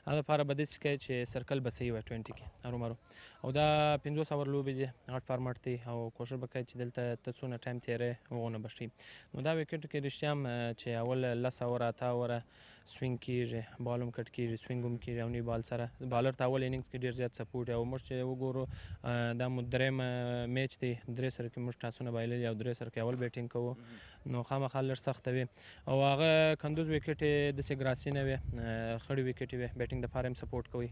هغه لپاره به داسې کوي چې سرکل به صحیح وي 20 کې هرومرو او دا 500 اور لوبې دي غټ فارمټ دی او کوشش به کوي چې دلته ته څونه ټایم تېری هغونه به شي نو دا وکټ کې رښتیا هم چې اول 10 اوره اته اوره سوینګ کېږي بال هم کټ کېږي سوینګ هم کېږي او نوی بال سره بالر ته اول اننګز کې ډېر زیات سپورټ او موږ چې وګورو دا مو درېیم میچ دی درې سره کې موږ ټاسونه بایللي او درې سره کې اول بیټینګ کوو نو خامخا لږ سخته وي او هغه کندوز وکټ یې داسې ګراسي نه وي خړې وکټ وي بیټینګ دپاره هم سپورټ کوي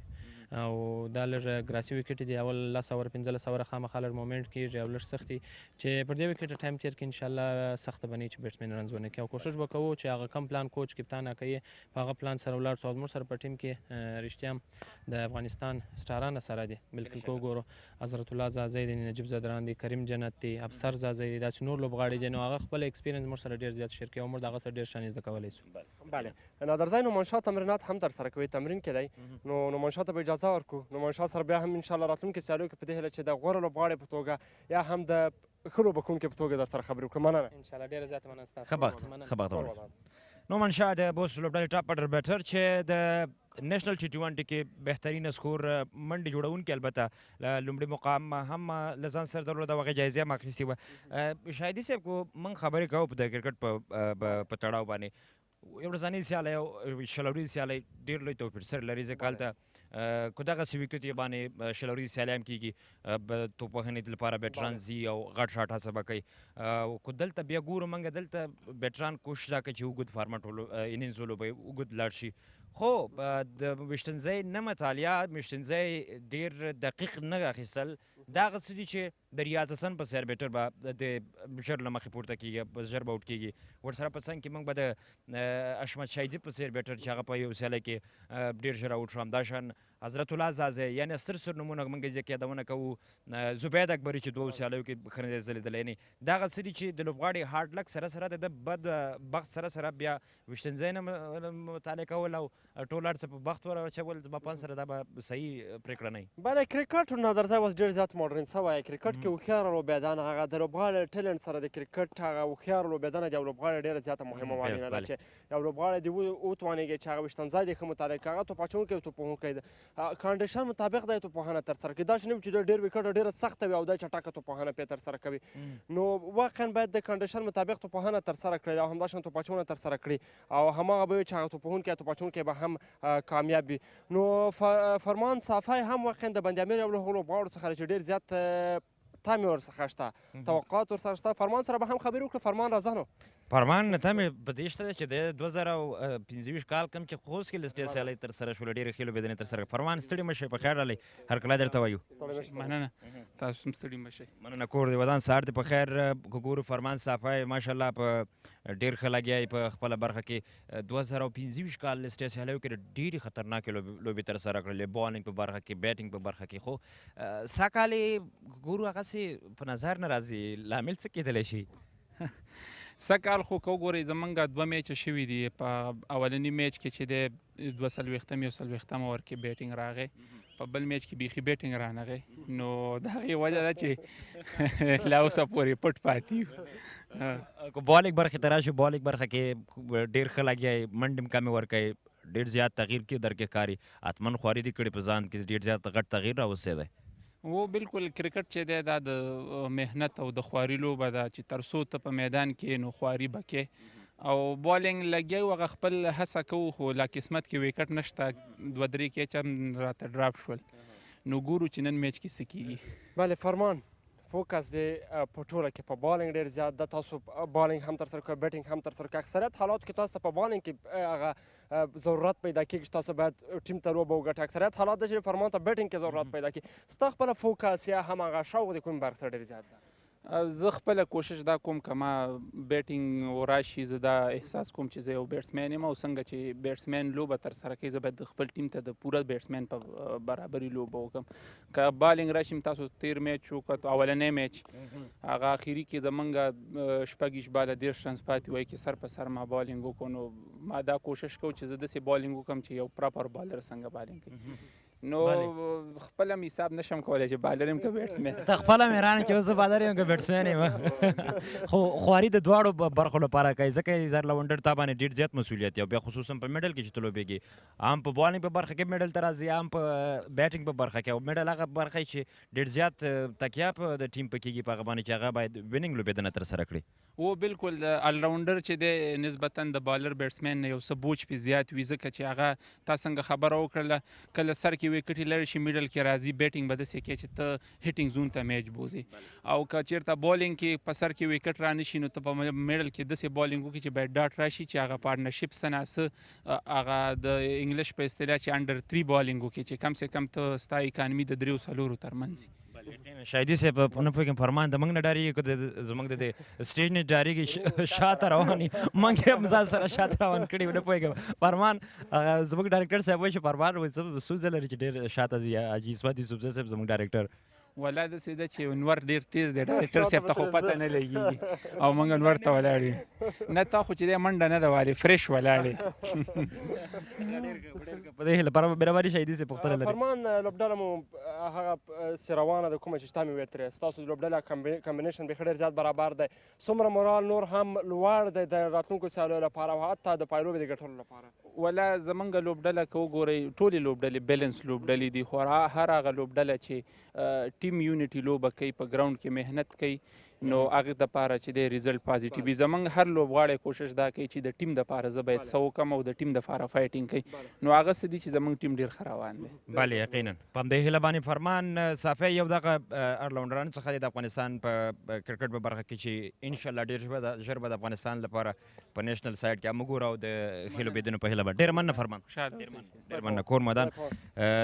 او دا لږ ګراسي وکټ دي اول 10 اوور 15 اوور خامخا لږ مومنټ کېږي او لږ سختي چې پر دې وکټ ټایم تېر کړي انشاءالله سخته بني چې بیټسمین رنز ونه کړي او کوشش به کوو چې هغه کم پلان کوچ کپتان کوي په هغه پلان سره ولاړ څو موږ سره په ټیم کې رښتیا د افغانستان سټارانه سره دي بلکل کو ګورو حضرت الله زازی دی نجیب زدران دی کریم جنت دی افسر زازی دی داسې نور لوبغاړي دي نو هغه خپل ایکسپیرینس موږ سره ډېر زیات شیر کوي او موږ دغه سره ډېر شان زده کولی شو بله نادرزی نومانشاه تمرینات هم در سره کوي تمرین کې دی نو نومانشاه ته به اجازه ورکړو نومانشاه سره بیا هم انشاءالله راتلونکي سیالیو کې په دې هیله چې د غوره لوبغاړي په توګه یا هم د ښه لوبکوونکي په توګه در سره خبرې وکړو مننه انشاءالله ډېره زیاته مننه ستاسو ښه بخت نومانشاه د بوست لوبډلې ټاپ اډر بیټر چې د نېشنل T20 کې بهترین سکور منډې جوړونکي البته لومړي مقام هم له ځان سره درلوده او هغې جایزې هم اخیستې وه شاهدي صاحب کو موږ خبرې کوو د کرکټ په تړاو باندې یو ورځنی سیالی او شل اوريز سیالی ډېر لوی توپیر سره لري ځکه هلته که دغسې وکټ یې باندې شل اوريز سیالي هم کېږي توپوهنې لپاره بیټران ځي او غټ شاټ هڅه به کوي که دلته بیا ګورو موږ دلته بیټران کوشش دا کوي چې اوږد فارمټ انینز ولوبوي اوږد لاړ شي خو د ویشتنځۍ نه مطالعه ویشتنځۍ ډېر دقیق نه اخیستل دا هغه څه دي چې د ریاض حسن په څېر بیټر به د ژر له مخې پورته کېږي ژر به اوټ کېږي ورسره په څنګ کې موږ به د اشمت شایدي په څېر بیټر چې هغه په یو سیالی کې ډېر ژر اوټ شو همداشان حضرت الله زازی یعنې ستر نومونه موږ ځکه یادونه کوو زبید اکبري چې دوو سیالیو کې ښه نه دی ځلېدلی یعنې دا هغه څه دي چې د لوبغاړي هارډ لک سره سره د بد بخت سره سره بیا ویشتنځۍ نه مطالعه کول او ټول هر څه په بخت ور اچول زما په سره دا به صحیح پرېکړه نه وي بله کرکټ نادرزی اوس ډېر زیات ماډرن سوی کرکټ کې هوښیاره لوبېدنه هغه د لوبغاړي ټیلنټ سره د کرکټ هغه هوښیاره لوبېدنه د یو لوبغاړي ډېره زیاته مهمه معلومه ده چې یو لوبغاړی دې وتوانېږي چې هغه ویشتنځای دې ښه مطالعه کړي هغه توپ اچوونکی او توپوهونکی ده کنډیشن مطابق دی توپوهنه ترسره کړي داسې نه وي چې د ډېر وکټه ډېره سخته وي او دی چټکه توپوهنه پرې ترسره کوي نو واقعا باید د کنډیشن مطابق توپوهنه ترسره کړي او همداشان توپ اچونه ترسره کړي او هماغه به وي چې هغه توپوهونکی توپ اچوونکی به هم کامیاب وي نو فرمان صافی هم واقعا د بند امیر یو له هغو لوبغاړو څخه چې ډېر زیات تمې ورڅخه شته توقعات ورسره شته فرمان سره به هم خبرې وکړو فرمان راځه نو فرمان تمې په دې شته چې د 2025 کال کوم چې خوست کې لسټې سیالۍ ترسره شوله ډېرې ښې لوبېدنې ترسره فرمان ستړي مه شئ په خیر رالی هر کله درته وایو مننه تاسو هم ستړي مه شئ مننه کور دی ودان سهار دی په خیر که ګورو فرمان صافی ماشاءالله په ډېر ښه لګیا یې په خپله برخه کې 2025 کال لسټې سیالیو کې ډېرې خطرناکې لوبې ترسره کړلې بالینګ په برخه کې بیټینګ په برخه کې خو سا کال یې ګورو هغسې په نظر نه راځي لامل څه کېدلی شي سږ خو که وګورئ زمونږ 2 میچه شوي دي په اولني میچ کې چې دی 22 یو 40 اوور کې بیټینګ راغی په بل میچ کې بیخي بیټینګ رانغی نو د هغې وجه ده چې لا اوسه پورې پټ پاتې یو که بالینګ برخې ته راشو بالینګ برخه کې ډېر ښه لګیا یې منډې هم کمې ورکوي ډېر زیات تغییر کې در کې ښکاري اتمن خواري دې کړې په ځان کې ډېر زیات غټ تغییر راوستی دی و بالکل کرکټ چې دی دا د مهنت او د خواري لوبه ده چې تر څو ته په میدان کې نو خواري به کې او بالینګ لګیا و هغه خپل هڅه کوو خو لا قسمت کې وکټ نشته 2-3 کیچ هم راته ډراپ شول نو ګورو چې نن میچ کې څه کېږي بله فرمان فوکس دی په ټوله کې په بالینګ ډېر زیات ده تاسو بالینګ هم ترسره کوئ بیټینګ هم ترسره کوئ اکثریت حالاتو کې تاسو ته په بالینګ کې هغه ضرورت پیدا کېږي چې تاسو باید ټیم ته لوبه وګټئ اکثریت حالات ده چې فرمان ته بیټینګ کې ضرورت پیدا کېږي ستا خپله فوکس یا هم هغه شوق د کومې برخې سره ډېر زیات ده زه خپله کوشش دا کوم که ما بیټینګ راشي زه دا احساس کوم چې زه یو بیټسمین یم او څنګه چې بیټسمین لوبه ترسره کوي زه باید د خپل ټیم ته د پوره بیټسمین په برابري لوبه وکړم که بالینګ راشي تاسو تیر میچ وکړو اولنی میچ هغه اخري کې زمونږ 6 باله 10 رنز پاتې وای کې سر په سر ما بالینګ وکړو نو ما دا کوشش کوم چې زه داسې بالینګ وکړم چې یو پراپر بالر څنګه بالینګ کوي نو خپل هم حساب نشم کولی چې بالر یم که بیټسمین. ته خپله مې رانه کې اوس زه بالر یم که بیټسمین یم خو خواري د دواړو برخو لپاره کوي ځکه زر لونډر تا باندې ډېر زیات مسؤلیت دی او بیا خصوصا په میډل کې چې ته لوبېږي هم په بالینګ په برخه کې میډل ته راځي هم په بیټینګ په برخه کې او میډل هغه برخه چې ډېر زیات تکیه په د ټیم په کېږي په هغه باندې چې هغه باید وینینګ لوبېدنه ترسره کړي. و بالکل الراونډر چې دی نسبتا د بالر بیټسمین نه یو څه بوج پې زیات وي ځکه چې هغه تا څنګه خبره وکړله کله سر کې وکټې لرې شي میډل کې راځي بیټینګ به داسې کوي چې ته هیټینګ زون ته میچ بوځې او که چېرته بالینګ کې په سر کې وکټ را نه شي نو ته په میډل کې داسې بالینګ وکړي چې باید ډاټ راشي چې هغه پارټنرشپ څه ناسه هغه د انګلیش په اصطلاح چې انډر 3 بالینګ وکړي چې کم سے کم ته ستا اکانمي د 3 4 ترمنځ وي. شاهدي صاحب نه پوهېږم فرمان د موږ نه ډارېږي که زموږ د سټیج نه ډارېږي شاته روان وي موږ یې هم ځان سره شاته روان کړي نه پوهېږم فرمان زموږ ډایرکټر صاحب وایي چې فرمان وایي څه ستونزه لري چې ډېر شاته ځي حاجي اسمت یوسفزی صاحب زموږ ډایرکټر ولا داسې ده چې انور ډېر تیز دی ډایرکټر صاحب ته خو پته نه لګېږي او موږ انور ته ولاړ یو نه تا خو چې دی منډه نه ده والې فرش ولاړ په دې لپاره برابري شهیدي صاحب پوښتنه لري. فرمان لوبډله مو هغه چې روانه ده کومه چې شته مې ویې ترې ستاسو د لوبډله کمبینیشن بیخي ډېر زیات برابر دی څومره مورال نور هم لوړ دی د راتلونکو سیالیو لپاره او حتی د پایلوبې د ګټلو لپاره؟ ولا زمونږ لوبډله که وګورئ ټولې لوبډلې بیلنس لوبډلې دي خو هر هغه لوبډله چې ټیم یونیټي لوبه کوي په ګراوند کې محنت کوي نو هغې دپاره چې دی ریزلټ پازیټیو وي. زمونږ هر لوبغاړی کوشش دا کوي چې د ټیم دپاره زه باید څه وکړم او د ټیم دپاره فایټینګ کوي نو هغه څه دي چې زمونږ ټیم ډېر ښه روان دی. بله یقینا په همدې هیله باندې فرمان صافی یو دغه اورلاونډرانو څخه دی د افغانستان په کرکټ په برخه کې چې انشاءالله ډېر ژر به د افغانستان لپاره په نیشنل سایډ کې هم وګورو او د ښې لوبېدنو په هیله به ډېر مننه فرمان ډېر مننه کور مدان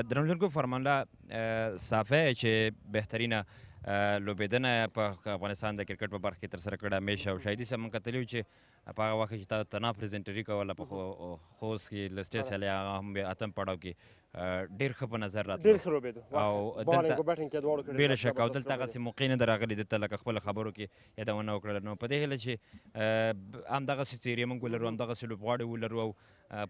درنو لیدونکو فرمان الله صافی چې بهترینه لوبېدنه په افغانستان د کرکټ په برخه کې ترسره کړې همیشه او شاهدي صاحب موږ کتلي وو چې په هغه وخت کې چې تا تنها پریزنټري کوله په خوست کې له سټیج سیالۍ هغه هم بیا اتم پړاو کې ډېر ښه په نظر راتلو ډېر ښه لوبېدو او دلته بېله شک او دلته هغسې موقع نه ده راغلې دلته لکه خپلو خبرو کې یادونه وکړله نو په دې هیله چې همدغسې څېرې موږ ولرو همدغسې لوبغاړي ولرو او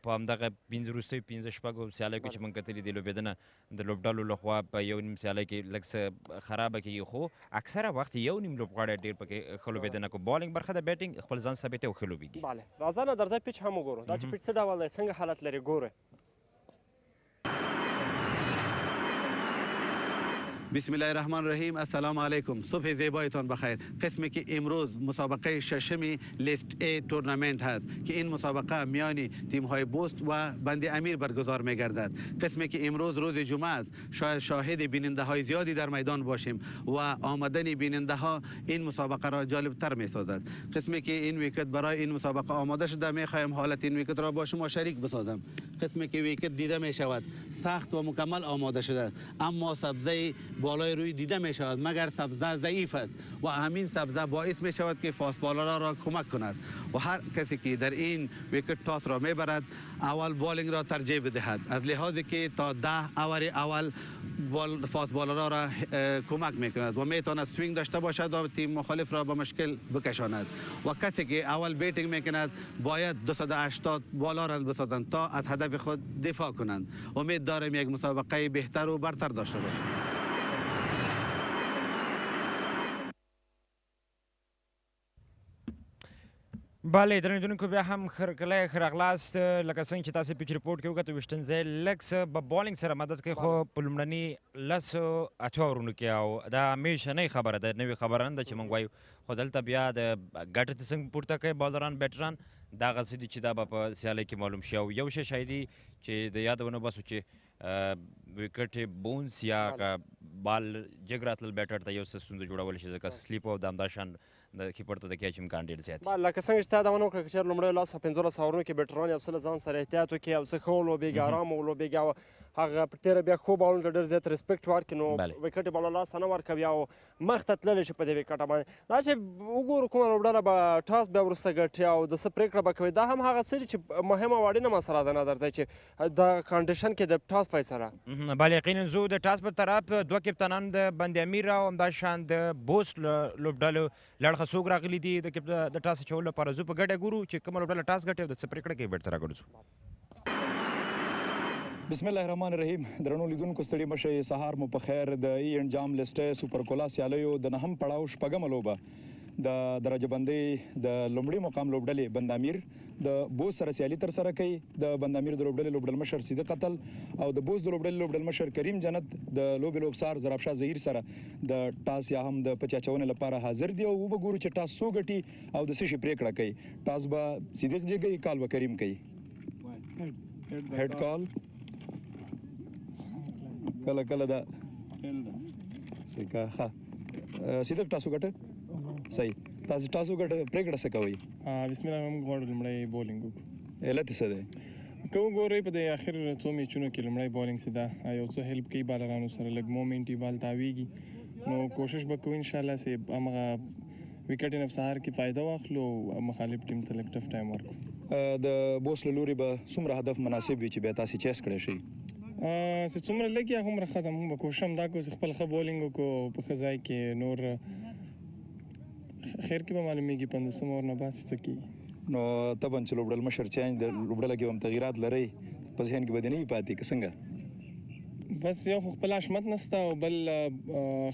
په همدغه وروستیو 15 سیالیو کې چې موږ کتلي دي لوبېدنه د لوبډلو لخوا په یو نیم سیالۍ کې لږ څه خرابه کېږي خو اکثره وخت یو نیم لوبغاړی ډېر پکې ښه لوبېدنه کوي بالینګ برخه د بیټینګ خپل ځان ثابتوي او ښه لوبېږي. بله راځه نه درځه پیچ هم وګورو دا چې پیچ څه ډول دی څنګه حالت لري ګوره. بسم الله الرحمن الرحیم السلام علیکم صبح زیبایتان بخیر. قسمی که امروز مسابقه ششمی لیست ای تورنمنت هست که این مسابقه میان تیم های بوست و بند امیر برگزار می گردد. قسمی که امروز روز جمعه است شاید شاهد بیننده های زیادی در میدان باشیم و آمدن بیننده ها این مسابقه را جالب تر می سازد. قسمی که این ویکت برای این مسابقه آماده شده می خواهم حالت این ویکت را با شما شریک بسازم. قسمی که ویکت دیده می شود سخت و مکمل آماده شده اما سبزه بالای روی دیده می شود مگر سبزه ضعیف است و همین سبزه باعث می شود که فاست بالرها را کمک کند و هر کسی که در این ویکت تاس را می برد اول بالینگ را ترجیح بدهد از لحاظی که تا 10 اوور اول فاست بالرها را کمک می کند و می تواند سوینگ داشته باشد و تیم مخالف را به مشکل بکشاند و کسی که اول بیٹنگ می کند باید 280 بالا رنز بسازند تا از هدف خود دفاع کنند. امید دارم یک مسابقه بهتر و برتر داشته باشند. بله درنو لیدونکو بیا هم ښه راغلاست لکه څنګه چې تاسې پیچ ریپورټ کې وکتو ویشتنځی لږ څه په بالینګ سره مدد کوي خو په لومړني 10 اورونو کې او دا همیشنۍ خبره ده نوې خبره نه ده چې موږ وایو خو دلته بیا د ګټې ته څنګه پورته کوي بالران بیټران دغسې دي چې دا به په سیالۍ کې معلوم شي او یو شی شاهدي چې د یاده ونه باسو چې ویکټ بونس یا بال جګ راتلل بیټر ته یو څه ستونزه جوړولی شي ځکه سلیپ او د همدا شان د کیپر ته د کیچ امکان ډېر زیات دی. لکه څنګه چې تا دا ونه وکړه که چېرې لومړیو 15 اورونو کې بیټران یو څه له ځان سره احتیاط وکړي یو څه ښه ولوبېږي ارام ولوبېږي او هغه په تېره بیا ښو بالونو ته ډېر زیات ریسپیکټ ورکړي نو ویکټ یې بله لاسته نه ورکوي او مخ ته تللی شي په دې ویکټه باندې. دا چې وګورو کومه لوبډله به ټاس بیا وروسته ګټي او د څه پرېکړه به کوي دا هم هغه څه دي چې مهمه او اړینه مسله ده نظر ځای چې د کانډیشن کې د ټاس فیصله. بله یقینا زه د ټاس په طرف دوه کپتانان د بند امیر او همدا شان د بوست لوبډلو لړخه څوک راغلي دي د ټاس اچولو لپاره زه په ګډه ګورو چې کومه لوبډله ټاس ګټي او د څه پرېکړه کوي بیټ ته راګرځو. بسم الله الرحمن الرحیم درنو لیدونکو ستړي مشه سهار مو په خیر د ای انجام لیسټ سوپر کولا سیالیو د نهم پړاو شپږم لوبه د درجه بندي د لومړي مقام لوبډلې بند-امیر د بوس سره سیالي تر سره کوي د بند-امیر د لوبډلې لوبډل مشر سیده قتل او د بوس د لوبډلې لوبډل مشر کریم جنت د لوبې لوبسار زرافشاه زهیر سره د ټاس یا هم د پچاچونې لپاره حاضر دی او وګورو چې ټاس سو ګټي او د سشي پریکړه کوي ټاس به صدیق جی کوي کال به کریم کوي هډ کال کله کله دا سکه ها صدیق ټاسو ګټه صحیح تاسو ټاسو ګټه پریکړه څه کوي بسم الله الرحمن الرحیم لمړی بولینګ وکړو علت څه دی که وګورئ په د اخر څو میچونو کې لمړی بولینګ سي دا یو څه هیلپ کوي بالرانو سره لږ مومنټ یې بال تاویږي نو کوشش به کوو انشاءالله چې همغه وکټ نه سهار کې فایده واخلو مخالف ټیم ته لږ ټف ټایم ورکړو د بوس له لوري به څومره هدف مناسب وي چې بیا تاسو چیس کړی شي چې څومره لګي هغومره ښه ده موږ به کوشش هم دا کوو چې خپل ښه بولینګ وکړو په ښه ځای کې نور خیر کې به معلومیږي پنځوسم اور نه باسي څه کېږي نو طبعا چې لوبډل مشر چینج د لوبډله کې هم تغیرات لرئ په ذهن کې به دې نه وي پاتې که څنګه بس یو خو خپل حشمت نسته او بل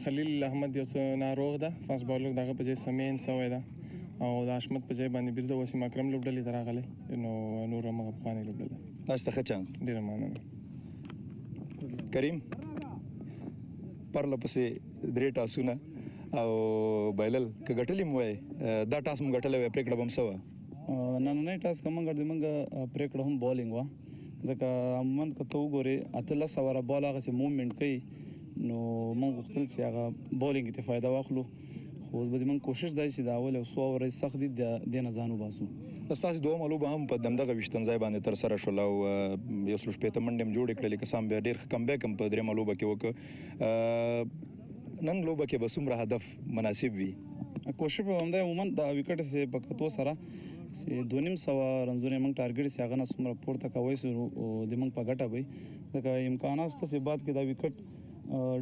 خلیل احمد یو څه ناروغ ده فاست بالر دغه په ځای سمین سوی ده او د حشمت په ځای باندې بیرته وسیم اکرم لوبډلې ته راغلی نو نور همغه پخوانۍ لوبډله تاسو ته ښه چانس ډېره مننه کریم پرله پسې درې ټاسونه او بایلل که ګټلې مو وای دا ټاس مو ګټلی وای پرېکړه به هم څه وه نننی ټاس که موږ ګټ زموږ پرېکړه هم بالینګ وه ځکه عموما که ته وګورې 18 اوره بال هغسې موومنټ کوي نو موږ غوښتل چې هغه بالینګ ته فایده واخلو خو اوس به زموږ کوشش دا چې د اول یو څو اوره سخت دي د دې نه ځان وباسو ستاسو دومره لوبه هم په دمدغه ویشتن ځای باندې تر سره شول او یو څلور شپېته منډې هم جوړې کړلې کسان بیا ډېر ښه کمبیک هم په درېیمه لوبه کې وکړه نن لوبه کې به څومره هدف مناسب وي کوشش به همدا عموما د وکټ سې په کتو سره چې 2.5 رنزونه موږ ټارګټ سي هغه نه څومره پورته کوي سو د موږ په ګټه وي ځکه امکانات څه څه بعد کې دا وکټ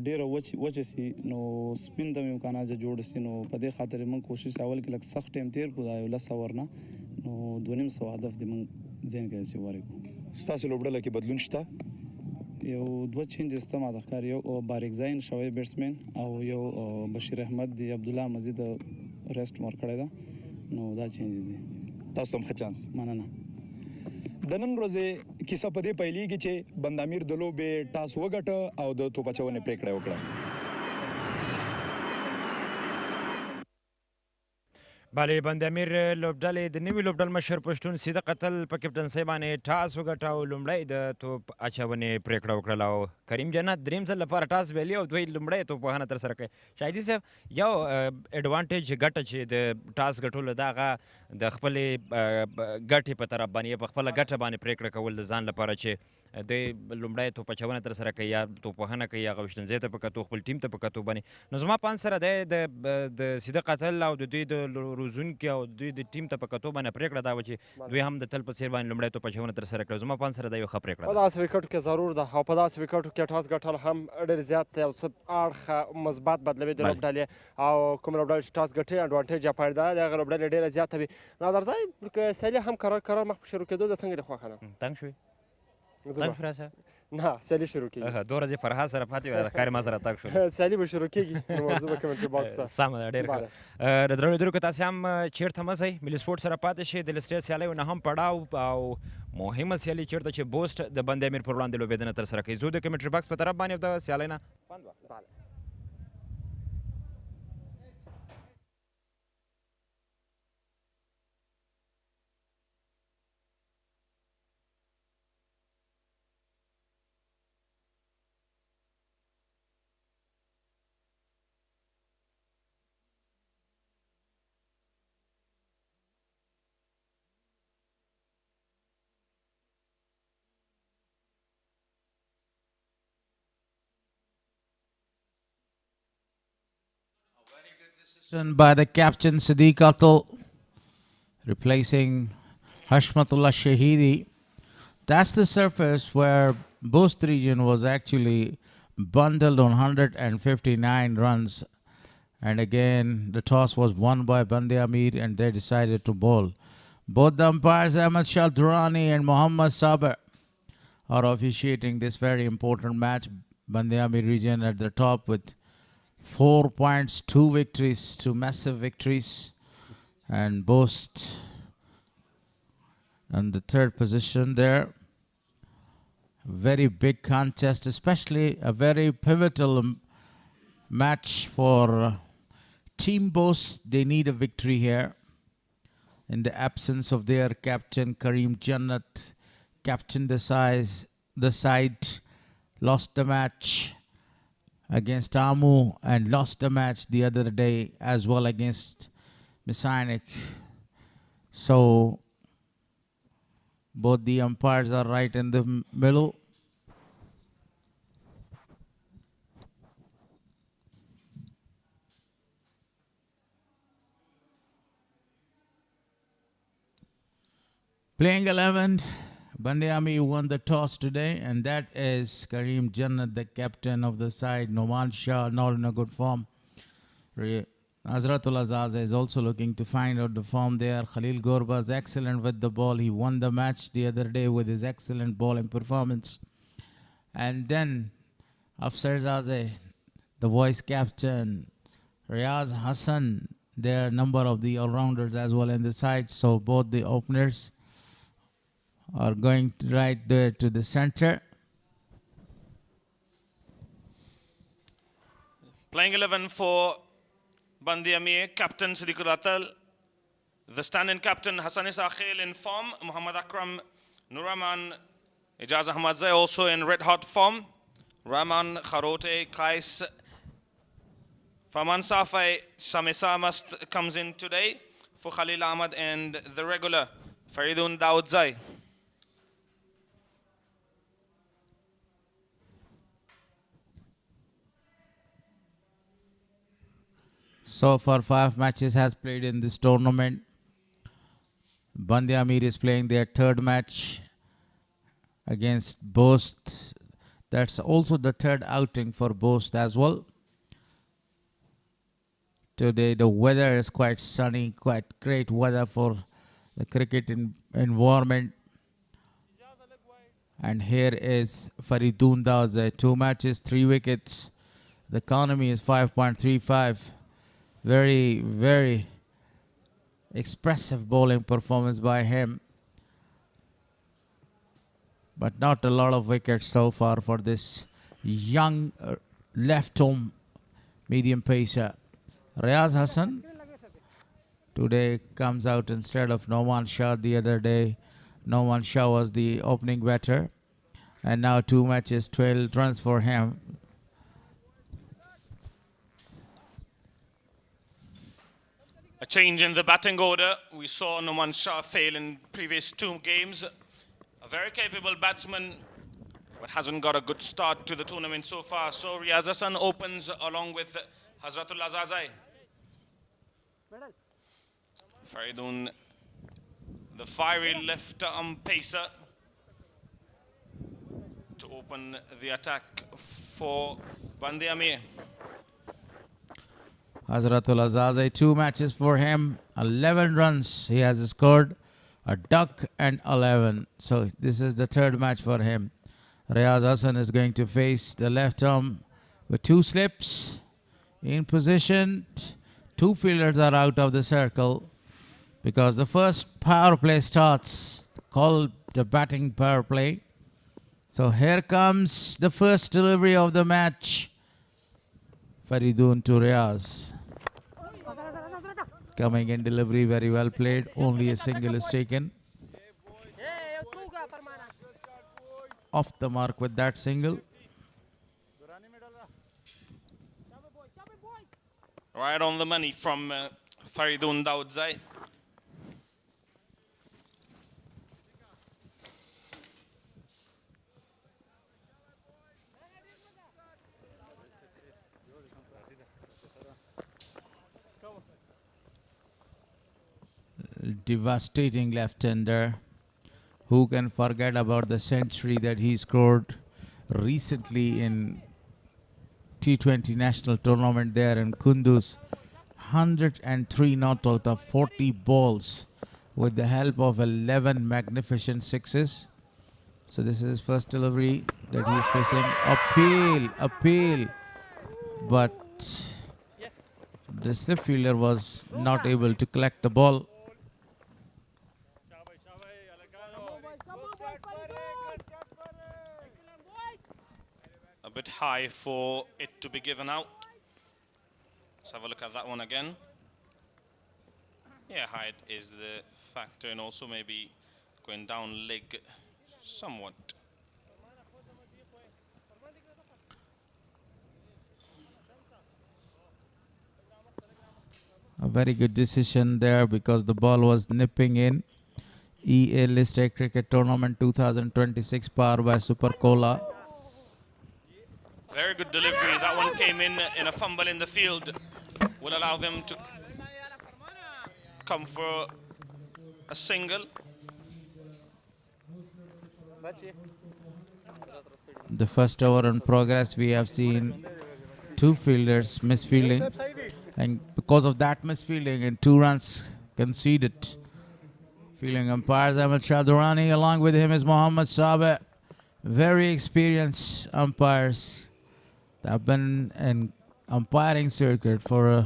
ډېر وچه سي نو سپین د امکانات جوړ سي نو په دې خاطر موږ کوشش اول کې لږ سخت ټیم تیر کړو دا یو 10 اور نه نو 2.5 هدف دې موږ ځین کې چې ورکو ستاسو لوبډله کې بدلون شته یو دوه چینجز ته ما د ښکار یو باریک زاین شوی بیټسمن او یو بشیر احمد دی عبد الله مزید ریسټ ورکړی دا نو دا چینجز دي تاسو هم ښه چانس مننه د نن ورځې کیسه په دې پیلېږي چې بند-امیر د لوبې ټاس وګټه او د توپ اچونې پرېکړه وکړه بله بند-امیر لوبډلې د نوي لوبډل مشر پښتون سیده قتل په کپټنسۍ باندې ټاس وګټه او لومړی د توپ اچونې پرېکړه وکړله او کریم جنت دریم ځل لپاره ټاس ویلي او دوی لومړی توپ وهنه ترسره کوي شاهدي صاحب یو اډوانټیج ګټه چې د ټاس ګټلو د هغه د خپلې ګټې په طرف باندې په خپله ګټه باندې پرېکړه کول د ځان لپاره چې دوی لومړی توپ اچونه ترسره کوي یا توپ وهنه کوي هغه ویشتنځای ته په کتو خپل ټیم ته په کتو باندې نو زما په اند سره دی د سیده قتل او د دوی د روزونکي او دوی د ټیم ته په کتو باندې پرېکړه دا وه چې دوی هم د تل په څېر باندې لومړی توپ اچونه ترسره کړه زما په اند سره دا یو ښه پرېکړه په داسې وکټو کې ضرور ده او په داسې وکټو کې ټاس ګټل هم ډېر زیات یو څه اړخ مثبت بدلوي د لوبډلې او کوم لوبډلې چې ټاس ګټي اډوانټیج یې پایده د هغه لوبډلې ډېره زیاته وي نادرځای که سیالي هم قرار مخ په شروع کېدو د څنګه دې خوښه ده تنګ شوې تنګ شو راشه نه سیالي شروع کېږي دوه ورځې فرهاد سره پاتې وه د کار ما سره تګ شو سیالي به شروع کېږي نو موضوع به کمنټري باکس ته سمه ده ډېر ښه د درنو لیدونکو تاسې هم چېرته مه ځئ ملي سپورټ سره پاتې شئ د لیسټې سیالیو نه هم پړاو او مهمه سیالي چېرته چې بوسټ د بند-امیر پر وړاندې لوبېدنه ترسره کوي زه د کمنټري باکس په طرف باندې د سیالۍ نه خوند واخلم by the captain Siddiq Atal, replacing Hashmatullah Shahidi. That's the surface where Bost region was actually bundled on 159 runs. And again, the toss was won by Band-e-Amir and they decided to bowl. Both the umpires, Ahmed Shah Durrani and Mohammad Saber, are officiating this very important match. Band-e-Amir region at the top with 4 points, 2 victories, 2 massive victories. And Bost on the third position there. Very big contest, especially a very pivotal match for Team Bost. They need a victory here. In the absence of their captain, Karim Jannat, captained the side, lost the match against Amu and lost the match the other day as well against Messianic. So both the umpires are right in the middle. Playing 11, Band-e-Amir won the toss today, and that is Karim Jannat, the captain of the side. Noman Shah not in a good form. Hazratul Azaza is also looking to find out the form there. Khalil Gorba is excellent with the ball. He won the match the other day with his excellent bowling performance. And then Afsar Zaze, the vice captain, Riaz Hassan, there are a number of the all-rounders as well in the side. So both the openers are going right there to the center. Playing 11 for Band-e-Amir, captain Siddiqul Atal. The stand-in captain Hassan Isakhil in form. Muhammad Akram Nuraman Ijaz Ahmadzai also in red-hot form. Rahman Kharote Qais Faman Safai Samisa comes in today for Khalil Ahmad and the regular Faridun Daoudzai. So far 5 matches has played in this tournament. Band-e-Amir is playing their third match against Bost. That's also the third outing for Bost as well. Today the weather is quite sunny, quite great weather for the cricket environment. And here is Faridun Daoudzai, 2 matches, 3 wickets. The economy is 5.35. Very, very expressive bowling performance by him. But not a lot of wickets so far for this young left-arm medium pacer. Riaz Hassan today comes out instead of Noman Shah the other day. Noman Shah was the opening batter. And now 2 matches, 12 runs for him. A change in the batting order. We saw Noman Shah fail in previous 2 games. A very capable batsman, but hasn't got a good start to the tournament so far. So Riaz Hassan opens along with Hazratul Azazai. Faridun, the fiery left-arm pacer, to open the attack for Band-e-Amir. Hazratul Azazai, 2 matches for him, 11 runs he has scored, a duck and 11. So this is the 3rd match for him. Riaz Hassan is going to face the left arm with 2 slips in position. 2 fielders are out of the circle because the first power play starts, called the batting power play. So here comes the first delivery of the match. Faridun to Riaz. Coming in delivery, very well played. Only a single is taken. Off the mark with that single. Right on the money from Faridun Daoudzai. Devastating left-hander. Who can forget about the century that he scored recently in T20 national tournament there in Kunduz? 103 not out of 40 balls with the help of 11 magnificent sixes. So this is his first delivery that he is facing. Appeal. But the slip fielder was not able to collect the ball. A bit high for it to be given out. Let's have a look at that one again. Yeah, height is the factor, and also maybe going down leg somewhat. A very good decision there because the ball was nipping in. EA List A Cricket Tournament 2026 powered by Super Cola. Very good delivery. That one came in a fumble in the field. Will allow them to come for a single. The first over in progress, we have seen two fielders misfielding, and because of that misfielding and 2 runs conceded. Fielding umpires Ahmed Shadurani, along with him is Mohammad Sabeh. Very experienced umpires that have been in umpiring circuit for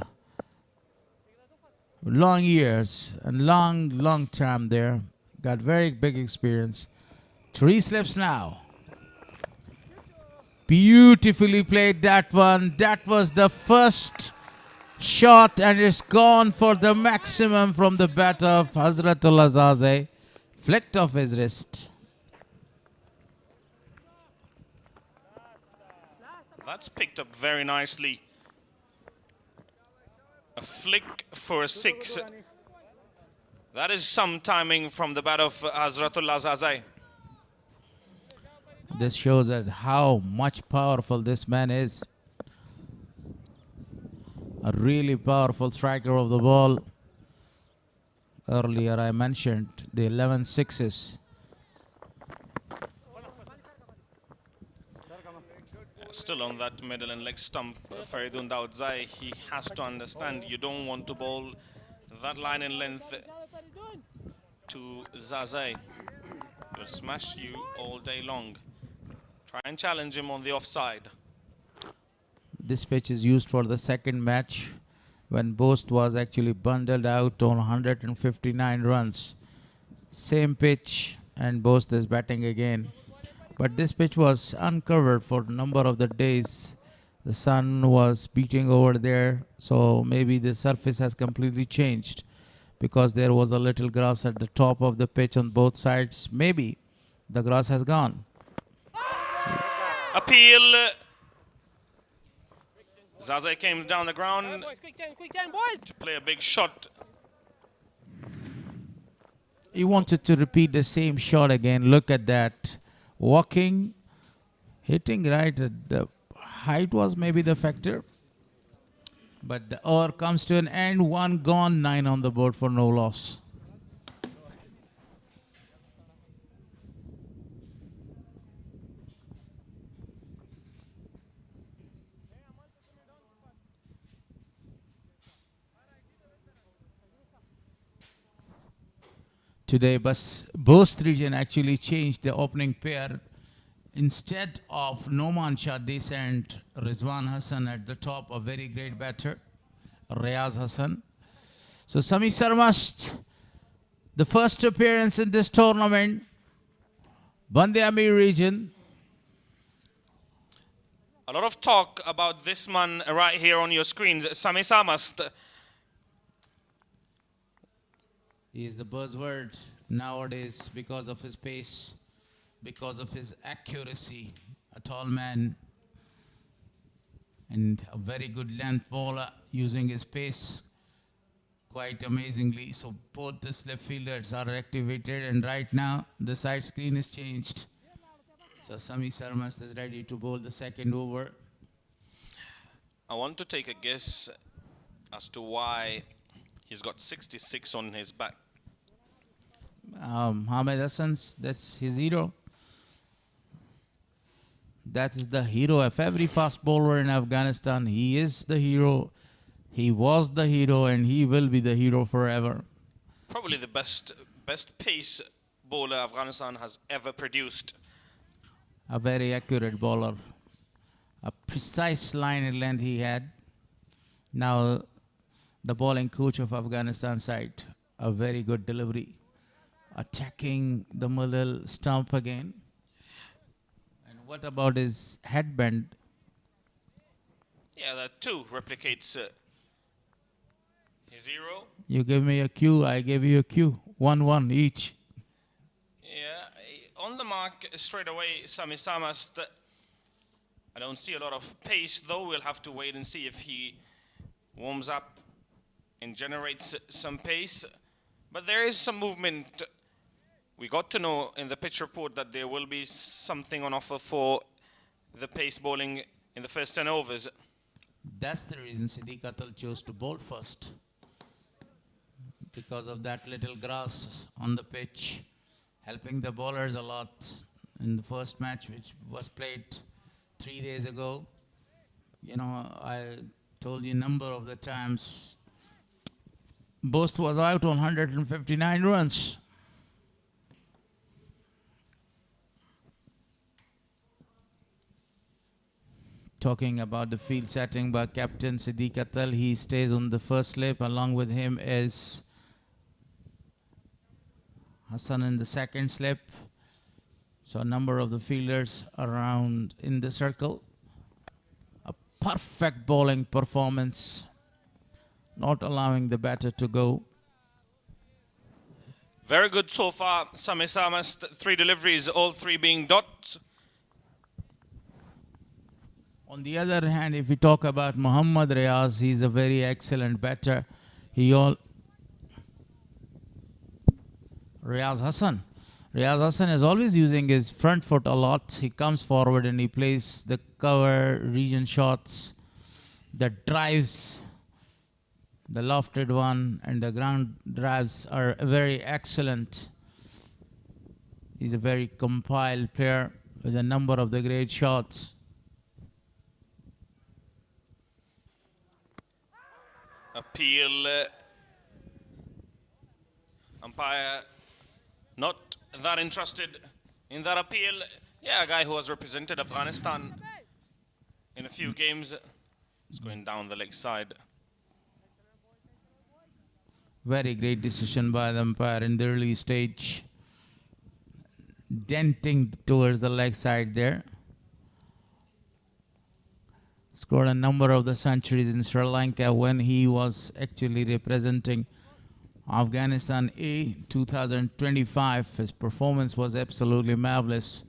long years and long time there. Got very big experience. 3 slips now. Beautifully played that one. That was the first shot and it's gone for the maximum from the bat of Hazratul Azaze. Flicked off his wrist. That's picked up very nicely. A flick for a 6. That is some timing from the bat of Hazratul Azaze. This shows that how much powerful this man is. A really powerful striker of the ball. Earlier I mentioned the 11 sixes. Still on that middle and leg stump, Faridun Daudzai, he has to understand you don't want to bowl that line in length to Zazai. He'll smash you all day long. Try and challenge him on the offside. This pitch is used for the second match when Bost was actually bundled out on 159 runs. Same pitch and Bost is batting again. But this pitch was uncovered for a number of the days. The sun was beating over there, so maybe the surface has completely changed because there was a little grass at the top of the pitch on both sides. Maybe the grass has gone. Appeal. Zaza came down the ground to play a big shot. He wanted to repeat the same shot again. Look at that. Walking, hitting right at the height was maybe the factor. But the over comes to an end. 1 gone, 9 on the board for no loss. Today, Bost region actually changed the opening pair. Instead of Noman Shah, they sent Rizwan Hassan at the top, a very great batter, Riyaz Hassan. So Sami Sarmast, the first appearance in this tournament, Band-e-Amir region. A lot of talk about this man right here on your screens, Sami Sarmast. He is the buzzword nowadays because of his pace, because of his accuracy. A tall man and a very good length bowler using his pace quite amazingly. So both the slip fielders are activated and right now the side screen is changed. So Sami Sarmast is ready to bowl the second over. I want to take a guess as to why he's got 66 on his back. Hamid Hassan's, that's his hero. That is the hero of every fast bowler in Afghanistan. He is the hero. He was the hero and he will be the hero forever. Probably the best pace bowler Afghanistan has ever produced. a very accurate bowler. A precise line and length he had. Now the bowling coach of Afghanistan side, a very good delivery. Attacking the middle stump again. And what about his headband? Yeah, that too replicates his hero. You give me a cue, I give you a cue. 1-1 each. Yeah, on the mark straight away, Sami Samast. I don't see a lot of pace though. We'll have to wait and see if he warms up and generates some pace. But there is some movement. We got to know in the pitch report that there will be something on offer for the pace bowling in the first 10 overs. That's the reason Siddiq Atal chose to bowl first. Because of that little grass on the pitch, helping the bowlers a lot in the first match, which was played 3 days ago. You know, I told you a number of the times, Bost was out on 159 runs. Talking about the field setting by Captain Siddiq Atal, he stays on the first slip. Along with him is Hassan in the second slip. So a number of the fielders around in the circle. A perfect bowling performance, not allowing the batter to go. Very good so far, Sami Samast. 3 deliveries, all 3 being dots. On the other hand, if we talk about Muhammad Riaz, he's a very excellent batter. Riaz Hassan. Riaz Hassan is always using his front foot a lot. He comes forward and he plays the cover region shots, the drives, the lofted one, and the ground drives are very excellent. He's a very compiled player with a number of the great shots. Appeal. Umpire not that interested in that appeal. Yeah, a guy who has represented Afghanistan in a few games is going down the leg side. Very great decision by the umpire in the early stage. Denting towards the leg side there. Scored a number of the centuries in Sri Lanka when he was actually representing Afghanistan A 2025. His performance was absolutely marvelous.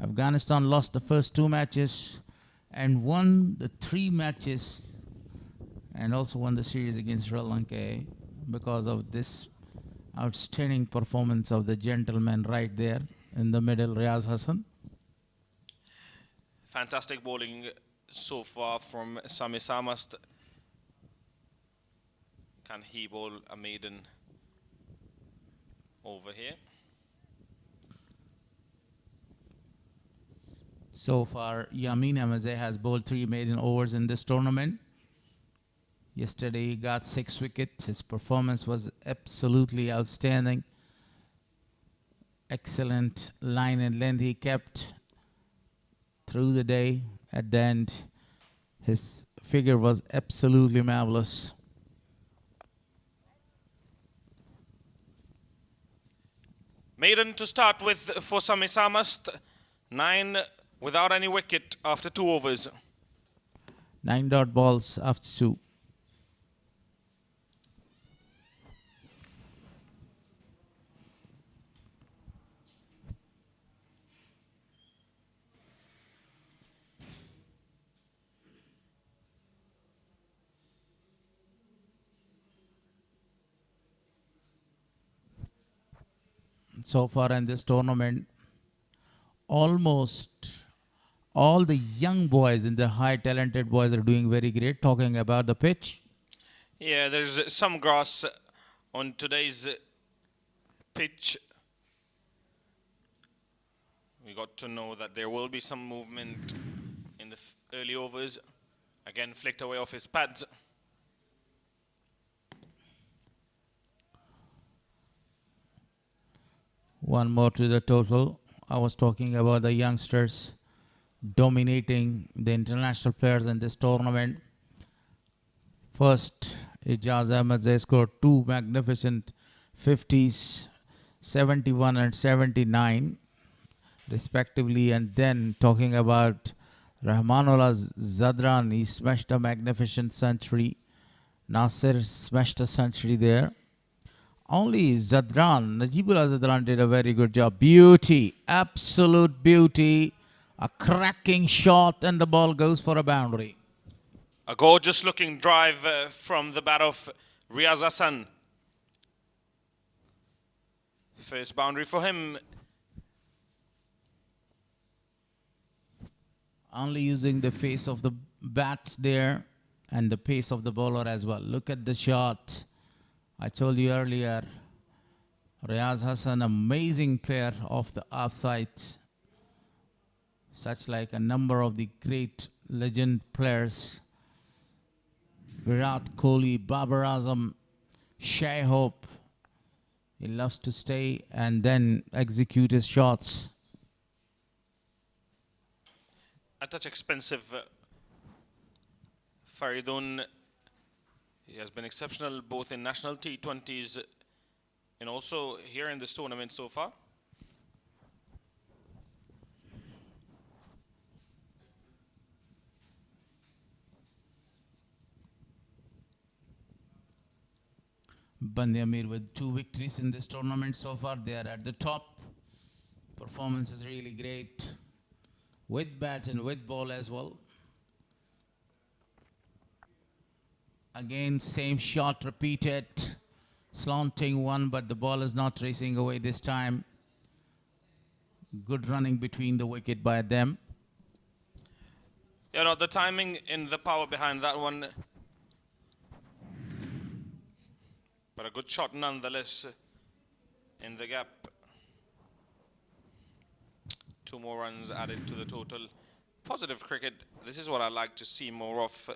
Afghanistan lost the first 2 matches and won the 3 matches and also won the series against Sri Lanka A because of this outstanding performance of the gentleman right there in the middle, Riaz Hassan. Fantastic bowling so far from Sami Samast. Can he bowl a maiden over here? So far, Yamin Amaze has bowled 3 maiden overs in this tournament. Yesterday he got 6 wickets. His performance was absolutely outstanding. Excellent line and length he kept through the day. At the end, his figure was absolutely marvelous. Maiden to start with for Sami Samast. 9 without any wicket after 2 overs. 9 dot balls after 2. So far in this tournament, almost all the young boys and the high talented boys are doing very great. Talking about the pitch. Yeah, there's some grass on today's pitch. We got to know that there will be some movement in the early overs. Again, flicked away off his pads. One more to the total. I was talking about the youngsters dominating the international players in this tournament. First, Ijaz Ahmed scored two magnificent 50s, 71 and 79 respectively. And then talking about Rahmanullah Zadran, he smashed a magnificent century. Nasir smashed a century there. Only Zadran, Najibullah Zadran did a very good job. Beauty, absolute beauty. A cracking shot and the ball goes for a boundary. A gorgeous looking drive from the bat of Riaz Hassan. First boundary for him. Only using the face of the bat there and the pace of the bowler as well. Look at the shot. I told you earlier, Riaz Hassan, amazing player of the offside. Such like a number of the great legend players. Virat Kohli, Babar Azam, Shai Hope. He loves to stay and then execute his shots. A touch expensive. Faridun, he has been exceptional both in national T20s and also here in this tournament so far. Band-e-Amir with 2 victories in this tournament so far. They are at the top. Performance is really great. With bat and with ball as well. Again, same shot repeated. Slanting one, but the ball is not racing away this time. Good running between the wicket by them. You know, the timing and the power behind that one. But a good shot nonetheless in the gap. 2 more runs added to the total. Positive cricket. This is what I like to see more of.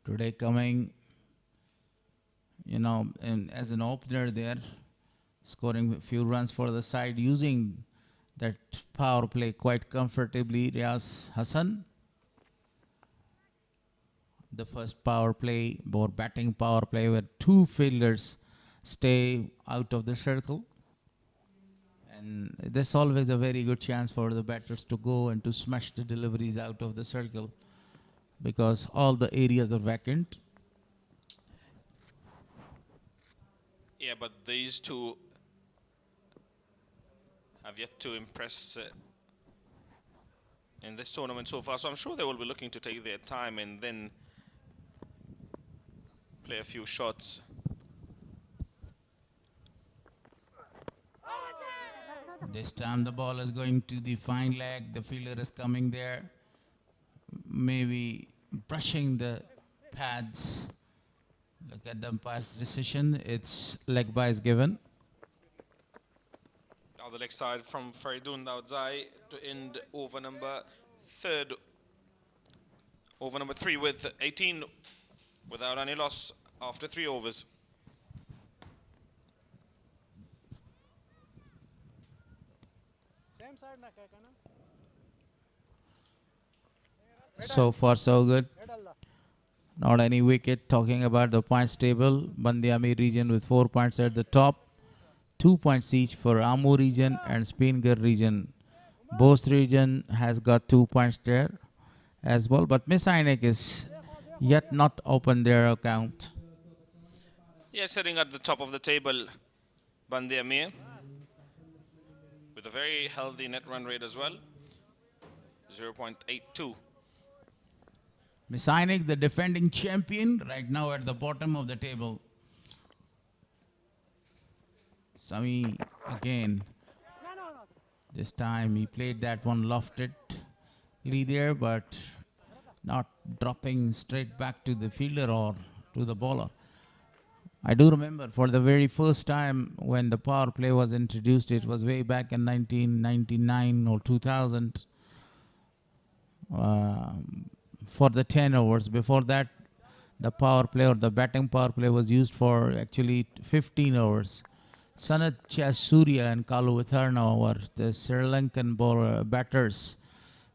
Today coming, you know, as an opener there, scoring a few runs for the side, using that power play quite comfortably, Riaz Hassan. The first power play, or batting power play, where 2 fielders stay out of the circle. And there's always a very good chance for the batters to go and to smash the deliveries out of the circle, because all the areas are vacant. Yeah, but these two have yet to impress in this tournament so far. So I'm sure they will be looking to take their time and then play a few shots. This time the ball is going to the fine leg. The fielder is coming there, maybe brushing the pads. Look at the umpire's decision. It's leg by is given. Now the leg side from Faridun Daudzai to end over number 3. Over number 3 with 18 without any loss after 3 overs. So far so good. Not any wicket. Talking about the points table, Band-e-Amir region with 4 points at the top. 2 points each for Amur region and Spingar region. Bost region has got 2 points there as well. But Miss Ainek is yet not opened their account. Yeah, sitting at the top of the table, Band-e-Amir, with a very healthy net run rate as well, 0.82. Miss Ainek, the defending champion, right now at the bottom of the table. Sami again. This time he played that one loftedly there, but not dropping straight back to the fielder or to the bowler. I do remember for the very first time when the power play was introduced, it was way back in 1999 or 2000. For the 10 overs. Before that, The power play or the batting power play was used for actually 15 overs. Sanat Surya and Kalu Vitharna were the Sri Lankan batters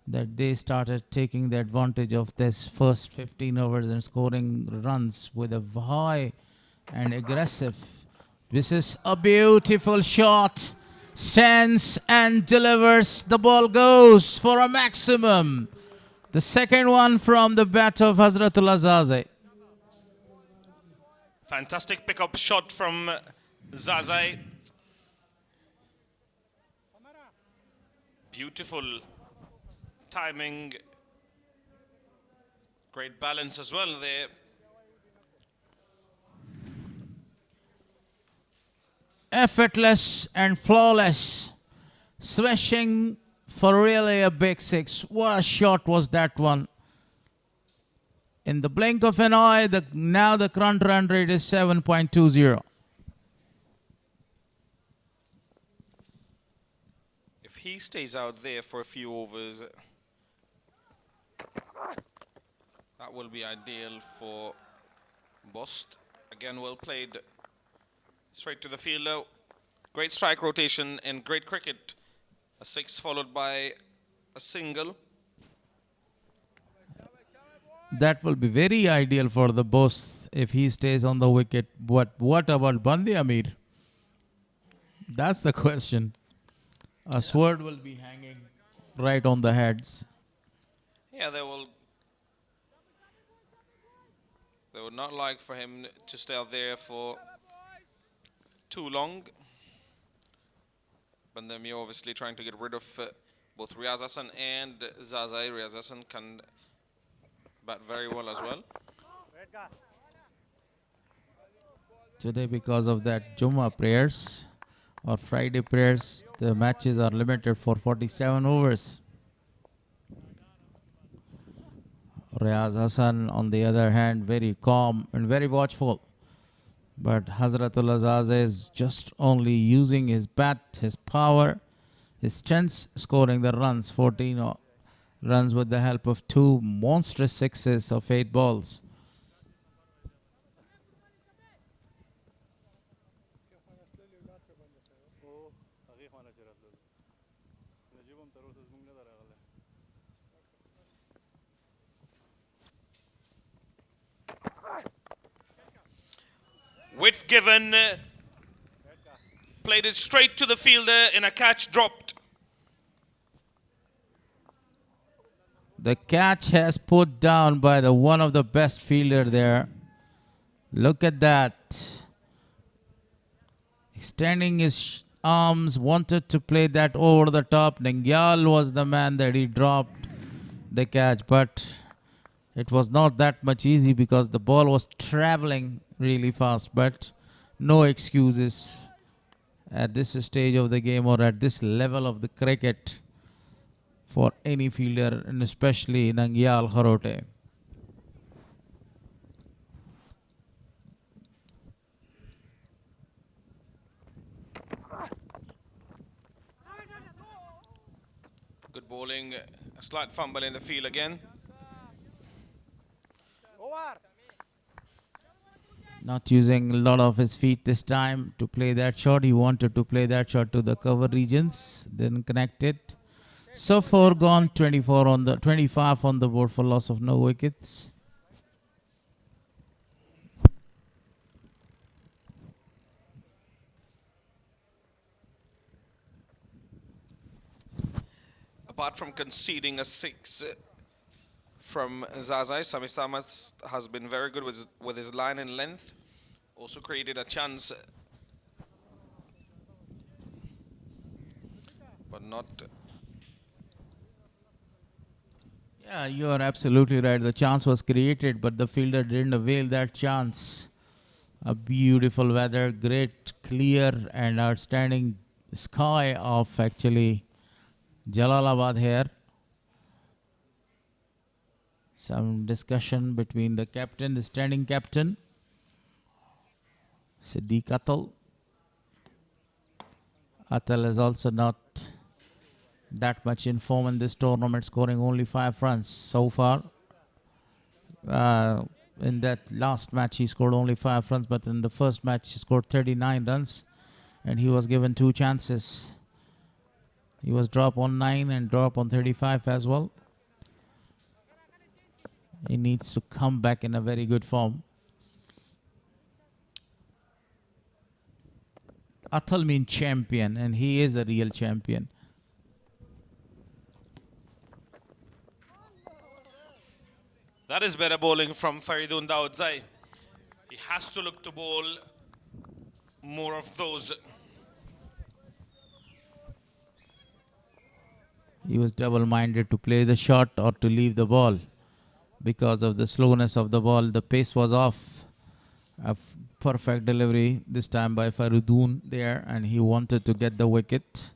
that they started taking the advantage of this first 15 overs and scoring runs with a high and aggressive. This is a beautiful shot. Stands and delivers. The ball goes for a maximum. The second one from the bat of Hazratullah Zazai. Fantastic pickup shot from Zazai. Beautiful timing. Great balance as well there. Effortless and flawless. Smashing for really a big six. What a shot was that one. In the blink of an eye, now the current run rate is 7.20. If he stays out there for a few overs, that will be ideal for Bost. Again, well played. Straight to the fielder. Great strike rotation in great cricket. A six followed by a single. That will be very ideal for the Bost if he stays on the wicket. What about Band-e-Amir? That's the question. A sword will be hanging right on the heads. Yeah, they would not like for him to stay out there for too long. Band-e-Amir obviously trying to get rid of both Riaz Hassan and Zazai. Riaz Hassan can bat very well as well. Today, because of that Jummah prayers or Friday prayers, the matches are limited for 47 overs. Riaz Hassan, on the other hand, very calm and very watchful. But Hazratullah Zazai is just only using his bat, his power, his strengths, scoring the runs, 14 runs with the help of two monstrous sixes of 8 balls. Width given, played it straight to the fielder in a catch dropped. The catch has put down by the one of the best fielder there. Look at that. Extending his arms, wanted to play that over the top. Nangyal was the man that he dropped the catch, but it was not that much easy because the ball was traveling really fast. But no excuses at this stage of the game or at this level of the cricket for any fielder, and especially Nangyal Kharote. Good bowling, a slight fumble in the field again. Not using a lot of his feet this time to play that shot. He wanted to play that shot to the cover regions, didn't connect it. So far gone, 25 on the board for loss of no wickets. Apart from conceding a six from Zazai, Sami Samat has been very good with his line and length. Also created a chance, but not. Yeah, you are absolutely right. The chance was created, but the fielder didn't avail that chance. A beautiful weather, great, clear and outstanding sky of actually Jalalabad here. Some discussion between the captain, the standing captain, Siddiq Atal. Atal is also not that much in form in this tournament, scoring only 5 runs so far. In that last match, he scored only 5 runs, but in the first match, he scored 39 runs, and he was given 2 chances. He was dropped on 9 and dropped on 35 as well. He needs to come back in a very good form. Athal means champion, and he is a real champion. That is better bowling from Faridun Dawodzai. He has to look to bowl more of those. He was double-minded to play the shot or to leave the ball. Because of the slowness of the ball, the pace was off. A perfect delivery this time by Faridun there, and he wanted to get the wicket.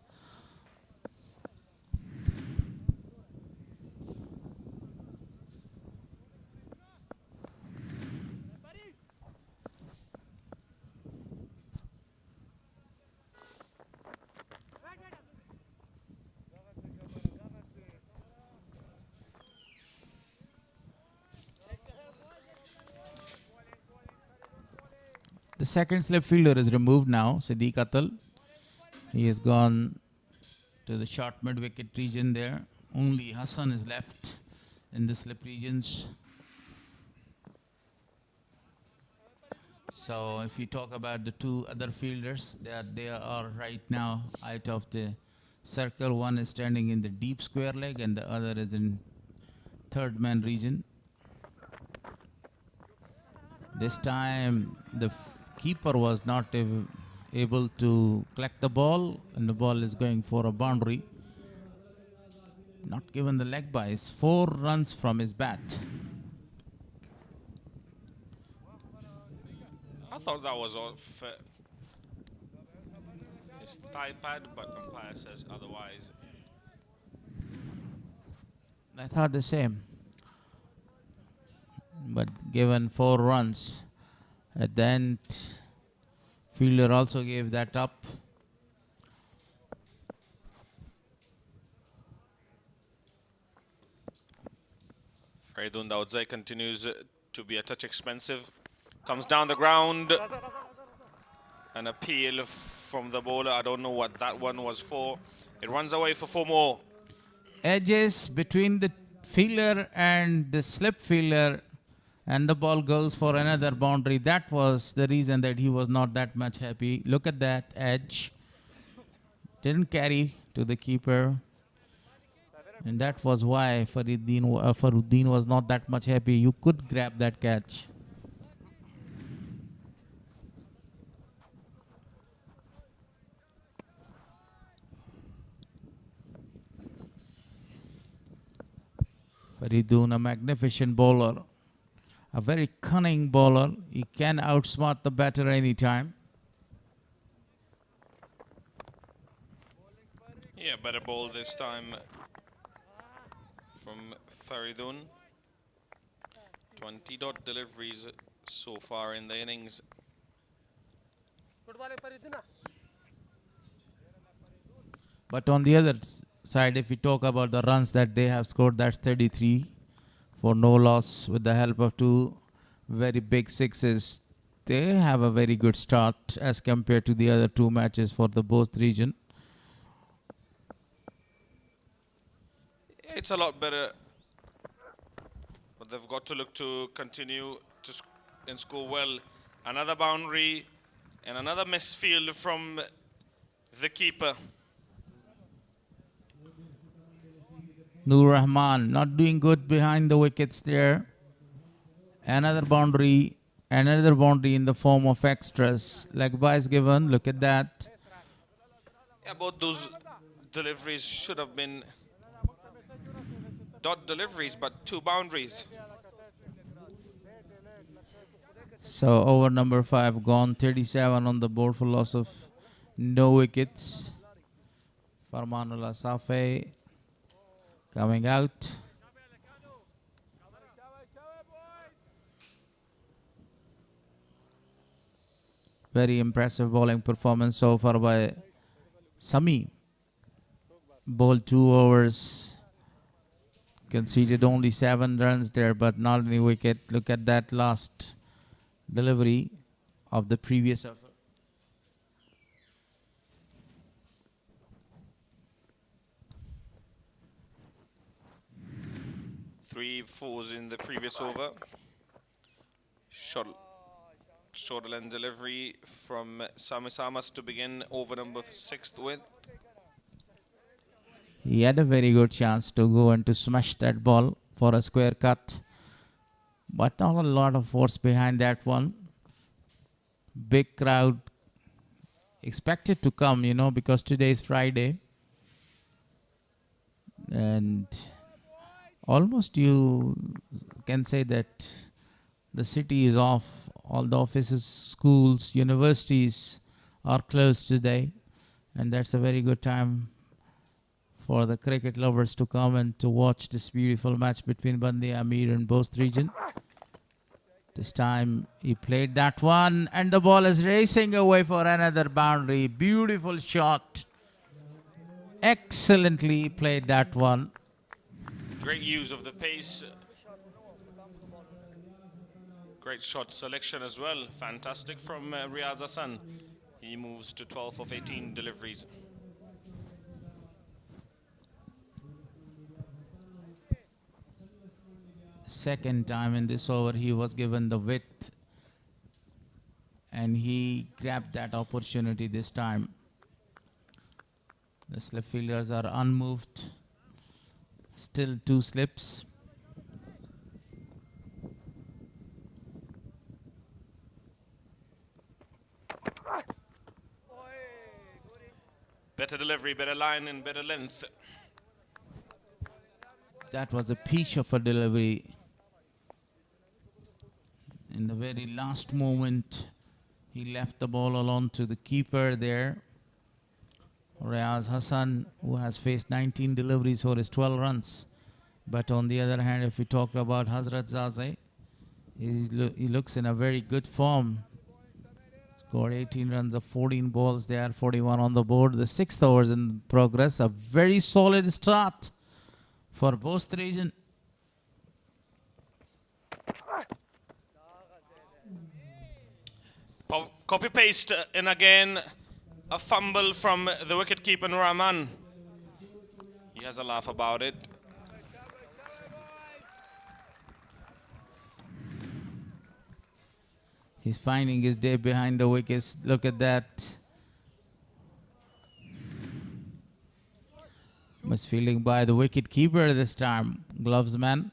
The second slip fielder is removed now, Siddiq Atal. He has gone to the short mid-wicket region there. Only Hassan is left in the slip regions. So if you talk about the 2 other fielders, they are right now out of the circle. One is standing in the deep square leg and the other is in third man region. This time the keeper was not able to collect the ball, and the ball is going for a boundary. Not given the leg byes. 4 runs from his bat. I thought that was off his thigh pad, but umpire says otherwise. I thought the same. But given 4 runs, at the end, fielder also gave that up. Faridun Dawodzai continues to be a touch expensive. Comes down the ground. An appeal from the bowler. I don't know what that one was for. It runs away for 4 more. Edges between the fielder and the slip fielder, and the ball goes for another boundary. That was the reason that he was not that much happy. Look at that edge. Didn't carry to the keeper. And that was why Faruddin was not that much happy. You could grab that catch. Faridun, a magnificent bowler. A very cunning bowler. He can outsmart the batter anytime. Yeah, better ball this time from Faridun. 20 dot deliveries so far in the innings. But on the other side, if we talk about the runs that they have scored, that's 33 for no loss with the help of 2 very big sixes. They have a very good start as compared to the other 2 matches for the Bost region. It's a lot better, but they've got to look to continue to and score well. Another boundary and another misfield from the keeper. Nur Rahman not doing good behind the wickets there. Another boundary in the form of extras. Leg byes given, look at that. Yeah, both those deliveries should have been dot deliveries, but 2 boundaries. So over number 5 gone, 37 on the board for loss of no wickets. Farmanullah Safi coming out. Very impressive bowling performance so far by Sami. Bowled 2 overs. conceded only 7 runs there, but not any wicket. Look at that last delivery of the previous over. Three fours in the previous over. Short length delivery from Sami Samas to begin over number 6 with. He had a very good chance to go and to smash that ball for a square cut, but not a lot of force behind that one. Big crowd expected to come, you know, because today is Friday. And almost you can say that the city is off. All the offices, schools, universities are closed today. And that's a very good time for the cricket lovers to come and to watch this beautiful match between Band-e-Amir and Bost region. This time he played that one and the ball is racing away for another boundary. Beautiful shot. Excellently played that one. Great use of the pace. Great shot selection as well. Fantastic from Riaz Hassan. He moves to 12 of 18 deliveries. Second time in this over he was given the width and he grabbed that opportunity this time. The slip fielders are unmoved. Still 2 slips. Better delivery, better line and better length. That was a piece of a delivery. In the very last moment, he left the ball alone to the keeper there. Riaz Hassan, who has faced 19 deliveries for his 12 runs. But on the other hand, if we talk about Hazrat Zaze, he looks in a very good form. Scored 18 runs of 14 balls there, 41 on the board. The 6th over is in progress. A very solid start for Bost region. Copy paste and again a fumble from the wicketkeeper Rahman. He has a laugh about it. He's finding his day behind the wickets. Look at that. Misfielding by the wicketkeeper this time. Gloves man.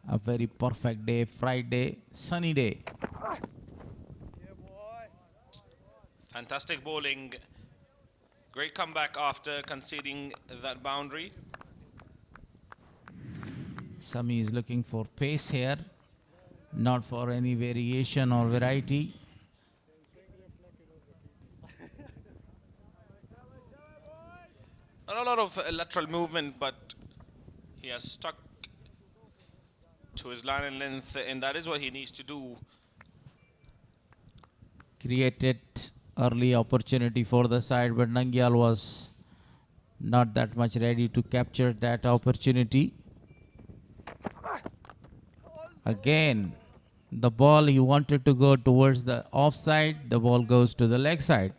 A very perfect day, Friday, sunny day. Fantastic bowling. Great comeback after conceding that boundary. Sami is looking for pace here, not for any variation or variety. Not a lot of lateral movement, but he has stuck to his line and length, and that is what he needs to do. Created early opportunity for the side, but Nangyal was not that much ready to capture that opportunity. Again, the ball he wanted to go towards the offside, the ball goes to the leg side.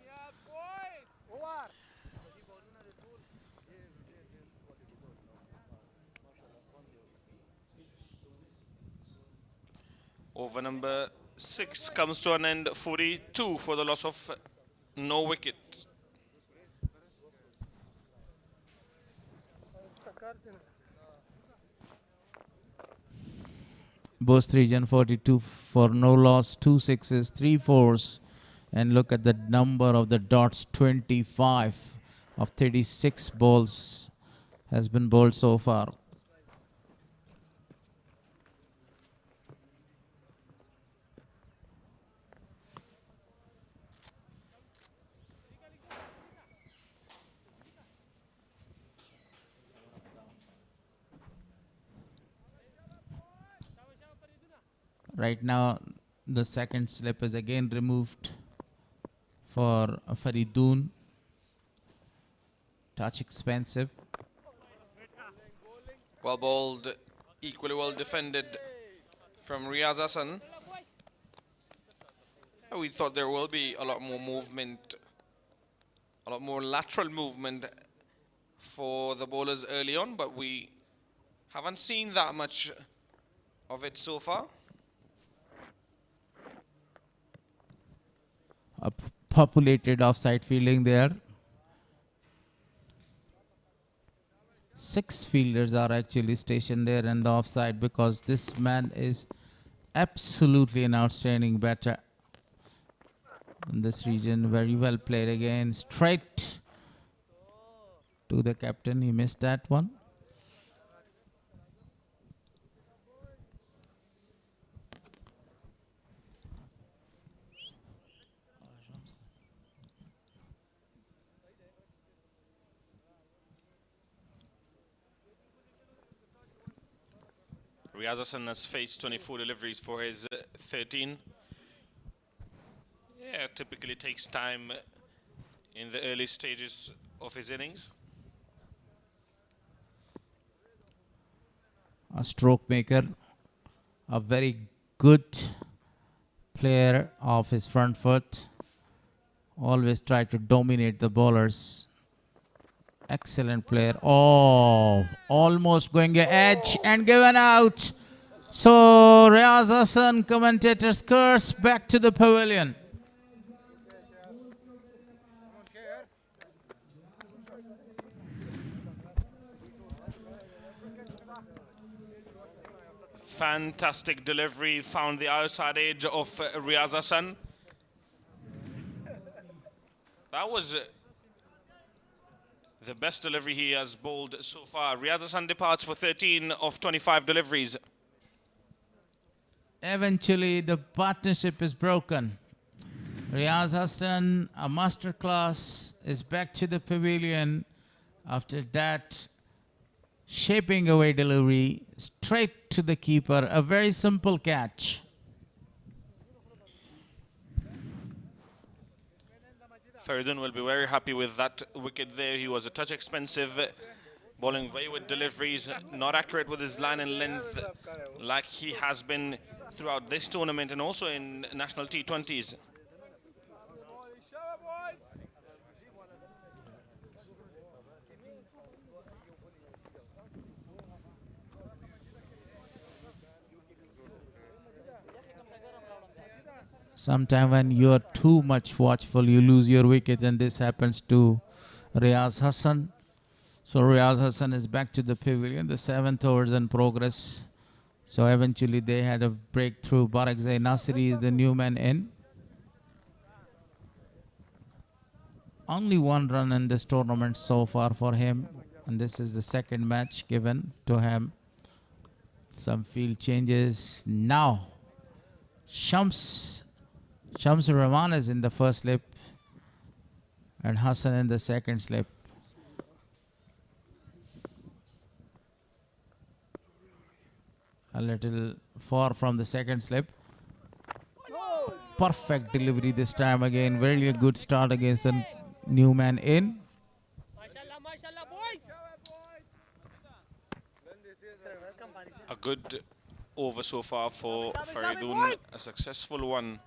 Over number 6 comes to an end, 42 for the loss of no wicket. Bost region 42 for no loss, 2 sixes, 3 fours. And look at the number of the dots, 25 of 36 balls has been bowled so far. Right now, The second slip is again removed for Faridoon. Touch expensive. Well bowled, equally well defended from Riaz Hassan. We thought there will be a lot more movement, a lot more lateral movement for the bowlers early on, but we haven't seen that much of it so far. A populated offside fielding there. 6 fielders are actually stationed there in the offside because this man is absolutely an outstanding batter in this region. Very well played again. Straight to the captain. He missed that one. Riaz Hassan has faced 24 deliveries for his 13. Yeah, typically takes time in the early stages of his innings. A stroke maker, a very good player of his front foot. Always try to dominate the bowlers. Excellent player. Oh, almost going a edge and given out. So Riaz Hassan, commentators curse, back to the pavilion. Fantastic delivery, found the outside edge of Riaz Hassan. That was the best delivery he has bowled so far. Riaz Hassan departs for 13 of 25 deliveries. Eventually, the partnership is broken. Riaz Hassan, a masterclass, is back to the pavilion. After that, shaping away delivery, straight to the keeper. A very simple catch. Faridoon will be very happy with that wicket there. He was a touch expensive, bowling wayward deliveries, not accurate with his line and length like he has been throughout this tournament and also in national T20s. Sometimes when you are too much watchful, you lose your wicket, and this happens to Riaz Hassan. So Riaz Hassan is back to the pavilion. The 7th over is in progress. So eventually they had a breakthrough. Barakzai Nasiri is the new man in. Only 1 run in this tournament so far for him. And this is the 2nd match given to him. Some field changes. Now, Shams Rahman is in the first slip and Hassan in the 2nd slip. A little far from the 2nd slip. Perfect delivery this time again. Very good start against the new man in. A good over so far for Faridoon, a successful one.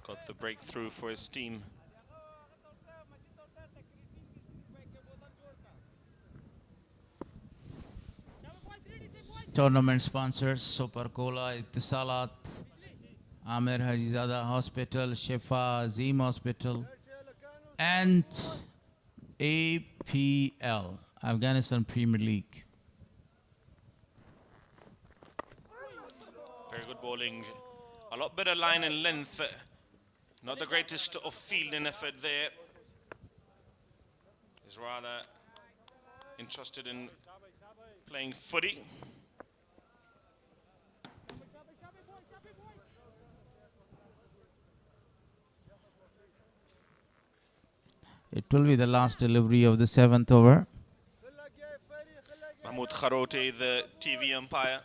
Got the breakthrough for his team. Tournament sponsors: Super Cola, Ittisalat, Amir Hajizada Hospital, Shifa, Azim Hospital, and APL, Afghanistan Premier League. Very good bowling. A lot better line and length. Not the greatest of fielding effort there. He's rather interested in playing footy. It will be the last delivery of the 7th over. Mahmoud Kharote, the TV umpire.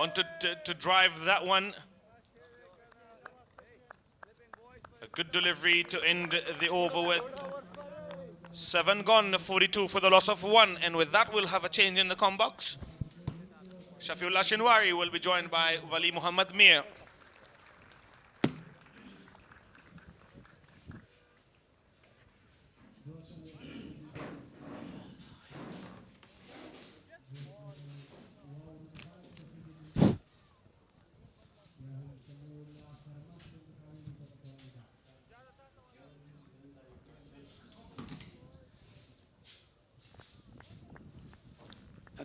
wanted to drive that one. A good delivery to end the over with 7 gone, 42 for the loss of 1. And with that, we'll have a change in the com box. Shafiullah Shinwari will be joined by Wali Muhammad Mir.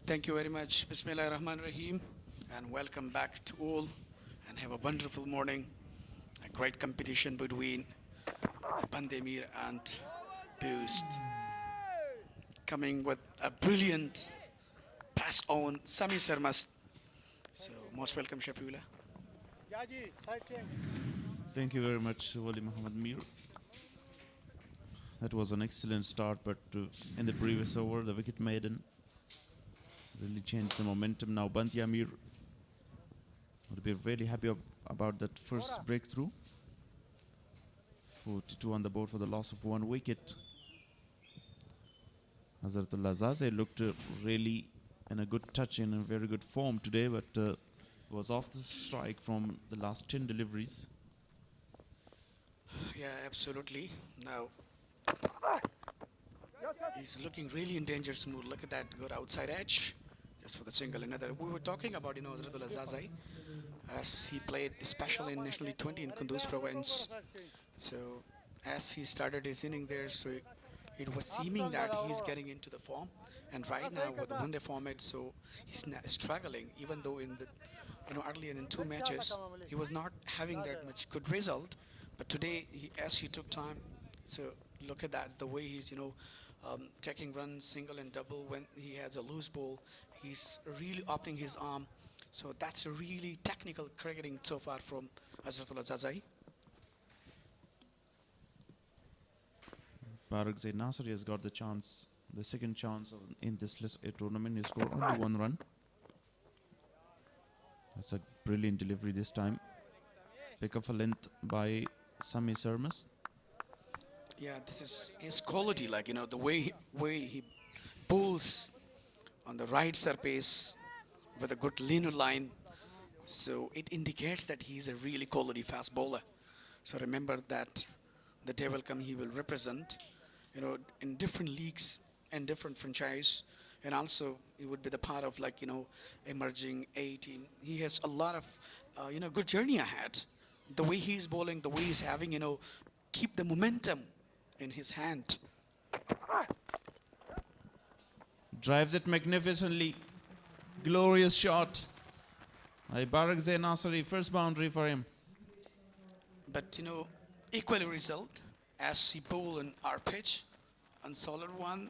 Thank you very much. Bismillah Rahman Rahim, and welcome back to all, and have a wonderful morning. A great competition between Band-e-Amir and Bost. Coming with a brilliant pass on Sami Sarmas. So most welcome, Shafiullah. Thank you very much, Wali Muhammad Mir. That was an excellent start, but in the previous over, the wicket maiden really changed the momentum. Now Band-e-Amir would be really happy about that first breakthrough. 42 on the board for the loss of 1 wicket. Hazratullah Zaze looked really in a good touch, in a very good form today, but was off the strike from the last 10 deliveries. Yeah, absolutely. Now he's looking really in dangerous mood. Look at that good outside edge. Just for the single. Another. We were talking about, Hazratullah Zazai, as he played especially in National T20 in Kunduz province. So as he started his inning there, so it was seeming that he's getting into the form. And right now with the one-day format, so he's struggling, even though in the earlier in 2 matches he was not having that much good result. But today, as he took time, so look at that, the way he's taking runs, single and double when he has a loose ball. He's really opening his arm. So that's a really technical cricketing so far from Hazratullah Zazai. Barak Zaid Nasri has got the chance, the second chance in this list a tournament. He scored only 1 run. That's a brilliant delivery this time. Pick up a length by Sami Sarmas. Yeah, this is his quality, the way he pulls on the right surface with a good linear line. So it indicates that he's a really quality fast bowler. So remember that the day will come, he will represent, in different leagues and different franchise. And also he would be the part of emerging A team. He has a lot of, good journey ahead. The way he's bowling, the way he's having, keep the momentum in his hand. Drives it magnificently. Glorious shot by Barak Zaid Nasri. First boundary for him. But equally result as he bowled in our pitch on solid one.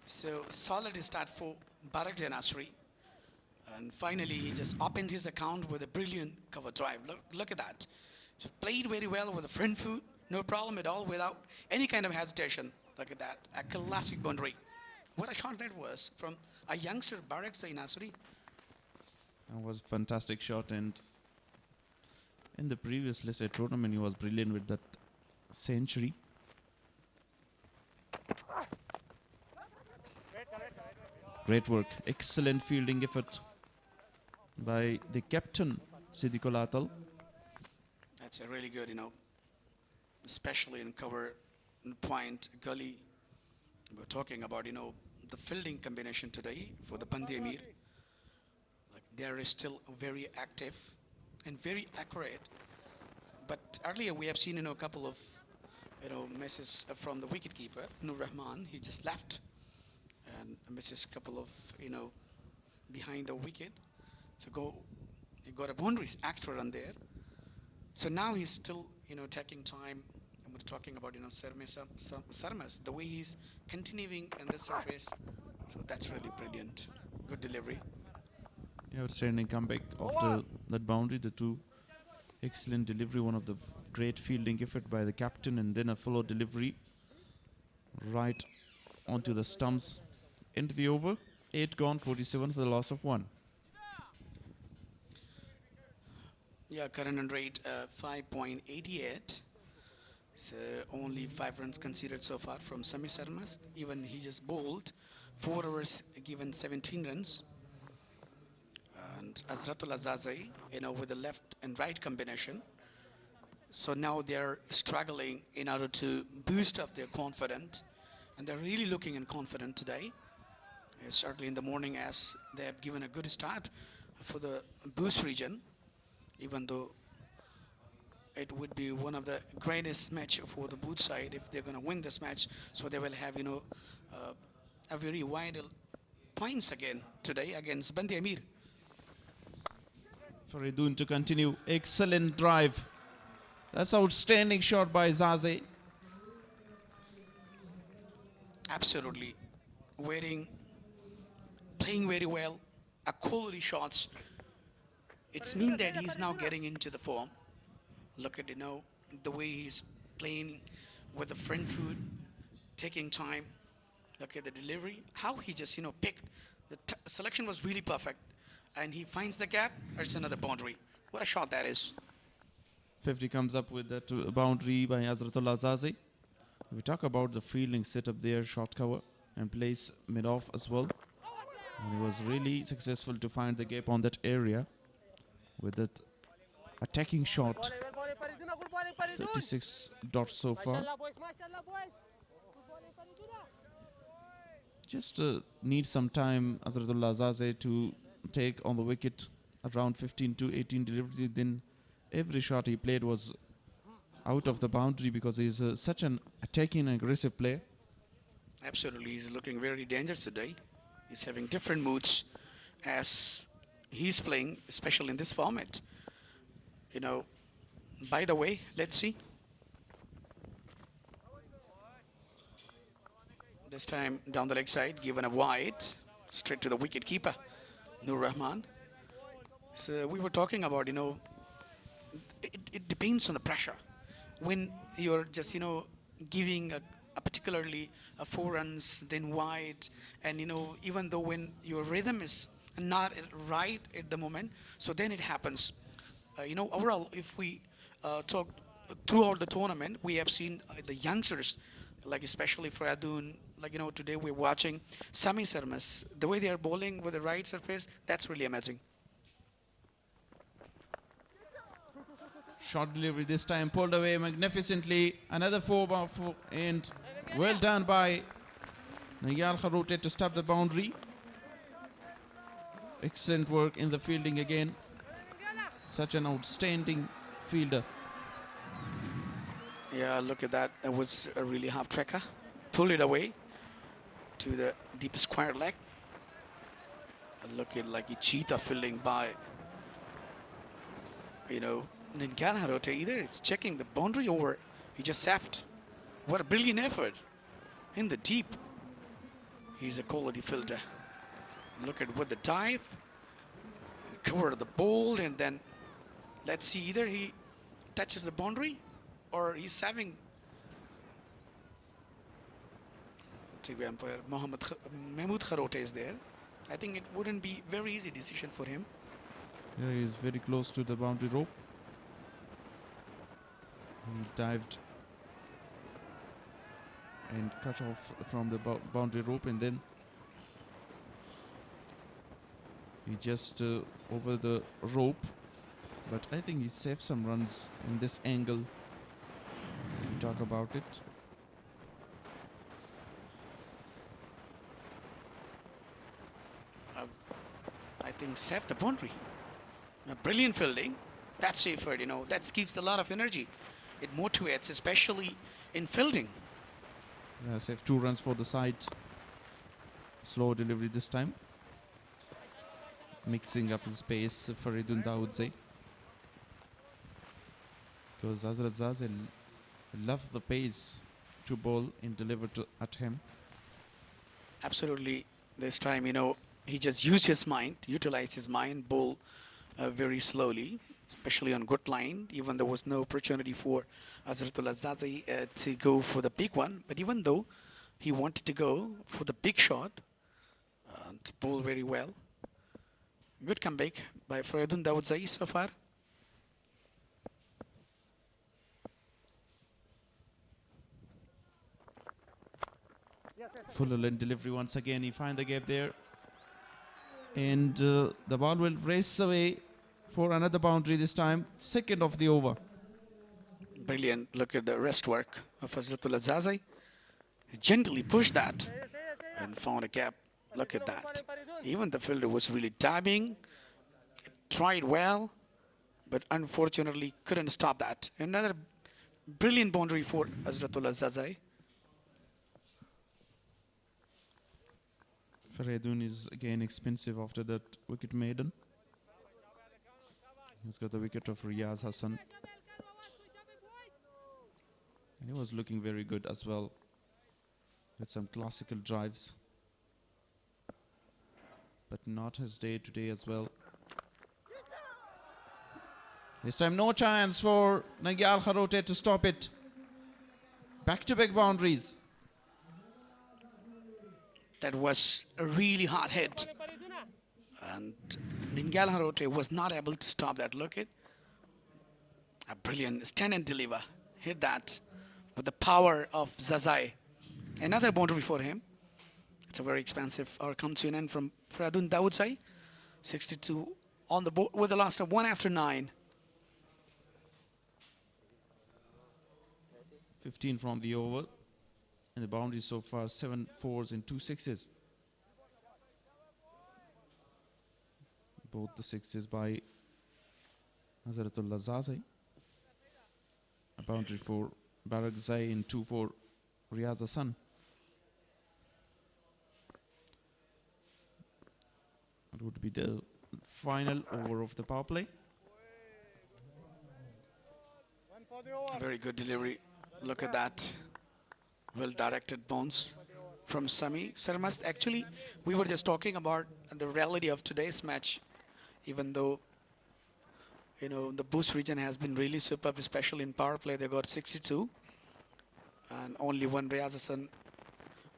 So solid start for Barak Zaid Nasri. And finally he just opened his account with a brilliant cover drive. Look at that. So played very well with a front foot. No problem at all, without any kind of hesitation. Look at that, a classic boundary. What a shot that was from a youngster, Barak Zaid Nasri. That was a fantastic shot, and in the previous Leicester tournament, he was brilliant with that century. Great work, excellent fielding effort by the captain, Siddiqul Atal. That's a really good, especially in cover point gully. We're talking about, the fielding combination today for the Band-e-Amir. They are still very active and very accurate. But earlier we have seen, a couple of, misses from the wicketkeeper, Nur Rahman. He just left and misses a couple of, behind the wicket. So he got a boundaries extra run there. So now he's still, taking time. And we're talking about, Sarmas, the way he's continuing in the surface. So that's really brilliant. Good delivery. Outstanding comeback after that boundary. The 2 excellent delivery. One of the great fielding effort by the captain, and then a follow delivery right onto the stumps. Into the over. 8 gone, 47 for the loss of 1. Yeah, current run rate 5.88. So only 5 runs conceded so far from Sami Sarmas. Even he just bowled 4 overs, given 17 runs. And Azratul Azazai, with the left and right combination. So now they're struggling in order to boost up their confidence. And they're really looking confident today. Certainly in the morning, as they have given a good start for the Boost region, even though it would be one of the greatest match for the Boost side if they're going to win this match. So they will have, a very vital points again today against Band-e-Amir. Faridun to continue. Excellent drive. That's outstanding shot by Zaze. Absolutely. Playing very well. A quality shots. It's mean that he's now getting into the form. Look at, the way he's playing with the front foot, taking time. Look at the delivery. How he just, picked. The selection was really perfect. And he finds the gap. It's another boundary. What a shot that is. 50 comes up with that boundary by Azratul Azazi. We talk about the fielding setup there, short cover and plays mid-off as well. And he was really successful to find the gap on that area with that attacking shot. 36 dots so far. Just need some time, Azratul Azazi, to take on the wicket around 15 to 18 delivery. Then every shot he played was out of the boundary because he's such an attacking and aggressive player. Absolutely, he's looking very dangerous today. He's having different moods as he's playing, especially in this format. By the way, let's see. This time down the leg side, given a wide, straight to the wicket keeper, Nur Rahman. So we were talking about, it depends on the pressure. When you're just, giving a particularly 4 runs, then wide, and, even though when your rhythm is not right at the moment, so then it happens. Overall, if we talk throughout the tournament, we have seen the youngsters, like especially for Adun, today we're watching Sami Sarmas, the way they are bowling with the right surface, that's really amazing. Short delivery this time, pulled away magnificently. Another 4 and well done by Nayar Kharote to stop the boundary. Excellent work in the fielding again. Such an outstanding fielder. Yeah, look at that. That was a really half tracker. Pulled it away to the deep square leg. Look at like a cheetah fielding by, Ningyan Harote. Either it's checking the boundary or he just saffed. What a brilliant effort in the deep. He's a quality fielder. Look at what the dive, cover the bowl, and then let's see, either he touches the boundary or he's saving. TV umpire Mahmoud Kharote is there. I think it wouldn't be very easy decision for him. Yeah, he's very close to the boundary rope. He dived and cut off from the boundary rope, and then he just over the rope. But I think he saved some runs in this angle. We talk about it. I think saved the boundary. A brilliant fielding. That's effort, that gives a lot of energy. It motivates, especially in fielding. Yeah, saved 2 runs for the side. Slow delivery this time. Mixing up his pace, Faridun Dawoodze. Because Azrat Zaze loved the pace to bowl and deliver at him. Absolutely. This time, he just used his mind, utilized his mind, bowl very slowly, especially on good line. Even there was no opportunity for Azratul Azazi to go for the big one. But even though he wanted to go for the big shot, to bowl very well. Good comeback by Faridun Dawoodze so far. Fuller lane delivery once again. He finds the gap there. And the ball will race away for another boundary this time. Second of the over. Brilliant. Look at the wrist work of Hazratullah Zazai. He gently pushed that and found a gap. Look at that. Even the fielder was really dabbing. Tried well, but unfortunately couldn't stop that. Another brilliant boundary for Hazratullah Zazai. Faridun is again expensive after that wicket maiden. He's got the wicket of Riyaz Hassan. And he was looking very good as well, with some classical drives. But not his day today as well. This time no chance for Nagyal Kharote to stop it. Back-to-back boundaries. That was a really hard hit. And Ningal Harote was not able to stop that. Look at a brilliant stand and deliver. Hit that with the power of Zazai. Another boundary for him. It's a very expensive or comes to an end from Faridun Daudzai. 62 on the board with the last of 1 after 9. 15 from the over. And the boundaries so far 7 fours and 2 sixes. Both the sixes by Hazratullah Zazai. A boundary for Barak Zai and 2 for Riyaz Hassan. It would be the final over of the power play. Very good delivery. Look at that. Well-directed bounce from Sami Sarmast. Actually, we were just talking about the reality of today's match. Even though, you know, the Bost region has been really superb, especially in power play. They got 62. And only one Riyaz Hassan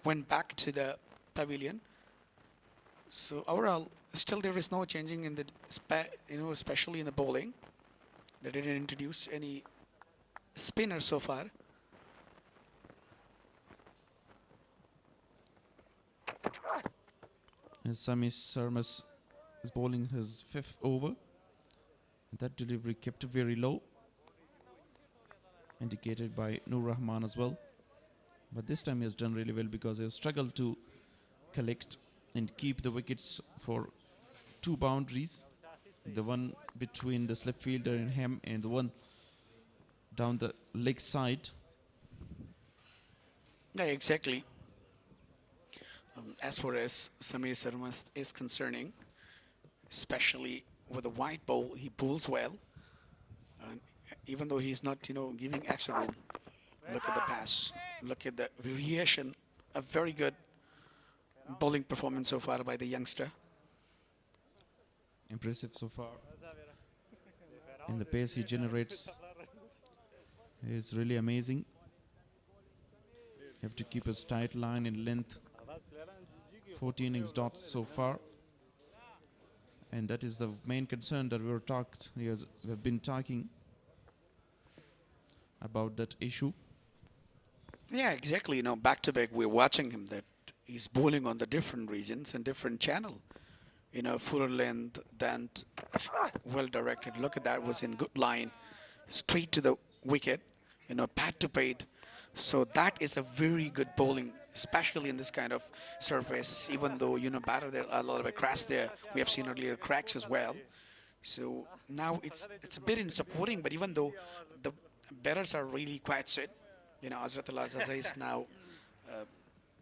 went back to the pavilion. So overall, still there is no changing in the, especially in the bowling. They didn't introduce any spinner so far. And Sami Sarmas is bowling his 5th over. And that delivery kept very low. Indicated by Nur Rahman as well. But this time he has done really well because he has struggled to collect and keep the wickets for 2 boundaries. The one between the slip fielder and him and the one down the leg side. Yeah, exactly. As far as Samir Sarmas is concerning, especially with a wide bowl, he bowls well. Even though he's not, giving extra room. Look at the pass. Look at the variation. A very good bowling performance so far by the youngster. Impressive so far. And the pace he generates is really amazing. You have to keep a tight line in length. 14 innings dots so far. And that is the main concern that we've been talking about that issue. Yeah, exactly. Back to back, we're watching him that he's bowling on the different regions and different channel. Fuller length, then well directed. Look at that, was in good line, straight to the wicket. Pad to pad. So that is a very good bowling, especially in this kind of surface. Even though batter there a lot of a crash there, we have seen earlier cracks as well. So now it's a bit in supporting, but even though the batters are really quite set, Hazratullah Zazai is now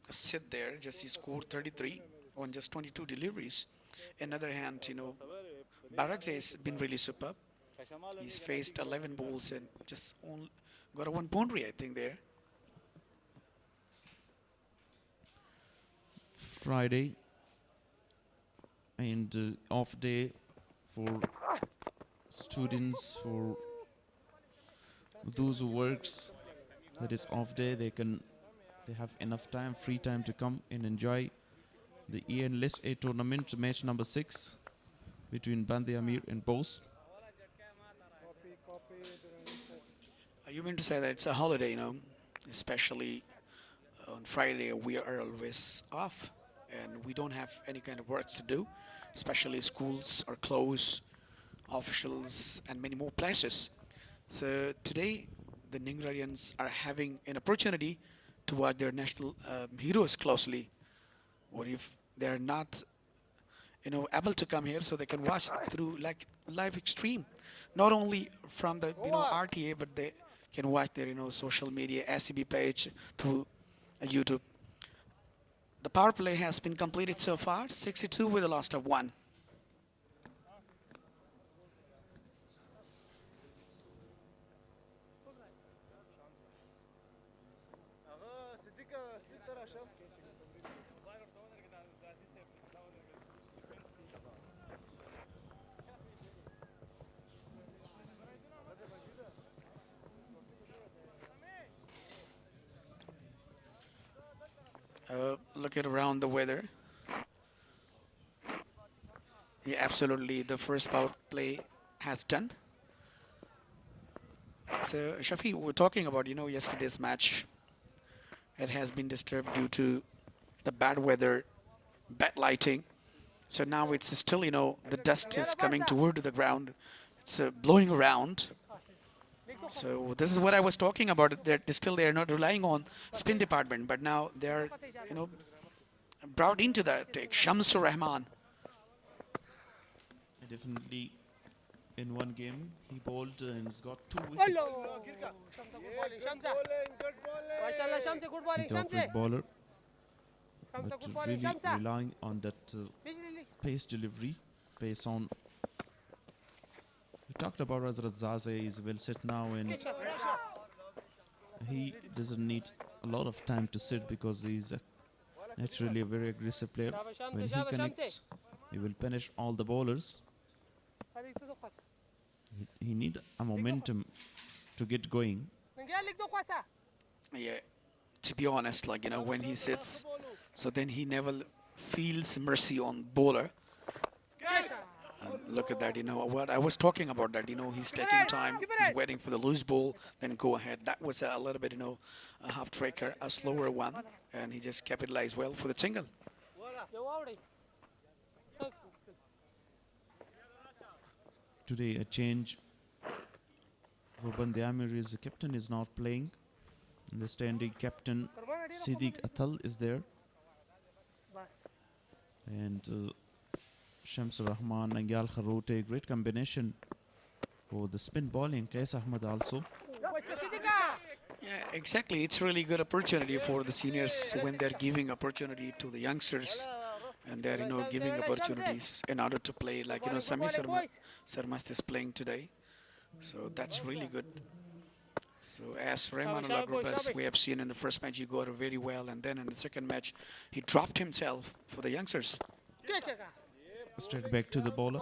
sit there. Just he scored 33 on just 22 deliveries. On the other hand, Barakzai has been really superb. He's faced 11 balls and just got a 1 boundary, I think, there. Friday and off day for students, for those who works. That is off day. They have enough time, free time to come and enjoy the EN List A tournament, match number 6 between Band-e-Amir and Bost. You mean to say that it's a holiday, especially on Friday we are always off and we don't have any kind of works to do, especially schools are closed, officials, and many more places. So today, the Ningrarians are having an opportunity to watch their national heroes closely. Or if they're not, able to come here, so they can watch through like live extreme, not only from the RTA, but they can watch their social media SCB page through YouTube. The power play has been completed so far, 62 with a loss of 1. Look at around the weather. Yeah, absolutely. The first power play has done. So, Shafi, we're talking about, yesterday's match. It has been disturbed due to the bad weather, bad lighting. So now it's still, the dust is coming toward the ground. It's blowing around. So this is what I was talking about. That still they are not relying on spin department, but now they are, brought into that take. Shamsur Rahman. Definitely, in one game he bowled and he's got 2 wickets. He's a off-wicket bowler, but really relying on that pace delivery, pace on. We talked about Hazrat Zaze is well set now, and he doesn't need a lot of time to sit because he's naturally a very aggressive player. When he connects, he will punish all the bowlers. He need a momentum to get going. Yeah, to be honest, when he sits, so then he never feels mercy on bowler. Look at that, what I was talking about that, he's taking time, he's waiting for the loose ball, then go ahead. That was a little bit, a half tracker, a slower one, and he just capitalized well for the single. Today a change for Band-e-Amir is the captain is not playing. The standing captain Siddiq Atal is there. And Shamsur Rahman and Yal Kharote, great combination for the spin bowling. Qais Ahmed also. Yeah, exactly. It's really good opportunity for the seniors when they're giving opportunity to the youngsters. And they're, giving opportunities in order to play, like, Sami Sarmast is playing today. So that's really good. So as Rahmanullah Gurbas, we have seen in the first match, he got very well. And then in the second match, he dropped himself for the youngsters. Straight back to the bowler.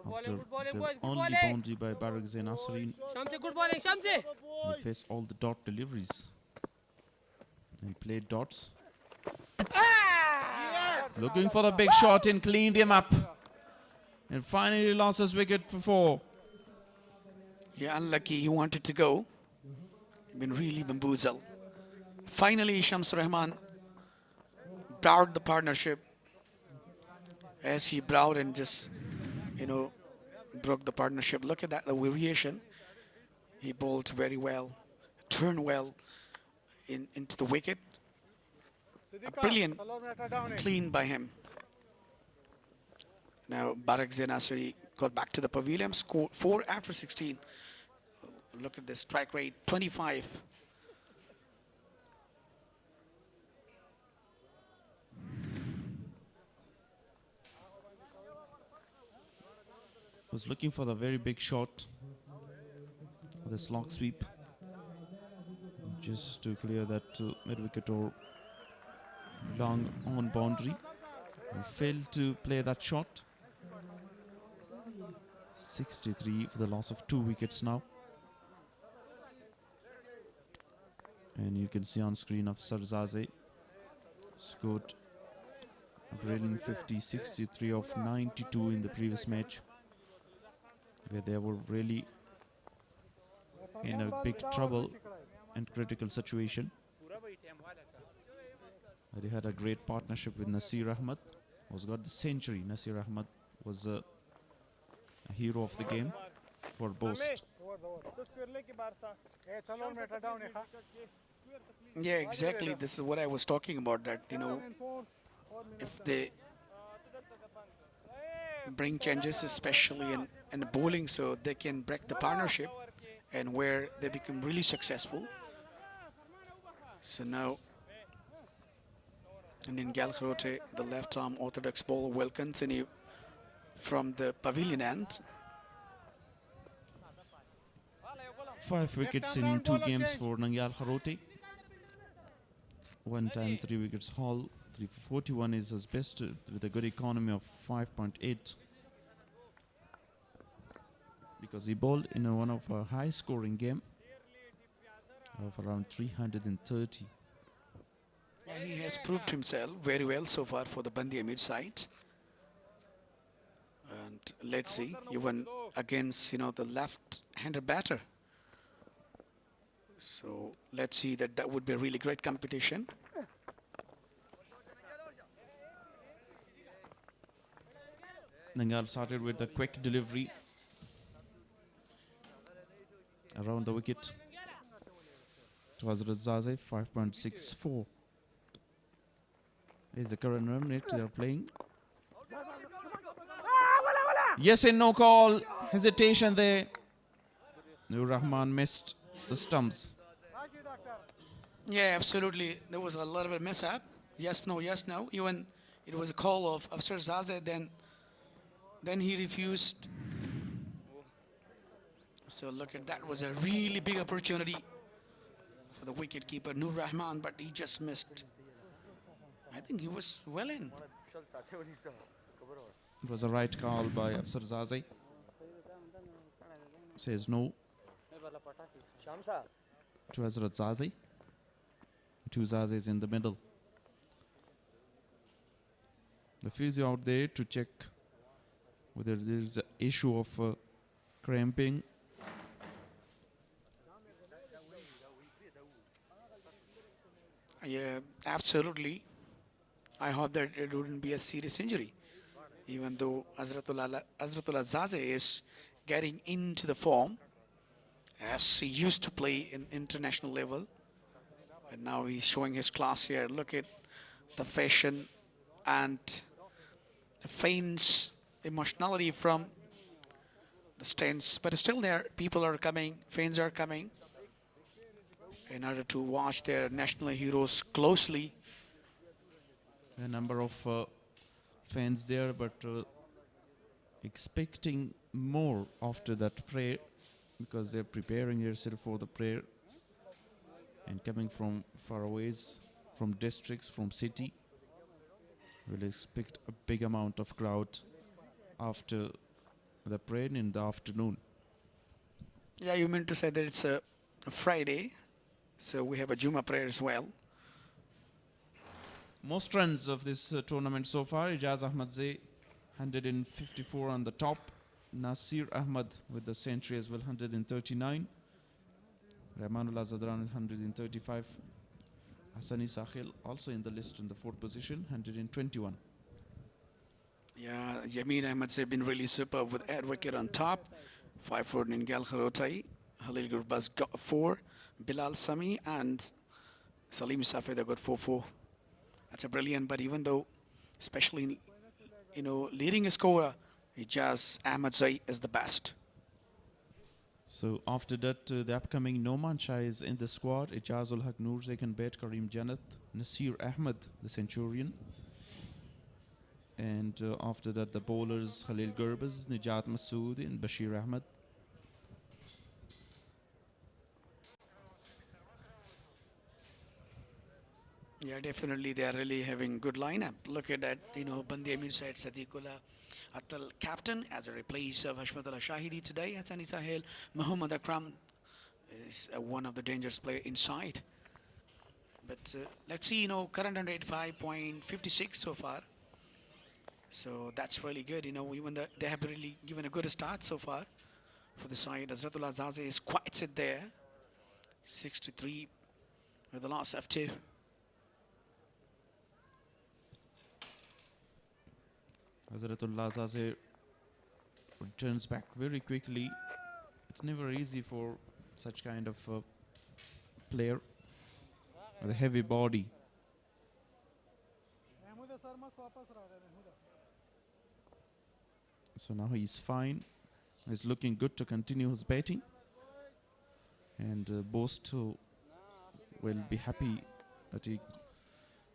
After the only boundary by Barak Zain Nasreen, he faced all the dot deliveries and played dots. Looking for the big shot and cleaned him up. And finally lost his wicket for 4. Yeah, unlucky. He wanted to go. Been really bamboozled. Finally, Shamsur Rahman brought the partnership. As he brought and just, broke the partnership. Look at that, the variation. He bowled very well, turned well into the wicket. A brilliant clean by him. Now Barak Zain Nasri got back to the pavilion, scored 4 after 16. Look at this strike rate, 25. Was looking for the very big shot with a slog sweep just to clear that mid-wicket or long on boundary. He failed to play that shot. 63 for the loss of 2 wickets now. And you can see on screen of Sarzaze scored a brilliant 50, 63 of 92 in the previous match, where they were really in a big trouble and critical situation. He had a great partnership with Nasir Ahmed, who's got the century. Nasir Ahmed was a hero of the game for Bost. Yeah, exactly. This is what I was talking about, that, you know, if they bring changes, especially in bowling, so they can break the partnership and where they become really successful. So now, and in Galkharote, the left-arm orthodox bowler will continue from the pavilion end. 5 wickets in 2 games for Nangyal Kharote. 1 time 3 wickets haul. 341 is his best with a good economy of 5.8. Because he bowled in one of a high scoring game of around 330. Yeah, he has proved himself very well so far for the Band-e-Amir side. And let's see, even against, you know, the left-hander batter. So let's see, that would be a really great competition. Nangal started with a quick delivery around the wicket. It was Razaze, 5.64 is the current run rate they are playing. Yes and no call. Hesitation there. Nur Rahman missed the stumps. Yeah, absolutely. There was a lot of a mishap. Yes, no, yes, no. Even it was a call of Afsar Zaze, then he refused. So look at that, was a really big opportunity for the wicketkeeper Nur Rahman, but he just missed. I think he was well in. It was a right call by Afsar Zaze. Says no to Hazrat Zaze. Two Zazes in the middle. The physio out there to check whether there is an issue of cramping. Yeah, absolutely. I hope that it wouldn't be a serious injury, even though Hazratullah Zaze is getting into the form as he used to play in international level. And now he's showing his class here. Look at the fashion and the feints, emotionality from the stands. But still there, people are coming, fans are coming in order to watch their national heroes closely. A number of fans there, but expecting more after that prayer, because they're preparing themselves for the prayer and coming from far aways, from districts, from city. We'll expect a big amount of crowd after the prayer in the afternoon. Yeah, you meant to say that it's a Friday, so we have a Juma prayer as well. Most runs of this tournament so far, Ijaz Ahmadzai 154 on the top. Nasir Ahmad with the century as well, 139. Rahmanullah Zadran is 135. Hassani Sakhil also in the list in the 4th position, 121. Yeah, Yameen Ahmad have been really superb with Ed wicket on top. 5 for Ningal Kharotai. Halil Gurbaz got 4. Bilal Sami and Salim Safi, they got 4-4. That's a brilliant, but even though, especially, you know, leading a scorer, Ijaz Ahmadzai is the best. So after that, the upcoming Noman Shah is in the squad. Ijazul Haq Noor, Zekan Bet, Karim Janat, Nasir Ahmed, the Centurion. And after that, the bowlers Khalil Gurbaz, Nijat Masood, and Bashir Ahmed. Yeah, definitely they are really having good lineup. Look at that, you know, Band-e-Amir side, Sadiqullah Atal captain as a replace of Hashmatullah Shahidi today. Hassani Sahil, Muhammad Akram is one of the dangerous players inside. But let's see, you know, current run rate 5.56 so far. So that's really good, you know, even they have really given a good start so far for the side. Hazratullah Zaze is quite sit there. 63 with the loss of 2. Hazratullah Zaze returns back very quickly. It's never easy for such kind of a player with a heavy body. So now he's fine. He's looking good to continue his batting. And Bost will be happy that he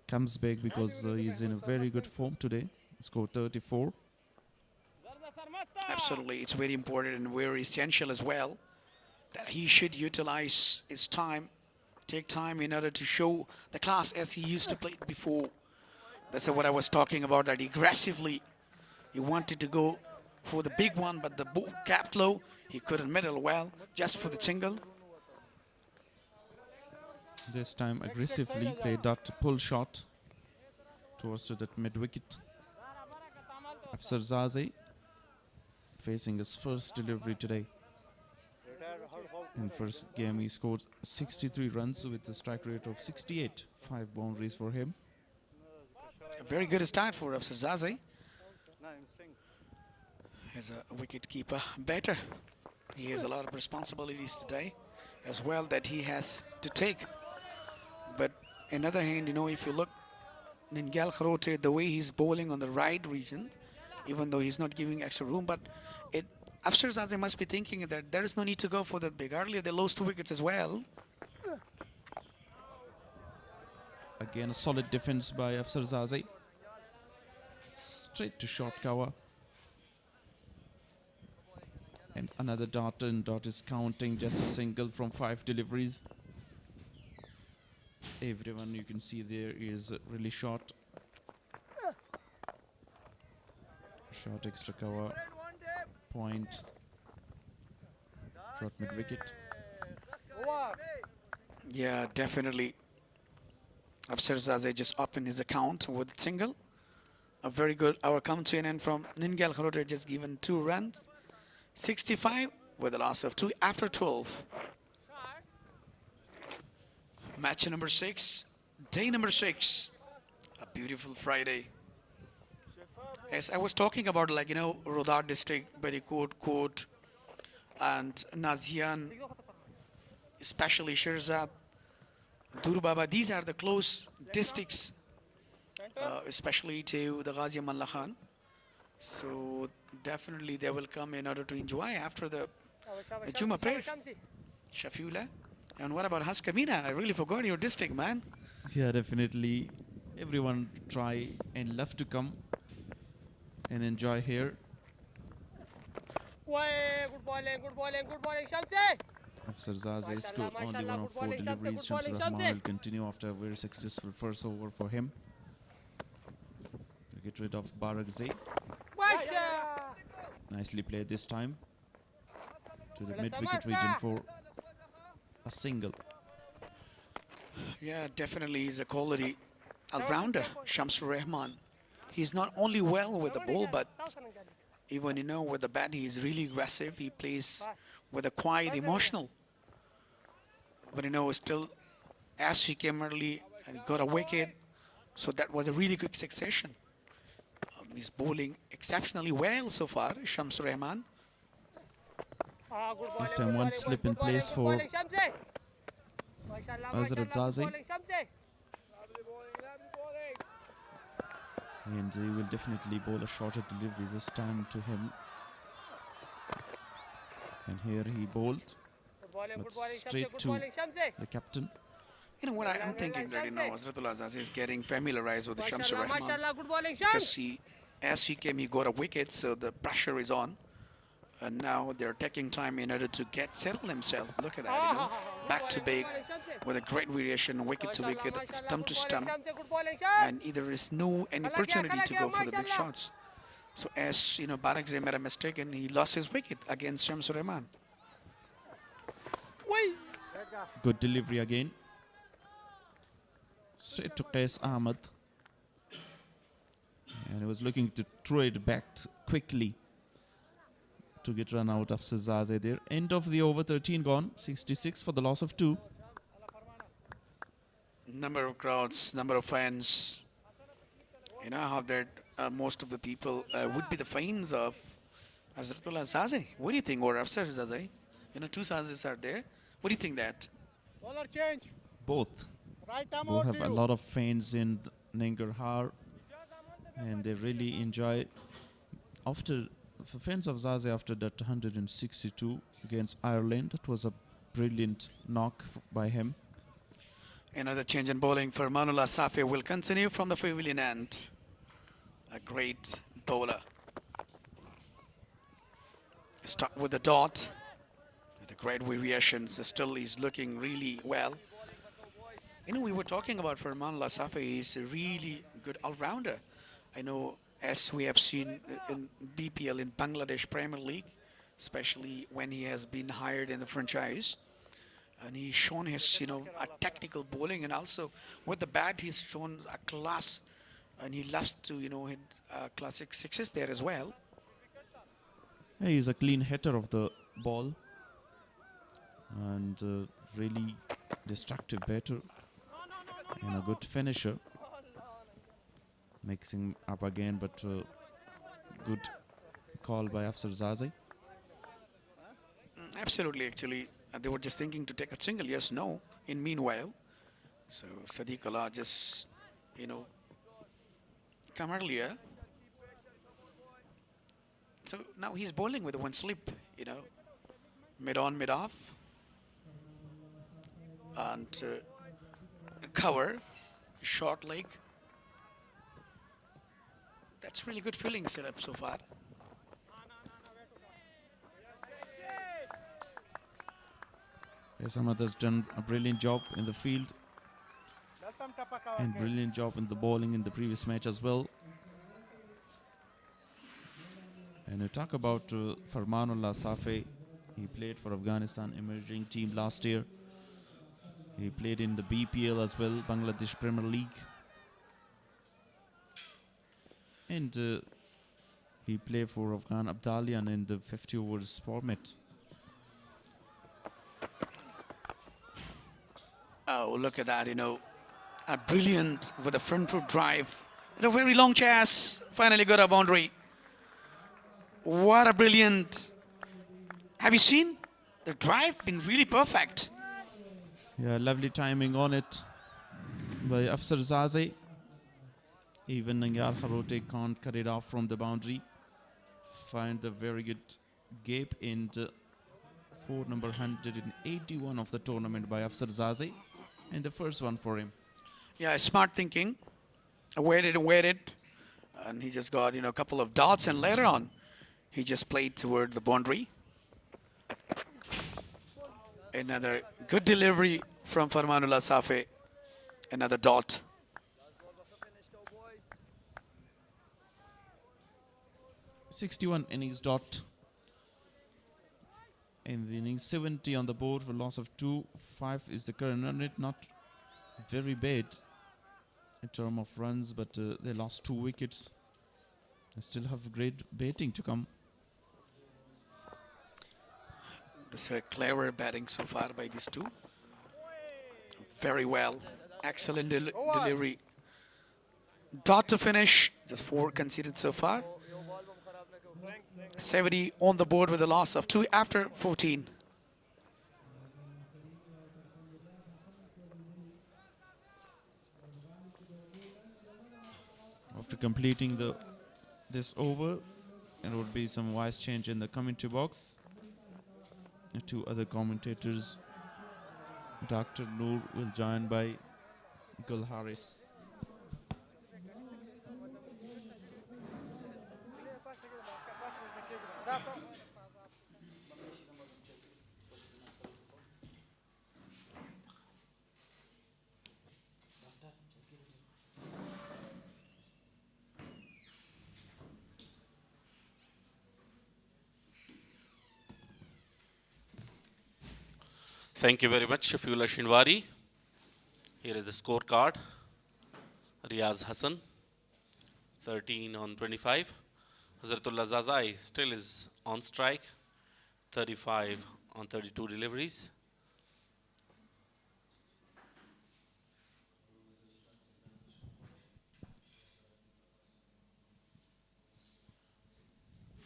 comes back because he's in a very good form today. Score 34. Absolutely, it's very important and very essential as well that he should utilize his time, take time in order to show the class as he used to play it before. That's what I was talking about, that aggressively he wanted to go for the big one, but the ball capped low. He couldn't middle well, just for the single. This time aggressively played that pull shot towards that mid-wicket. Afsar Zaze facing his first delivery today. In first game he scored 63 runs with a strike rate of 68. 5 boundaries for him. A very good start for Afsar Zaze. As a wicket keeper batter, he has a lot of responsibilities today as well that he has to take. But on the other hand, you know, if you look Ningal Kharote, the way he's bowling on the right region, even though he's not giving extra room, but Afsar Zaze must be thinking that there is no need to go for the big. Earlier they lost 2 wickets as well. Again a solid defense by Afsar Zaze. Straight to short cover. And another dot, and dot is counting just a single from 5 deliveries. Everyone you can see there is really short. Short extra cover. Point. Short mid wicket. Yeah, definitely. Afsar Zaze just up in his account with a single. A very good outcome to an end from Ningal Kharote, just given 2 runs. 65 with a loss of 2 after 12. Match number 6, day number 6. A beautiful Friday. As I was talking about, like, you know, Rodar district, Berikot, Kot, and Nazian, especially Shirzad, Durbaba, these are the close districts, especially to the Ghazi Amanullah Khan. So definitely they will come in order to enjoy after the Juma prayer. Shafiullah. And what about Haskamina? I really forgot your district, man. Yeah, definitely. Everyone try and love to come and enjoy here. Good bowling, Shamsi. Afsar Zaze scored only 1 of 4 deliveries. Shamsur Rahman will continue after a very successful first over for him. To get rid of Barak Zay. Nicely played this time to the mid-wicket region for a single. Yeah, definitely he's a quality all-rounder, Shamsur Rahman. He's not only well with the ball, but even, you know, with the bat, he's really aggressive. He plays with a quiet, emotional. But, you know, still, as he came early and got a wicket, so that was a really quick succession. He's bowling exceptionally well so far, Shamsur Rahman. This time one slip in place for Hazrat Zaze. And he will definitely bowl a shorter delivery this time to him. And here he bowled, but straight to the captain. You know what I'm thinking that, you know, Hazratullah Zaze is getting familiarized with the Shamsur Rahman. Because as he came, he got a wicket, so the pressure is on. And now they're taking time in order to settle himself. Look at that, you know, back to back with a great variation, wicket to wicket, stump to stump. And there is no any opportunity to go for the big shots. So as, you know, Barak Zay made a mistake and he lost his wicket against Shamsur Rahman. Good delivery again. Straight to Qais Ahmed. And he was looking to throw it back quickly to get run out of Zaze there. End of the over, 13 gone, 66 for the loss of 2. number of crowds, number of fans. You know how that most of the people would be the fans of Hazratullah Zaze. What do you think, or Afsar Zaze? You know, two Zazes are there. What do you think that? Bowler change. Both. Right arm Both out have to a you. lot of fans in Nangarhar, and they really enjoy. After for fans of Zaze, after that 162 against Ireland, that was a brilliant knock by him. Another change in bowling for Manullah Safi will continue from the pavilion end. A great bowler. Stuck with the dot. With the great variations, still he's looking really well. You know, we were talking about for Manullah Safi, he's a really good all-rounder. I know, as we have seen in BPL, in Bangladesh Premier League, especially when he has been hired in the franchise. And he's shown his, you know, a technical bowling, and also with the bat, he's shown a class, and he loves to, you know, hit classic sixes there as well. Yeah, he's a clean hitter of the ball, and really destructive batter, and a good finisher. Mixing up again, but good call by Afsar Zaze. Absolutely, actually. They were just thinking to take a single, yes, no, in meanwhile. So Sadiq Allah just, you know, come earlier. So now he's bowling with one slip, you know, mid on, mid off. And cover, short leg. That's really good fielding setup so far. Ahmad has done a brilliant job in the field and brilliant job in the bowling in the previous match as well. And we talk about Farmanullah Safi. He played for Afghanistan emerging team last year. He played in the BPL as well, Bangladesh Premier League. And he played for Afghan Abdalian in the 50 overs format. Oh, look at that, you know, a brilliant with a front foot drive. It's a very long chase, finally got a boundary. What a brilliant. Have you seen the drive? Been really perfect. Yeah, lovely timing on it by Afsar Zaze. Even Nangar Harote can't cut it off from the boundary. Find a very good gap in the number 181 of the tournament by Afsar Zaze. And the first one for him. Yeah, smart thinking. Waited and waited. And he just got, you know, a couple of dots, and later on, he just played toward the boundary. Another good delivery from Farmanullah Safi. Another dot. .61 innings dot. In the innings, 70 on the board for loss of 2. 5 is the current run rate. Not very bad in terms of runs, but they lost 2 wickets. They still have great batting to come. This is clever batting so far by these two. Very well. Excellent delivery. Dot to finish. Just 4 conceded so far. 70 on the board with a loss of 2 after 14. After completing this over, there would be some wise change in the commentary box. The 2 other commentators, Dr. Noor will join by Gul Haris. Thank you very much, Shafiullah Shinwari. Here is the scorecard. Riaz Hassan, 13 on 25. Hazratullah Zazai still is on strike, 35 on 32 deliveries.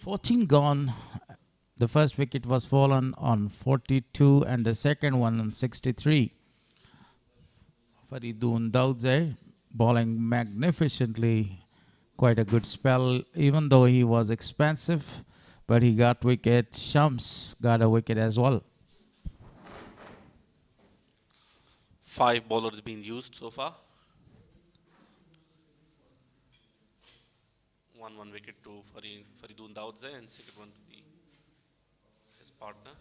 14 gone. The first wicket was fallen on 42 and the second one on 63. Faridun Daudze bowling magnificently. Quite a good spell, even though he was expensive, but he got wicket. Shams got a wicket as well. 5 bowlers being used so far. One wicket to Faridun Daudze and second one to his partner.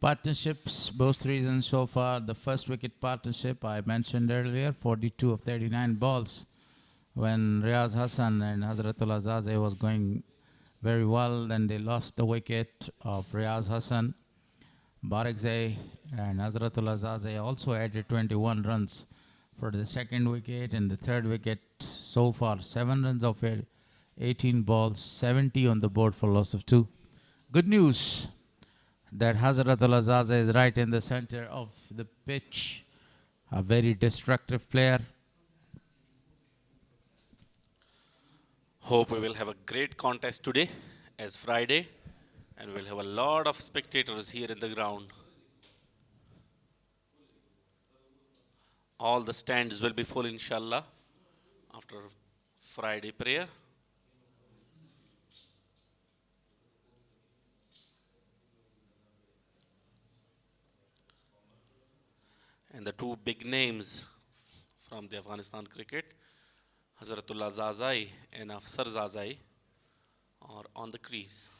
Partnerships, both reasons so far. The first wicket partnership I mentioned earlier, 42 of 39 balls. When Riaz Hassan and Hazratullah Zazeh was going very well, then they lost the wicket of Riaz Hassan. Barakzai and Hazratullah Zazeh also added 21 runs for the second wicket, and the third wicket so far 7 runs of 18 balls, 70 on the board for loss of 2. Good news that Hazratullah Zazeh is right in the center of the pitch, a very destructive player. Hope we will have a great contest today as Friday, and we'll have a lot of spectators here in the ground. All the stands will be full, inshallah, after Friday prayer. And the two big names from the Afghanistan cricket, Hazratullah Zazai and Afsar Zazai, are on the crease.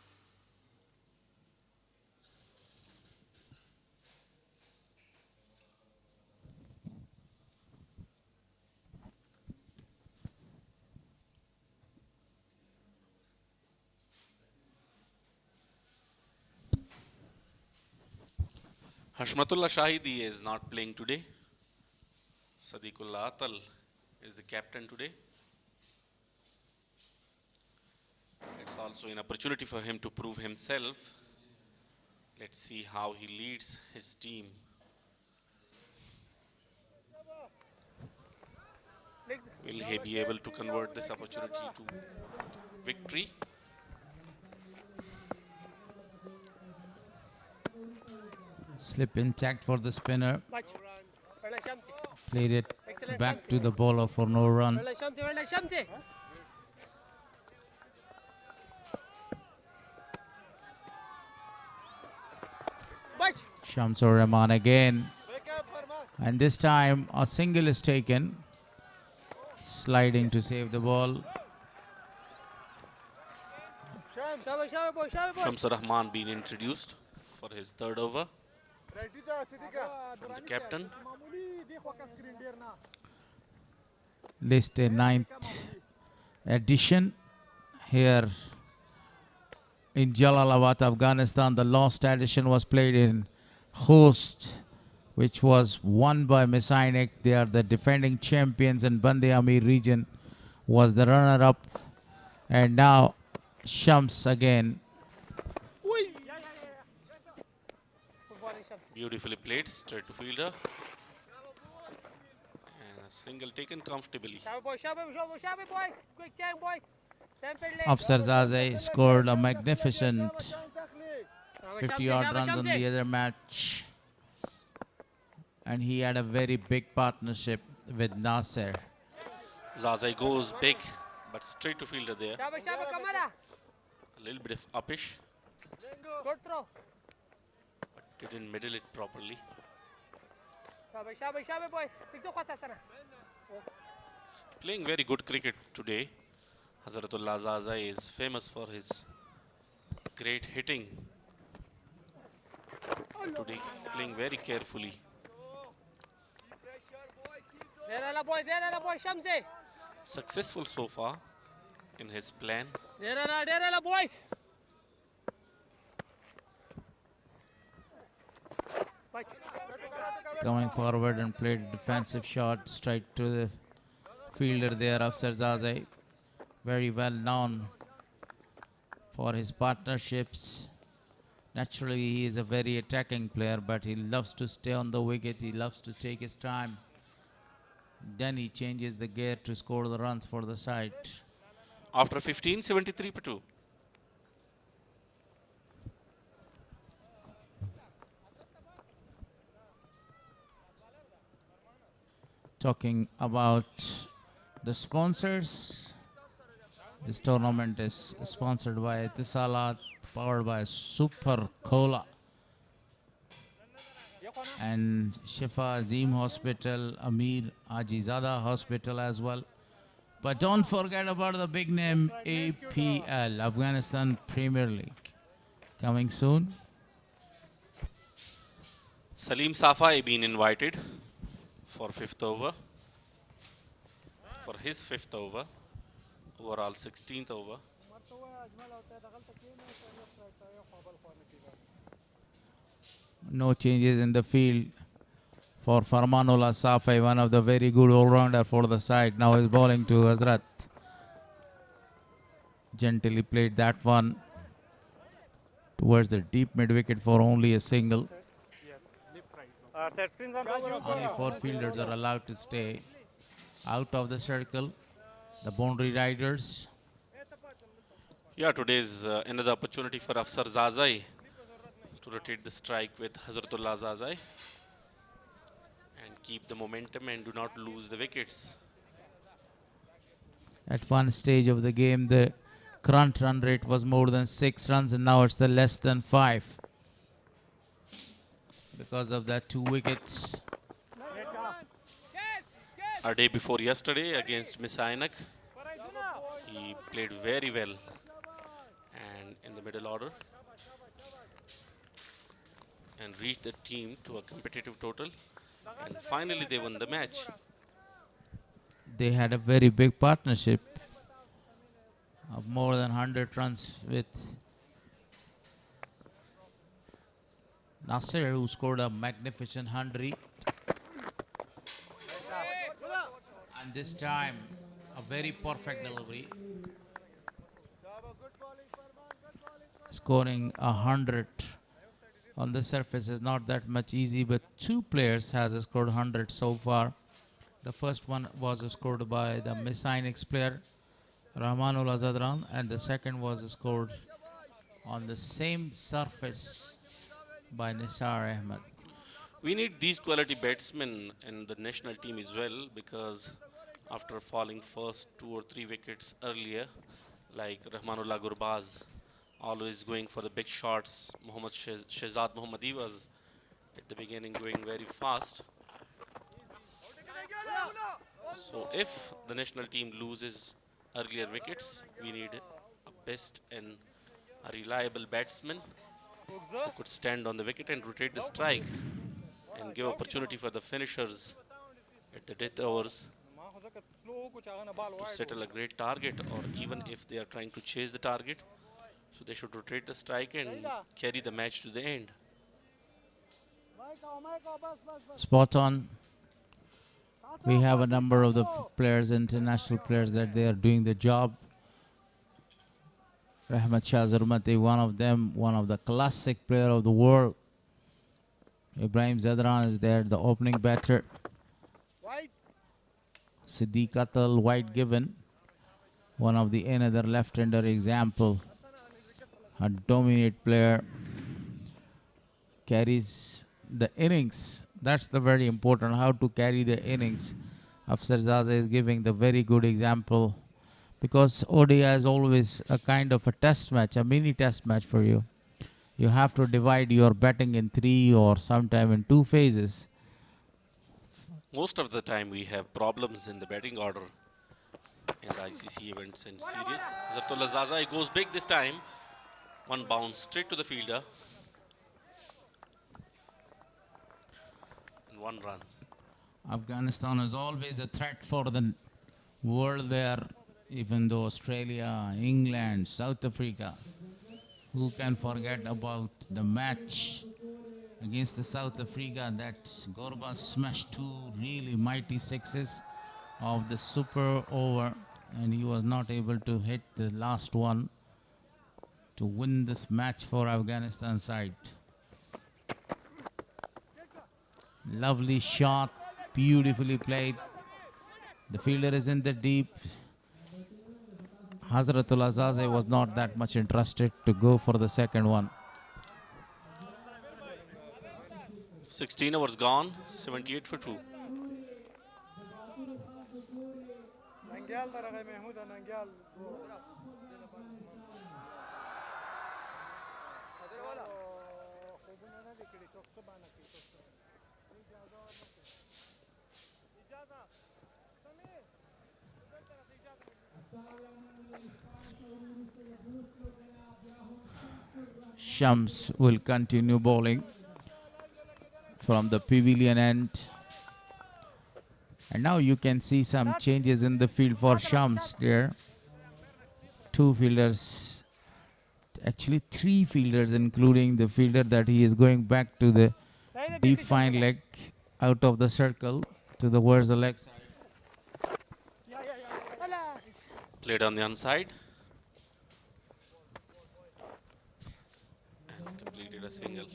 Hashmatullah Shahidi is not playing today. Sadiqullah Atal is the captain today. It's also an opportunity for him to prove himself. Let's see how he leads his team. Will he be able to convert this opportunity to victory? Slip intact for the spinner. Played it back to the bowler for no run. Shamsur Rahman again. And this time a single is taken. Sliding to save the ball. Shamsur Rahman being introduced for his third over from the captain. List a 9th edition here in Jalalabad, Afghanistan. The last edition was played in Bost, which was won by Messianic. They are the defending champions, and Band-e-Amir region was the runner-up. And now Shams again. Beautifully played, straight to fielder. And a single taken comfortably. Afsar Zazeh scored a magnificent 50-odd runs on the other match. And he had a very big partnership with Nasser. Zazeh goes big, but straight to fielder there. A little bit of uppish. Good throw. Didn't middle it properly. Playing very good cricket today. Hazratullah Zazai is famous for his great hitting. But today playing very carefully. Successful so far in his plan. Coming forward and played a defensive shot straight to the fielder there, Afsar Zazai. Very well known for his partnerships. Naturally, he is a very attacking player, but he loves to stay on the wicket. He loves to take his time. Then he changes the gear to score the runs for the side. after 15, 73 per 2. Talking about the sponsors, this tournament is sponsored by Etisalat, powered by Super Cola and Shifa Azim Hospital, Amir Ajizada Hospital as well. But don't forget about the big name APL, Afghanistan Premier League, coming soon. Salim Safai been invited for 5th over. For his 5th over. Overall 16th over. No changes in the field for Farmanullah Safai, one of the very good all-rounder for the side. Now he's bowling to Hazrat. Gently played that one towards the deep mid-wicket for only a single. Only 4 fielders are allowed to stay out of the circle. The boundary riders. Yeah, today is another opportunity for Afsar Zazai to rotate the strike with Hazratullah Zazai and keep the momentum and do not lose the wickets. At one stage of the game, the current run rate was more than 6 runs, and now it's the less than 5. Because of that 2 wickets. Our day before yesterday against Misainak, he played very well and in the middle order and reached the team to a competitive total, and finally they won the match. They had a very big partnership of more than 100 runs with Nasir, who scored a magnificent 100. And this time, a very perfect delivery. Scoring 100 on the surface is not that much easy, but 2 players has scored 100 so far. The first one was scored by the Misainex player, Rahmanul Azadran, and the second was scored on the same surface by Nisar Ahmed. We need these quality batsmen in the national team as well, because after falling first 2 or 3 wickets earlier, like Rahmanullah Gurbaz, always going for the big shots, Shehzad Mohammadi was at the beginning going very fast. So if the national team loses earlier wickets, we need a best and a reliable batsman who could stand on the wicket and rotate the strike and give opportunity for the finishers at the death overs to settle a great target, or even if they are trying to chase the target, so they should rotate the strike and carry the match to the end. Spot on. We have a number of the players, international players, that they are doing the job. Rahmat Shah Zurmati, one of them, one of the classic player of the world. Ibrahim Zadran is there, the opening batter. Siddiq Atal, White given, one of the another left-hander example. A dominant player, carries the innings. That's the very important, how to carry the innings. Afsar Zaza is giving the very good example, because ODI is always a kind of a test match, a mini test match for you. You have to divide your batting in 3 or sometime in 2 phases. Most of the time we have problems in the batting order in the ICC events and series. Zartullah Zaza goes big this time. One bounce straight to the fielder. And 1 run. Afghanistan is always a threat for the world there, even though Australia, England, South Africa. Who can forget about the match against the South Africa that Gorba smashed 2 really mighty 6s of the super over, and he was not able to hit the last one to win this match for Afghanistan side. Lovely shot, beautifully played. The fielder is in the deep. Hazratul Azaze was not that much interested to go for the second one. 16 overs gone, 78 for 2. Shams will continue bowling from the pavilion end. And now you can see some changes in the field for Shams there. 2 fielders, actually 3 fielders, including the fielder that he is going back to the deep fine leg out of the circle towards the leg side. Played on the inside. And completed a single.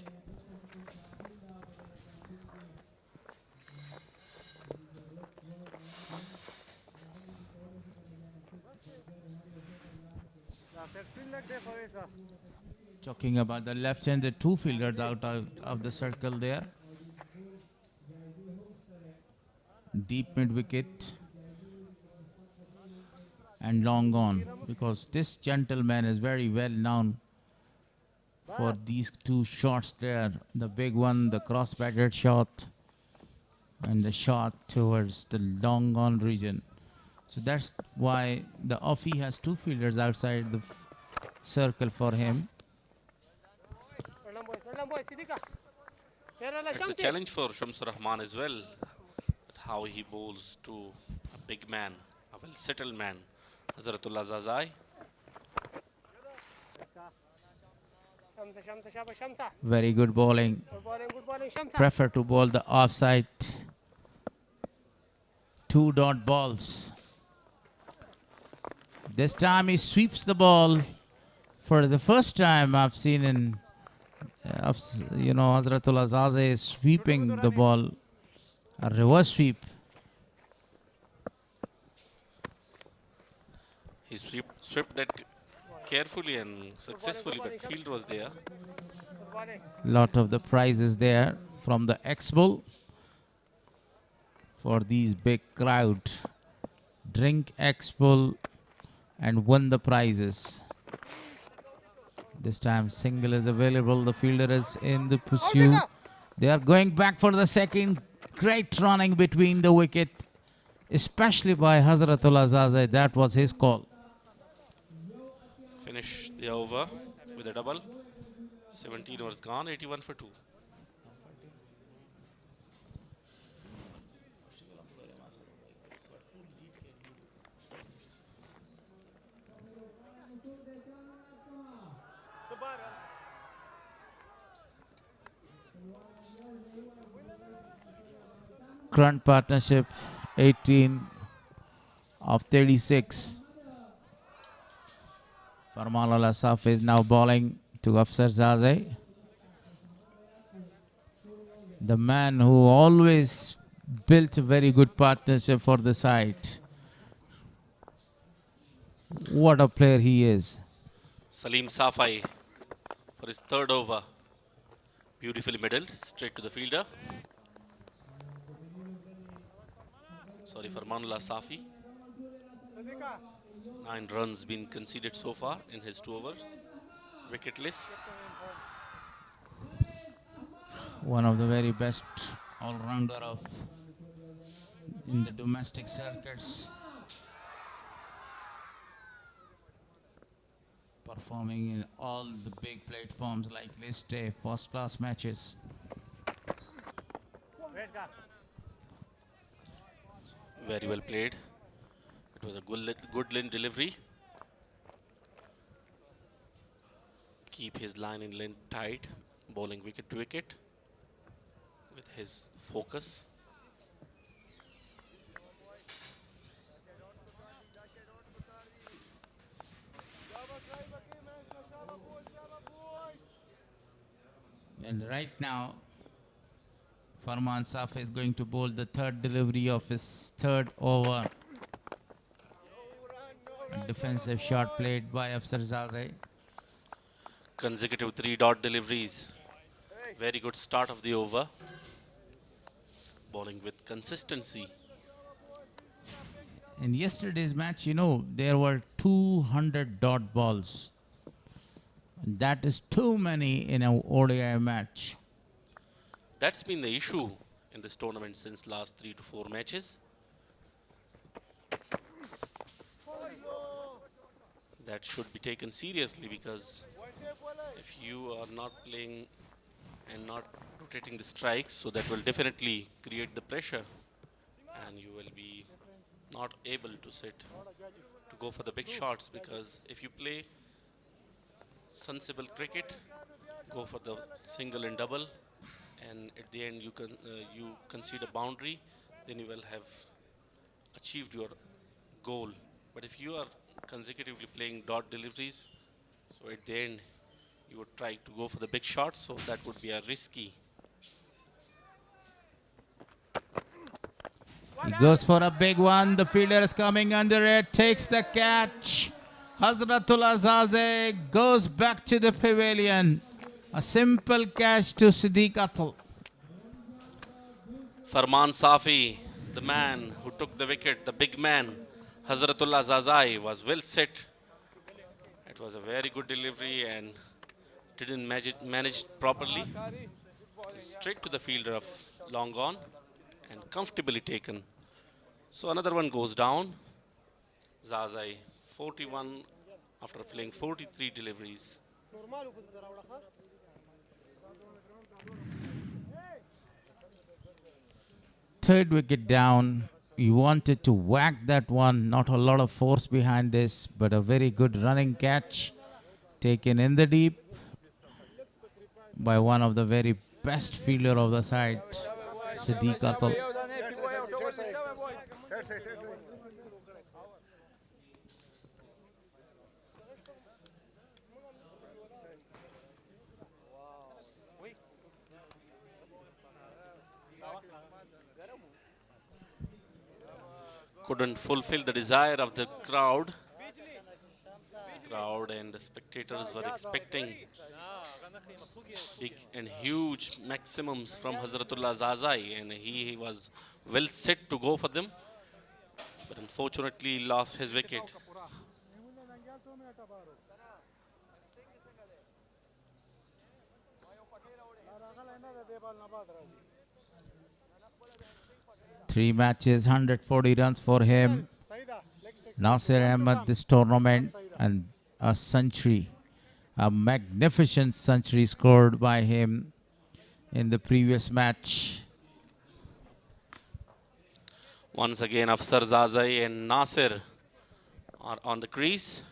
Talking about the left-handed 2 fielders out of the circle there. Deep mid-wicket and long on, because this gentleman is very well known for these 2 shots there. The big one, the cross-batted shot, and the shot towards the long on region. So that's why the offie has 2 fielders outside the circle for him. It's a challenge for Shamsur Rahman as well, how he bowls to a big man, a well-settled man, Hazratullah Zazai. Very good bowling. Prefer to bowl the offside 2 dot balls. This time he sweeps the ball. For the first time I've seen in, Hazratul Azaze is sweeping the ball, a reverse sweep. He swept that carefully and successfully, but field was there. Lot of the prizes there from the X-Bull for these big crowd. Drink X-Bull and won the prizes. This time single is available. The fielder is in the pursuit. They are going back for the second. Great running between the wicket, especially by Hazratul Azaze. That was his call. Finish the over with a double. 17 overs gone, 81 for 2. Current partnership 18 of 36. Farman Al Asaf is now bowling to Afsar Zaze. The man who always built a very good partnership for the side. What a player he is. Salim Safai for his 3rd over. Beautifully middled, straight to the fielder. Sorry, Farmanullah Safi. 9 runs been conceded so far in his 2 overs. Wicketless. One of the very best all-rounder in the domestic circuits. Performing in all the big platforms like List A, first-class matches. Very well played. It was a good line delivery. Keep his line and length tight. Bowling wicket to wicket with his focus. And right now, Farman Saf is going to bowl the 3rd delivery of his 3rd over. A defensive shot played by Afsar Zaze. Consecutive 3-dot deliveries. Very good start of the over. Bowling with consistency. In yesterday's match, you know, there were 200 dot balls. That is too many in an ODI match. That's been the issue in this tournament since last 3 to 4 matches. That should be taken seriously, because if you are not playing and not rotating the strikes, so that will definitely create the pressure, and you will be not able to go for the big shots, because if you play sensible cricket, go for the single and double, and at the end you concede a boundary, then you will have achieved your goal. But if you are consecutively playing dot deliveries, so at the end you would try to go for the big shots, so that would be a risky. He goes for a big one. The fielder is coming under it, takes the catch. Hazratul Azaze goes back to the pavilion. A simple catch to Siddiq Atul. Farman Safi, the man who took the wicket, the big man, Hazratullah Zazai, was well set. It was a very good delivery and didn't manage properly. Straight to the fielder of long on and comfortably taken. So another one goes down. Zazai, 41 after playing 43 deliveries. Third wicket down. He wanted to whack that one. Not a lot of force behind this, but a very good running catch taken in the deep by one of the very best fielder of the side, Siddiq Atul. Couldn't fulfill the desire of the crowd. The crowd and the spectators were expecting big and huge maximums from Hazratullah Zazai, and he was well set to go for them, but unfortunately lost his wicket. Three matches, 140 runs for him. Nasir Ahmed this tournament, and a century, a magnificent century scored by him in the previous match. Once again, Afsar Zazai and Nasir are on the crease,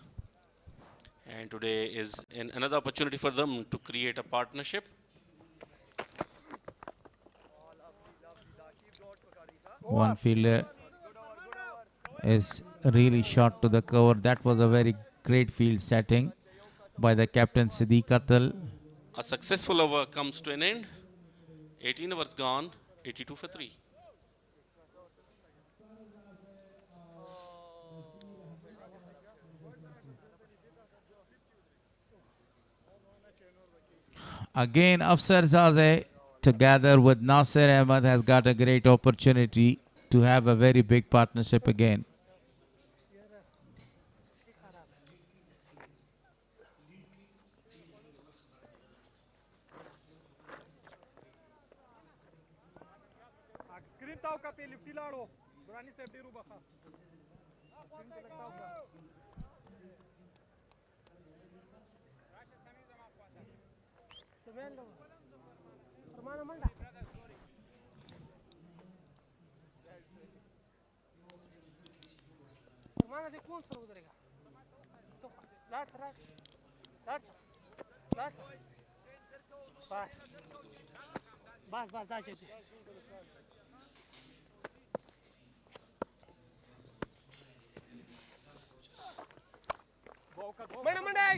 and today is another opportunity for them to create a partnership. One fielder is really short to the cover. That was a very great field setting by the captain Siddiq Atul. A successful over comes to an end. 18 overs gone, 82 for 3. Again, Afsar Zaze together with Nasir Ahmed has got a great opportunity to have a very big partnership again.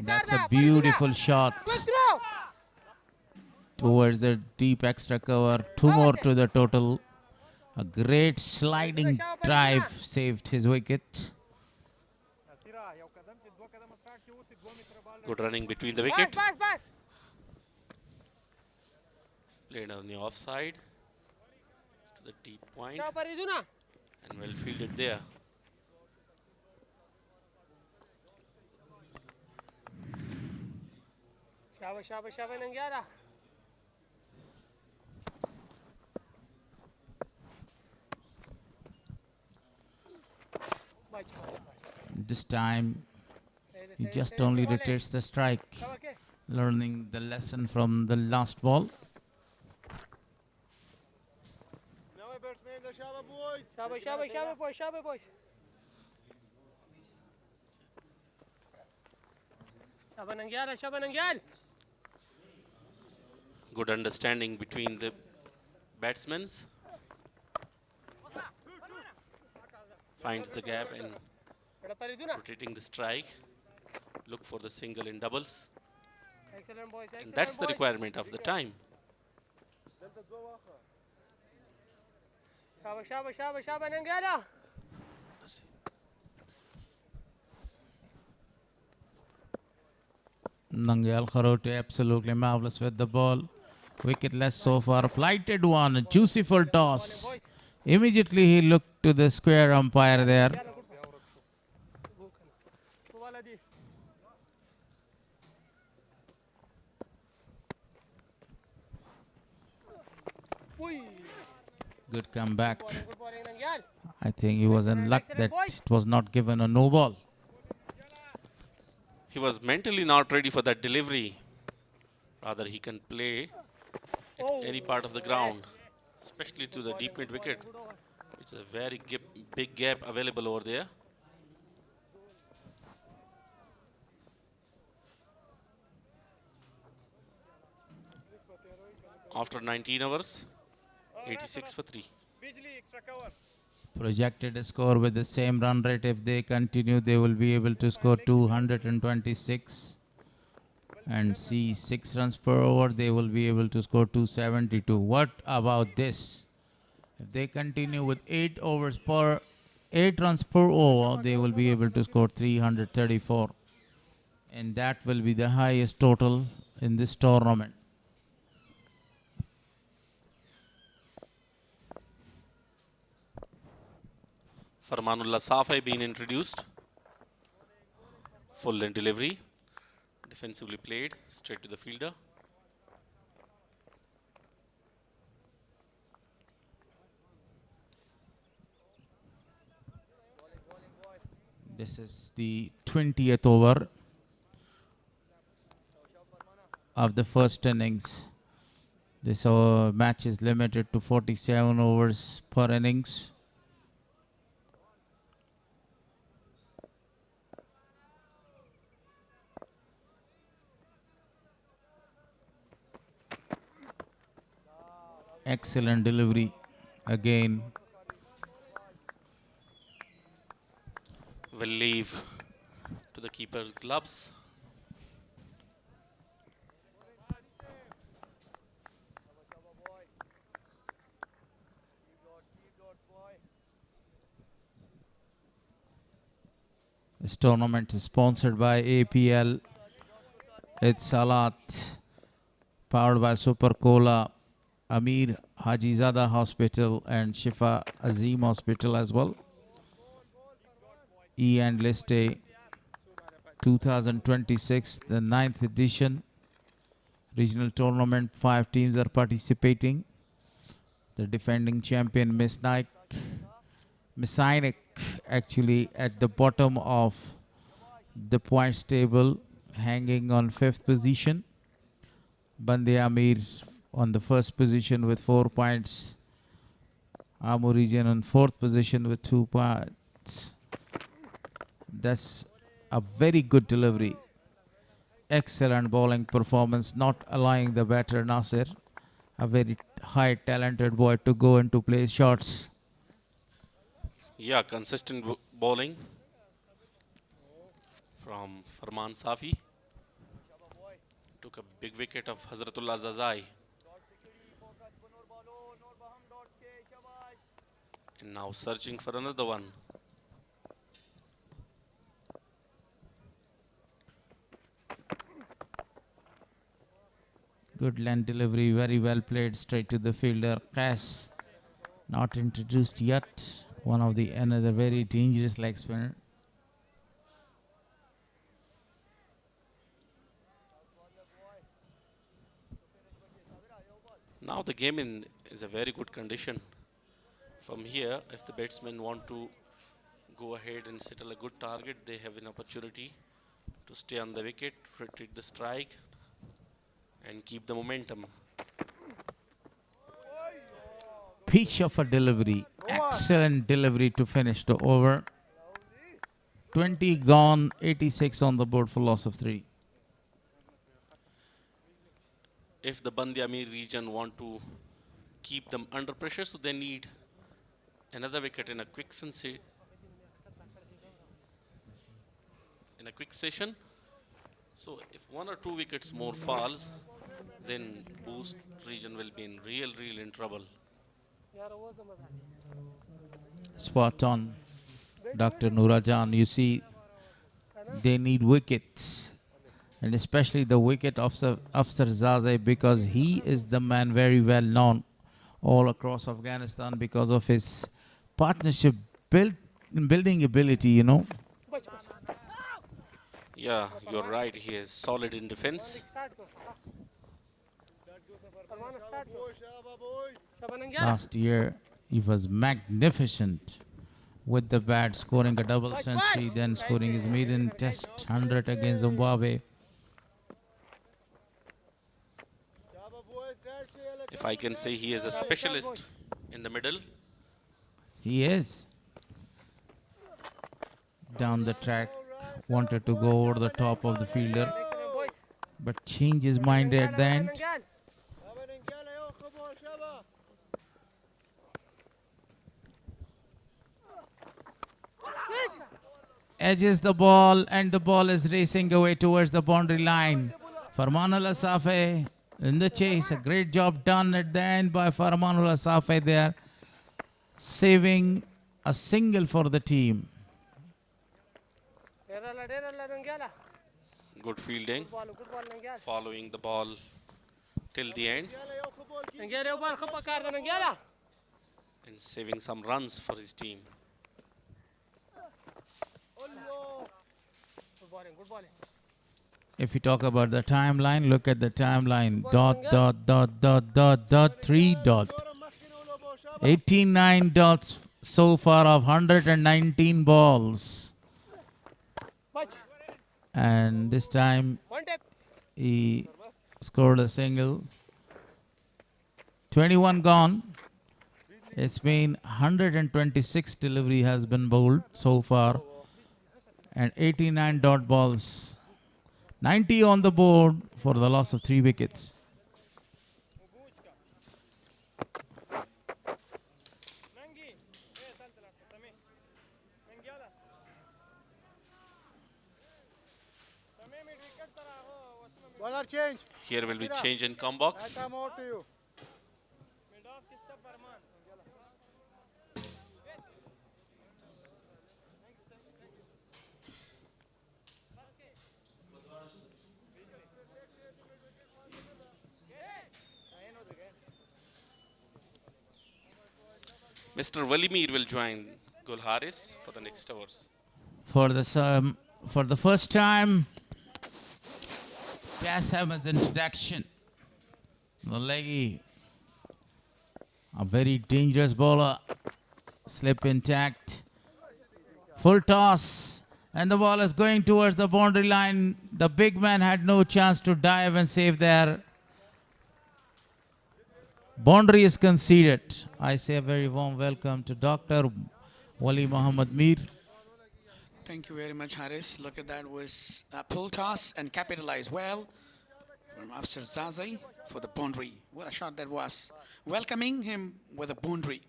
That's a beautiful shot towards the deep extra cover. Two more to the total. A great sliding drive saved his wicket. Good running between the wicket. Played on the offside to the deep point and well fielded there. This time, he just only rotates the strike, learning the lesson from the last ball. Good understanding between the batsmen. Finds the gap and rotating the strike. Look for the single in doubles. And that's the requirement of the time. Nangyal Kharote absolutely marvelous with the ball. Wicketless so far. Flighted one. A juicy full toss. Immediately he looked to the square umpire there. Good comeback. I think he was in luck that it was not given a no ball. He was mentally not ready for that delivery. Rather, he can play at any part of the ground, especially to the deep mid wicket, which is a very big gap available over there. After 19 overs, 86 for 3. Projected score with the same run rate. If they continue, they will be able to score 226. And see 6 runs per over, they will be able to score 272. What about this? If they continue with 8 runs per over, they will be able to score 334. And that will be the highest total in this tournament. Farmanullah Safai being introduced. Full length delivery. Defensively played, straight to the fielder. This is the 20th over of the first innings. This match is limited to 47 overs per innings. Excellent delivery again. Will leave to the keeper's gloves. This tournament is sponsored by APL. It's Salat, powered by Super Cola, Amir Hajizada Hospital and Shifa Azim Hospital as well. And List A 2026, the 9th edition. Regional tournament, 5 teams are participating. The defending champion Misainik actually at the bottom of the points table, hanging on 5th position. Band-e-Amir on the 1st position with 4 points. Amur region on 4th position with 2 points. That's a very good delivery. Excellent bowling performance, not allowing the batter Nasir, a very high talented boy, to go into play shots. Yeah, consistent bowling from Farman Safi. Took a big wicket of Hazratullah Zazai. And now searching for another one. Good land delivery, very well played, straight to the fielder. Qais, not introduced yet. One of the another very dangerous leg spinner. Now the game is a very good condition. From here, if the batsmen want to go ahead and settle a good target, they have an opportunity to stay on the wicket, retreat the strike, and keep the momentum. Pitch of a delivery, excellent delivery to finish the over. 20 gone, 86 on the board for loss of 3. If the Band-e-Amir region want to keep them under pressure, so they need another wicket in a quick session. So if 1 or 2 wickets more falls, then Bost region will be in real in trouble. Spot on, Dr. Nourajan. You see, they need wickets, and especially the wicket of Afsar Zazai, because he is the man very well known all across Afghanistan because of his partnership building ability, you know. Yeah, you're right. He is solid in defense. Last year, he was magnificent with the bat, scoring a double century, then scoring his maiden test 100 against Zimbabwe. If I can say, he is a specialist in the middle. He is. Down the track, wanted to go over the top of the fielder, but changed his mind at the end. Edges the ball, and the ball is racing away towards the boundary line. Farmanullah Safi in the chase. A great job done at the end by Farmanullah Safi there, saving a single for the team. Good fielding, following the ball till the end, and saving some runs for his team. If you talk about the timeline, look at the timeline. .. 3 dot. 89 dots so far of 119 balls. And this time he scored a single. 21 gone. It's been 126 delivery has been bowled so far, and 89 dot balls. 90 on the board for the loss of 3 wickets. Here will be change in come box. Mr. Walimir will join Gul Haris for the next hours. For the first time, Qasim's introduction. The leggy, a very dangerous bowler, slip intact, full toss, and the ball is going towards the boundary line. The big man had no chance to dive and save there. Boundary is conceded. I say a very warm welcome to Dr. Wali Muhammad Mir. Thank you very much, Haris. Look at that, was a pull toss and capitalized well from Afsar Zazai for the boundary. What a shot that was. Welcoming him with a boundary.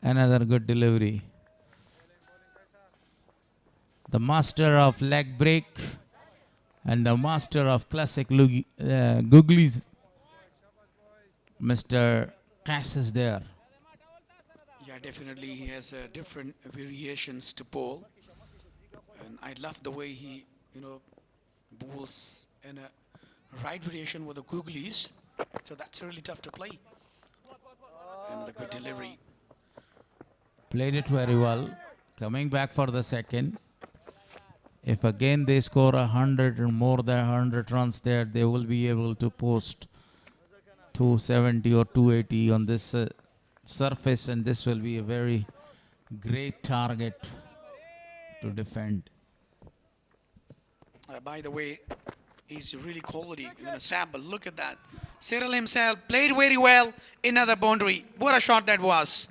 Another good delivery. The master of leg break and the master of classic googlies, Mr. Qais is there. Yeah, definitely he has different variations to bowl. And I love the way he balls in a right variation with the googlies. So that's really tough to play. And the good delivery. Played it very well. Coming back for the second. If again they score 100 or more than 100 runs there, they will be able to post 270 or 280 on this surface, and this will be a very great target to defend. By the way, he's really quality. Sam, but look at that. Cyril himself played very well. Another boundary. What a shot that was.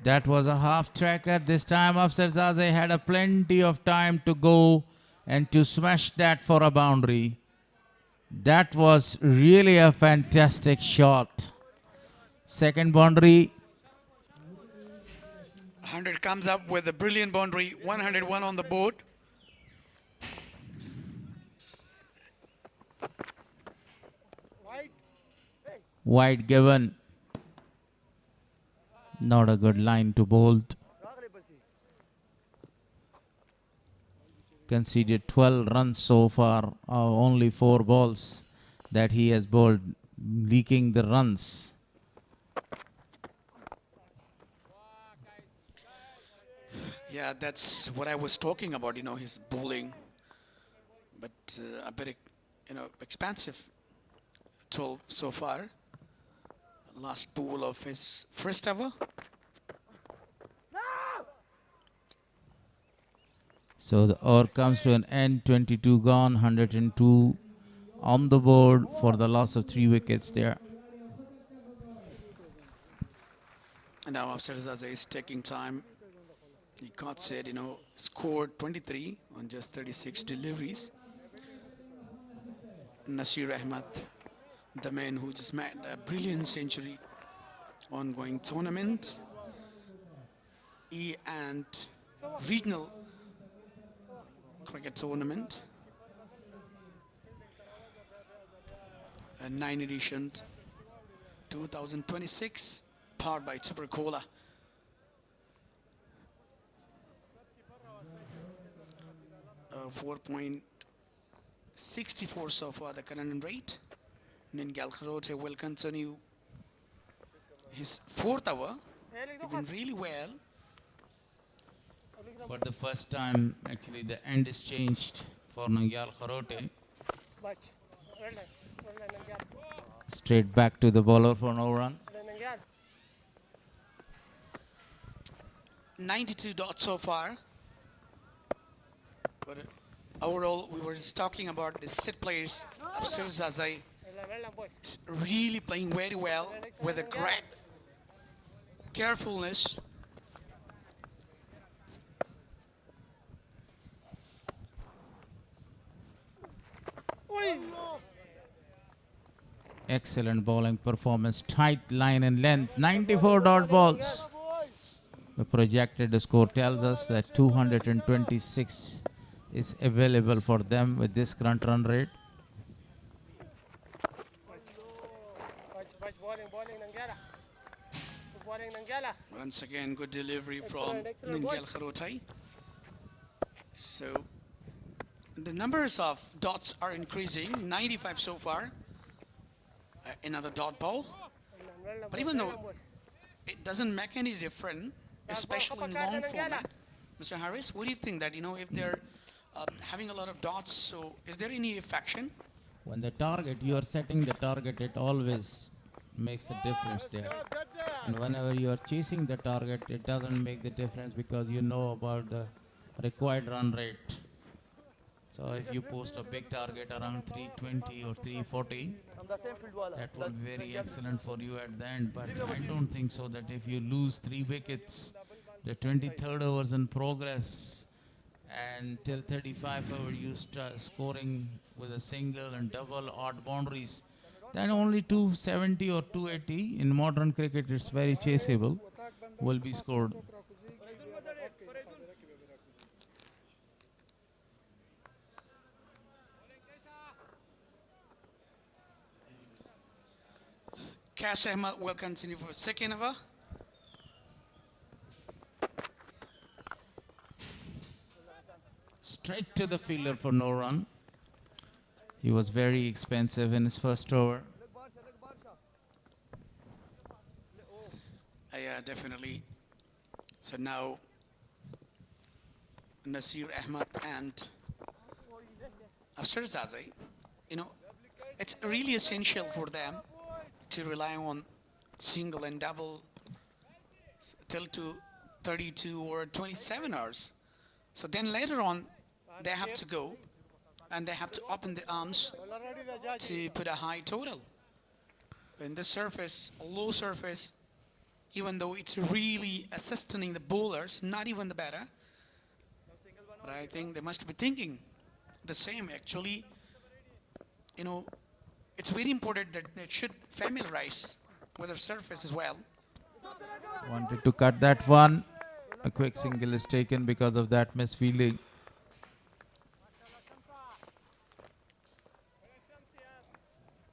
That was a half tracker. This time Afsarzaze had a plenty of time to go and to smash that for a boundary. That was really a fantastic shot. Second boundary. 100 comes up with a brilliant boundary. 101 on the board. Wide given. Not a good line to bolt. Conceded 12 runs so far. Only 4 balls that he has bowled, leaking the runs. Yeah, that's what I was talking about, his bowling. But a bit, expansive 12 so far. Last ball of his first ever. So the over comes to an end. 22 gone, 102 on the board for the loss of 3 wickets there. And now Afsarzaze is taking time. He got said, scored 23 on just 36 deliveries. Nasir Ahmed, the man who just made a brilliant century, ongoing tournament, and regional cricket tournament, a 9 edition 2026, powered by Super Cola. Uh, 4.64 so far the current rate. Ningal Kharote will continue his 4th hour. Even really well. For the first time, actually, the end is changed for Nangyal Kharote. Straight back to the bowler for no run. 92 dots so far. But overall, we were just talking about the set players. Afsarzaze is really playing very well with a great carefulness. Excellent bowling performance, tight line and length, 94 dot balls. The projected score tells us that 226 is available for them with this current run rate. Once again, good delivery from Ningal Kharote. So the numbers of dots are increasing, 95 so far. Another dot ball. But even though it doesn't make any difference, especially in long format, Mr. Harris, what do you think that, if they're having a lot of dots, so is there any affection? When the target, you are setting the target, it always makes a difference there. And whenever you are chasing the target, it doesn't make the difference because you know about the required run rate. So if you post a big target around 320 or 340, that will be very excellent for you at the end. But I don't think so that if you lose 3 wickets, the 23rd over is in progress, and till 35 over you start scoring with a single and double odd boundaries, then only 270 or 280 in modern cricket, it's very chaseable, will be scored. Cash Ahmed will continue for second over. straight to the fielder for no run. He was very expensive in his first over. Yeah, definitely. So now Nasir Ahmed and Afsar Zazai, it's really essential for them to rely on single and double till to 32 or 27 hours. So then later on, they have to go and they have to open the arms to put a high total. In this surface, low surface, even though it's really assisting the bowlers, not even the batter, but I think they must be thinking the same. Actually, it's very important that they should familiarize with the surface as well. Wanted to cut that one. A quick single is taken because of that misfielding.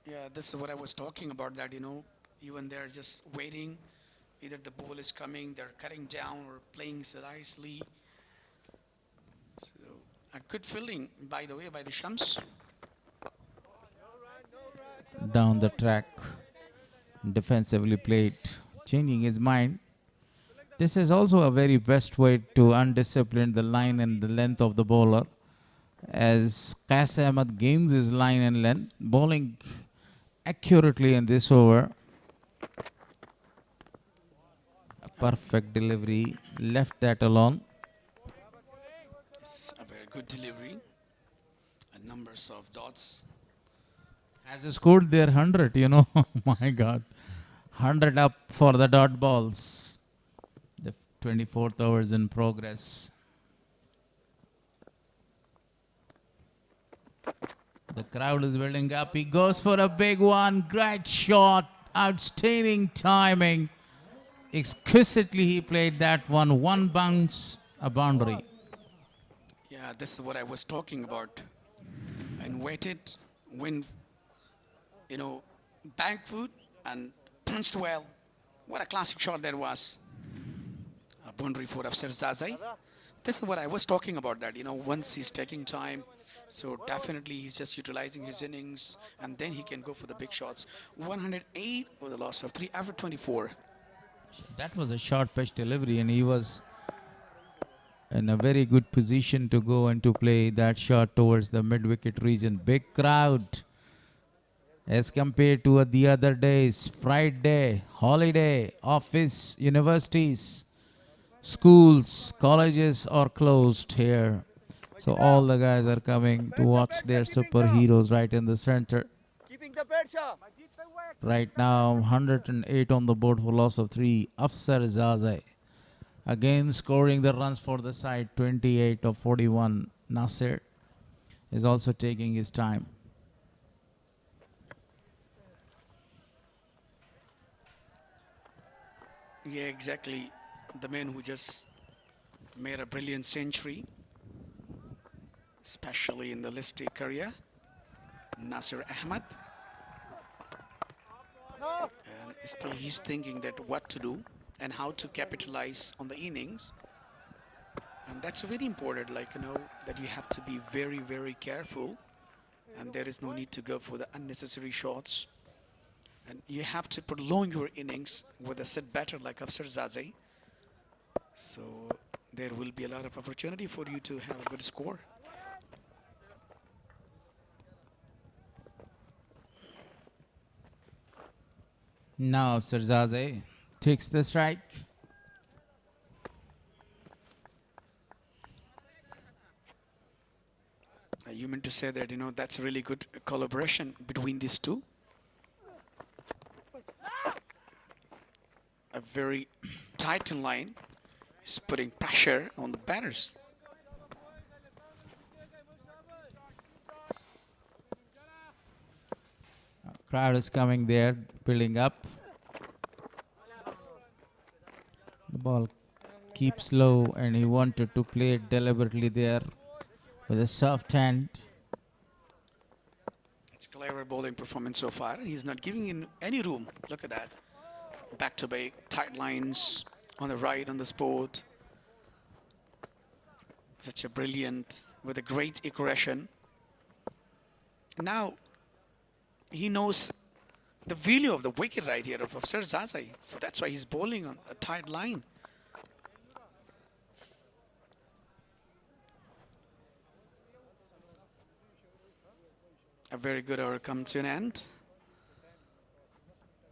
Yeah, this is what I was talking about, that, even they're just waiting. Either the ball is coming, they're cutting down or playing slightly. So a good fielding, by the way, by the Shams. Down the track, defensively played, changing his mind. This is also a very best way to undiscipline the line and the length of the bowler. As Qais Ahmed gains his line and length, bowling accurately in this over. A perfect delivery, left that alone. It's a very good delivery. And numbers of dots. Has scored their 100, My God. 100 up for the dot balls. The 24th over is in progress. The crowd is building up. He goes for a big one. Great shot. Outstanding timing. Exquisitely he played that one. One bounce, a boundary. Yeah, this is what I was talking about. And waited, when, back foot and punched well. What a classic shot that was. A boundary for Afsar Zazai. This is what I was talking about, that, once he's taking time, so definitely he's just utilizing his innings, and then he can go for the big shots. 108 for the loss of 3 after 24. That was a short pitch delivery, and he was in a very good position to go and to play that shot towards the mid-wicket region. Big crowd as compared to the other days. Friday, holiday, office, universities, schools, colleges are closed here. So all the guys are coming to watch their superheroes right in the center. Right now, 108 on the board for loss of 3. Afsar Zazai again scoring the runs for the side, 28 of 41. Nasir is also taking his time. Yeah, exactly. The man who just made a brilliant century, especially in the List A career, Nasir Ahmed. And still he's thinking that what to do and how to capitalize on the innings. And that's very important, that you have to be very, very careful, and there is no need to go for the unnecessary shots. And you have to prolong your innings with a set batter like Afsar Zazai. So there will be a lot of opportunity for you to have a good score. Now Afsar Zazai takes the strike. You meant to say that, that's a really good collaboration between these two. A very tight in line is putting pressure on the batters. Crowd is coming there, building up. The ball keeps low, and he wanted to play it deliberately there with a soft hand. It's a clever bowling performance so far. He's not giving in any room. Look at that. Back to back, tight lines on the right, on the spot. Such a brilliant, with a great aggression. Now, he knows the value of the wicket right here of Afsar Zazai. So that's why he's bowling on a tight line. A very good over comes to an end.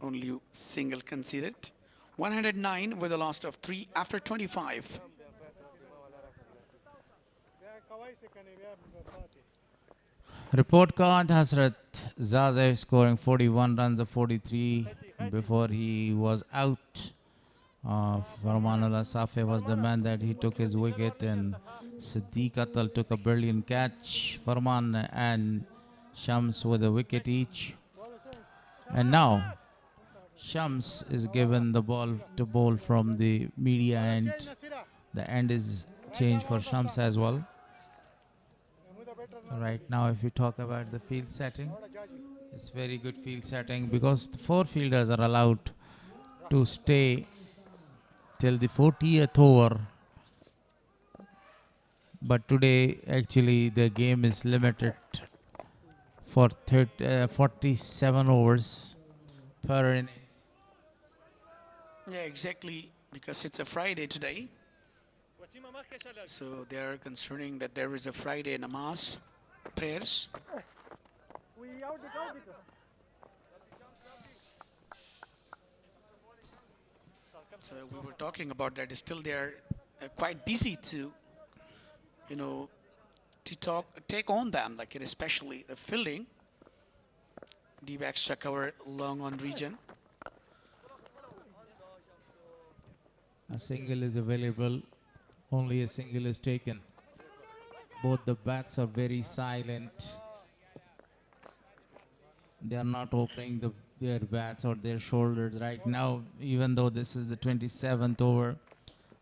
Only single conceded. 109 with a loss of 3 after 25. Report card Hasrat Zazai scoring 41 runs of 43 before he was out. Farmanullah Safi was the man that he took his wicket, and Siddiq Atal took a brilliant catch. Farman and Shams with a wicket each. And now Shams is given the ball to bowl from the media end. The end is changed for Shams as well. Right now, if you talk about the field setting, it's very good field setting because the 4 fielders are allowed to stay till the 40th over. But today, actually, the game is limited for 47 overs per innings. Yeah, exactly, because it's a Friday today. So they are concerning that there is a Friday namaz prayers. So we were talking about that. Still, they are quite busy to, to take on them, like especially the fielding. Deep extra cover long on region. A single is available. Only a single is taken. Both the bats are very silent. They are not opening their bats or their shoulders right now, even though this is the 27th over.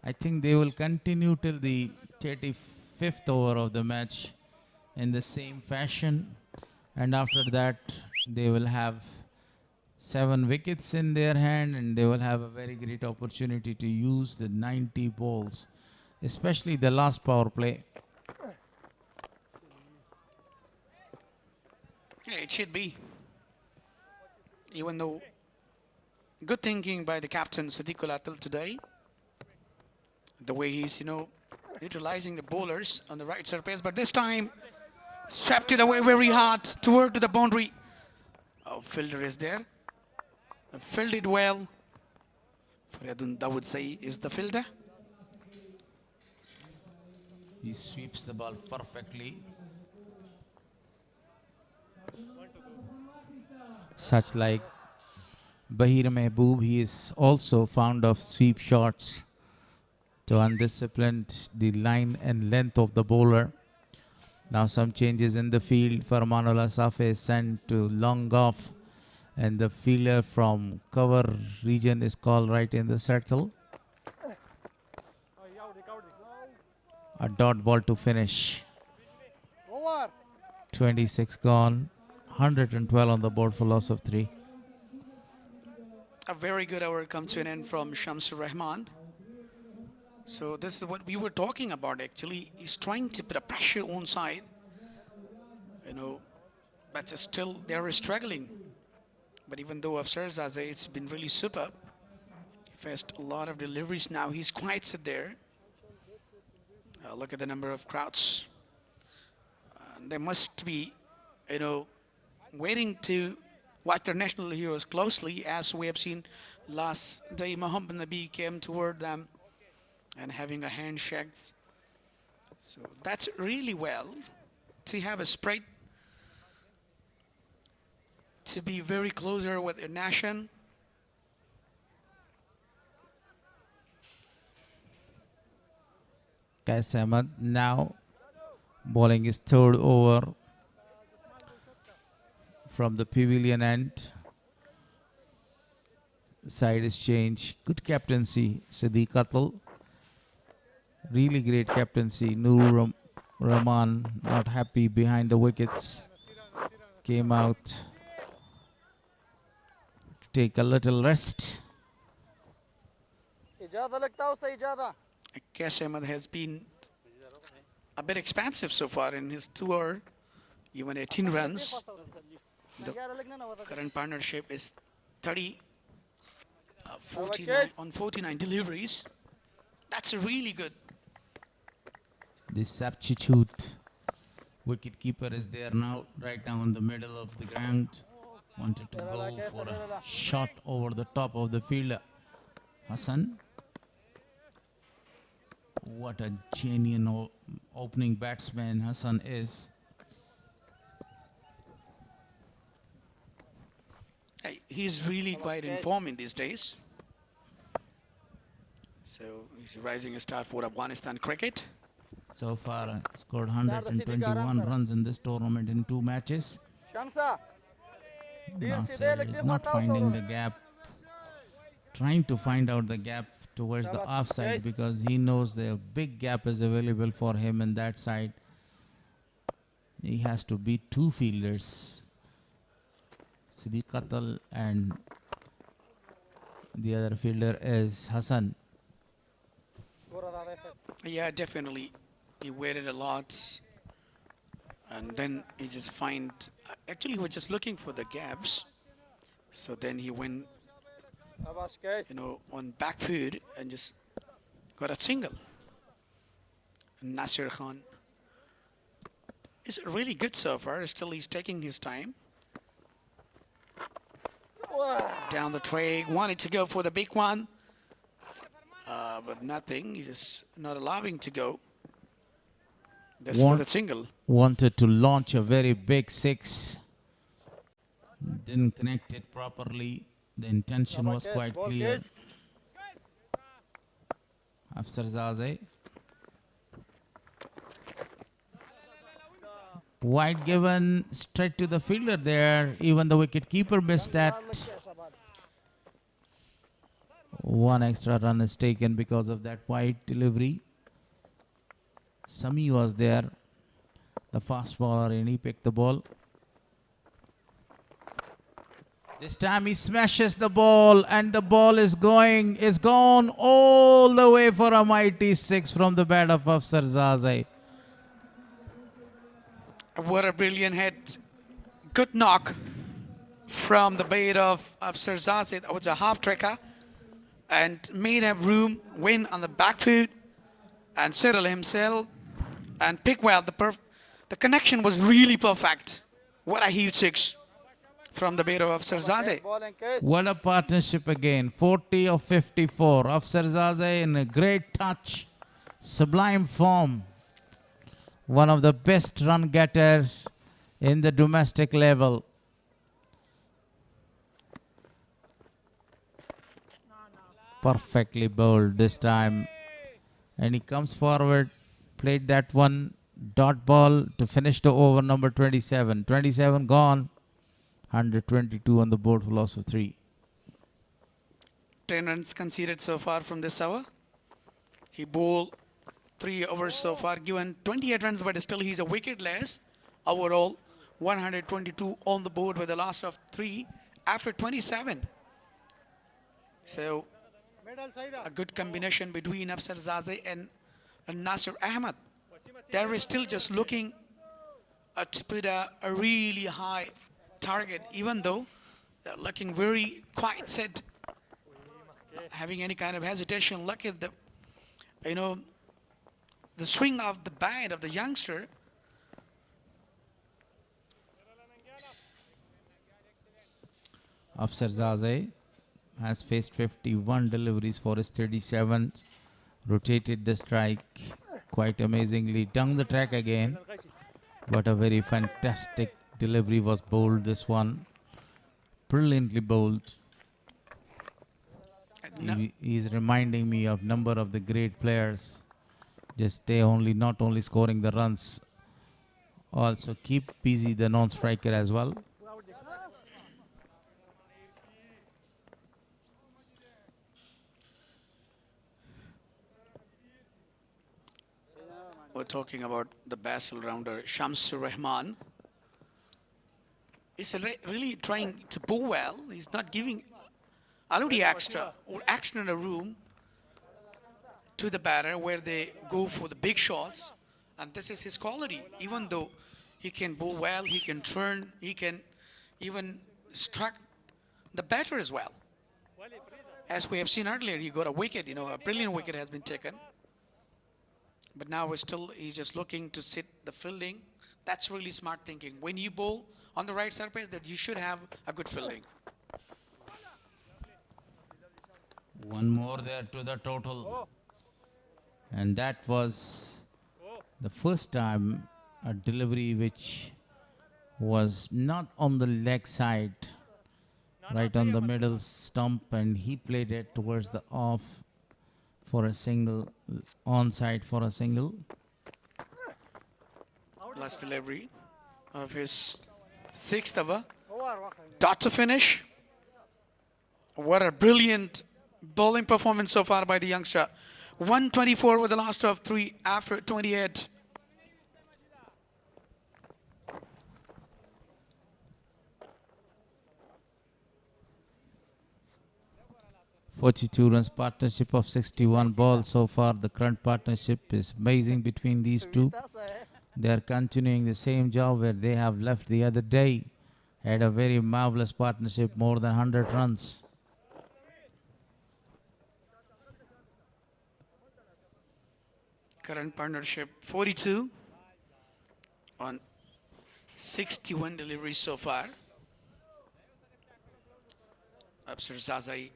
I think they will continue till the 35th over of the match in the same fashion. And after that, they will have 7 wickets in their hand, and they will have a very great opportunity to use the 90 balls, especially the last power play. Yeah, it should be. Even though good thinking by the captain Siddiqul Atal today. The way he's, utilizing the bowlers on the right surface, but this time swept it away very hard toward the boundary. Oh, fielder is there. Fielded well. Faryadun Dawood Sai is the fielder. He sweeps the ball perfectly. Such like Bahir Mehboob, he is also fond of sweep shots to undisciplined the line and length of the bowler. Now some changes in the field. Farmanullah Safi is sent to long off, and the fielder from cover region is called right in the circle. A dot ball to finish. 26 gone, 112 on the board for loss of 3. A very good over comes to an end from Shamsur Rahman. So this is what we were talking about actually. He's trying to put a pressure on side. But still they are struggling. But even though Afsar Zazai, it's been really superb. He faced a lot of deliveries now. He's quite sit there. Look at the number of crowds. They must be, waiting to watch their national heroes closely, as we have seen last day Muhammad Nabi came toward them and having a handshake. So that's really well to have a sprite, to be very closer with their nation. Qais Ahmed now bowling his 3rd over from the pavilion end. Side is changed. Good captaincy, Siddiq Atal. Really great captaincy. Nur Rahman not happy behind the wickets. Came out to take a little rest. Qais Ahmed has been a bit expansive so far in his tour, even 18 runs. The current partnership is 49 deliveries. That's really good. The substitute wicketkeeper is there now, right now in the middle of the ground. Wanted to go for a shot over the top of the fielder. Hassan. What a genuine opening batsman Hassan is. He's really quite in form in these days. So he's a rising star for Afghanistan cricket. So far scored 121 runs in this tournament in 2 matches. Nasser is not finding the gap, trying to find out the gap towards the offside because he knows the big gap is available for him in that side. He has to beat 2 fielders, Siddiq Qatal, and the other fielder is Hassan. Yeah, definitely. He waited a lot, and then he just actually he was just looking for the gaps. So then he went, on back foot and just got a single. Nasir Khan is really good so far. Still, he's taking his time. Down the tray, wanted to go for the big one, but nothing. He's just not allowing to go. That's for the single. Wanted to launch a very big 6. Didn't connect it properly. The intention was quite clear. Afsarzaze. Wide given straight to the fielder there. Even the wicket-keeper missed that. 1 extra run is taken because of that wide delivery. Sami was there, the fast bowler, and he picked the ball. This time he smashes the ball, and the ball is gone all the way for a mighty 6 from the bat of Afsarzaze. What a brilliant hit. Good knock from the bat of Afsarzaze. That was a half tracker and made up room, win on the back foot and settle himself and pick well. The connection was really perfect. What a huge 6 from the bat of Afsarzaze. What a partnership again. 40 of 54. Afsarzaze in a great touch. Sublime form. One of the best run getters in the domestic level. Perfectly bowled this time. And he comes forward, played that one dot ball to finish the over number 27. 27 gone. 122 on the board for loss of 3. 10 runs conceded so far from this over. He bowled 3 overs so far, given 28 runs, but still he's a wicket less. Overall, 122 on the board with a loss of 3 after 27. So, a good combination between Afsarzaze and Nasir Ahmed. They're still just looking to put a really high target, even though they're looking very quiet set, not having any kind of hesitation. Look at the, the swing of the bat of the youngster. Afsarzaze has faced 51 deliveries for his 37, rotated the strike quite amazingly, dung the track again, but a very fantastic delivery was bowled, this one, brilliantly bowled. He's reminding me of number of the great players, just not only scoring the runs, also keep busy the non-striker as well. We're talking about the Basel rounder, Shamsur Rahman. He's really trying to bowl well. He's not giving a little extra or action in a room to the batter where they go for the big shots. And this is his quality. Even though he can bowl well, he can turn, he can even struck the batter as well. As we have seen earlier, he got a wicket, a brilliant wicket has been taken. But now he's just looking to sit the fielding. That's really smart thinking. When you bowl on the right surface, that you should have a good fielding. One more there to the total. And that was the first time a delivery which was not on the leg side, right on the middle stump, and he played it towards the off for a single, onside for a single. Last delivery of his 6th over. Dot to finish. What a brilliant bowling performance so far by the youngster. 124 with the last of 3 after 28. "42 runs partnership of 61 balls so far. The current partnership is amazing between these two. They are continuing the same job where they have left the other day. Had a very marvelous partnership, more than 100 runs. Current partnership 42 on 61 deliveries so far. Afsar Zazai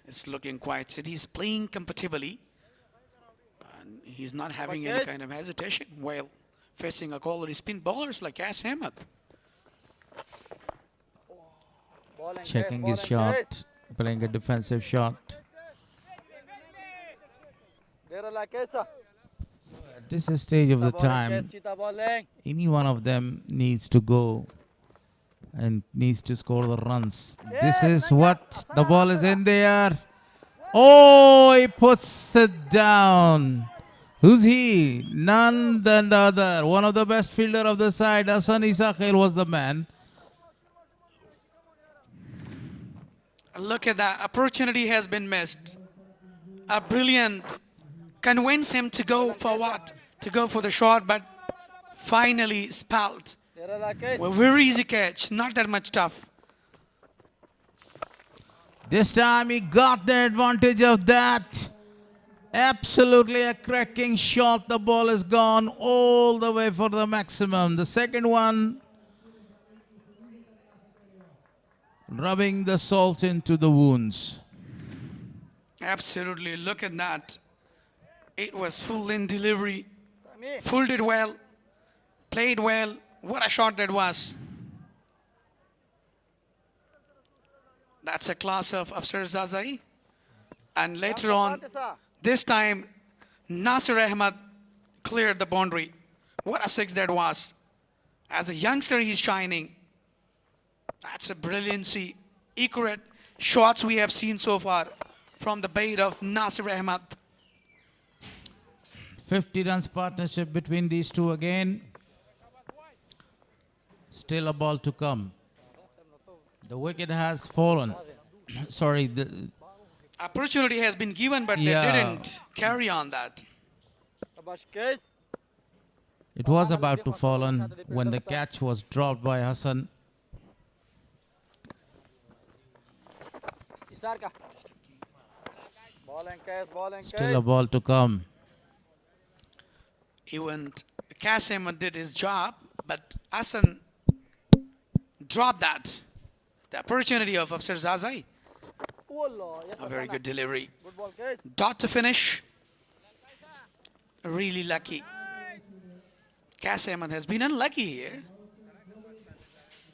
is looking quite steady. He's playing comfortably. And he's not having any kind of hesitation while facing a quality spin bowlers like As Ahmed. Checking his shot, playing a defensive shot. At this stage of the time, any one of them needs to go and needs to score the runs. This is what the ball is in there. Oh, he puts it down. Who's he? None than the other. One of the best fielder of the side, Hassan Isa Khail, was the man. Look at that. Opportunity has been missed. A brilliant. Convince him to go for what? To go for the shot, but finally spelled. A very easy catch. Not that much tough. This time he got the advantage of that. Absolutely a cracking shot. The ball is gone all the way for the maximum. The second one, rubbing the salt into the wounds. Absolutely. Look at that. It was full in delivery. Pulled it well. Played well. What a shot that was. That's a class of Afsar Zazai. And later on, this time, Nasir Ahmed cleared the boundary. What a 6 that was. As a youngster, he's shining. That's a brilliancy. Accurate shots we have seen so far from the bait of Nasir Ahmed. 50 runs partnership between these two again. Still a ball to come. The wicket has fallen. Sorry, the opportunity has been given, but they didn't carry on that. It was about to fall on when the catch was dropped by Hassan. Still a ball to come. Even Qasim did his job, but Hassan dropped that. The opportunity of Afsar Zazai. A very good delivery. Dot to finish. Really lucky. Qasim has been unlucky here.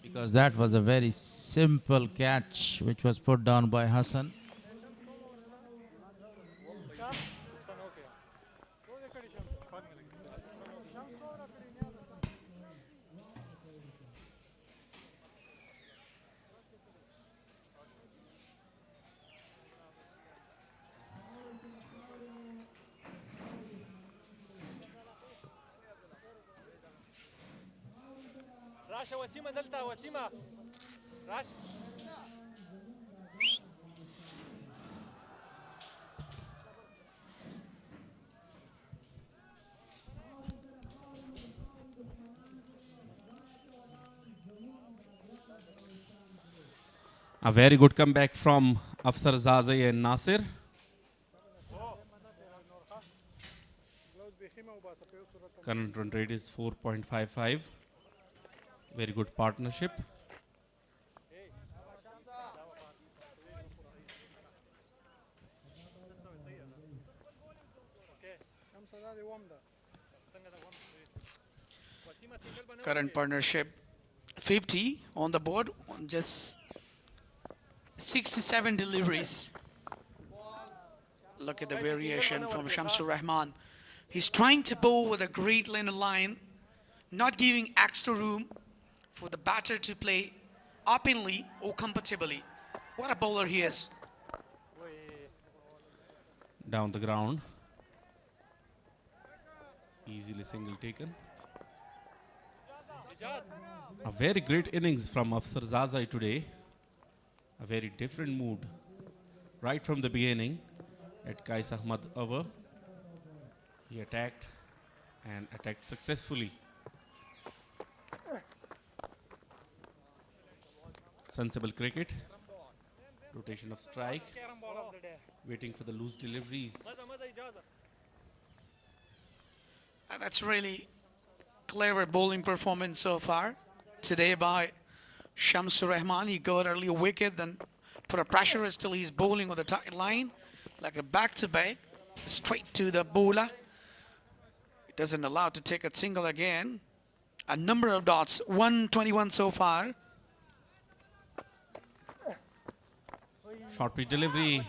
Because that was a very simple catch which was put down by Hassan. راشه وسيمه دلته وسيمه راشه A very good comeback from Afsar Zaze and Nasir. Current run rate is 4.55. Very good partnership. Current partnership 50 on the board on just 67 deliveries. Look at the variation from Shamsur Rahman. He's trying to bowl with a great linear line, not giving extra room for the batter to play openly or comfortably. What a bowler he is. Down the ground. Easily single taken. A very great innings from Afsar Zazai today. A very different mood right from the beginning at Qais Ahmad over. He attacked and attacked successfully. Sensible cricket. Rotation of strike. Waiting for the loose deliveries. And that's really clever bowling performance so far today by Shamsur Rahman. He got early a wicket, then put a pressure. Still he's bowling on the tight line like a back-to-back, straight to the bowler. It doesn't allow to take a single again. A number of dots, 121 so far. Short pitch delivery.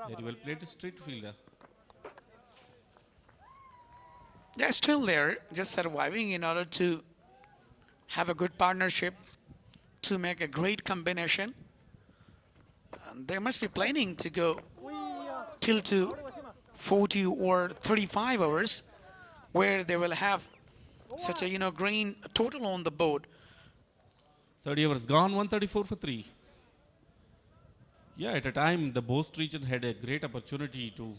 Very well played to street fielder. They're still there, just surviving in order to have a good partnership, to make a great combination. And they must be planning to go till to 40 or 35 hours, where they will have such a green total on the board. 30 overs gone, 134 for 3. Yeah, at a time the Bost region had a great opportunity to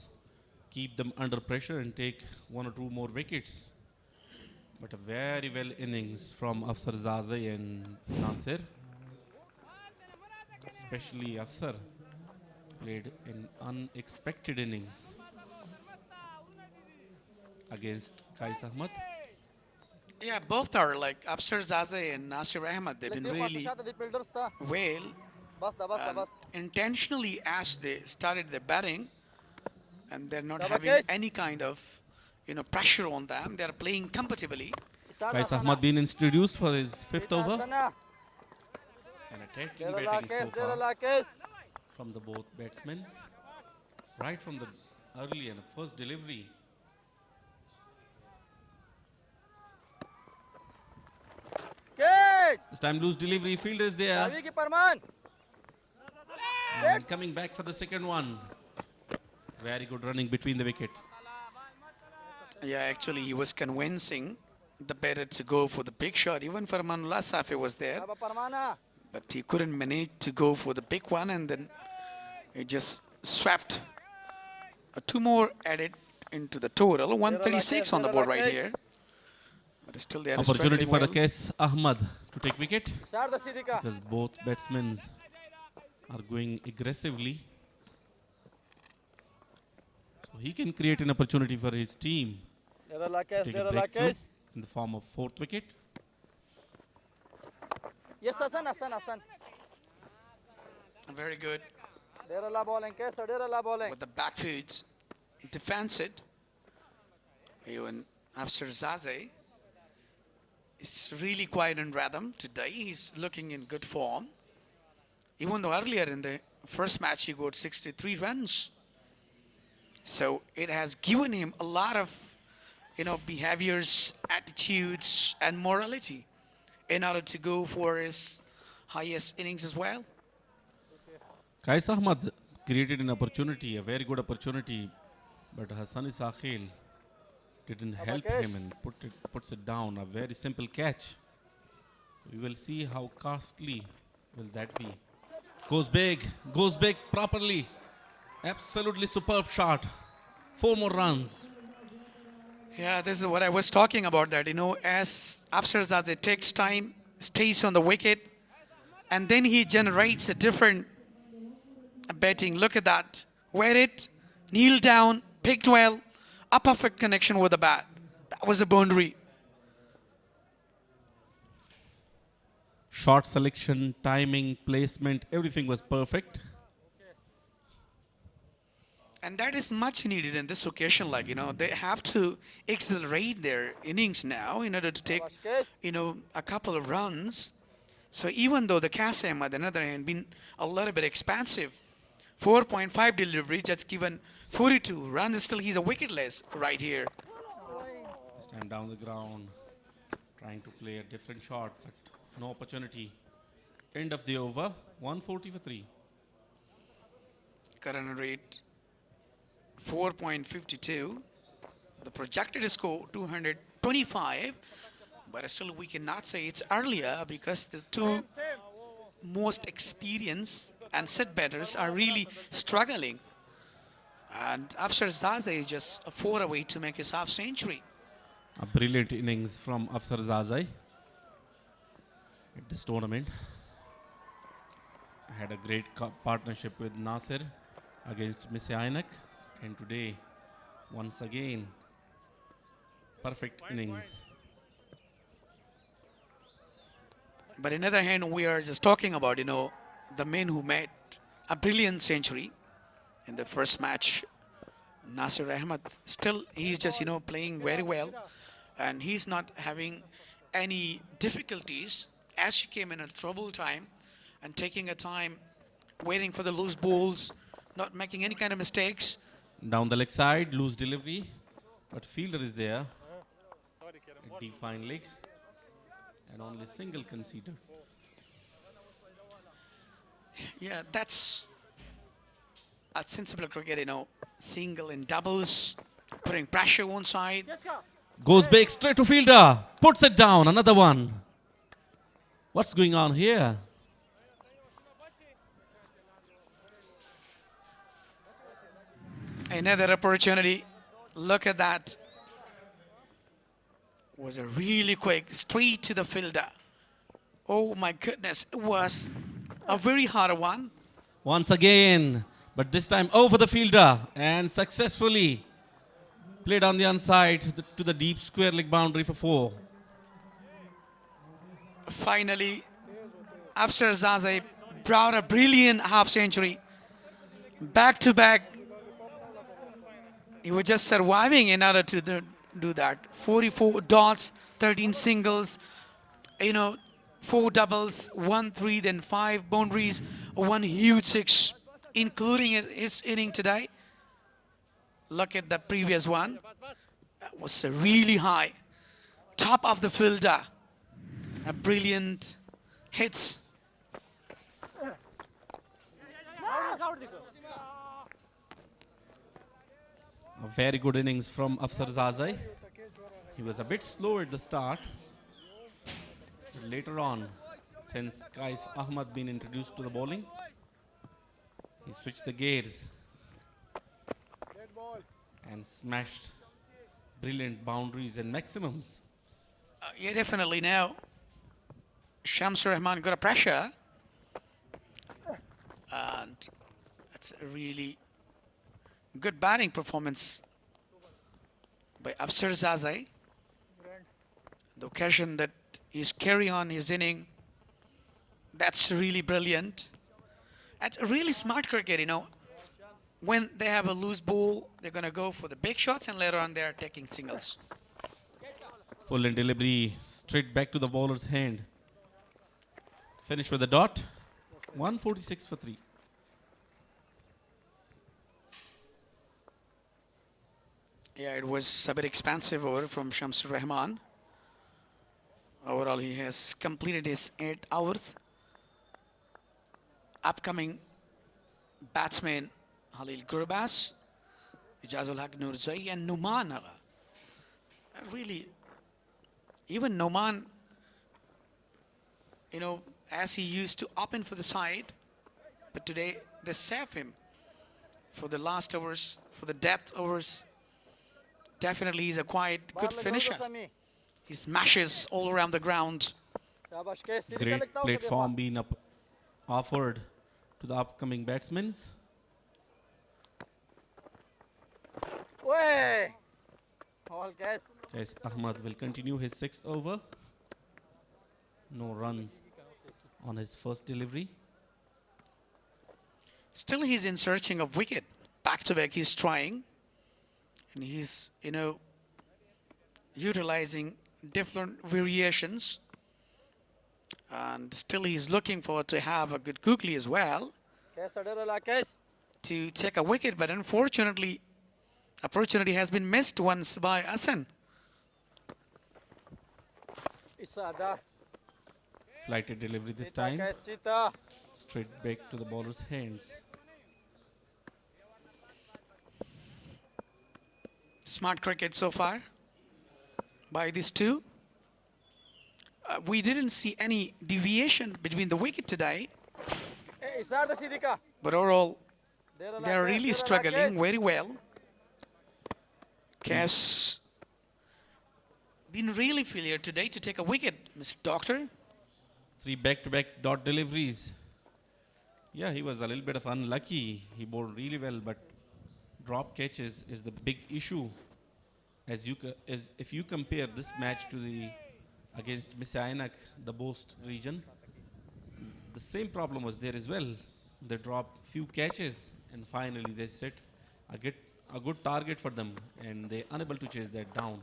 keep them under pressure and take 1 or 2 more wickets. But a very well innings from Afsar Zaze and Nasir. Especially Afsar played an unexpected innings against Qais Ahmad. Yeah, both are like Afsar Zaze and Nasir Ahmad. They've been really well and intentionally as they started their batting, and they're not having any kind of pressure on them. They're playing comfortably. Qais Ahmad been introduced for his 5th over. An attacking batting so far from the both batsmen. Right from the early and first delivery. This time loose delivery, fielder is there. And coming back for the second one. Very good running between the wicket. Yeah, actually he was convincing the batter to go for the big shot. Even Farmanullah Safi was there, but he couldn't manage to go for the big one, and then he just swept 2 more added into the total. 136 on the board right here. But still they are opportunity for the well. Qais Ahmad to take wicket, because both batsmen are going aggressively. So he can create an opportunity for his team. Take a breakthrough in the form of 4th wicket. Yes, Hassan. Very good. With the back foots, defends it. Even Afsar Zaze is really quiet in rhythm today. He's looking in good form. Even though earlier in the first match he got 63 runs. So it has given him a lot of behaviors, attitudes and morality in order to go for his highest innings as well. Qais Ahmad created an opportunity, a very good opportunity, but Hassani Sakhil didn't help him and puts it down. A very simple catch. We will see how costly will that be. Goes big properly. Absolutely superb shot. 4 more runs. Yeah, this is what I was talking about, that as Afsar Zaze takes time, stays on the wicket, and then he generates a different batting. Look at that. Wear it, kneel down, picked well, a perfect connection with the bat. That was a boundary. Shot selection, timing, placement, everything was perfect. And that is much needed in this occasion. Like, they have to accelerate their innings now in order to take, a couple of runs. So even though the Qasim, on the other hand, been a little bit expansive, 4.5 delivery, just given 42 runs, still he's a wicketless right here. Stand down the ground, trying to play a different shot, but no opportunity. End of the over, 140 for 3. Current rate 4.52. The projected score 225, but still we cannot say it's earlier because the two most experienced and set batters are really struggling. And Afsar Zazai is just a 4 away to make his half century. A brilliant innings from Afsar Zazai at this tournament. Had a great partnership with Nasir against Messiainak, and today, once again, perfect innings. But on the other hand, we are just talking about, the men who made a brilliant century in the first match. Nasir Ahmed, still he's just, playing very well, and he's not having any difficulties as he came in a troubled time and taking a time waiting for the loose balls, not making any kind of mistakes. Down the leg side, loose delivery, but fielder is there. A deep fine leg, and only single conceded. Yeah, that's a sensible cricket, single and doubles, putting pressure one side. Goes big, straight to fielder, puts it down, another one. What's going on here? Another opportunity. Look at that. Was a really quick, straight to the fielder. Oh my goodness, it was a very hard one. Once again, but this time over the fielder and successfully played on the onside to the deep square leg boundary for 4. Finally, Afsar Zazai brought a brilliant half century. Back to back. He was just surviving in order to do that. 44 dots, 13 singles, 4 doubles, 1 3, then 5 boundaries, 1 huge 6, including his inning today. Look at the previous one. That was really high. Top of the fielder. A brilliant hits. A very good innings from Afsar Zazai. He was a bit slow at the start. But later on, since Qais Ahmad been introduced to the bowling, he switched the gears and smashed brilliant boundaries and maximums. Yeah, definitely. Now, Shamsur Rahman got a pressure. And that's a really good batting performance by Afsar Zazai. The occasion that he's carrying on his inning, that's really brilliant. That's a really smart cricket, When they have a loose ball, they're going to go for the big shots, and later on they're taking singles. Full and delivery straight back to the bowler's hand. Finish with a dot. 146 for 3. Yeah, it was a bit expansive over from Shamsur Rahman. Overall, he has completed his 8 hours. Upcoming batsmen Halil Gurbas, Ijazul Haq Nurzai, and Numan Agha. Really, even Numan, as he used to open for the side, but today they save him for the last overs, for the death overs. Definitely, he's a quite good finisher. He smashes all around the ground. Great platform being offered to the upcoming batsmen. Way! All guys. Yes, Ahmad will continue his 6th over. No runs on his first delivery. Still he's in searching of wicket. Back to back he's trying. And he's, utilizing different variations. And still he's looking forward to have a good googly as well to take a wicket. But unfortunately, opportunity has been missed once by Hassan. Flighted delivery this time. Straight back to the bowler's hands. Smart cricket so far by these two. We didn't see any deviation between the wicket today. But overall, they're really struggling very well. Has been really failure today to take a wicket, Mr. Doctor. 3 back-to-back dot deliveries. Yeah, he was a little bit of unlucky. He bowled really well, but drop catches is the big issue. As if you compare this match to the against Misianak, the Bost region, the same problem was there as well. They dropped few catches, and finally they set a good target for them, and they're unable to chase that down.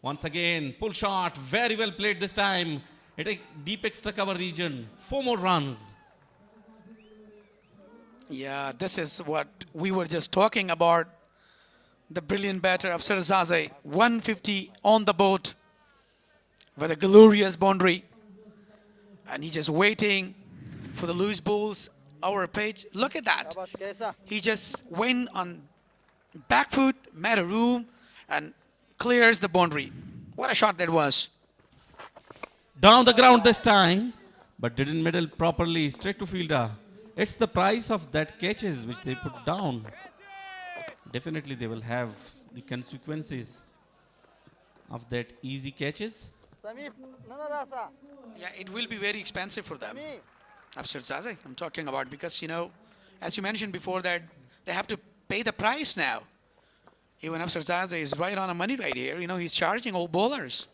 Once again, pull shot, very well played this time. At a deep extra cover region, 4 more runs. Yeah, this is what we were just talking about. The brilliant batter of Sarzaze, 150 on the boat with a glorious boundary. And he just waiting for the loose balls. Our page, look at that. He just went on back foot, made a room, and clears the boundary. What a shot that was. Down the ground this time, but didn't middle properly, straight to fielder. It's the price of that catches which they put down. Definitely they will have the consequences of that easy catches. Yeah, it will be very expensive for them. Afsar Zaze, I'm talking about, because, as you mentioned before, that they have to pay the price now. Even Afsar Zaze is right on a money right here. He's charging all bowlers.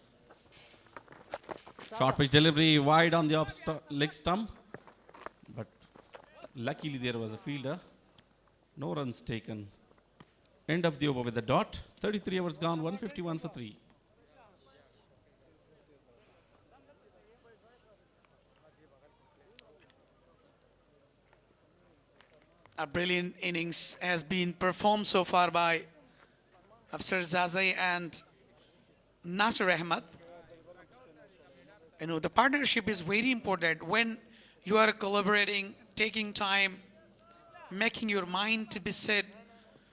Short pitch delivery wide on the leg stump, but luckily there was a fielder. No runs taken. End of the over with the dot. 33 overs gone, 151 for 3. A brilliant innings has been performed so far by Afsar Zaze and Nasser Ahmed. The partnership is very important when you are collaborating, taking time, making your mind to be set.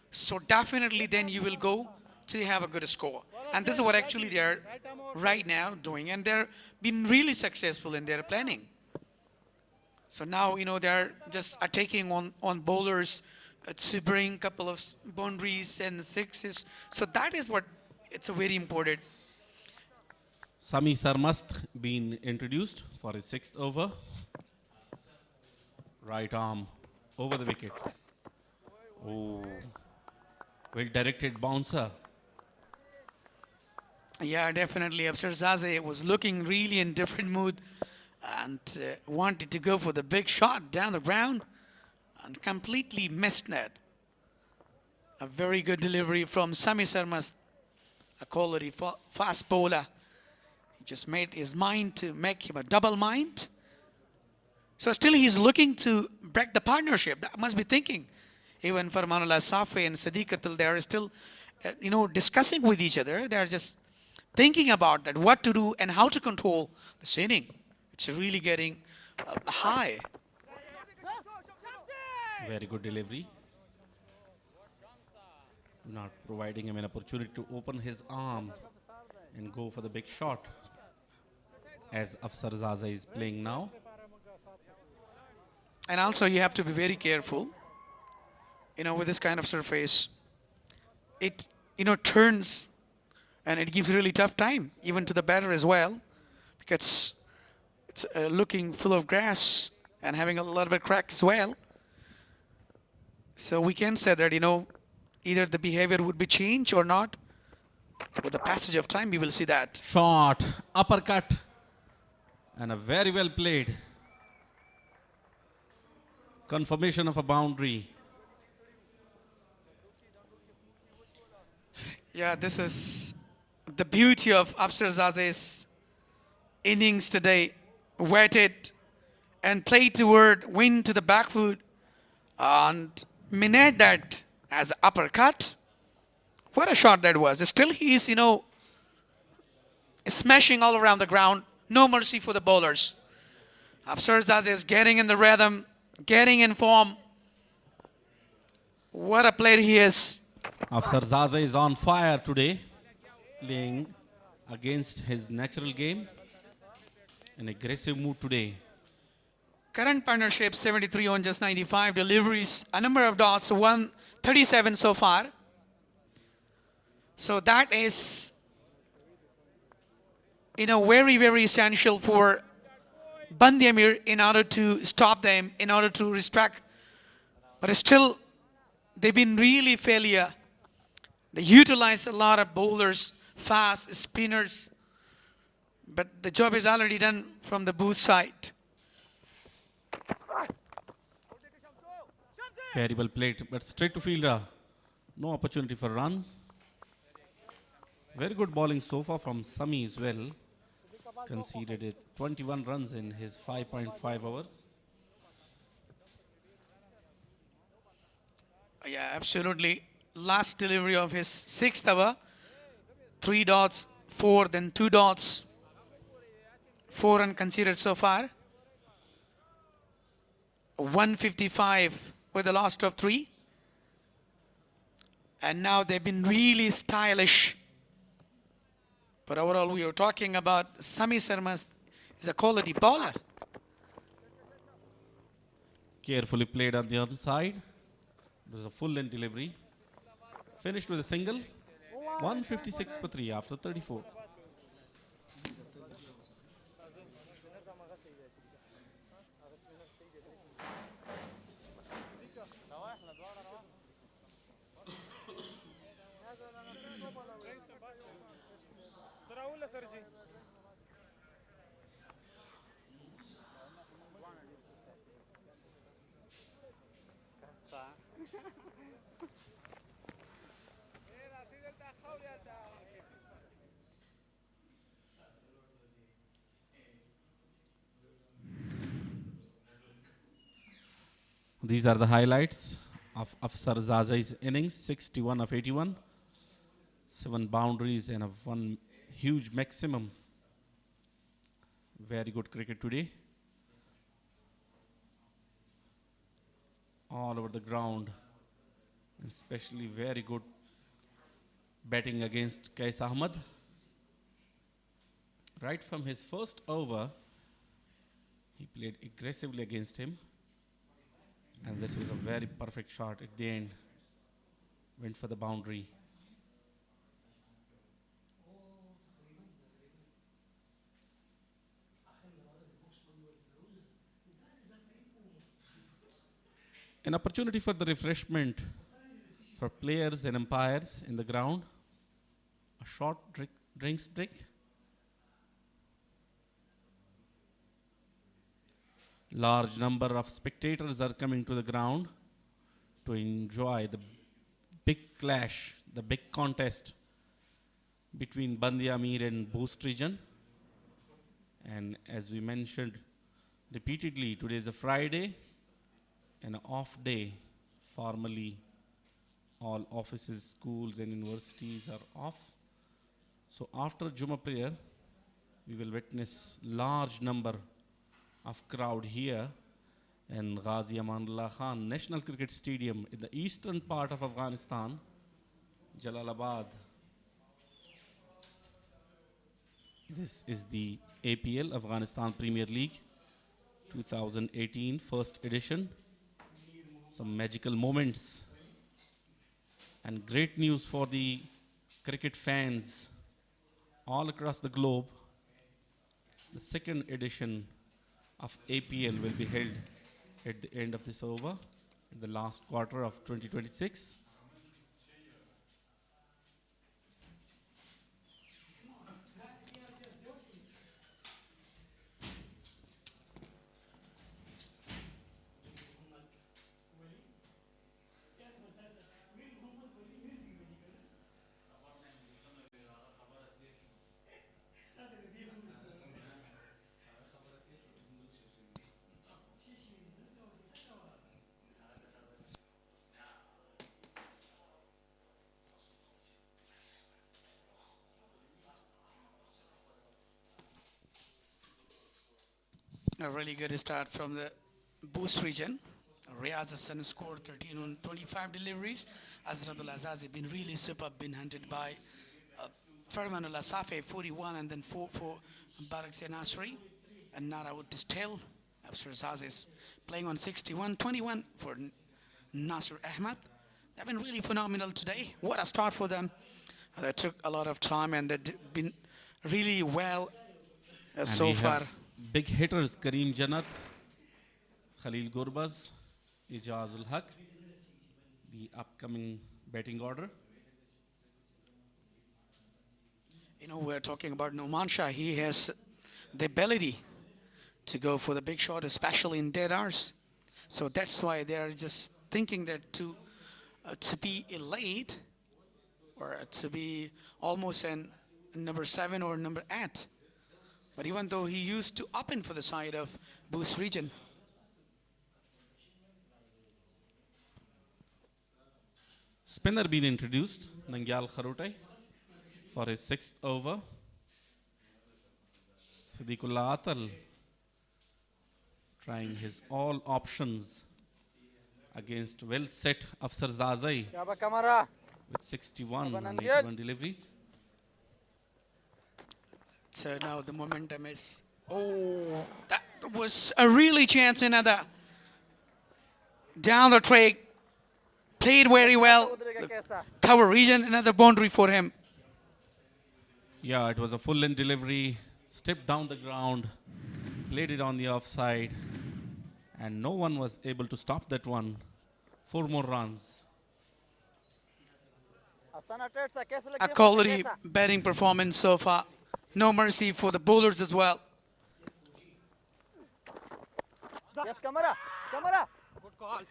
So definitely then you will go to have a good score. And this is what actually they are right now doing. And they're been really successful in their planning. So now, they're just attacking on bowlers to bring a couple of boundaries and sixes. So that is what it's a very important. Sami Sarmast been introduced for his 6th over. Right arm over the wicket. Oh, well directed bouncer. Yeah, definitely. Afsar Zaze was looking really in different mood and wanted to go for the big shot down the ground and completely missed that. A very good delivery from Sami Sarmast, a quality fast bowler. He just made his mind to make him a double mind. So still he's looking to break the partnership. That must be thinking. Even Farmanullah Safi and Sadiq Atal, they are still, discussing with each other. They are just thinking about that, what to do and how to control the inning. It's really getting high. Very good delivery. Not providing him an opportunity to open his arm and go for the big shot, as Afsar Zaze is playing now. And also you have to be very careful, with this kind of surface. It, turns and it gives really tough time, even to the batter as well, because it's looking full of grass and having a little bit crack as well. So we can say that, either the behavior would be changed or not. With the passage of time, we will see that. Shot, uppercut, and a very well played. Confirmation of a boundary. Yeah, this is the beauty of Afsarzade's innings today. Waited and played toward win to the back foot and managed that as uppercut. What a shot that was. Still he's, smashing all around the ground. No mercy for the bowlers. Afsarzade is getting in the rhythm, getting in form. What a player he is. Afsarzade is on fire today, playing against his natural game. An aggressive mood today. Current partnership 73 on just 95 deliveries. A number of dots, 137 so far. So that is, very, very essential for Band-e-Amir in order to stop them, in order to restrict. But still, they've been really failure. They utilize a lot of bowlers, fast spinners. But the job is already done from the Bost side. Very well played, but straight to fielder. No opportunity for runs. Very good bowling so far from Sami as well. Conceded it 21 runs in his 5.5 overs. Yeah, absolutely. Last delivery of his 6th over. 3 dots, 4, then 2 dots. 4 unconsidered so far. 155 with the last of 3. And now they've been really stylish. But overall, we are talking about Sami Sharma is a quality bowler. Carefully played on the onside. It was a full length delivery. Finished with a single. 156 for 3 after 34. These are the highlights of Afsarzade's innings. 61 of 81. 7 boundaries and a 1 huge maximum. Very good cricket today. All over the ground. Especially very good batting against Qais Ahmed. Right from his first over, he played aggressively against him. And this was a very perfect shot at the end. Went for the boundary. An opportunity for the refreshment for players and umpires in the ground. A short drinks break. Large number of spectators are coming to the ground to enjoy the big clash, the big contest between Band-e-Amir and Bost region. And as we mentioned repeatedly, today is a Friday, an off day. Formally, all offices, schools and universities are off. So after Jummah prayer, we will witness large number of crowd here in Ghazi Amanullah Khan National Cricket Stadium in the eastern part of Afghanistan, Jalalabad. This is the APL, Afghanistan Premier League 2018 first edition. Some magical moments and great news for the cricket fans all across the globe. The second edition of APL will be held at the end of this over, in the last quarter of 2026. A really good start from the Bost region. Riaz Hassan scored 13 on 25 deliveries. Azradul Azazi been really superb, been hunted by Farmanullah Safi 41 and then 4 for Barak Nasri. And Naraud Distel. After Azazi is playing on 61, 21 for Nasir Ahmad. They've been really phenomenal today. What a start for them. They took a lot of time and they've been really well so far. Big hitters: Kareem Jannat, Khalil Gurbaz, Ijazul Haq, the upcoming batting order. You know, we're talking about Noman Shah. He has the ability to go for the big shot, especially in dead hours. So that's why they're just thinking that to be elite or to be almost an number 7 or number 8. But even though he used to up in for the side of Bost region. Spinner being introduced, Nangyal Kharotai, for his 6th over. Siddiqullah Atal trying his all options against well set Afsar Zazai with 61 on 81 deliveries. So now the momentum is, oh, that was a really chance, another down the track, played very well, cover region, another boundary for him. Yeah, it was a full length delivery, stepped down the ground, played it on the offside, and no one was able to stop that one. 4 more runs. A quality batting performance so far. No mercy for the bowlers as well. Yes, camera. Camera. Good call.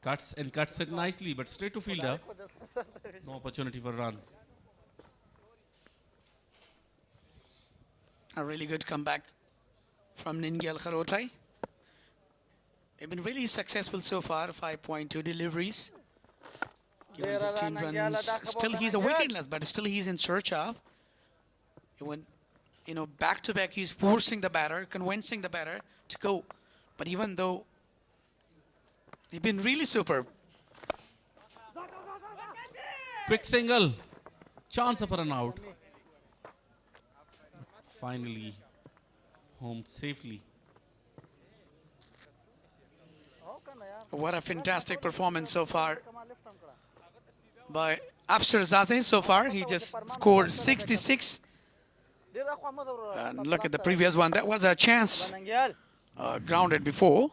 Cuts it nicely, but straight to fielder. No opportunity for runs. A really good comeback from Ningyal Kharotai. They've been really successful so far, 5.2 deliveries. Given 15 runs. Still he's a wicketless, but still he's in search of. When, you know, back to back, he's forcing the batter, convincing the batter to go. But even though he's been really superb. Quick single, chance of a run out. Finally, home safely. What a fantastic performance so far by Afsar Zaze so far. He just scored 66. And look at the previous one. That was a chance grounded before.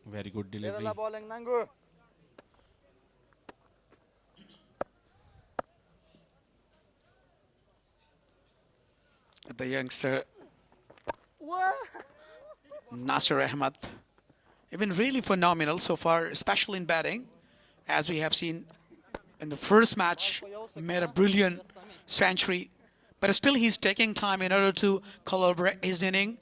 Very good delivery. The youngster Nasir Ahmad. They've been really phenomenal so far, especially in batting. As we have seen in the first match, made a brilliant century. But still he's taking time in order to collaborate his inning.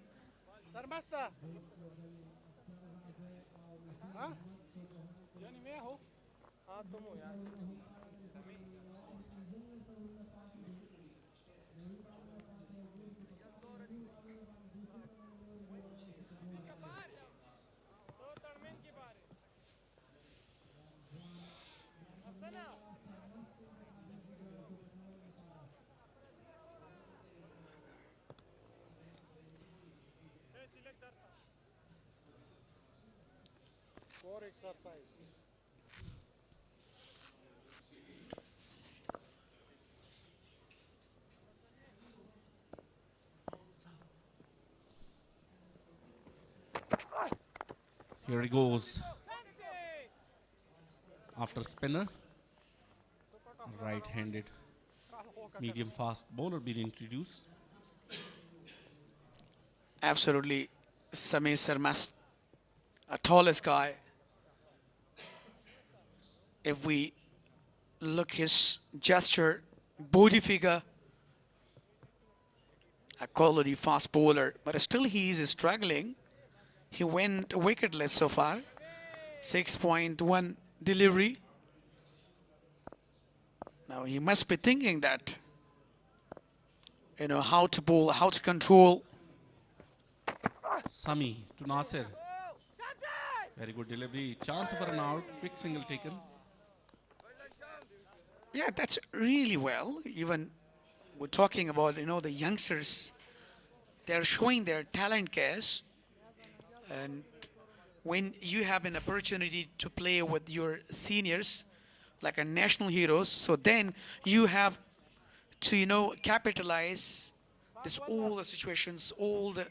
Here he goes. After spinner. Right-handed medium fast bowler being introduced. Absolutely. Samir Sarmas, a tallest guy. If we look his gesture, body figure, a quality fast bowler, but still he is struggling. He went wicketless so far. 6.1 delivery. Now he must be thinking that, you know, how to bowl, how to control. Sami to Nasir. Very good delivery. Chance for an out. Quick single taken. Yeah, that's really well. Even we're talking about, you know, the youngsters. They're showing their talent case. And when you have an opportunity to play with your seniors, like a national heroes, so then you have to, you know, capitalize this all the situations, all the,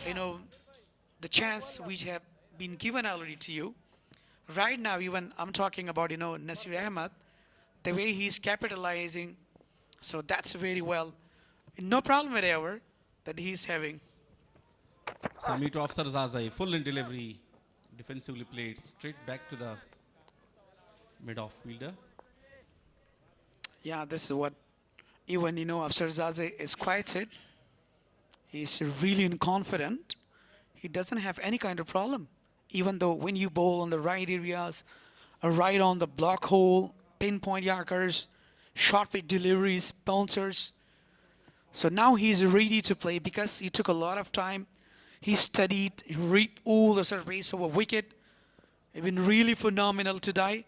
you know, the chance which have been given already to you. Right now, even I'm talking about, you know, Nasir Ahmed, the way he's capitalizing, so that's very well. No problem whatever that he's having. Sami to Afsar Zazai, full in delivery, defensively played, straight back to the mid-off fielder. Yeah, this is what, even, you know, Afsar Zazai is quieted. He's really confident. He doesn't have any kind of problem. Even though when you bowl on the right areas, right on the block hole, pinpoint yorkers, short pitch deliveries, bouncers. So now he's ready to play because he took a lot of time. He studied, he read all the surveys of a wicket. He's been really phenomenal today.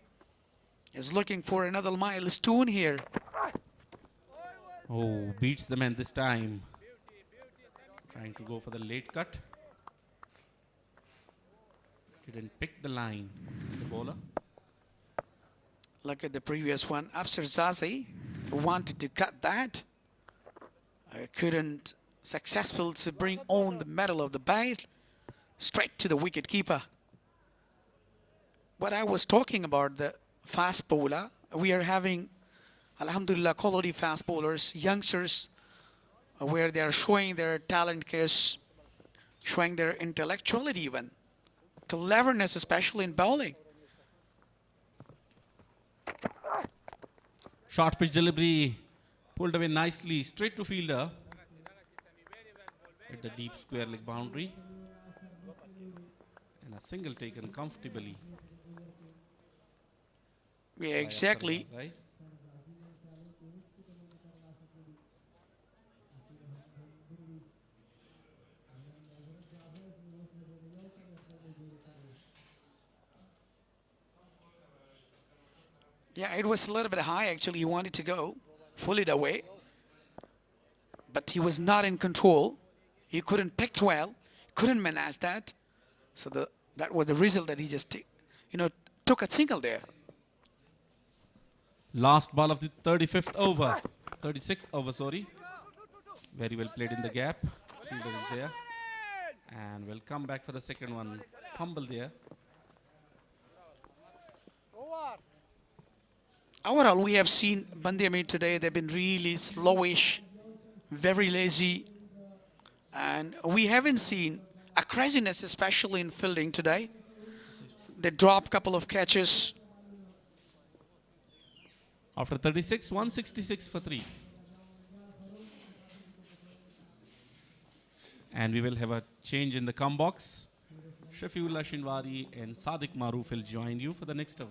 He's looking for another milestone here. Oh, beats the man this time. Trying to go for the late cut. Didn't pick the line, the bowler. Look at the previous one. Afsar Zazai wanted to cut that. Couldn't successful to bring on the middle of the bat straight to the wicket keeper. What I was talking about, the fast bowler, we are having, alhamdulillah, quality fast bowlers, youngsters, where they are showing their talent case, showing their intellectuality even, cleverness, especially in bowling. Short pitch delivery, pulled away nicely, straight to fielder. At the deep square leg boundary. And a single taken comfortably. Yeah, exactly. Yeah, it was a little bit high actually. He wanted to go, pull it away. But he was not in control. He couldn't pick well, couldn't manage that. So that was the result that he just, you know, took a single there. Last ball of the 35th over. 36th over, sorry. Very well played in the gap. Fielder is there. And we'll come back for the second one. Fumble there. Overall, we have seen Band-e-Amir today. They've been really slowish, very lazy. And we haven't seen a craziness, especially in fielding today. They dropped a couple of catches. After 36, 166 for 3. And we will have a change in the come box. Shafiullah Shinwari and Sadiq Maroof will join you for the next over.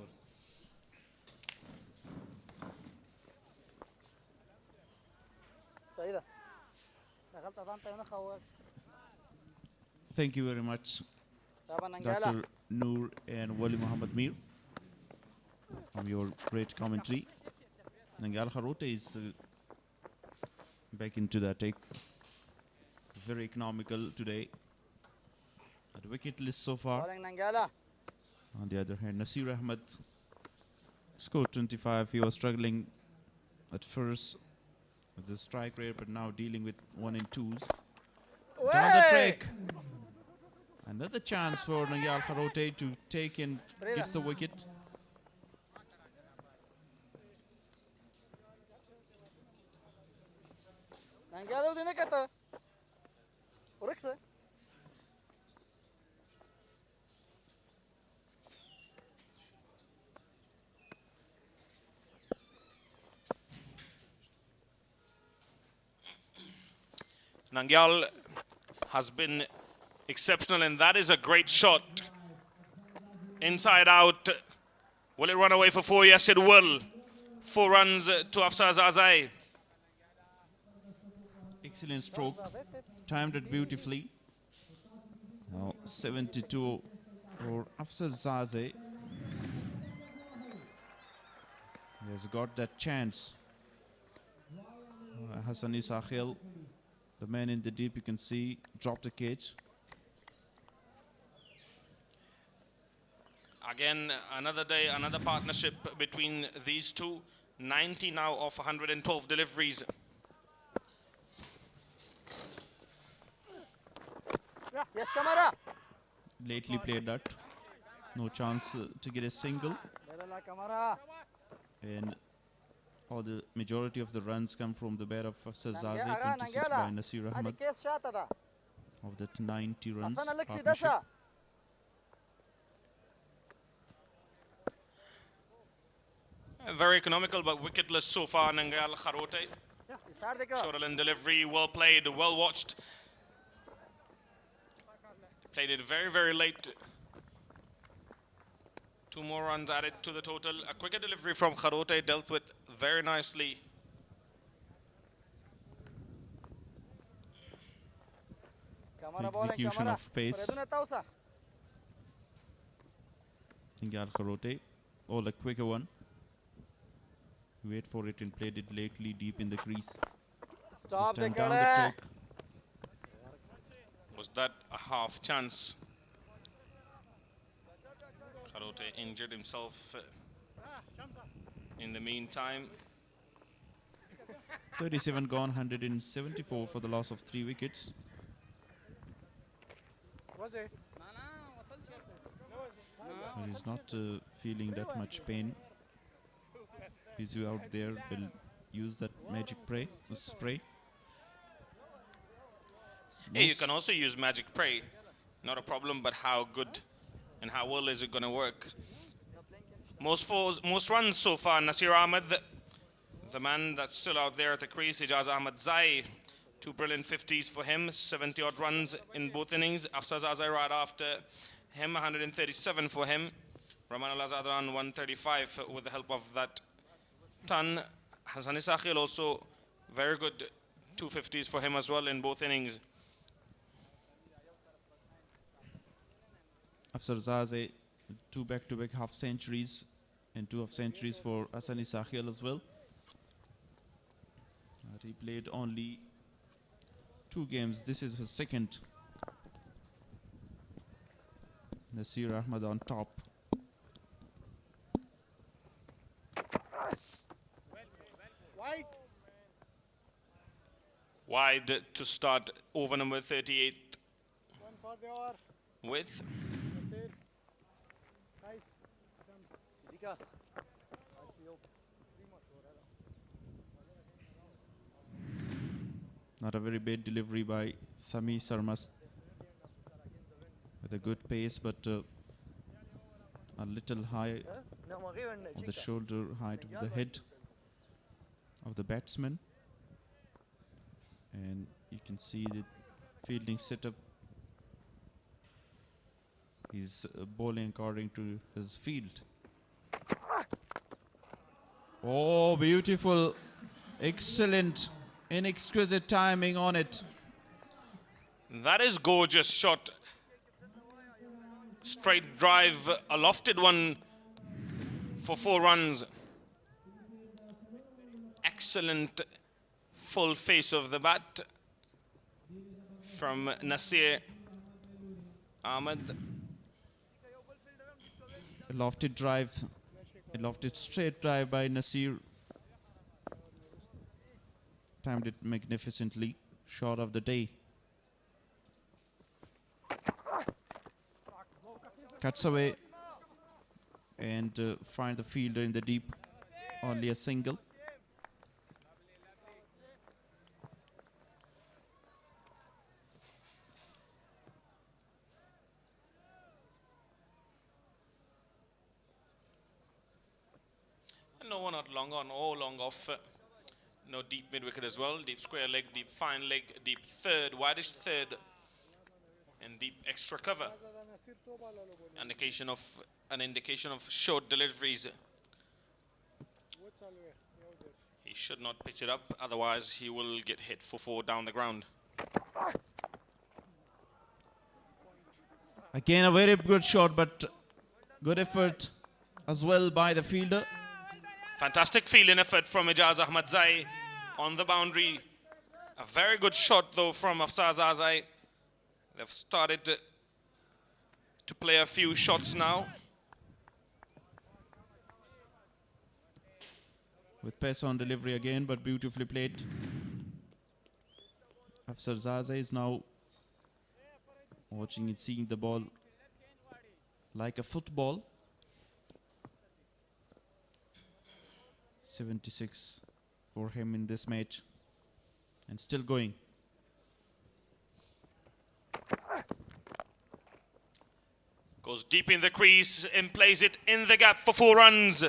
Thank you very much, Dr. Noor and Wali Muhammad Mir, from your great commentary. Nangal Kharote is back into the take. Very economical today. At wicket list so far. On the other hand, Nasir Ahmed scored 25. He was struggling at first with the strike rate, but now dealing with 1 and 2s. Down the track. A Another chance for Nangyal Kharote to take and gets the wicket. Nangyal has been exceptional, and that is a great shot. Inside out. Will it run away for 4? Yes, it will. 4 runs to Afsar Zazai. Excellent stroke. Timed it beautifully. Now 72 for Afsar Zaze. He has got that chance. Hassani Sahil, the man in the deep, you can see, dropped the cage. Again, another day, another partnership between these two. 90 now of 112 deliveries. Yes, camera. Lately played that. No chance to get a single. And all the majority of the runs come from the bat of Afsar Zaze, 26 by Nasir Ahmed. Of that 90 runs partnership. Very economical but wicketless so far, Nangyal Kharote. Short in delivery, well played, well watched. Played it very, very late. 2 more runs added to the total. A quicker delivery from Kharote dealt with very nicely. Execution of pace. Nangyal Kharote, all a quicker one. Wait for it and played it lately deep in the crease. Stop the down the track. Was that a half chance? Kharote injured himself in the meantime. 37 gone, 174 for the loss of 3 wickets. He's not feeling that much pain. Physio out there will use that magic spray. Hey, you can also use magic spray. Not a problem, but how good and how well is it going to work? Most runs so far. Nasir Ahmed, the man that's still out there at the crease. Ijaz Ahmed Zai, 2 brilliant 50s for him. 70-odd runs in both innings. Afsar Zazai right after him, 137 for him. Rahman Al-Azadran, 135 with the help of that ton. Hassani Sahil also very good 250s for him as well in both innings. Afsar Zaze, 2 back-to-back half centuries and 2 half centuries for Hassani Sahil as well. He played only 2 games. This is his second. Nasir Ahmed on top. Wide to start over number 38 with. Not a very bad delivery by Sami Sarmas with a good pace, but a little high of the shoulder height of the head of the batsman. And you can see the fielding setup. He's bowling according to his field. Oh, beautiful, excellent, and exquisite timing on it. That is gorgeous shot. Straight drive, a lofted one for 4 runs. Excellent full face of the bat from Nasir Ahmed. A lofted drive, a lofted straight drive by Nasir. Timed it magnificently, shot of the day. cuts away and find the fielder in the deep. Only a single. No one not long on or long off. No deep mid wicket as well. Deep square leg, deep fine leg, deep third, wideish third, and deep extra cover. An indication of short deliveries. He should not pitch it up, otherwise he will get hit for 4 down the ground. Again, a very good shot, but good effort as well by the fielder. Fantastic fielding effort from Ijaz Ahmadzai on the boundary. A very good shot though from Afsar Zazai. They've started to play a few shots now. With pace on delivery again, but beautifully played. Afsar Zazai is now watching and seeing the ball like a football. 76 for him in this match, and still going. Goes deep in the crease and plays it in the gap for 4 runs.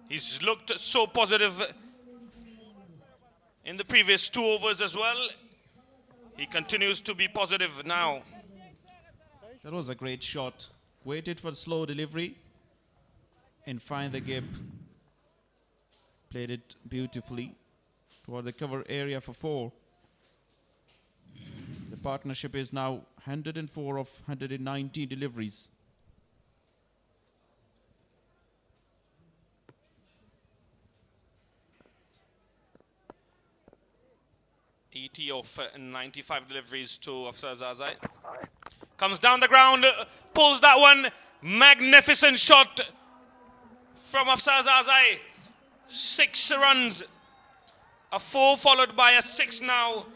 He's looked so positive in the previous 2 overs as well. He continues to be positive now. That was a great shot. Waited for slow delivery and find the gap. Played it beautifully toward the cover area for 4. The partnership is now 104 of 190 deliveries. ET of 95 deliveries to Afsar Zazai. Comes down the ground, pulls that one. Magnificent shot from Afsar Zazai. 6 runs. A 4 followed by a 6 now.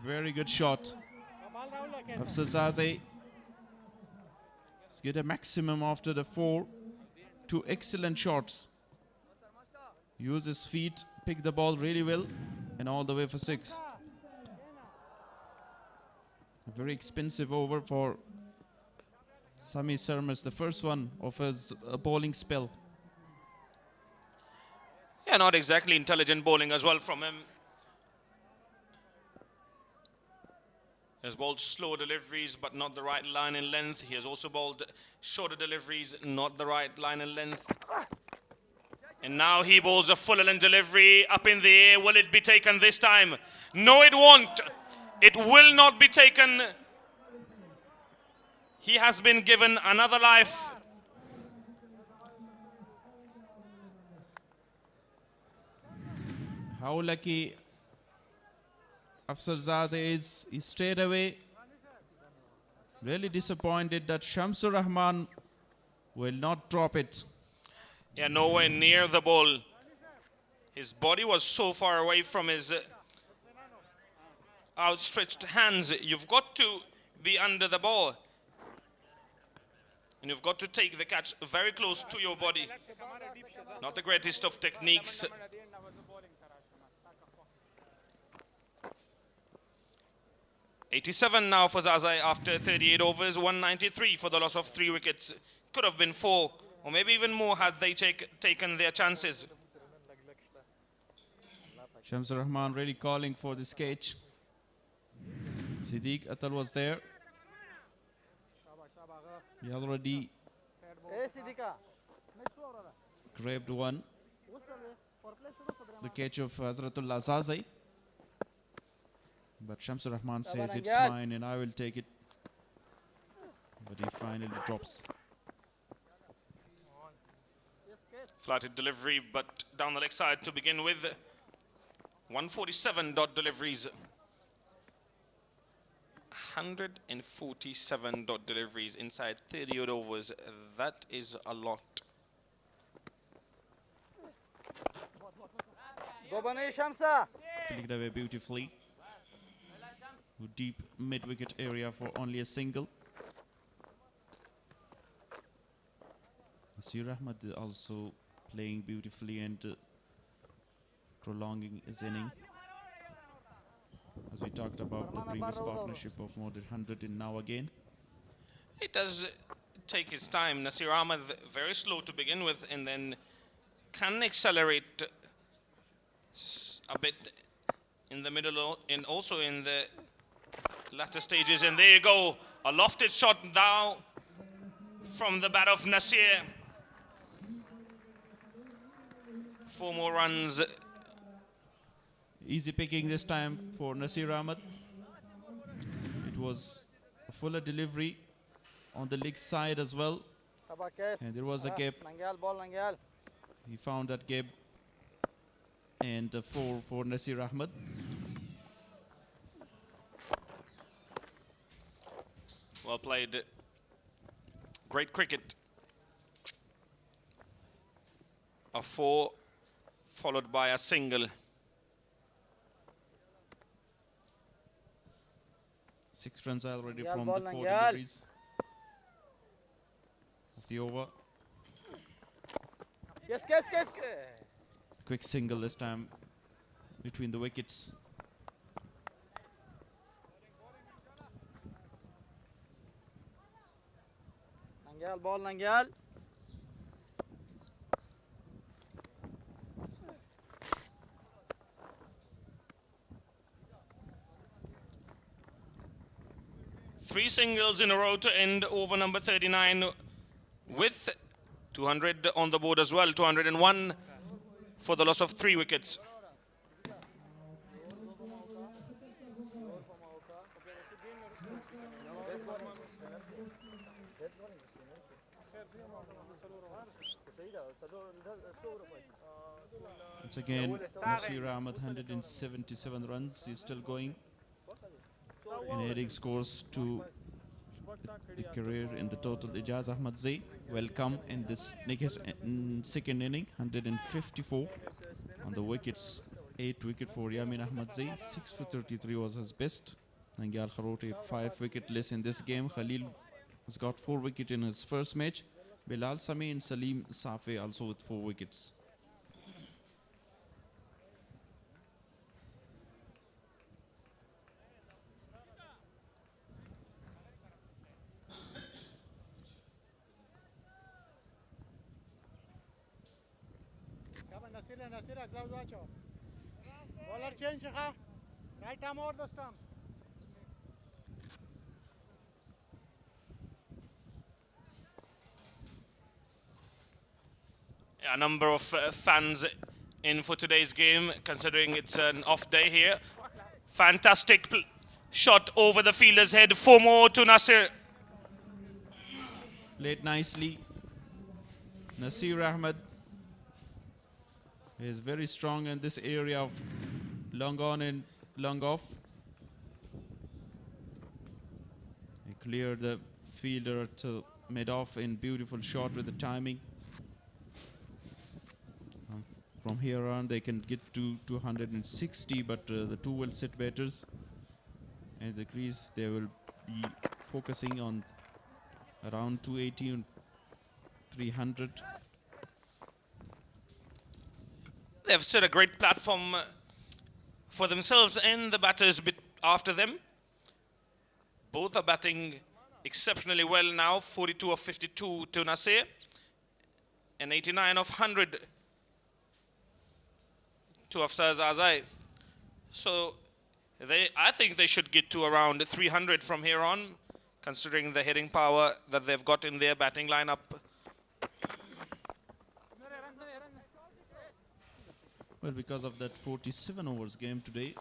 Very good shot. Afsar Zazai get a maximum after the 4. 2 excellent shots. Use his feet, pick the ball really well, and all the way for 6. A very expensive over for Sami Sarmas, the first one of his bowling spell. Yeah, not exactly intelligent bowling as well from him. He has bowled slow deliveries, but not the right line and length. He has also bowled shorter deliveries, not the right line and length. And now he bowls a full length delivery up in the air. Will it be taken this time? No, it won't. It will not be taken. He has been given another life. How lucky Afsar Zazai is. He stayed away. Really disappointed that Shamsur Rahman will not drop it. Yeah, nowhere near the ball. His body was so far away from his outstretched hands. You've got to be under the ball. And you've got to take the catch very close to your body. Not the greatest of techniques. .87 now for Zazai after 38 overs, 193 for the loss of 3 wickets. Could have been 4, or maybe even more had they taken their chances. Shamsur Rahman really calling for this catch. Siddiq Atal was there. He already grabbed one. The catch of Hazratullah Zazai. But Shamsur Rahman says it's mine and I will take it. But he finally drops. Flatted delivery, but down the leg side to begin with. 147 dot deliveries. 147 dot deliveries inside 30 odd overs. That is a lot. Flicked away beautifully. deep mid-wicket area for only a single. Nasir Ahmed also playing beautifully and prolonging his inning. As we talked about the previous partnership of more than 100 and now again. It does take his time. Nasir Ahmed very slow to begin with and then can accelerate a bit in the middle and also in the latter stages. And there you go, a lofted shot now from the bat of Nasir. 4 more runs. Easy picking this time for Nasir Ahmed. It was a fuller delivery on the leg side as well. And there was a gap. He found that gap. And 4 for Nasir Ahmed. Well played. Great cricket. A 4 followed by a single. 6 runs already from the 4 deliveries of the over. Yes. Quick single this time between the wickets. Nangyal, ball Nangyal. Three singles in a row to end over number 39 with 200 on the board as well. 201 for the loss of 3 wickets. Once again, Nasir Ahmed 177 runs. He's still going. And adding scores to the career in the total. Ijaz Ahmadzai, welcome in this second inning, 154 on the wickets. 8 wicket for Yamin Ahmadzai, 6 for 33 was his best. Nangyal Kharote 5 wicket less in this game. Khalil has got 4 wicket in his first match. Bilal Sami and Salim Safe also with 4 wickets. Nasira, gloves watch out. Bowler change, right arm over the stump. A number of fans in for today's game, considering it's an off day here. Fantastic shot over the fielder's head. 4 more to Nasir. Played nicely. Nasir Ahmed is very strong in this area of long on and long off. He cleared the fielder to mid-off in beautiful shot with the timing. From here on they can get to 260, but the 2 will sit batters. And the crease they will be focusing on around 280 and 300. They've set a great platform for themselves and the batters after them. Both are batting exceptionally well now. 42 of 52 to Nasir and 89 of 100 to Afsaz Azai. So I think they should get to around 300 from here on, considering the hitting power that they've got in their batting lineup. Well, because of that 47 overs game today,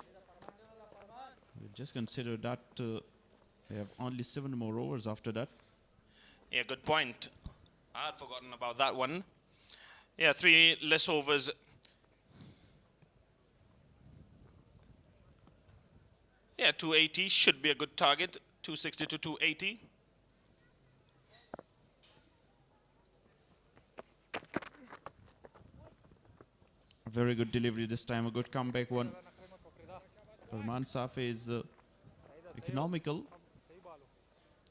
we'll just consider that they have only 7 more overs after that. Yeah, good point. I had forgotten about that one. Yeah, 3 less overs. Yeah, 280 should be a good target. 260 to 280. Very good delivery this time, a good comeback one. Farman Safi is economical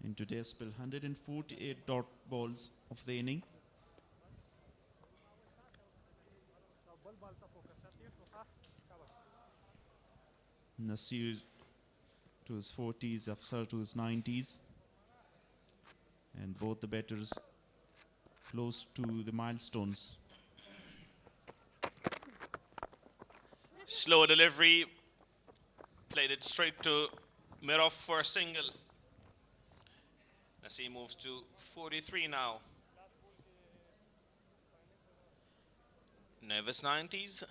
in today's spill. 148 dot balls of the inning. Nasir to his 40s, Afsar to his 90s, and both the batters close to the milestones. Slow delivery, played it straight to Mirov for a single. Nasir moves to 43 now. Nervous 90s.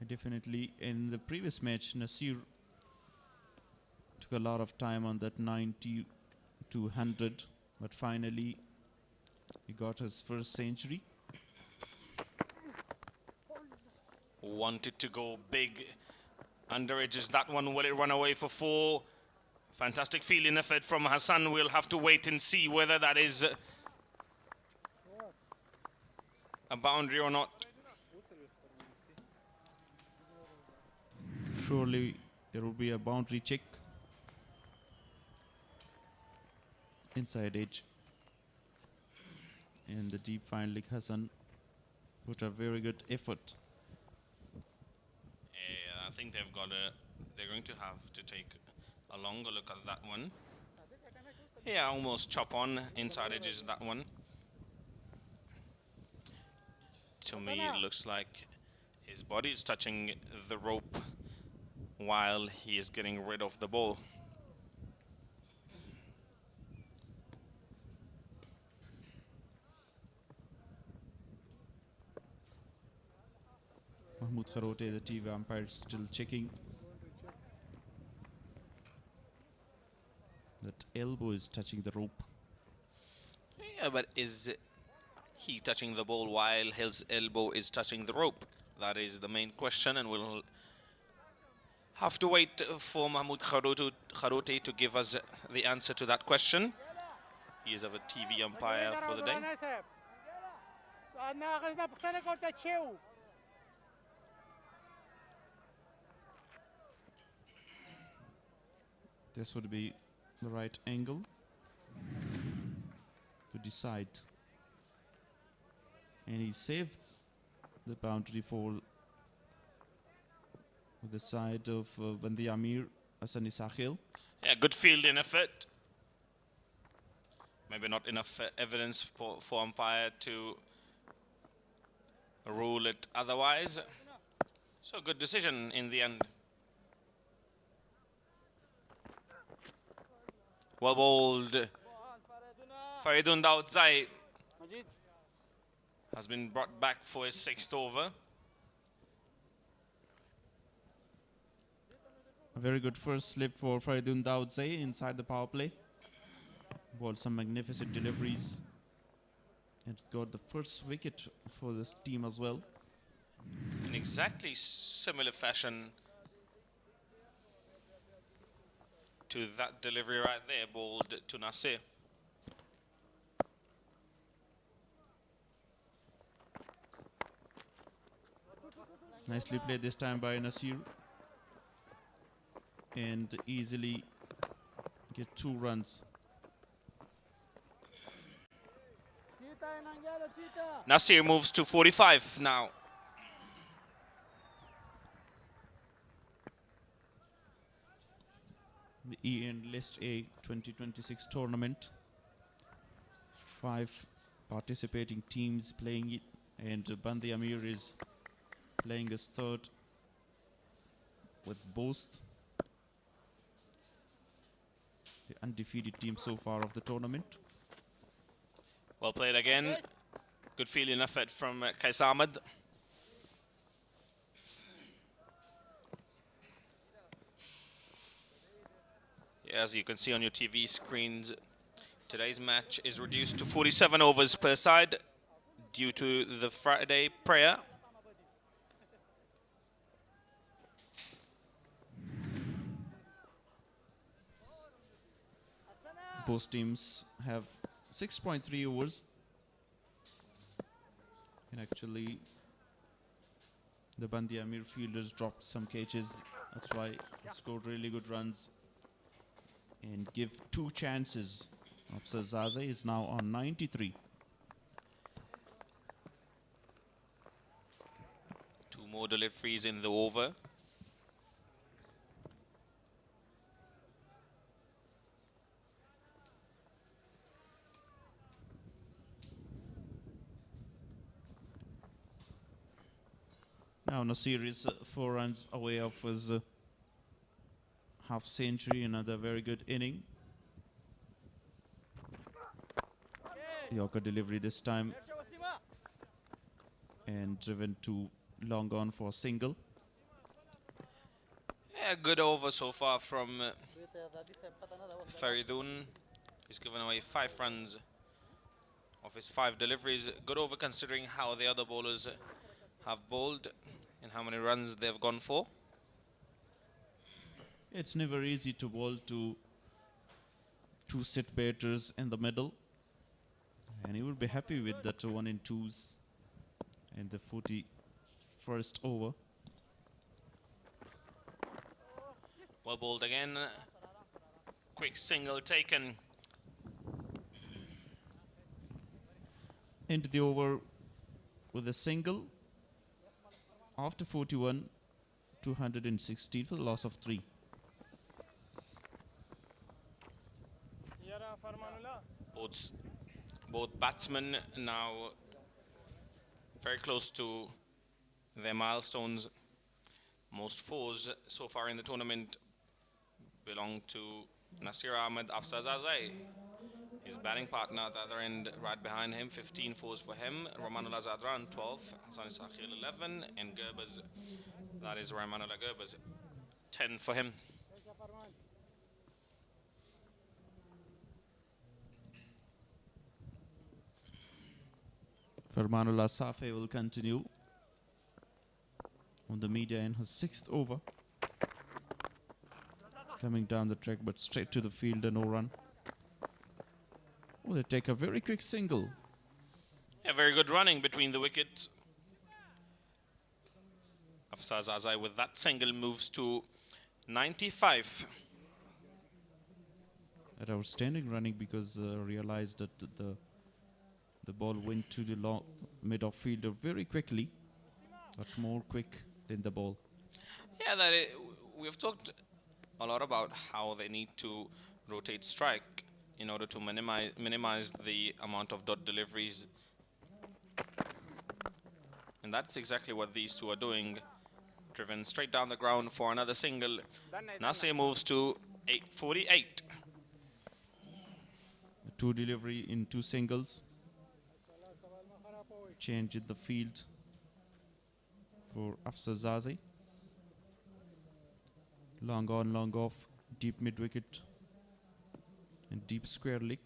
Definitely in the previous match, Nasir took a lot of time on that 90 to 100, but finally he got his first century. Wanted to go big. Under edges that one. Will it run away for 4? Fantastic fielding effort from Hassan. We'll have to wait and see whether that is a boundary or not. Surely there will be a boundary check. Inside edge. And the deep fine leg Hassan put a very good effort. Yeah, I think they're going to have to take a longer look at that one. Yeah, almost chop on. Inside edges that one. To me, it looks like his body is touching the rope while he is getting rid of the ball. Mahmoud Kharote, the TV umpire, still checking. That elbow is touching the rope. Yeah, but is he touching the ball while his elbow is touching the rope? That is the main question, and we'll have to wait for Mahmoud Kharote to give us the answer to that question. He is our TV umpire for the day. This would be the right angle to decide. And he saved the boundary for the side of Band-e-Amir, Hassan Isakhil. Yeah, good fielding effort. Maybe not enough evidence for umpire to rule it otherwise. So good decision in the end. Well bowled. Faridun Daoudzai has been brought back for his 6th over. A very good first slip for Faridun Daoudzai inside the power play. Bowled some magnificent deliveries. And got the first wicket for this team as well. In exactly similar fashion to that delivery right there, bowled to Nasir. Nicely played this time by Nasir. And easily get 2 runs. Nasir moves to 45 now. The EN List A 2026 tournament. 5 participating teams playing it, and Band-e-Amir is playing his 3rd with Bost, the undefeated team so far of the tournament. Well played again. Good fielding effort from Qais Ahmed. As you can see on your TV screens, today's match is reduced to 47 overs per side due to the Friday prayer. Both teams have 6.3 overs. And actually, The Band-e-Amir fielders dropped some catches. That's why they scored really good runs and give 2 chances. Afsar Zaze is now on 93. 2 more deliveries in the over. Now Nasir is 4 runs away of his half century. Another very good inning. Yorker delivery this time. And driven to long on for a single. Yeah, good over so far from Faridun. He's given away 5 runs of his 5 deliveries. Good over considering how the other bowlers have bowled and how many runs they've gone for. It's never easy to bowl to 2 set batters in the middle. And he will be happy with that 1 and 2s in the 41st over. Well bowled again. Quick single taken. Into the over with a single. After 41, 216 for the loss of 3. Both batsmen now very close to their milestones. Most 4s so far in the tournament belong to Nasir Ahmed Afsar Zaze. His batting partner at the other end, right behind him, 15 4s for him. Rahmanullah Zadran, 12. Hassan Sakhil, 11. And Gerbers, that is Rahmanullah Gerbers, 10 for him. Farmanullah Safe will continue on the media in his 6th over. Coming down the track, but straight to the field and no run. Oh, they take a very quick single. Yeah, very good running between the wickets. Afsar Zaze with that single moves to 95. An outstanding running because realized that the ball went to the long mid-off fielder very quickly, but more quick than the ball. Yeah, we've talked a lot about how they need to rotate strike in order to minimize the amount of dot deliveries. And that's exactly what these two are doing. Driven straight down the ground for another single. Nasir moves to 848. 2 delivery in 2 singles. Change in the field for Afsar Zaze. Long on, long off, deep mid wicket and deep square leg.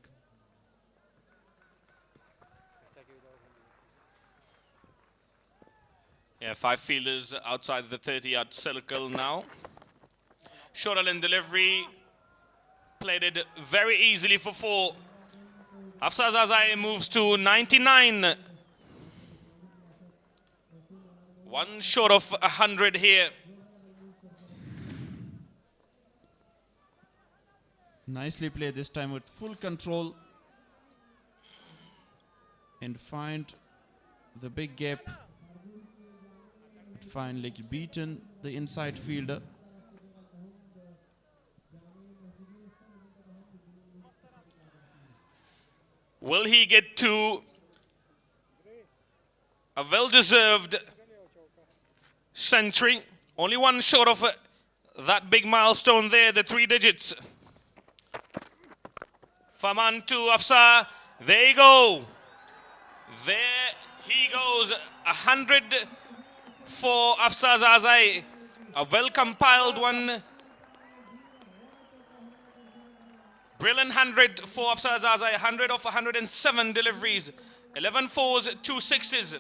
Yeah, 5 fielders outside the 30-yard circle now. Shorter in delivery, played it very easily for 4. Afsar Zaze moves to 99. 1 short of 100 here. Nicely played this time with full control and find the big gap. But finally beaten the inside fielder. Will he get to a well-deserved century? Only 1 short of that big milestone there, the 3 digits. Faman to Afsar. There you go. There he goes. 100 for Afsar Zaze. A well-compiled one. Brilliant 100 for Afsar Zaze. 100 of 107 deliveries. 11 4s, 2 6s.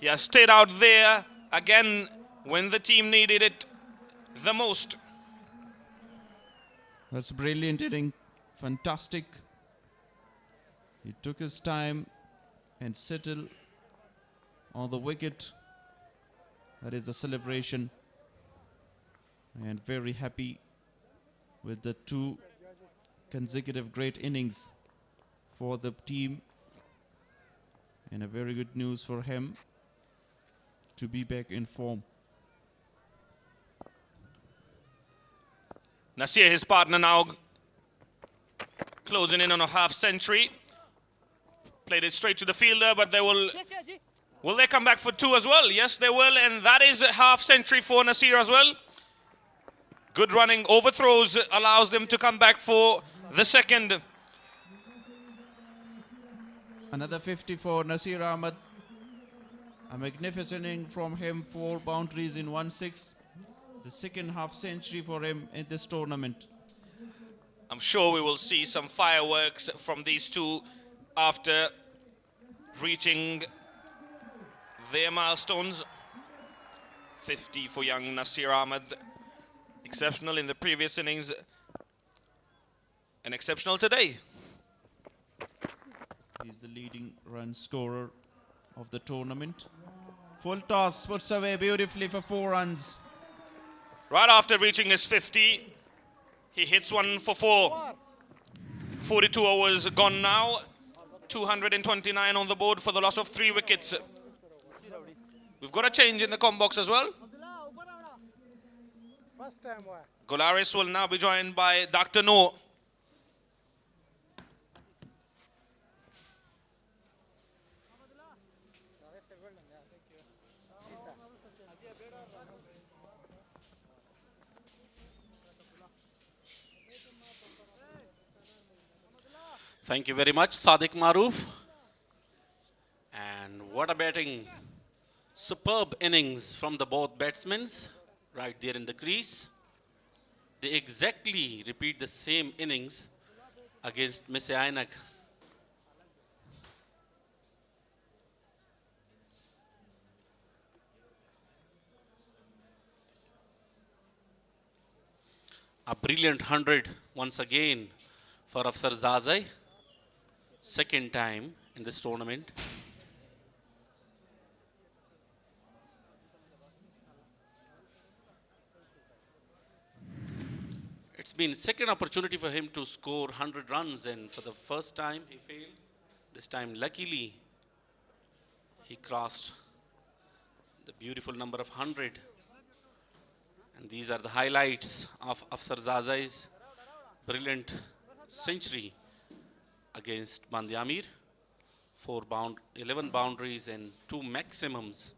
He has stayed out there again when the team needed it the most. That's brilliant hitting. Fantastic. He took his time and settled on the wicket That is the celebration. And very happy with the 2 consecutive great innings for the team. And a very good news for him to be back in form. Nasir, his partner, now closing in on a half century. Played it straight to the fielder, but they will they come back for 2 as well? Yes, they will, and that is a half century for Nasir as well. Good running, overthrows allows them to come back for the second. Another 50 for Nasir Ahmed. A magnificent inning from him, 4 boundaries in 1/6. The second half century for him in this tournament. I'm sure we will see some fireworks from these two after reaching their milestones. 50 for young Nasir Ahmed. Exceptional in the previous innings and exceptional today. He's the leading run scorer of the tournament. Full toss, puts away beautifully for 4 runs. Right after reaching his 50, he hits one for 4. 42 overs gone now. 229 on the board for the loss of 3 wickets. We've got a change in the com box as well. Golaris will now be joined by Dr. Noor. Thank you very much, Sadiq Maroof. And what a batting. Superb innings from the both batsmen right there in the crease. They exactly repeat the same innings against Mr. Ainak. A brilliant 100 once again for Afsar Zazai. Second time in this tournament. It's been second opportunity for him to score 100 runs, and for the first time he failed. This time luckily he crossed the beautiful number of 100. And these are the highlights of Afsar Zazai's brilliant century against Band-e-Amir. 11 boundaries and 2 maximums.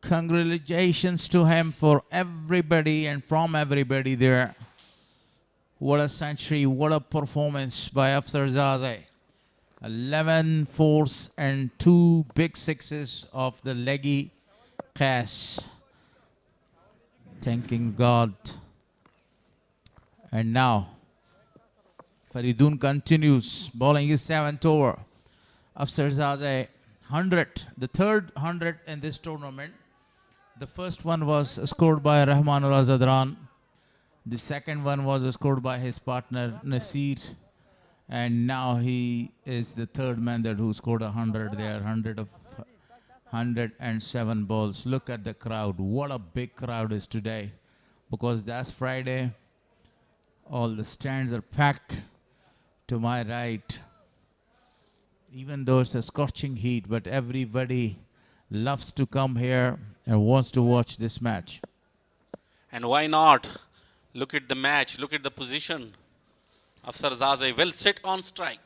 Congratulations to him for everybody and from everybody there. What a century, what a performance by Afsar Zazai. 11 fours and 2 big sixes of the leggy cast. Thanking God. And now, Faridun continues, bowling his 7th over. Afsar Zazai, 100, the third 100 in this tournament. The first one was scored by Rahmanullah Zadran. The second one was scored by his partner Nasir. And now he is the third man that who scored 100 there, 107 balls. Look at the crowd. What a big crowd is today. Because that's Friday. All the stands are packed to my right. Even though it's a scorching heat, but everybody loves to come here and wants to watch this match. And why not? Look at the match, look at the position. Afsar Zazai will sit on strike.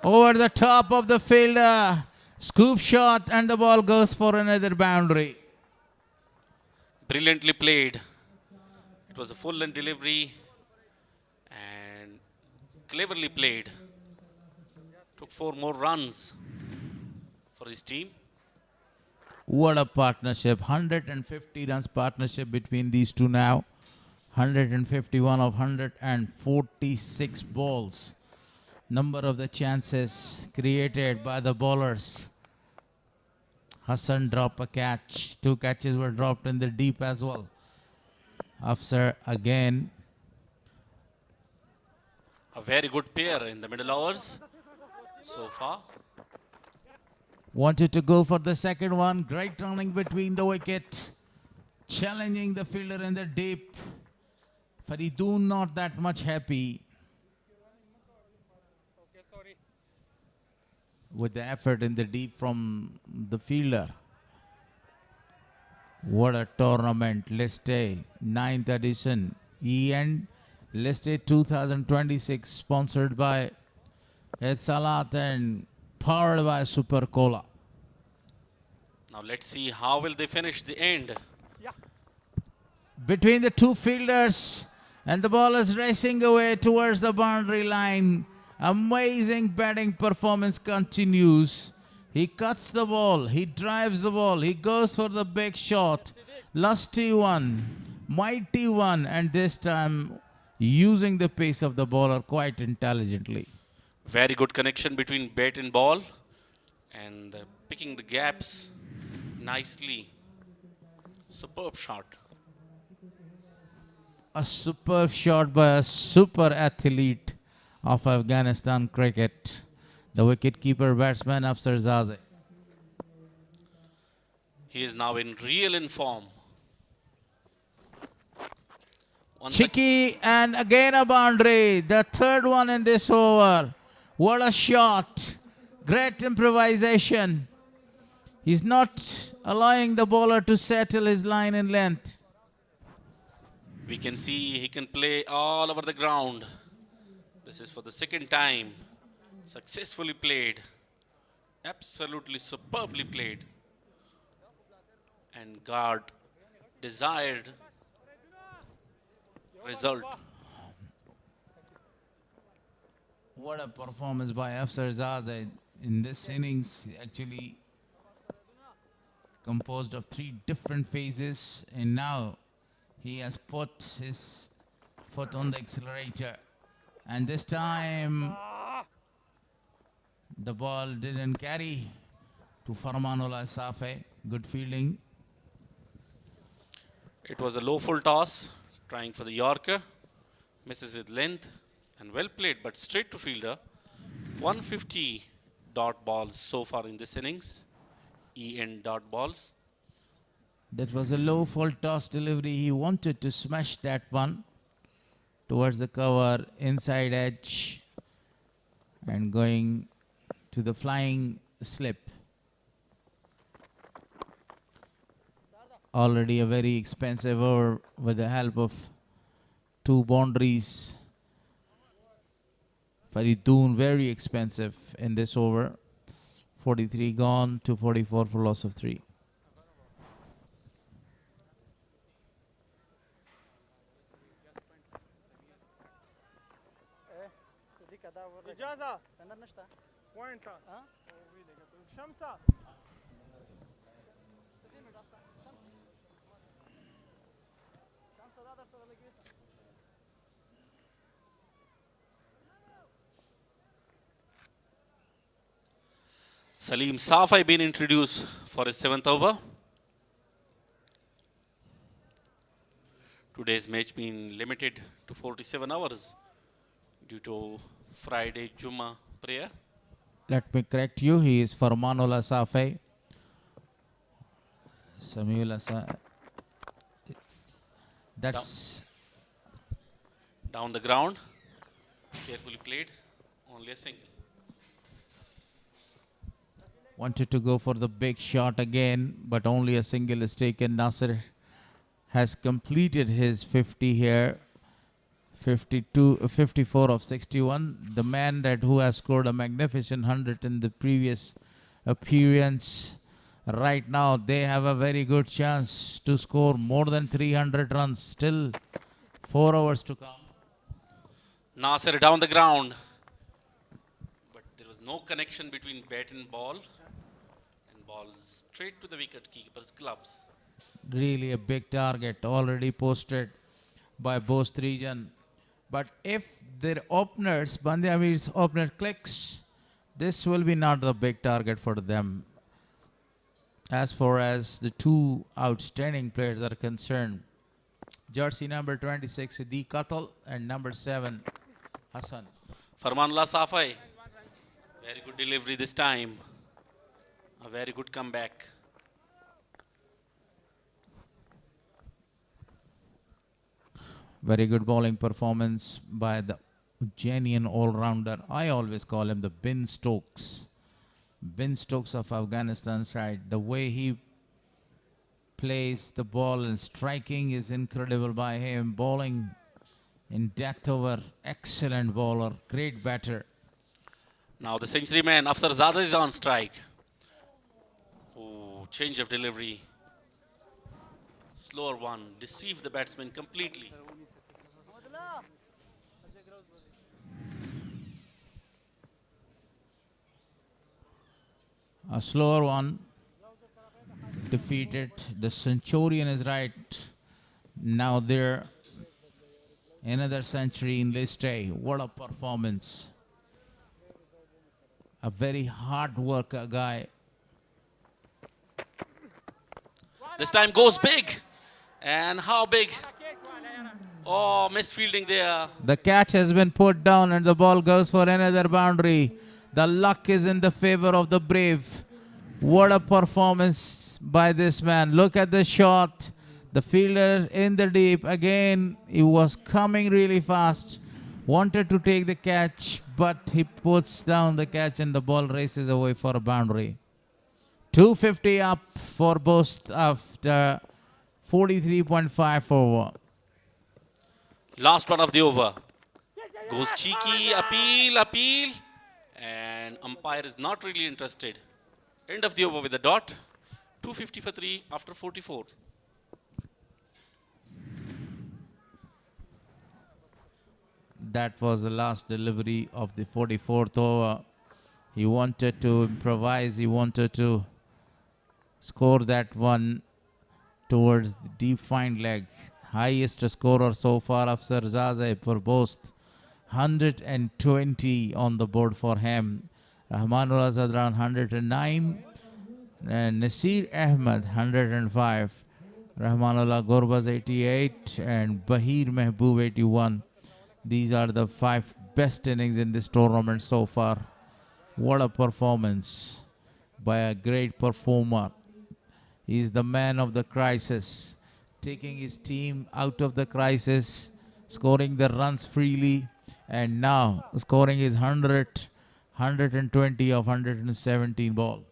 Over the top of the fielder. Scoop shot and the ball goes for another boundary. Brilliantly played. It was a full length delivery and cleverly played. Took 4 more runs for his team. What a partnership. 150 runs partnership between these two now. 151 of 146 balls. Number of the chances created by the bowlers. Hassan dropped a catch. 2 catches were dropped in the deep as well. Afsar again. A very good pair in the middle hours so far. Wanted to go for the second one. Great turning between the wicket. Challenging the fielder in the deep. Faridoon not that much happy with the effort in the deep from the fielder. What a tournament. List A, 9th edition. E-End List A 2026, sponsored by Etsalat and powered by Super Cola. Now let's see how will they finish the end. Between the two fielders, and the ball is racing away towards the boundary line. Amazing batting performance continues. He cuts the ball, he drives the ball, he goes for the big shot. Lusty one, mighty one, and this time using the pace of the bowler quite intelligently. Very good connection between bat and ball, and picking the gaps nicely. Superb shot. A superb shot by a super athlete of Afghanistan cricket, the wicket-keeper batsman Afsar Zadeh. He is now in real inform. Chicky, and again a boundary, the third one in this over. What a shot. Great improvisation. He's not allowing the bowler to settle his line in length. We can see he can play all over the ground. This is for the second time. Successfully played. Absolutely superbly played. And guard desired result. What a performance by Afsar Zadeh in this innings. Actually composed of 3 different phases, and now he has put his foot on the accelerator, and this time the ball didn't carry to Farmanullah Safe. Good fielding. It was a low full toss, trying for the Yorker. Misses with length, and well played, but straight to fielder. 150 dot balls so far in this innings. E-End dot balls. That was a low full toss delivery. He wanted to smash that one towards the cover, inside edge, and going to the flying slip. Already a very expensive over with the help of 2 boundaries. Faridoon very expensive in this over. 43 gone to 44 for loss of 3. إجازة وين كان؟ شمسة Salim Safai been introduced for his 7th over. Today's match being limited to 47 hours due to Friday Juma prayer. Let me correct you. He is Farmanullah Safe. Samiullah Safe. That's down the ground. Carefully played. Only a single. wanted to go for the big shot again, but only a single is taken. Nasser has completed his 50 here. 54 of 61. The man who has scored a magnificent 100 in the previous appearance. Right now, they have a very good chance to score more than 300 runs. Still 4 overs to come. Nasser down the ground. But there was no connection between bat and ball. And ball straight to the wicket keeper's gloves. Really a big target already posted by Bost region. But if their openers, Band-e-Amir's opener clicks, this will be not the big target for them. As far as the two outstanding players are concerned, jersey number 26, Siddiq Qatal, and number 7, Hassan. Farmanullah Safai. Very good delivery this time. A very good comeback. Very good bowling performance by the genuine all-rounder. I always call him the Ben Stokes. Ben Stokes of Afghanistan side. The way he plays the ball and striking is incredible by him. Bowling in death over. Excellent bowler. Great batter. Now the century man, Afsar Zada, is on strike. Oh, change of delivery. Slower one. Deceived the batsman completely. A slower one. Defeated. The Centurion is right. Now there. Another century in list A. What a performance. A very hard worker guy. This time goes big. And how big? Oh, misfielding there. The catch has been put down and the ball goes for another boundary. The luck is in the favor of the brave. What a performance by this man. Look at the shot. The fielder in the deep. Again, he was coming really fast. Wanted to take the catch, but he puts down the catch and the ball races away for a boundary. 250 up for Bost after 43.5 over. Last one of the over. Goes cheeky, appeal. And umpire is not really interested. End of the over with a dot. 250 for 3 after 44. That was the last delivery of the 44th over. He wanted to improvise. He wanted to score that one towards the deep fine leg. Highest scorer so far of Sarzaze for Bost. 120 on the board for him. Rahmanullah Zadran 109. And Nasir Ahmed 105. Rahmanullah Gorbaz 88. And Bahir Mehboob 81. These are the 5 best innings in this tournament so far. What a performance by a great performer. He is the man of the crisis, taking his team out of the crisis, scoring the runs freely, and now scoring his 120 of 117 ball.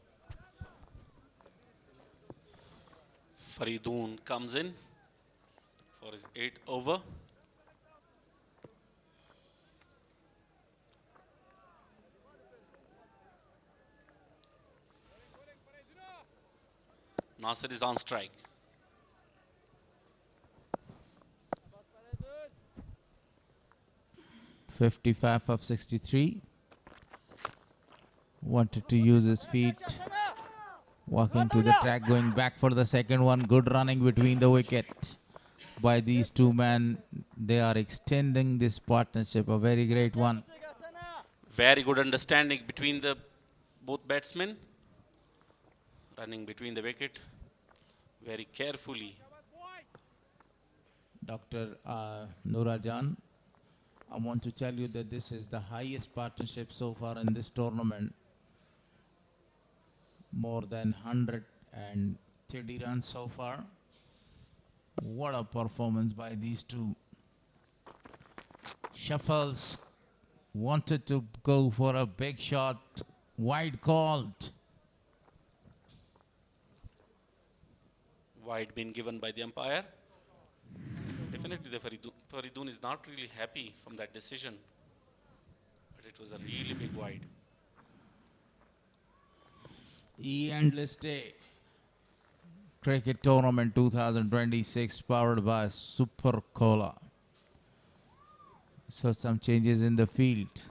Faridoon comes in for his 8th over. Nasir is on strike. .55 of 63. Wanted to use his feet. Walking to the track, going back for the second one. Good running between the wicket by these two men. They are extending this partnership. A very great one. Very good understanding between the both batsmen. Running between the wicket very carefully. Dr. Nourajan, I want to tell you that this is the highest partnership so far in this tournament. More than 130 runs so far. What a performance by these two. Shuffles wanted to go for a big shot. Wide called. Wide been given by the umpire. Definitely the Faridoon is not really happy from that decision. But it was a really big wide. And List A Cricket Tournament 2026 powered by Super Cola. So some changes in the field.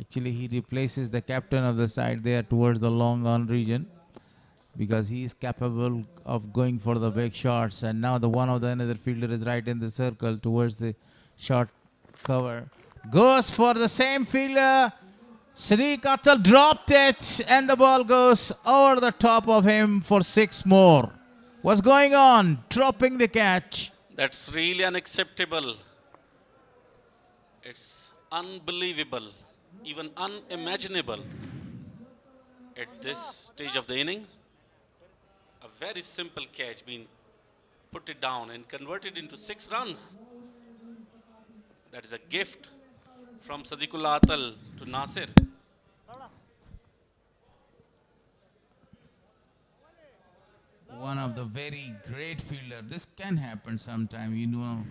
Actually, he replaces the captain of the side there towards the long on region, because he is capable of going for the big shots. And now the one of the another fielder is right in the circle towards the short cover. Goes for the same fielder. Sadiq Atal dropped it and the ball goes over the top of him for 6 more. What's going on? Dropping the catch. That's really unacceptable. It's unbelievable. even unimaginable at this stage of the inning. A very simple catch being put it down and converted into 6 runs. That is a gift from Sadiqullah Atal to Nasir. One of the very great fielder. This can happen sometime, you know.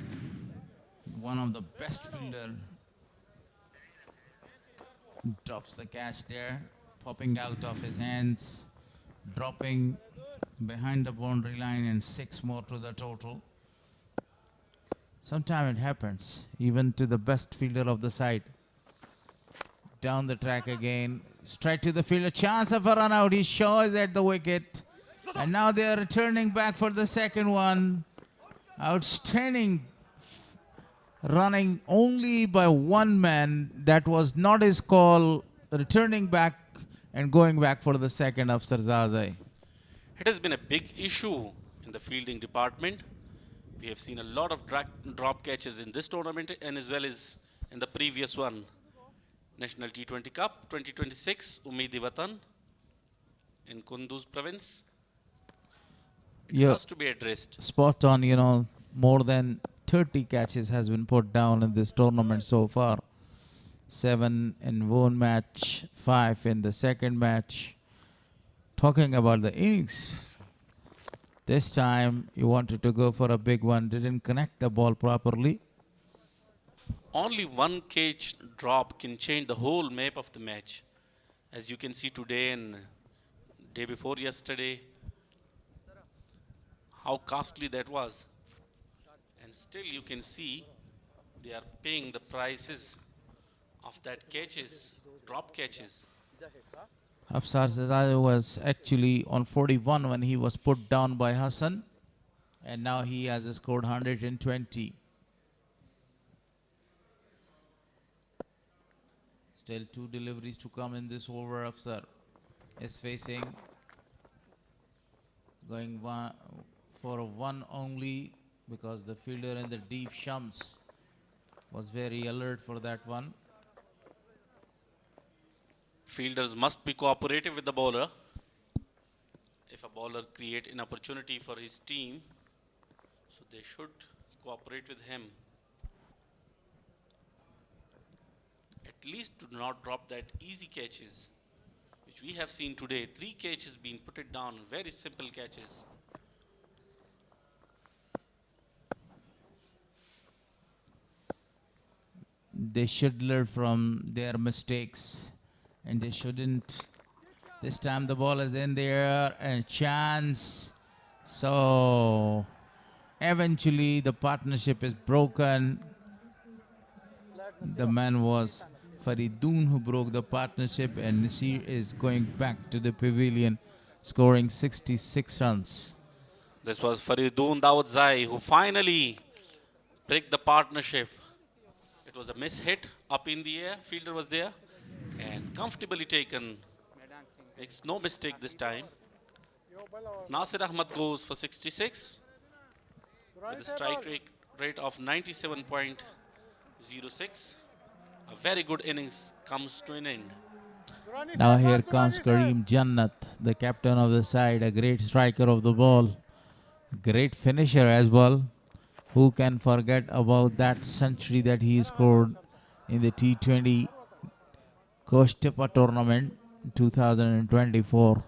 One of the best fielder drops the catch there, popping out of his hands, dropping behind the boundary line, and 6 more to the total. Sometimes it happens, even to the best fielder of the side. Down the track again, straight to the fielder, chance of a run out. He shows at the wicket, and now they are returning back for the second one. Outstanding running only by one man. That was not his call. Returning back and going back for the second of Sarzazai. It has been a big issue in the fielding department. We have seen a lot of drop catches in this tournament and as well as in the previous one. National T20 Cup 2026, Umeed-e-Watan in Kunduz province. It has to be addressed. Spot on, you know, more than 30 catches has been put down in this tournament so far. 7 in one match, 5 in the second match. Talking about the innings, this time you wanted to go for a big one, didn't connect the ball properly. Only one catch drop can change the whole map of the match. As you can see today and day before yesterday, how costly that was. And still you can see they are paying the prices of that catches, drop catches. Afsar Zazai was actually on 41 when he was put down by Hassan, and now he has scored 120. Still 2 deliveries to come in this over. Afsar is facing, going for a 1 only because the fielder in the deep Shams was very alert for that one. Fielders must be cooperative with the bowler. If a bowler create an opportunity for his team, so they should cooperate with him. At least do not drop that easy catches, which we have seen today. 3 catches being put it down, very simple catches. They should learn from their mistakes, and they shouldn't. This time the ball is in there and chance. So eventually the partnership is broken. The man was Faridoon who broke the partnership, and Nasir is going back to the pavilion scoring 66 runs. This was Faridoon Dawodzai who finally break the partnership. It was a miss hit up in the air, fielder was there and comfortably taken. Makes no mistake this time. Nasir Ahmad goes for 66 with a strike rate of 97.06. A very good innings comes to an end. Now here comes Kareem Jannat, the captain of the side, a great striker of the ball, great finisher as well. Who can forget about that century that he scored in the T20 Kostepa tournament 2024.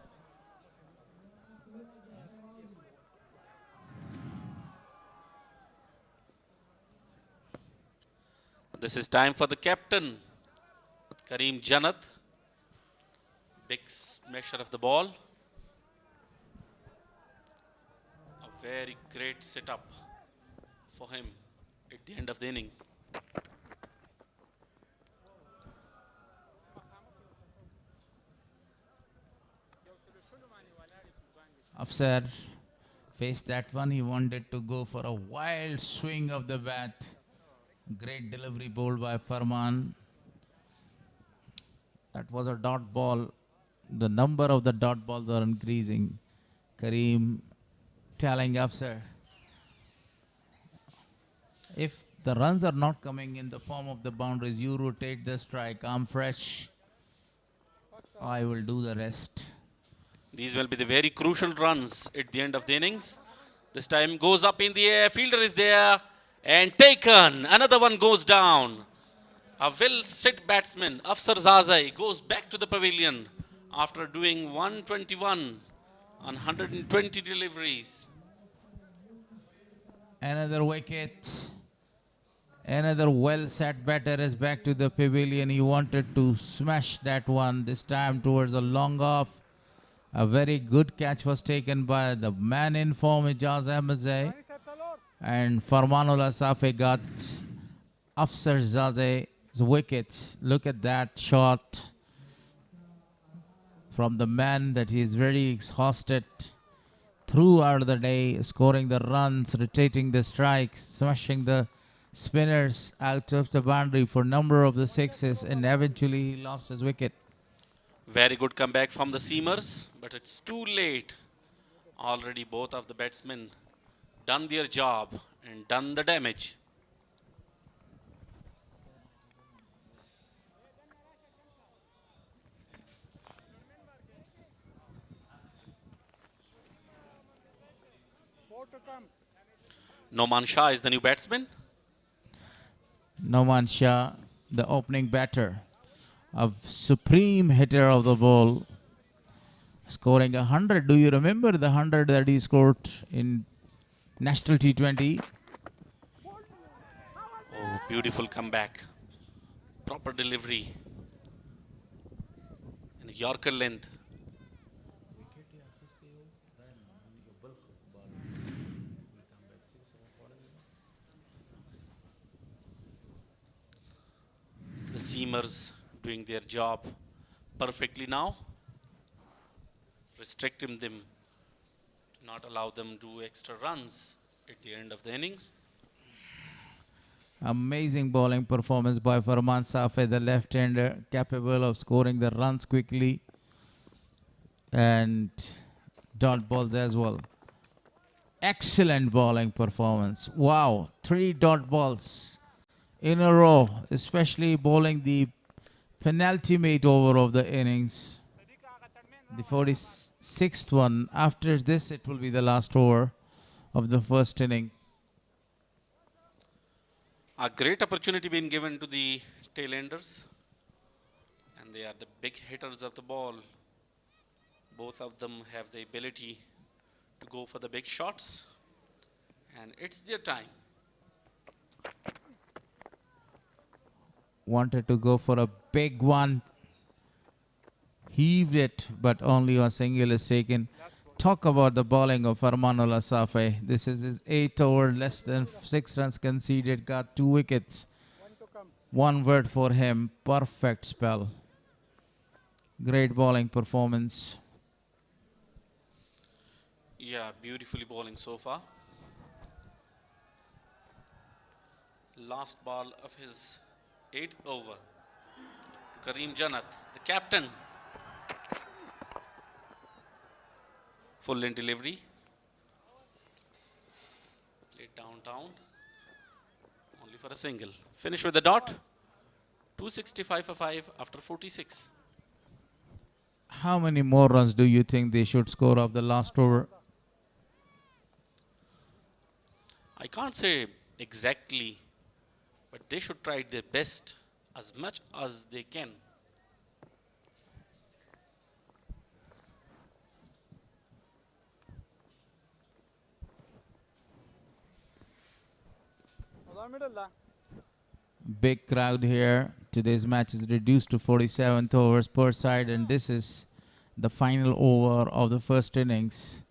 This is time for the captain, Kareem Jannat. Big smasher of the ball. A very great setup for him at the end of the innings. Afsar faced that one. He wanted to go for a wild swing of the bat. Great delivery bowled by Farman. That was a dot ball. The number of the dot balls are increasing. Kareem telling Afsar, if the runs are not coming in the form of the boundaries, you rotate the strike. I'm fresh. I will do the rest. These will be the very crucial runs at the end of the innings. This time goes up in the air. Fielder is there and taken. Another one goes down. A well-set batsman, Afsar Zazai, goes back to the pavilion after doing 121 on 120 deliveries. Another wicket. Another well-set batter is back to the pavilion. He wanted to smash that one, this time towards a long off. A very good catch was taken by the man in form, Ijaz Ahmadzai. And Farmanullah Safi got Afsar Zazai's wicket. Look at that shot from the man that he is very exhausted throughout the day, scoring the runs, rotating the strikes, smashing the spinners out of the boundary for number of the sixes, and eventually he lost his wicket. Very good comeback from the seamers, but it's too late. Already both of the batsmen done their job and done the damage. Noman Shah is the new batsman. Noman Shah, the opening batter, a supreme hitter of the ball, scoring 100. Do you remember the 100 that he scored in National T20? Oh, beautiful comeback. Proper delivery. And Yorker length. The seamers doing their job perfectly now. Restricting them to not allow them to do extra runs at the end of the innings. Amazing bowling performance by Farman Safi, the left-hander, capable of scoring the runs quickly and dot balls as well. Excellent bowling performance. Wow, 3 dot balls in a row, especially bowling the penultimate over of the innings. The 46th one. After this, it will be the last over of the first innings. A great opportunity being given to the tailenders, and they are the big hitters of the ball. Both of them have the ability to go for the big shots, and it's their time. Wanted to go for a big one. Heaved it, but only a single is taken. Talk about the bowling of Farmanullah Safi. This is his 8 over, less than 6 runs conceded, got 2 wickets. One word for him, perfect spell. Great bowling performance. Yeah, beautifully bowling so far. Last ball of his 8th over to Kareem Janat, the captain. Full in delivery. Played downtown. Only for a single. Finish with the dot. 265 for 5 after 46. How many more runs do you think they should score of the last over? I can't say exactly, but they should try their best as much as they can. Big crowd here. Today's match is reduced to 47 overs per side, and this is the final over of the first innings.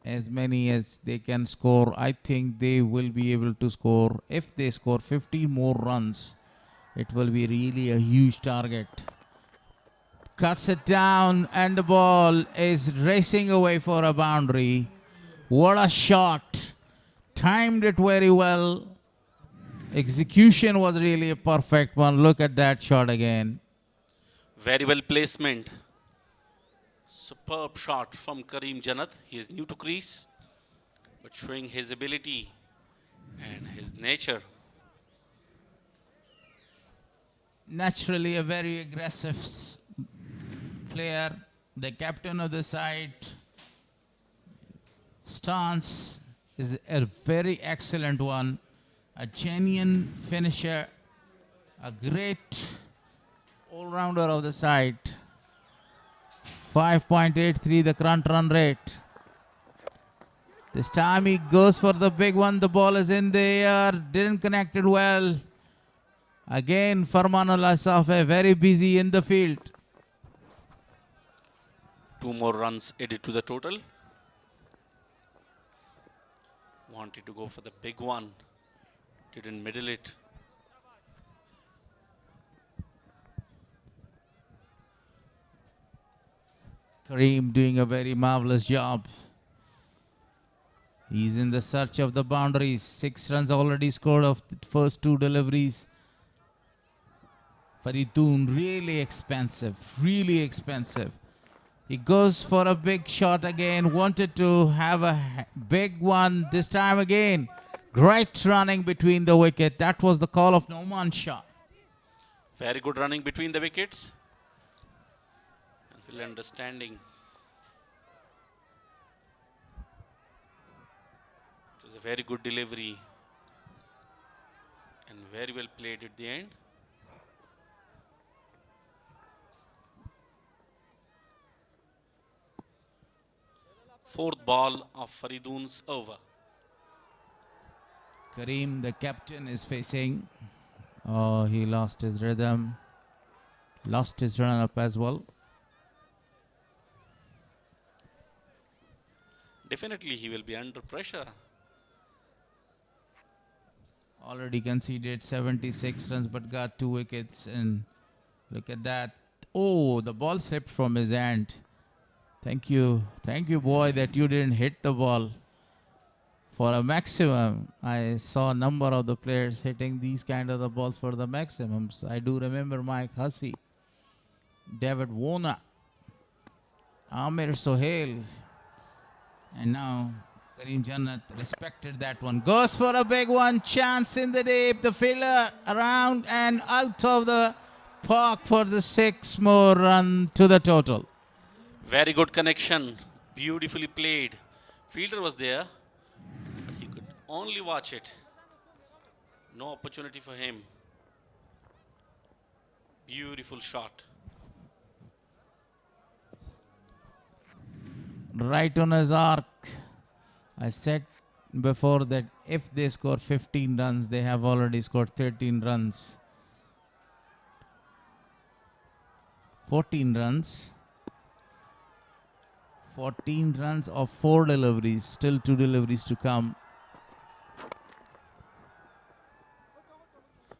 As many as they can score, I think they will be able to score. If they score 50 more runs, it will be really a huge target. Cuts it down, and the ball is racing away for a boundary. What a shot! Timed it very well. Execution was really a perfect one. Look at that shot again. Very well placement. Superb shot from Kareem Janat. He is new to crease, but showing his ability and his nature. Naturally a very aggressive player, the captain of the side. Stance is a very excellent one, a genuine finisher, a great all-rounder of the side. 5.83 the current run rate. This time he goes for the big one. The ball is in the air, didn't connect it well. Again, Farmanullah Safe very busy in the field. 2 more runs added to the total. Wanted to go for the big one, didn't middle it. Kareem doing a very marvelous job. He's in the search of the boundaries. 6 runs already scored of the first 2 deliveries. Faridoon really expensive, really expensive. He goes for a big shot again, wanted to have a big one this time again. Great running between the wicket. That was the call of Noman Shah. Very good running between the wickets. And full understanding. It was a very good delivery and very well played at the end. Fourth ball of Faridoon's over. Kareem, the captain, is facing. Oh, he lost his rhythm. Lost his run up as well. Definitely he will be under pressure. Already conceded 76 runs but got 2 wickets. And look at that. Oh, the ball slipped from his hand. Thank you, boy, that you didn't hit the ball for a maximum. I saw a number of the players hitting these kind of the balls for the maximums. I do remember Mike Hussey, David Warner, Amir Sohail, and now Kareem Jannat respected that one. Goes for a big one, chance in the deep, the fielder around and out of the park for the 6 more run to the total. Very good connection, beautifully played. Fielder was there, but he could only watch it. No opportunity for him. Beautiful shot. Right on his arc. I said before that if they score 15 runs, they have already scored 13 runs. 14 runs. 14 runs of 4 deliveries, still 2 deliveries to come.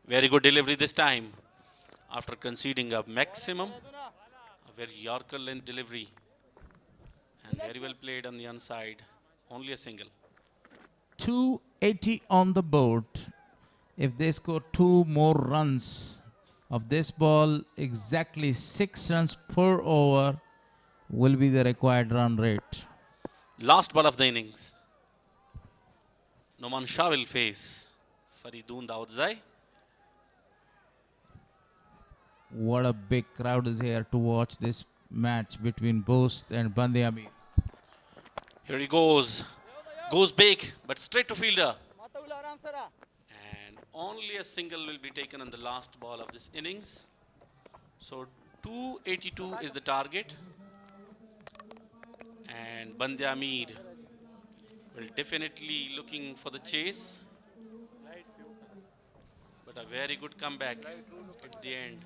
Very good delivery this time. After conceding a maximum, a very Yorker length delivery. And very well played on the inside. Only a single. 280 on the board. If they score 2 more runs of this ball, exactly 6 runs per over will be the required run rate. Last ball of the innings. Noman Shah will face Faridoon Daudzai. What a big crowd is here to watch this match between Bost and Band-e-Amir. Here he goes. Goes big, but straight to fielder. And only a single will be taken on the last ball of this innings. So 282 is the target. And Band-e-Amir will definitely looking for the chase. But a very good comeback at the end.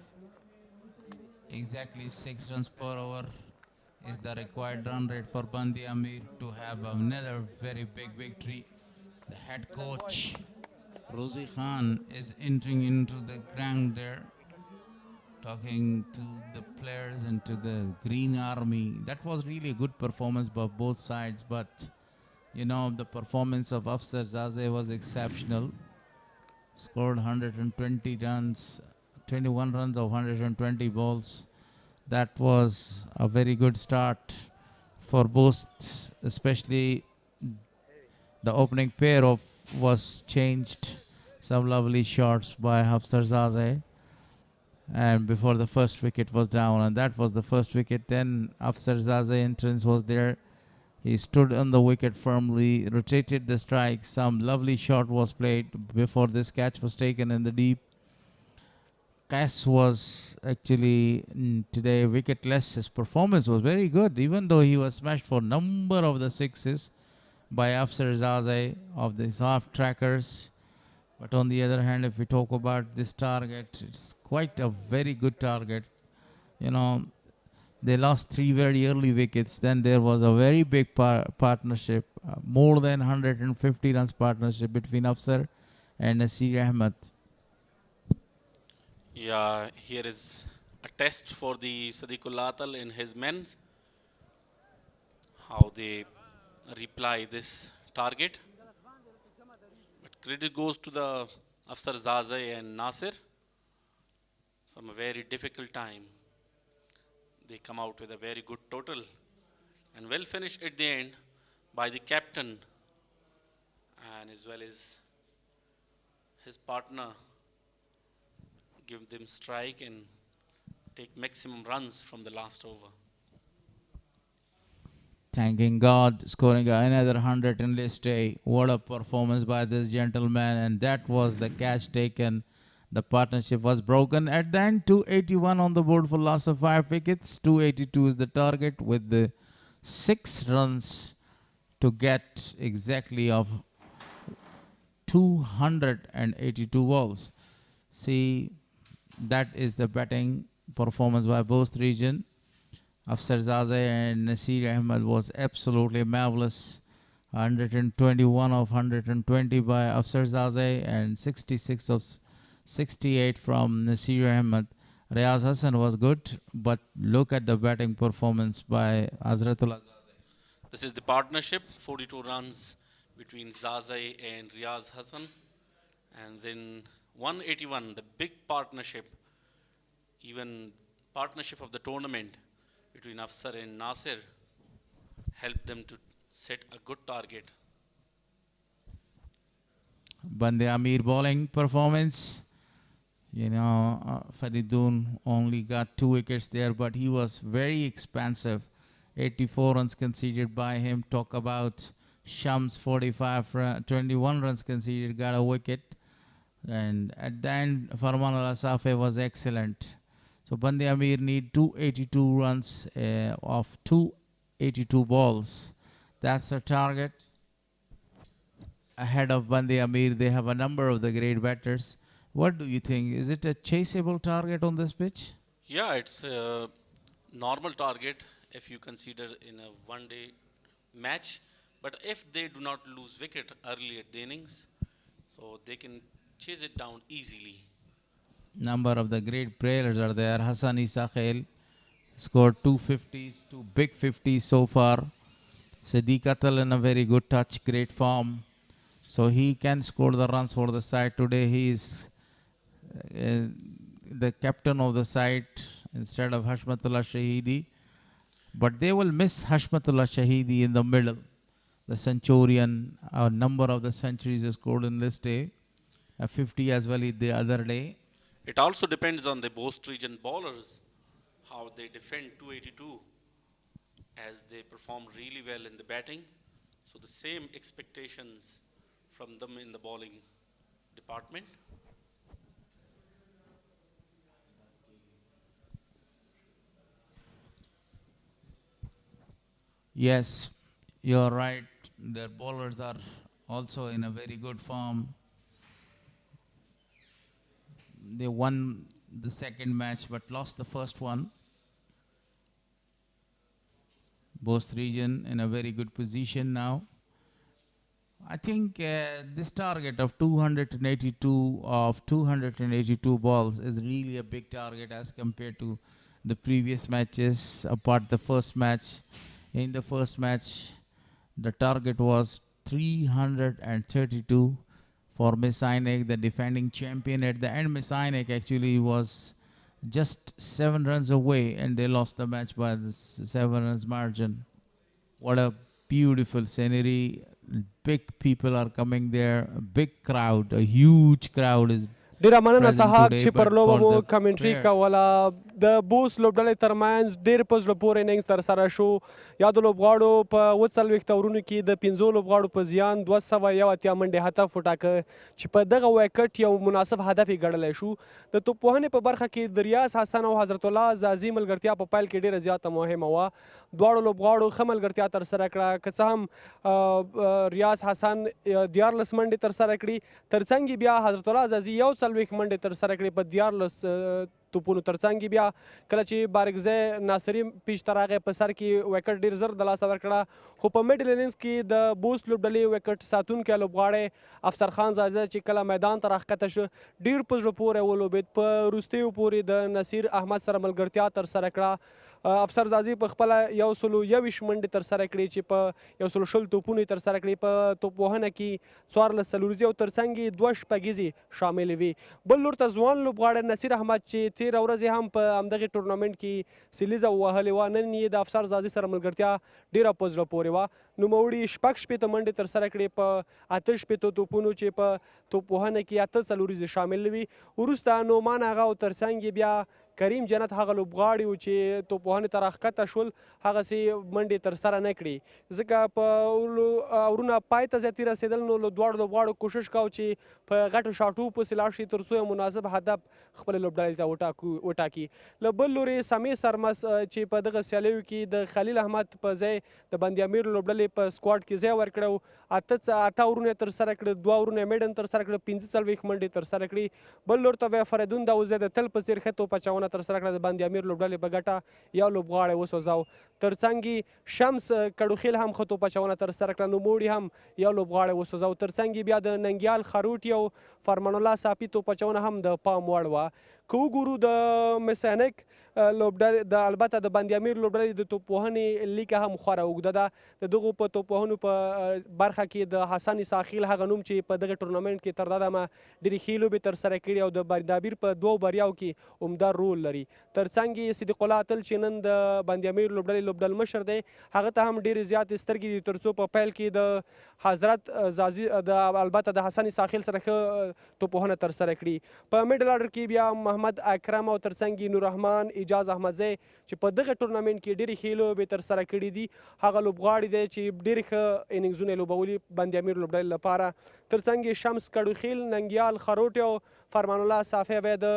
Exactly 6 runs per over is the required run rate for Band-e-Amir to have another very big victory. The head coach, Rozi Khan, is entering into the ground there, talking to the players and to the Green Army. That was really a good performance by both sides, but you know, the performance of Afsar Zazeh was exceptional. Scored 120 runs, 21 runs of 120 balls. That was a very good start for Bost, especially the opening pair of was changed. Some lovely shots by Hafsar Zaze. And before the first wicket was down, and that was the first wicket. Then Afsar Zaze entrance was there. He stood on the wicket firmly, rotated the strike. Some lovely shot was played before this catch was taken in the deep. Cass was actually today wicketless. His performance was very good, even though he was smashed for number of the sixes by Afsar Zaze of the half trackers. But on the other hand, if we talk about this target, it's quite a very good target. You know, they lost 3 very early wickets. Then there was a very big partnership, more than 150 runs partnership between Afsar and Nasir Ahmed. Yeah, here is a test for the Sadiqul Atal in his men. How they reply this target. But credit goes to the Afsar Zaze and Nasir from a very difficult time. They come out with a very good total and well finished at the end by the captain and as well as his partner. Give them strike and take maximum runs from the last over. Thanking God, scoring another 100 in list A. What a performance by this gentleman, and that was the catch taken. The partnership was broken. At the end, 281 on the board for loss of 5 wickets. 282 is the target with the 6 runs to get exactly of 282 balls. See, that is the batting performance by Bost region. Afsar Zaze and Nasir Ahmed was absolutely marvelous. 121 of 120 by Afsar Zaze and 66 of 68 from Nasir Ahmed. Riaz Hassan was good, but look at the batting performance by Hazratullah Zaze. This is the partnership, 42 runs between Zaze and Riaz Hassan. And then 181, the big partnership, even partnership of the tournament between Afsar and Nasir, helped them to set a good target. Band-e-Amir bowling performance. You know, Faridoon only got 2 wickets there, but he was very expansive. 84 runs conceded by him. Talk about Shams, 21 runs conceded, got a wicket. And at the end, Farman Al-Asafe was excellent. So Band-e-Amir need 282 runs of 282 balls. That's the target. Ahead of Band-e-Amir, they have a number of the great batters. What do you think? Is it a chaseable target on this pitch? Yeah, it's a normal target if you consider in a one-day match. But if they do not lose wicket early at the innings, so they can chase it down easily. Number of the great players are there. Hassan Isa Khail scored 250s, 2 big 50s so far. Sadiq Atal in a very good touch, great form. So he can score the runs for the side. Today he is the captain of the side instead of Hashmatullah Shahidi. But they will miss Hashmatullah Shahidi in the middle. The Centurion, a number of the centuries is scored in this day. A 50 as well the other day. It also depends on the Bost region bowlers, how they defend 282, as they perform really well in the batting. So the same expectations from them in the bowling department. Yes, you're right. Their bowlers are also in a very good form. They won the second match but lost the first one. Bost region in a very good position now. I think this target of 282 balls is really a big target as compared to the previous matches. Apart the first match, in the first match, the target was 332 for Messinek, the defending champion. At the end, Messinek actually was just 7 runs away, and they lost the match by the 7 runs margin. What a beautiful scenery. Big people are coming there. A big crowd, a huge crowd is ډیره مننه present صحاب today, چې پر but لوبه for مو the کمنټري player- کوله د بوس لوبډلې ترمنځ ډېر په زړه پورې اننګز ترسره شو یا د لوبغاړو په 40 اورونو کې د 15 لوبغاړو په زیان 201 منډې هدف وټاکه چې په دغه وایکټ یو مناسب هدف یې ګڼلی شو د توپوهنې په برخه کې د ریاض حسن او حضرت الله عزازي ملګرتیا په پیل کې ډېره زیاته مهمه وه دواړو لوبغاړو ښه ملګرتیا ترسره کړه که څه هم ریاض حسن 14 منډې ترسره کړي ترڅنګ بیا حضرت الله عزازي 41 منډې ترسره کړې په 14 توپونو ترڅنګ بیا کله چې بارګزی ناصري پیش ته راغی په سر کې ویکټ ډېر زر د لاسه ورکړه خو په میډل اننګز کې د بوست لوبډلې ویکټ ساتونکی لوبغاړی افسر خان زاده چې کله میدان ته راښکته شو ډېر په زړه پورې ولوبېد په وروستیو پورې د نصیر احمد سره ملګرتیا ترسره کړه افسر زازي په خپله 121 منډې ترسره کړې چې په 120 توپونه یې ترسره کړې په توپوهنه کې 14 څلوريزې او ترڅنګ یې 2 شپږیزې شاملې وي بل لور ته ځوان لوبغاړی نصیر احمد چې تېره ورځ هم په همدغې ټورنمنټ کې سیلیزه ووهلې وه نن یې د افسر زازي سره ملګرتیا ډېره په زړه پورې وه نوموړي 6 منډې ترسره کړې په 8 توپونو چې په توپوهنه کې 8 څلوريزې شامل وي وروسته نومان هغه او ترڅنګ یې بیا کریم جنت هغه لوبغاړي وو چې توپوهنې ته راښکته شول هغسې منډې ترسره نه کړي ځکه په اورونه پای ته زیاتې رسېدل نو له دواړو لوبغاړو کوشش کوو چې په غټو شاټو پسې لاړ شي تر څو یو مناسب هدف خپلې لوبډلې ته وټاکي له بل لورې سمې سرمس چې په دغه سیالیو کې د خلیل احمد په ځای د بند امیر لوبډلې په سکواډ کې ځای ورکړی و 8 اورونه یې ترسره کړه 2 اورونه یې میډن ترسره کړه 45 منډې ترسره کړي بل لور ته بیا فریدون داوزی د تل په څېر ښه توپ اچونه ترسره کړه د بند امیر لوبډلې په ګټه یو لوبغاړی وسوځاو ترڅنګ شمس کډوخیل هم ښه توپ اچونه ترسره کړه نوموړي هم یو لوبغاړی وسوځاو ترڅنګ بیا د ننګیال خروټ یو فرمان الله صافي توپ اچونه هم د پام وړ وه که وګورو د مسینک لوبډلې البته د بند امیر لوبډلې د توپوهنې لیکه هم خورا اوږده ده د دغو په توپوهنو په برخه کې د حسن ساخیل هغه نوم چې په دغه ټورنمنټ کې تر دا دمه ډېرې ښې لوبې ترسره کړي او د بند-امیر په 2 بریاو کې عمده رول لري ترڅنګ یې صدیق الله اتل چې نن د بند امیر لوبډلې لوبډل مشر دی هغه ته هم ډېرې زیاتې سترګې دي تر څو په پیل کې د حضرت زازي البته د حسن ساخیل سره ښه توپوهنه ترسره کړي په میډل اډر کې بیا محمد اکرم او ترڅنګ نور رحمان اجاز احمدزی چې په دغه ټورنمنټ کې ډېرې ښې لوبې ترسره کړي دي هغه لوبغاړي دی چې ډېرې ښه اننګزونه یې لوبولي بند امیر لوبډلې لپاره ترڅنګ شمس کډوخیل ننګیال خروټ او فرمان الله صافی بیا د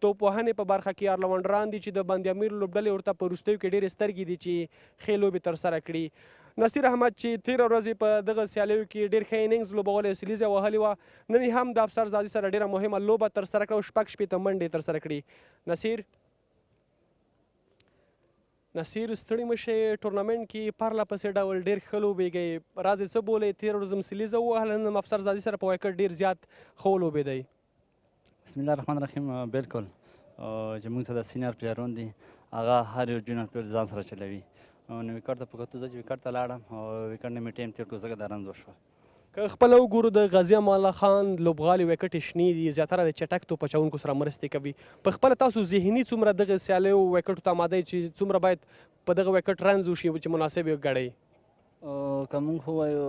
توپوهنې په برخه کې آرلونډران دي چې د بند امیر لوبډلې ورته په وروستیو کې ډېرې سترګې دي چې ښې لوبې ترسره کړي نصیر احمد چې تېره ورځ په دغه سیالیو کې ډېر ښه اننګز لوبولی سیلیزه وهلې وه نن هم د افسر زازي سره ډېره مهمه لوبه ترسره کړه او 6 منډې ترسره کړي نصیر ستړي مشئ ټورنمنټ کې پرله پسې ډول ډېر ښه لوبېږئ راز یې څه بولئ تېره ورځ هم سیلیزه ووهله نن هم افسر زازي سره په وایکټ ډېر زیات ښه ولوبېدی بسم الله الرحمن الرحیم بالکل چې موږ ته د سینیور پلیرون دي هغه هر یو جونیور پلیر ځان سره چلوي نو ویکټ ته په کتو زه چې ویکټ ته لاړم او ویکټ نه مې ټایم تېر کړو ځکه د رنز وشوه که خپله وګورو د غازي امان الله خان لوبغالي ویکټې شنې دي زیاتره د چټک توپ اچوونکو سره مرستې کوي په خپله تاسو ذهني څومره دغه سیالیو ویکټو ته آماده چې څومره باید په دغه ویکټ رنز وشي چې مناسب یې ګڼئ که موږ ووایو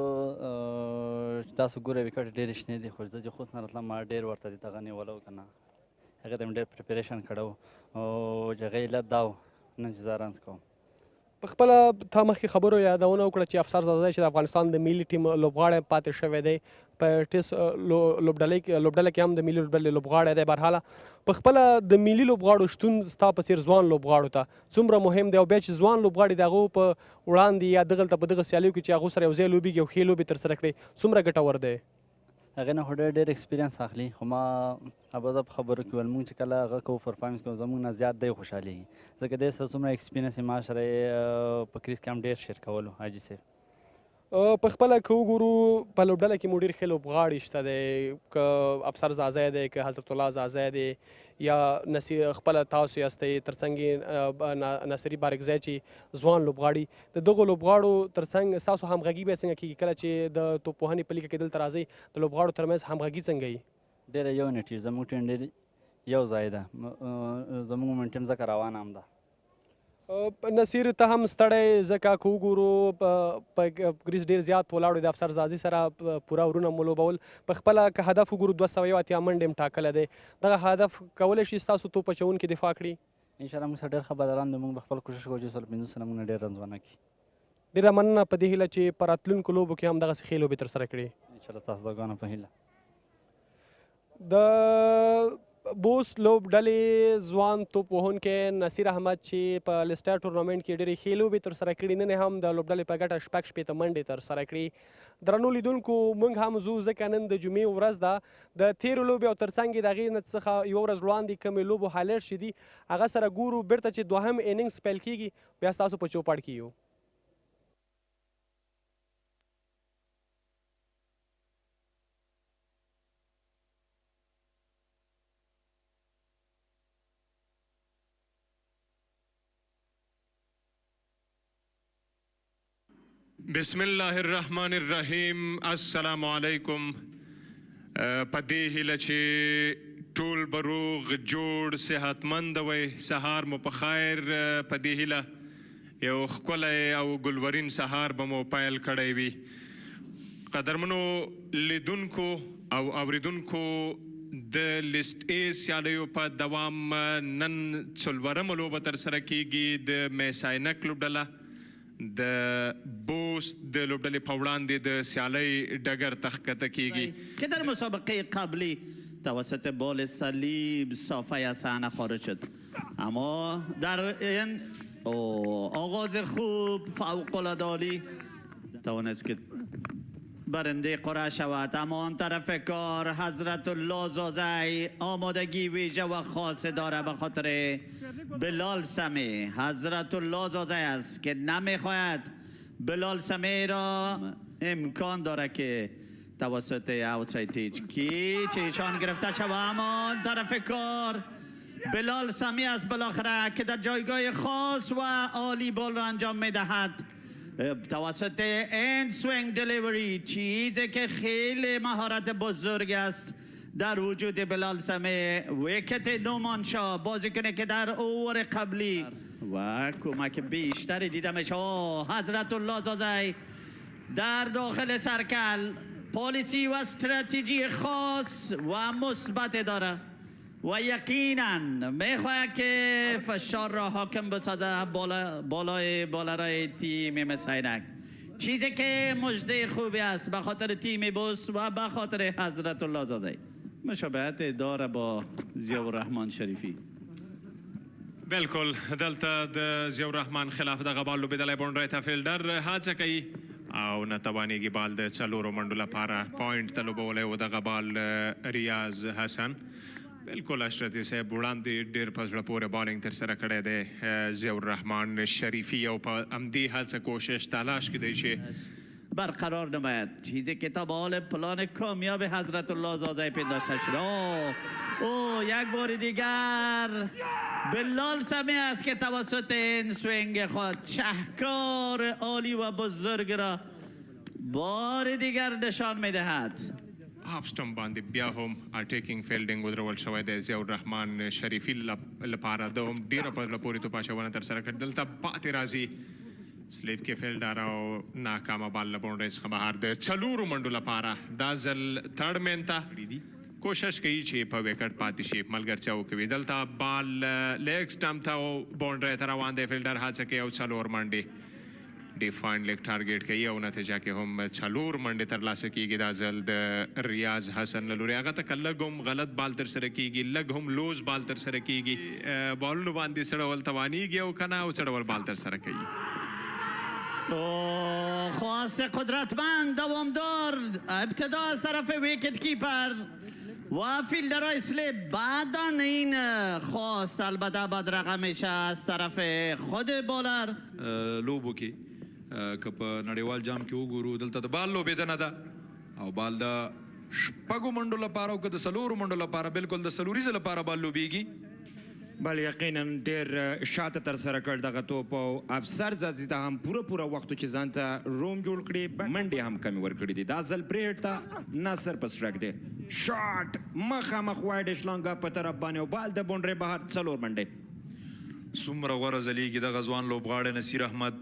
چې تاسو ګوره ویکټ ډېرې شنې دي خو زه چې خوست نه راتلم ما ډېر ورته دي دغه نیولی و که نه هغې ته مې ډېر پریپریشن کړی و او چې هغې علت دا و نن چې زه رنز کوم په خپله تا مخکې خبرو یادونه وکړه چې افسر زاده چې د افغانستان د ملي ټیم لوبغاړی پاتې شوی دی په ټیسټ لوبډله کې هم د ملي لوبډلې لوبغاړی دی برحاله په خپله د ملي لوبغاړو شتون ستا په څېر ځوان لوبغاړو ته څومره مهم دی او بیا چې ځوان لوبغاړي د هغو په وړاندې یا دغلته په دغه سیالیو کې چې هغو سره یو ځای لوبېږي او ښې لوبې ترسره کړي څومره ګټور دی هغې نه خو ډېر ایکسپیرینس اخلي خو ما ابزه په خبرو کې ویل موږ چې کله هغه کوو پرفارمنس کوو زموږ نه زیات دی خوشحالېږي ځکه دی سره څومره ایکسپیرینس یې ما سره یې په کریز کې هم ډېر شیر کولو حاجي صاحب په خپله که وګورو په لوبډله کې مو ډېر ښه لوبغاړي شته دی که افسر زازی دی که حضرت الله زازی دی یا خپله تاسو یاستئ ترڅنګ ناصري بارګزی چې ځوان لوبغاړي د دغو لوبغاړو ترڅنګ ستاسو همغږي بیا څنګه کېږي کله چې د توپوهنې په لیکه کې دلته راځئ د لوبغاړو ترمنځ همغږي څنګه وي ډېره یونټي زموږ ټیم ډېر یو ځای ده زموږ ټیم ځکه روانه هم ده نصیر ته هم ستړی ځکه که وګورو په ګریز ډېر زیات ولاړو د افسر زازي سره پوره ورونه مو لوبول په خپله که هدف وګورو 281 منډې هم ټاکلی دی دغه هدف کولی شي ستاسو توپ اچوونکي دفاع کړي انشاءالله موږ سره ډېر ښه بدلان دي موږ به خپل کوشش کوو چې 150 نه موږ نه ډېر رنزونه کړي ډېره مننه په دې هیله چې په راتلونکو لوبو کې هم دغسې ښې لوبې ترسره کړي انشاءالله ستاسو دعاګانو په هیله د بوست لوبډلې ځوان توپ وهونکی نصیر احمد چې په لیسټر ټورنامنټ کې ډېرې ښې لوبې ترسره کړي نن یې هم د لوبډلې په ګټه 6 منډې ترسره کړي درنو لیدونکو موږ هم ځو ځکه نن د جمعې ورځ ده د تېرو لوبې او ترڅنګ یې د هغې نه څخه یوه ورځ وړاندې کومې لوبو هایلایټ چې دي هغه سره ګورو بیرته چې دوهم اننګز پیل کیږي بیا ستاسو په چوپړ کې یو بسم الله الرحمن الرحیم السلام علیکم په دې هیله چې ټول به روغ جوړ صحتمند وئ سهار مو په خیر په دې هیله یو ښکلی او ګلورین سهار به مو پیل کړی وي قدرمنو لیدونکو او اوریدونکو د لیسټ ای سیالیو په دوام نن څلورمه لوبه ترسره کیږي د میساینک لوبډله د بوست د لوبډلې په وړاندې د سیالۍ ډګر ته ښکته کیږي که در مسابقه قبلی توسط بال صلیب صافه از صحنه خارج شد اما در این آغاز خوب فوق‌العاده عالی توانست که برنده قرعه شود اما آن طرف کار حضرت الله زازی آمادگی ویژه و خاص داره به خاطر بلال سمی حضرت الله زازی است که نمیخواید بلال سمی را امکان داره که توسط اوتساید کی چشان گرفته شود اما آن طرف کار بلال سمی است بالاخره که در جایگاه خاص و عالی بال را انجام میدهد توسط این سوینگ دلیوری چیزی که خیلی مهارت بزرگ است در وجود بلال سمی ویکت نومانشا بازیکنی که در اوور قبلی و کمک بیشتری دیده میشه حضرت الله زازی در داخل سرکل پالیسی و استراتژی خاص و مثبت داره و یقینا میخواهد که فشار را حاکم بسازه بالای تیم مساینک چیزی که مژده خوبی است به خاطر تیم بوست و به خاطر حضرت الله زازی مشابهت داره با ضیاءالرحمن شریفی بالکل دلته د ضیاءالرحمن خلاف دغه بال لوبېدلی باونډری ته فیلډر هڅه کوي او نه توانېږي بال د څلورو منډو لپاره پوینټ ته لوبولی و دغه بال ریاض حسن بالکل اشرفي صاحب وړاندې ډېر په زړه پورې بالینګ ترسره کړی دی ضیاءالرحمن شریفی او په همدې هڅه کوشش تلاش کیدی چې برقرار نماید چیزی که تا به حال پلان کامیاب حضرت الله زازی پنداشته شده یک بار دیگر بلال سمی است که توسط این سوینگ خود شهکار عالی و بزرگ را بار دیگر نشان میدهد هافسټم باندې بیا هم اټیکینګ فیلډینګ ودرول شوی دی ضیاءالرحمن شریفي لپاره د هم ډېره په زړه پورې توپ اچونه ترسره کړې دلته پاتې راځي سلیپ کې فیلډر او ناکامه بال له باونډرۍ څخه بهر د څلورو منډو لپاره دا ځل تھرډ مین ته کوشش کوي چې په وکټ پاتې شي ملګرتیا وکوي دلته بال لیګ سټمپ ته او باونډرۍ ته روان دی فیلډر هڅه کوي او څلور منډې ډیفاین لیګ ټارګیټ کوي او نتیجه کې هم څلور منډې ترلاسه کیږي دا ځل د ریاض حسن له لوري هغه ته که لږ هم غلط بال ترسره کیږي لږ هم لوز بال ترسره کیږي بالونو باندې څړول توانیږي او که نه او څړول بال ترسره کوي خواست قدرتمند دوامدار ابتدا از طرف ویکت کیپر و فیلدرهای اسلیپ بعدا این خواست البته بعد رقم میشه از طرف خود بالر لوبو کې که په نړیوال جام کې وګورو دلته د بال لوبېدنه ده او بال د شپږو منډو لپاره او که د څلورو منډو لپاره بالکل د څلوریزو لپاره بال لوبېږي بل یقینا ډېر شاته ترسره کړ دغه توپ او افسر زازي ته هم پوره وخت چې ځان ته روم جوړ کړي منډې هم کمې ورکړي دي دا ځل پریډ ته ناصر په سټرک دی شاټ مخامخ وایډ شلانګه په طرف باندې او بال د باونډرۍ بهر څلور منډې څومره غوره ځلیږي دغه ځوان لوبغاړی نصیر احمد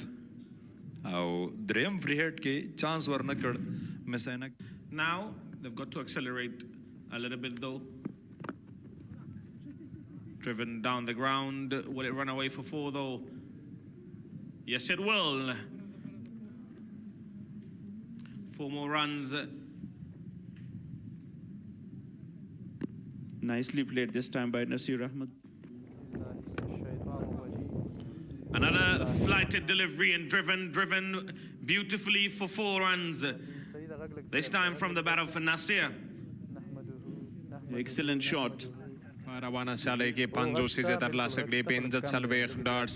او دریم فری هټ کې چانس ورنه کړ مسینک. Now they've got to accelerate a little bit though. Driven down the ground. Will it run away for 4 though? Yes, it will. 4 more runs. Nicely played this time by Nasir Ahmed. Another flighted delivery and driven beautifully for 4 runs. This time from the bat of Nasir. Excellent shot. روانه سیالۍ کې 50 سیزې ترلاسه کړې 45 ډاټس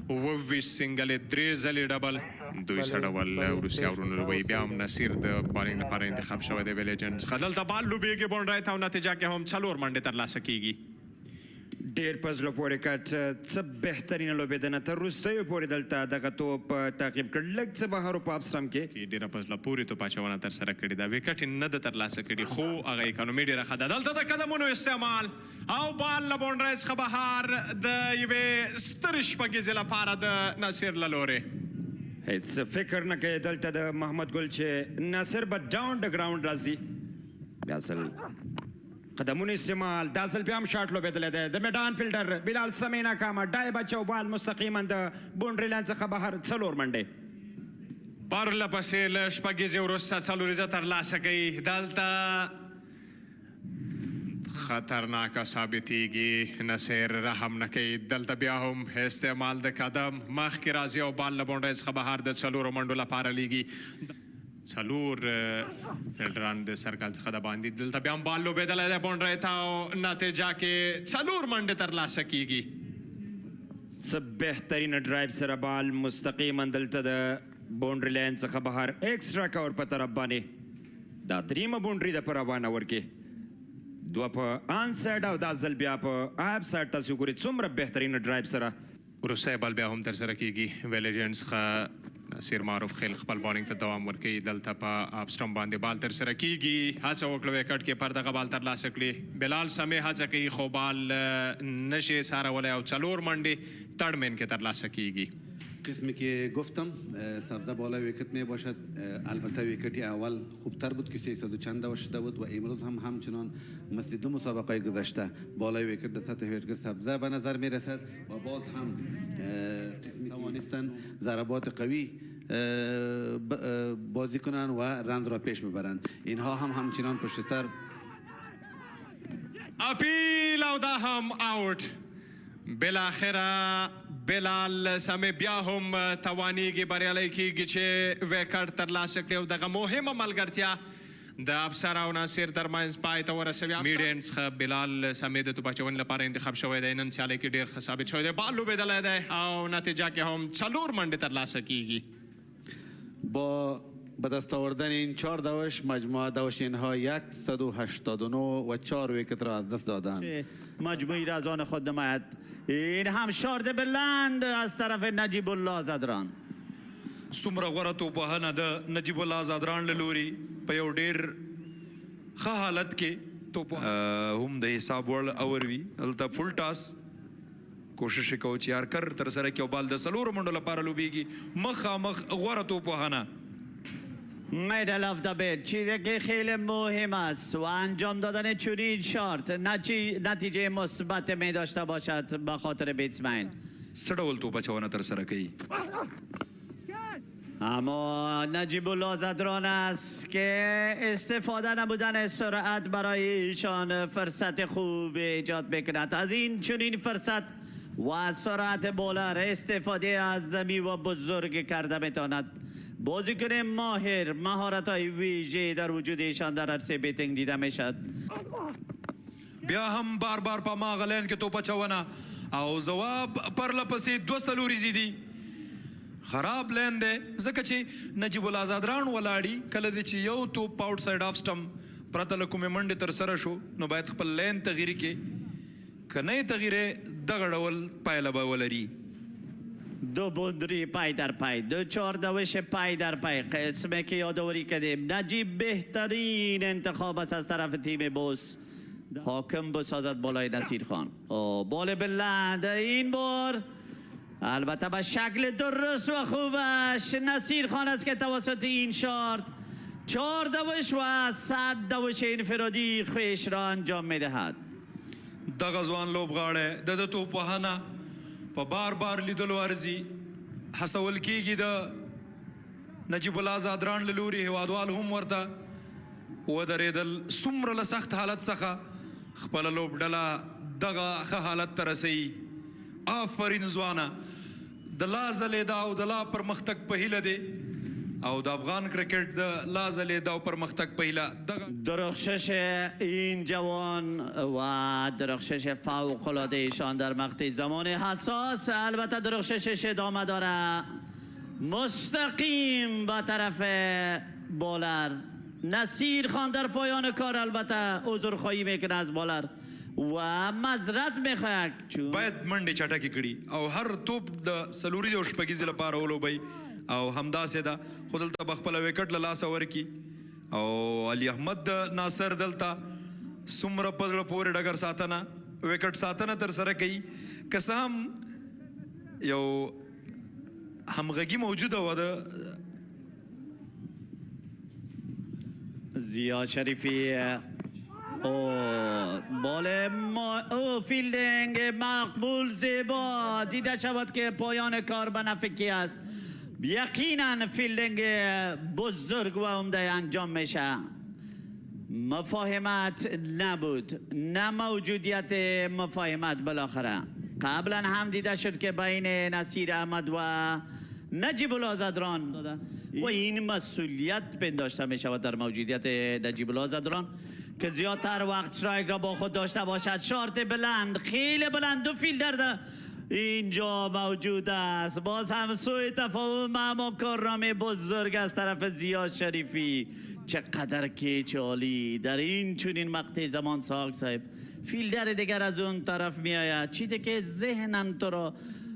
29 سنګلې 3 ځلې ډبل 2 ډبل وروستي اورونه وایي بیا هم نصیر د بالینګ لپاره انتخاب شوی دی ویلیجنډز ښه دلته بال لوبېږي باونډرۍ ته او نتیجه کې هم 4 منډې ترلاسه کېږي. ډېر په زړه پورې کټ څه بهترینه لوبېدنه تر وروستیو پورې دلته دغه توپ تعقیب کړ لږ څه بهر په اپ سټمپ کې ډېره په زړه پورې توپ اچونه ترسره کړې ده وکټ یې نه ده ترلاسه کړي خو هغه اکانومي ډېره ښه ده. دلته د قدمونو استعمال او بال له باونډرۍ څخه بهر د یوې سترې شپږیزې لپاره د ناصر له لورې. هیڅ فکر نه کوي دلته د محمد ګل چې ناصر به ډاون د ګراوند راځي. بیا ځل قدمونو استعمال دا ځل بیا هم شاټ لوبېدلی دی د میډان فیلډر بلال سمې ناکامه ډای بچو بال مستقیما د بونډري لاین څخه بهر 4 منډې پرله پسې له شپږیزې وروسته 4 ترلاسه کوي. دلته خطرناکه ثابتېږي نصیر رحم نه کوي دلته بیا هم استعمال د قدم مخکې راځي او بال له بونډرۍ څخه بهر د 4 منډو لپاره لیږي. 4 فیلډران د سرکل څخه د باندې دلته بیا هم بال لوبېدلی دی باونډرۍ ته او نتیجه کې 4 منډې ترلاسه کېږي. څه بهترینه ډرایو سره بال مستقیما دلته د باونډري لاین څخه بهر ایکسټرا کور په طرف باندې دا دریمه باونډري ده په روانه ور کې 2 په آن سایډ او دا ځل بیا په اپ سایډ تاسو ګورئ څومره بهترینه ډرایو سره وروستی بال بیا هم ترسره کېږي. ویلیجنډز څخه نصیر معروف خیل خپل بالینګ ته دوام ورکوي دلته په اپ سټمپ باندې بال ترسره کېږي هڅه وکړه وکټ کې پر دغه بال ترلاسه کړي. بلال سمې هڅه کوي خو بال نشي سارولی او 4 منډې تړمین کې ترلاسه کېږي. قسمی که گفتم سبزه بالا ویکت می باشد البته ویکتی اول خوبتر بود که 300 و چند شده بود و امروز هم همچنان مثل 2 مسابقه گذشته بالای ویکت در سطح هیتگر سبزه به نظر می رسد و باز هم قسمی توانستن ضربات قوی بازی کنند و رنز را پیش میبرند. اینها هم همچنان پشت سر اپیل او دا هم آوت. بالاخره بلال سمې بیا هم توانیږي بریالی کېږي چې ویکټ ترلاسه کړي او دغه مهمه ملګرتیا د افسر او ناصر ترمنځ پای ته ورسوي. میډین څخه بلال سمې د توپ اچونې لپاره انتخاب شوی دی نن سیالۍ کې ډېر ښه ثابت شوی دی بال لوبېدلی دی او نتیجه کې هم 4 منډې ترلاسه کېږي. با به دست آوردن این 4 دوش مجموعه دوش اینها 189 و 4 ویکت را از دست دادند. مجموعی را از آن خود نماید. این هم شارد بلند از طرف نجیب الله زادران. څومره غوره توپوهنه د نجیب الله زادران له لوري په یو ډېر ښه حالت کې هم د حساب وړ اور وي. دلته فل ټاس کوشش یې کوو چې یارکر ترسره کړي او بال د 4 منډو لپاره لوبېږي. مخامخ غوره توپوهنه. میدل آف دا بیت چیزی که خیلی مهم است و انجام دادن چنین شارت نتیجه مثبت می داشته باشد به خاطر بیتسمن. څه ډول توپ اچونه ترسره کوي اما نجیب الله زادران است که استفاده نبودن سرعت برای ایشان فرصت خوب ایجاد میکند. از این چنین فرصت و سرعت بولر استفاده از زمین و بزرگ کرده میتواند بازیکن ماهر مهارت‌های ویژه در وجود ایشان در عرصه بیتینگ دیده میشد. بیا هم بار بار په ماغه لین کې توپ اچونه او ځواب پرله پسې 2 څلوریزې دي. خراب لین دی ځکه چې نجیب الله زادران ولاړي کله دی چې یو توپ آوټ سایډ آف سټم پرته له کومې منډې ترسره شو نو باید خپل لین تغییر کړي که نه یې تغییر دغه ډول پایله به ولري. 2 بوندری پای در پای 2 4 دوش پای در پای قسمه که یادآوری کردیم نجیب بهترین انتخاب است از طرف تیم بوست. حاکم بسازد بالای نصیر خان. بال بلند این بار البته به شکل درست و خوبش نصیر خان است که توسط این شارت 4 دوش و 100 دوش انفرادی خویش را انجام میدهد. دغه ځوان لوبغاړی د توپوهنه په بار بار لیدلو ارزي هڅول کېږي د نجیب الله زادران له لوري هیوادوال هم ورته ودرېدل څومره له سخت حالت څخه خپله لوبډله دغه ښه حالت ته رسوي. آفرین ځوانه د لا ځلېده او د لا پرمختګ په هیله دی او د افغان کرکټ د لا ځلېده او پرمختګ په هیله درخشش این جوان و درخشش فوق‌العاده ایشان در مقطع زمان حساس البته درخششش ادامه داره. مستقیم به طرف بالر نصیر خان در پایان کار البته عذرخواهی میکنه از بالر و معذرت میخواد چون باید منډې چټکې کړي او هر توپ د څلوریزې او شپږیزې لپاره ولوبوي او همداسې ده خو دلته به خپله وکټ له لاسه ورکړي او علي احمد د ناصر دلته څومره په زړه پورې ډګر ساتنه وکټ ساتنه ترسره کوي که څه هم یو همغږي موجوده وه د زیا شریفی فیلدینگ مقبول زیبا دیده شود که پایان کار به نفع کی است. یقینا فیلدینگ بزرگ و عمده انجام میشه. مفاهمت نبود نه موجودیت مفاهمت بالاخره. قبلا هم دیده شد که بین نصیر احمد و نجیب الله زادران و این مسئولیت پنداشته می شود در موجودیت نجیب الله زادران که زیادتر وقت استرایک را با خود داشته باشد. شارت بلند خیلی بلند دو فیلدر در اینجا موجود است. باز هم سوء تفاهم اما کارنامه بزرگ از طرف زیا شریفی. چقدر کیچ عالی در این چنین مقطع زمان ساق صاحب. فیلدر دیگر از اون طرف می آید چیزی که ذهنن تو را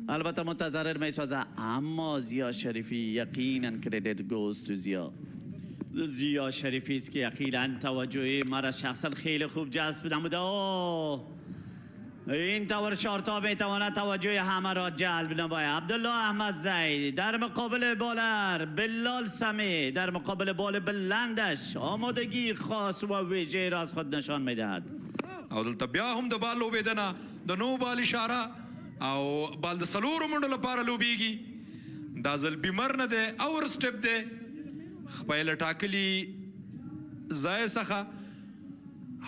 البته متضرر می سازه اما زیا شریفی یقینا کردیت گوز تو زیا شریفی است که یقینا توجه مرا شخصا خیلی خوب جذب نموده. این طور شارتا می تواند توجه همه را جلب نماید. عبدالله احمد زید در مقابل بالر بلال سمی در مقابل بال بلندش آمادگی خاص و ویژه را از خود نشان می دهد. او دلته بیا هم د بال لوبېدنه د نو بال اشاره او بال د څلورو منډو لپاره لوبېږي. دا ځل بیمر نه دی اور سټپ دی خپله ټاکلي ځای څخه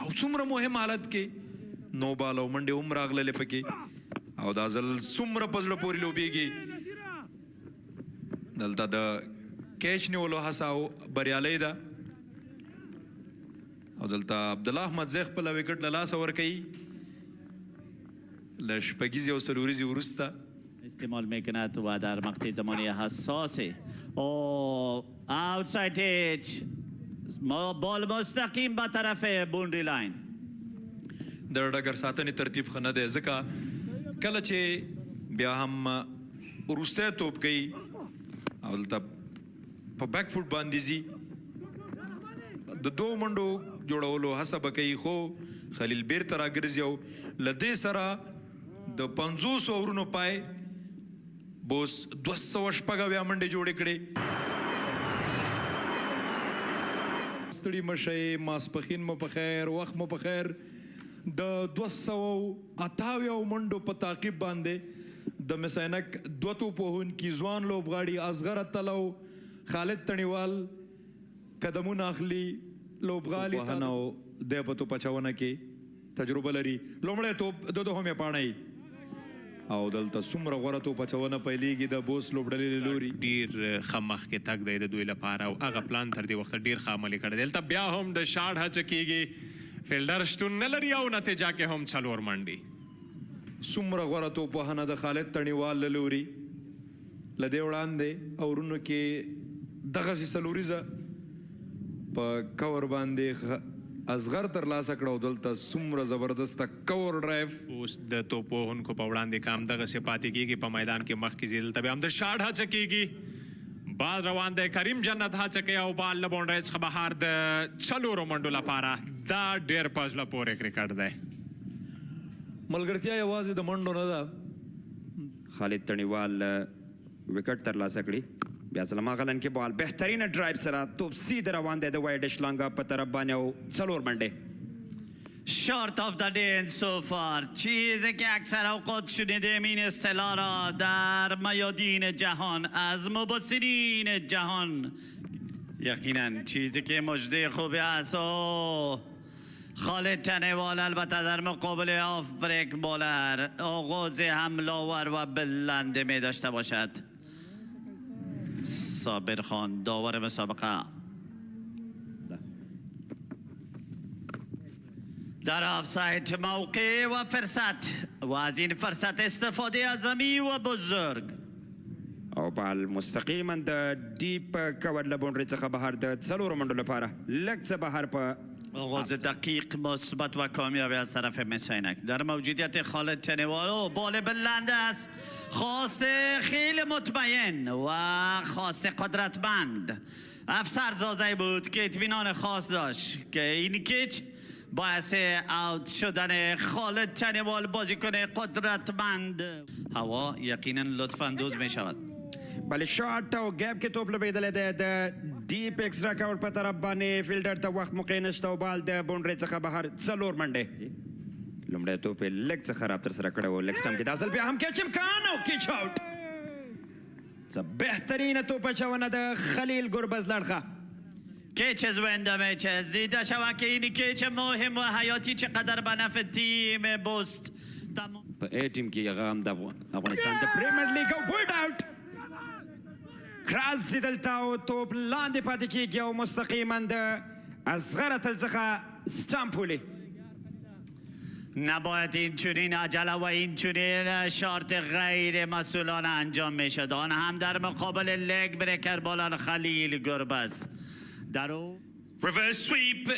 او څومره مهم حالت کې نو بال او منډې هم راغللې پکې او دا ځل څومره په زړه پورې لوبېږي. دلته د کیچ نیولو هڅه او بریالی ده او دلته عبدالله احمد زی خپله وکټ له لاسه ورکوي له شپږیزې او څلوریزې وروسته استعمال میکند و در مقطع زمانی حساس آوتساید ایج بال مستقیم به طرف بونډری لاین. د ډګر ساتنې ترتیب ښه نه دی ځکه کله چې بیا هم وروستی توپ کوي او دلته په بیک فوټ باندې ځي د دوو منډو جوړولو هڅه به کوي خو خلیل بیرته راګرځي او له دې سره د 50 اورونو پای بوس 200 منډې جوړې کړې. ستړي مشئ ماسپښین مو په خیر وخت مو په خیر. د 288 منډو په تعقیب باندې د مسینک دوه توپوهونکي ځوان لوبغاړي اصغر اتلو خالد تڼیوال قدمونه اخلي لوبغالي او د په توپ اچونه کې تجربه لري. لومړی توپ د دوه مې پاڼی او دلته څومره غوره توپ اچونه پیلېږي د بوس لوبډلې له لوري. ډېر ښه مخکې تګ دی د دوی لپاره او هغه پلان تر دې وخته ډېر ښه عملي کړی دی. دلته بیا هم د شاټ هڅه کېږي فیلډر شتون نه لري او نتیجه کې هم 4 منډې. څومره غوره توپوهنه د خالد تڼیوال له لوري له دې وړاندې اورونو کې دغسې څلوریزه په کور باندې اصغر تر لاسه کړه او دلته څومره زبردسته کور ډرایو اوس د توپوهونکو په وړاندې کام دغسې پاتې کېږي په میدان کې مخکې ځي. دلته بیا هم د شاټ هڅه کېږي بال روان دی کریم جنت هڅه کوي او بال له باونډرۍ څخه بهر د 4 منډو لپاره دا ډېر په زړه پورې کرکټ دی. ملګرتیا یوازې د منډو نه ده خالد تڼیوال وکټ ترلاسه کړي. بیا ځل مغلن کې بال بهترینه ډرایو سره توپ سیده روان دی د وایډ شلانګه په طرف باندې او 4 منډې. شارت آف د ډے ان سو فار، چیزی که اکثر اوقات شنیدیم این اصطلاح را در میادین جهان از مبصرین جهان. یقینا چیزی که مجده خوبی است خالد تنیوال البته در مقابل آف بریک بالر آغاز حملاور و بلنده می داشته باشد. صابر خان داور مسابقه در آفساید موقع و فرصت و از این فرصت استفاده عظیمی و بزرگ. او بال مستقیما د ډیپ کور له باونډري څخه بهر د 4 منډو لپاره لږ څه بهر په آغاز دقیق مثبت و کامیابی از طرف مسینک در موجودیت خالد تنیوال و بال بلند است. خواست خیلی مطمئن و خواست قدرتمند افسر زازه بود که اطمینان خاص داشت که این کیچ باعث اوت شدن خالد تنیوال بازیکن قدرتمند هوا یقینا لطف اندوز می شود. بله شارت او گیپ کې توپ لبیدل دی د ډیپ ایکسترا کاور په طرف باندې فیلډر ته وخت موقع نشته او بال د باونډري څخه بهر 4 منډې. لومړی توپ یې لږ څه خراب ترسره کړی و. لږ سټم کې د اصل بیا هم کیچ امکان او کیچ آوټ. څه بهترینه توپ اچونه د خلیل ګربز لړخه. کیچ زنده میچ دیده شود که این کیچ مهم و حیاتی چقدر به نفع تیم بوست. په ای ټیم کې هغه هم د افغانستان د پریمیر لیګ او بولډ آوټ کراس دلته او توپ لاندې پاتې کېږي او مستقیما د اصغر تل څخه سټامپ ولي. نباید این چنین عجله و این چنین شارت غیر مسئولانه انجام می شد، آن هم در مقابل لگ بریکر بالر خلیل گربز. Reverse sweep,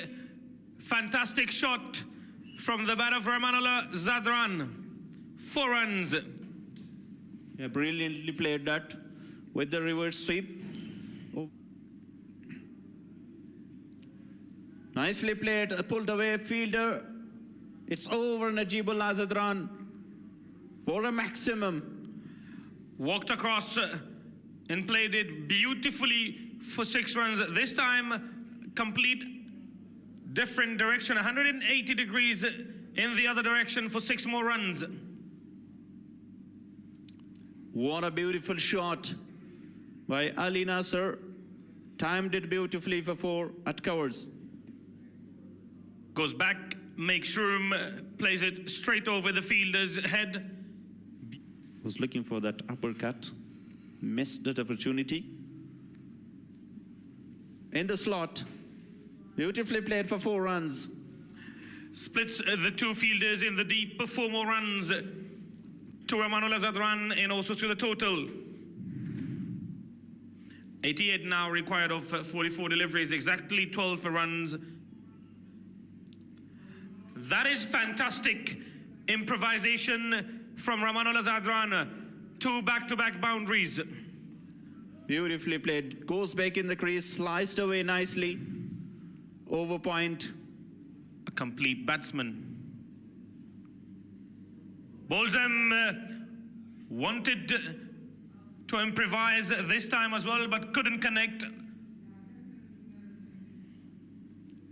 fantastic shot from the bat of Rahmanullah Zadran. 4 runs. Yeah, brilliantly played that with the reverse sweep. Oh. Nicely played, pulled away fielder. It's over Najibullah Zadran for a maximum. Walked across and played it beautifully for 6 runs. This time, complete different direction, 180 degrees in the other direction for 6 more runs. What a beautiful shot by Ali Nasser. Timed it beautifully for 4 at covers. Goes back, makes room, plays it straight over the fielder's head. Was looking for that uppercut. Missed that opportunity. In the slot. Beautifully played for 4 runs. Splits the 2 fielders in the deep, 4 more runs to Rahmanullah Zadran and also to the total. 88 now required of 44 deliveries, exactly 12 runs. That is fantastic improvisation from Rahmanullah Zadran. 2 back-to-back boundaries. Beautifully played. Goes back in the crease, sliced away nicely. Over point. A complete batsman. Bolzem wanted to improvise this time as well, but couldn't connect.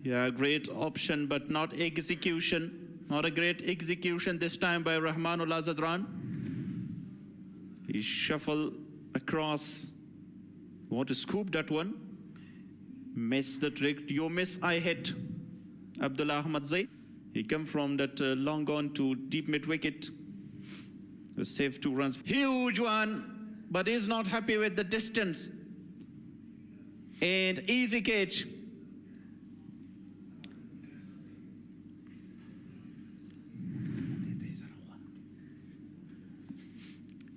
Yeah, great option, but not execution. Not a great execution this time by Rahmanullah Zadran. He shuffled across. Want to scoop that one. Miss the trick. You miss, I hit. Abdullah Ahmad Zai. He come from that long on to deep mid wicket. Saved 2 runs. Huge one, but is not happy with the distance. And easy catch.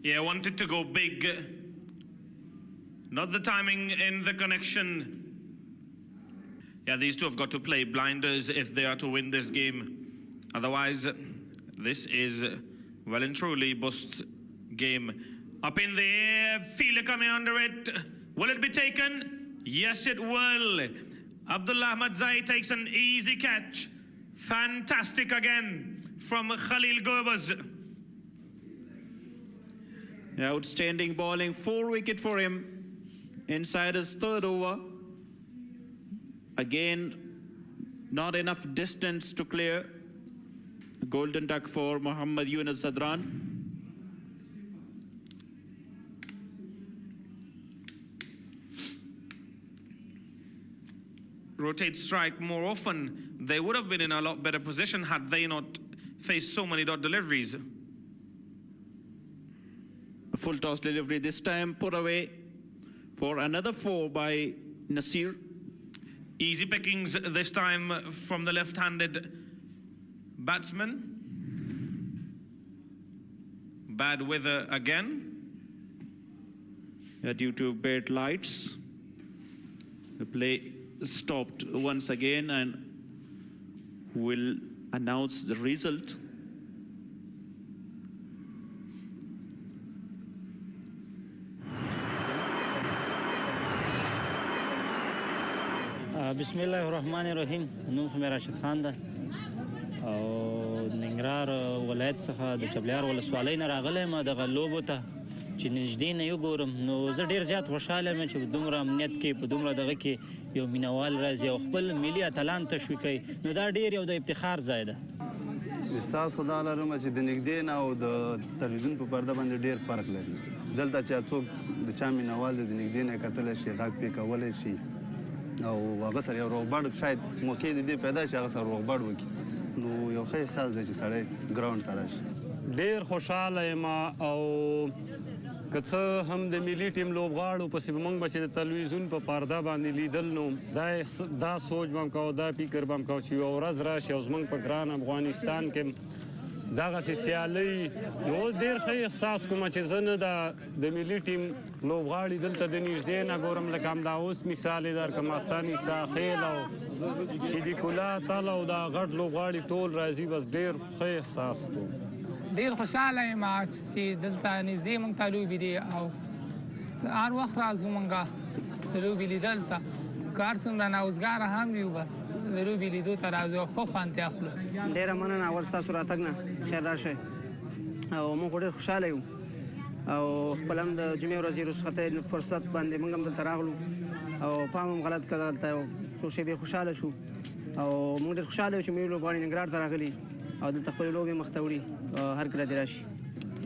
Yeah, wanted to go big. Not the timing and the connection. Yeah, these two have got to play blinders if they are to win this game. Otherwise, this is well and truly Bost's game. Up in the air, fielder coming under it. Will it be taken? Yes, it will. Abdullah Ahmad Zai takes an easy catch. Fantastic again from Khalil Gurbaz. Outstanding bowling, 4 wicket for him inside his third over. Again, not enough distance to clear. Golden duck for Mohammad Yunus Zadran. Rotate strike more often, they would have been in a lot better position had they not faced so many dot deliveries. A full toss delivery this time put away for another 4 by Nasir. Easy pickings this time from the left-handed batsman. Bad weather again. Due to bad lights, the play stopped once again and will announce the result. بسم الله الرحمن الرحیم. نوم مې راشد خان ده او ننګرهار ولایت څخه د چبلیار ولسوالۍ نه راغلی یم دغه لوبو ته چې نږدې نه یې ګورم نو زه ډېر زیات خوشحاله یم چې په دومره امنیت کې په دومره دغه کې یو مینوال راځي او خپل ملي اتلان تشویق کوي نو دا ډېر یو د افتخار ځای ده. احساس خو دا لرم چې د نږدې نه او د تلویزیون په پرده باندې ډېر فرق لري. دلته چې څوک د چا مینوال د نږدې نه کتلی شي غږ پرې کولی شي او هغه سره یو روغبړ شاید موقع د دې پیدا شي هغه سره روغبړ وکړي نو یو ښه احساس دی چې سړی ګراوند ته راشي. ډېر خوشحاله یم او که څه هم د ملي ټیم لوبغاړو پسې به موږ به چې د تلویزیون په پرده باندې لیدل نو دا سوچ به م کوو دا فکر به م کوو چې یوه ورځ راشي او زموږ په ګران افغانستان کې دغسې سیالۍ نو اوس ډېر ښه احساس کوم چې زه نه د ملي ټیم لوبغاړي دلته د نږدې نه ګورم لکه همدا اوس مثال یې درکړم حسن عیسی خیل او صدیق الله تل او دا غټ لوبغاړي ټول راځي بس ډېر ښه احساس کوم. ډېر خوشحاله یم چې دلته نږدې موږ ته لوبې دي او هر وخت راځو موږ د لوبې لیدل ته که هر څومره نوزګاره هم وي بس د لوبې لیدو ته راځو او ښه خوند ترې اخلو. ډېره مننه اول ستاسو راتګ نه خیر راشئ او موږ خو ډېر خوشحاله یو او خپل هم د جمعې ورځې رخصتۍ فرصت باندې موږ هم دلته راغلو او پام هم غلط کړه دلته یو څو شېبې خوشحاله شو او موږ ډېر خوشحاله یو چې ملي لوبغاړي ننګرهار ته راغلي او دلته خپلې لوبې مخ ته وړي هر کله دې راشي.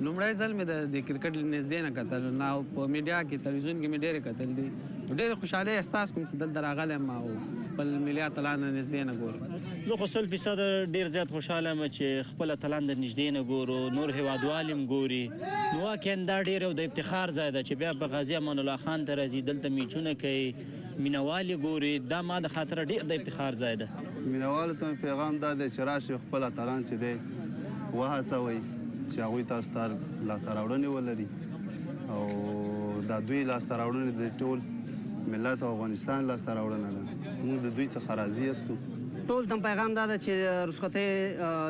لومړی ځل مې د کرکټ نږدې نه کتل نو په میډیا کې تلویزیون کې مې ډېرې کتل دي ډېر خوشحالۍ احساس کوم چې دلته راغلی یم او خپل ملي اتلان نږدې نه ګورم. زه خو 100% ډېر زیات خوشحاله یم چې خپل اتلان د نږدې نه ګورو نور هیوادوال هم ګوري نو واقعا دا ډېر یو د افتخار ځای ده چې بیا په غازي امان الله خان ته راځي دلته میچونه کوي مینوال یې ګوري دا ما د خاطره ډېر د افتخار ځای ده. مینوالو ته پیغام دا دی چې راشي خپل اتلان چې دی وهڅوئ چې هغوی تاسو ته لاسته راوړنې ولري او دا دوی لاسته راوړنې د ټول ملت او افغانستان لاسته راوړنه ده موږ د دوی څخه راضي یاستو. ټول ته پیغام دا ده چې رخصتۍ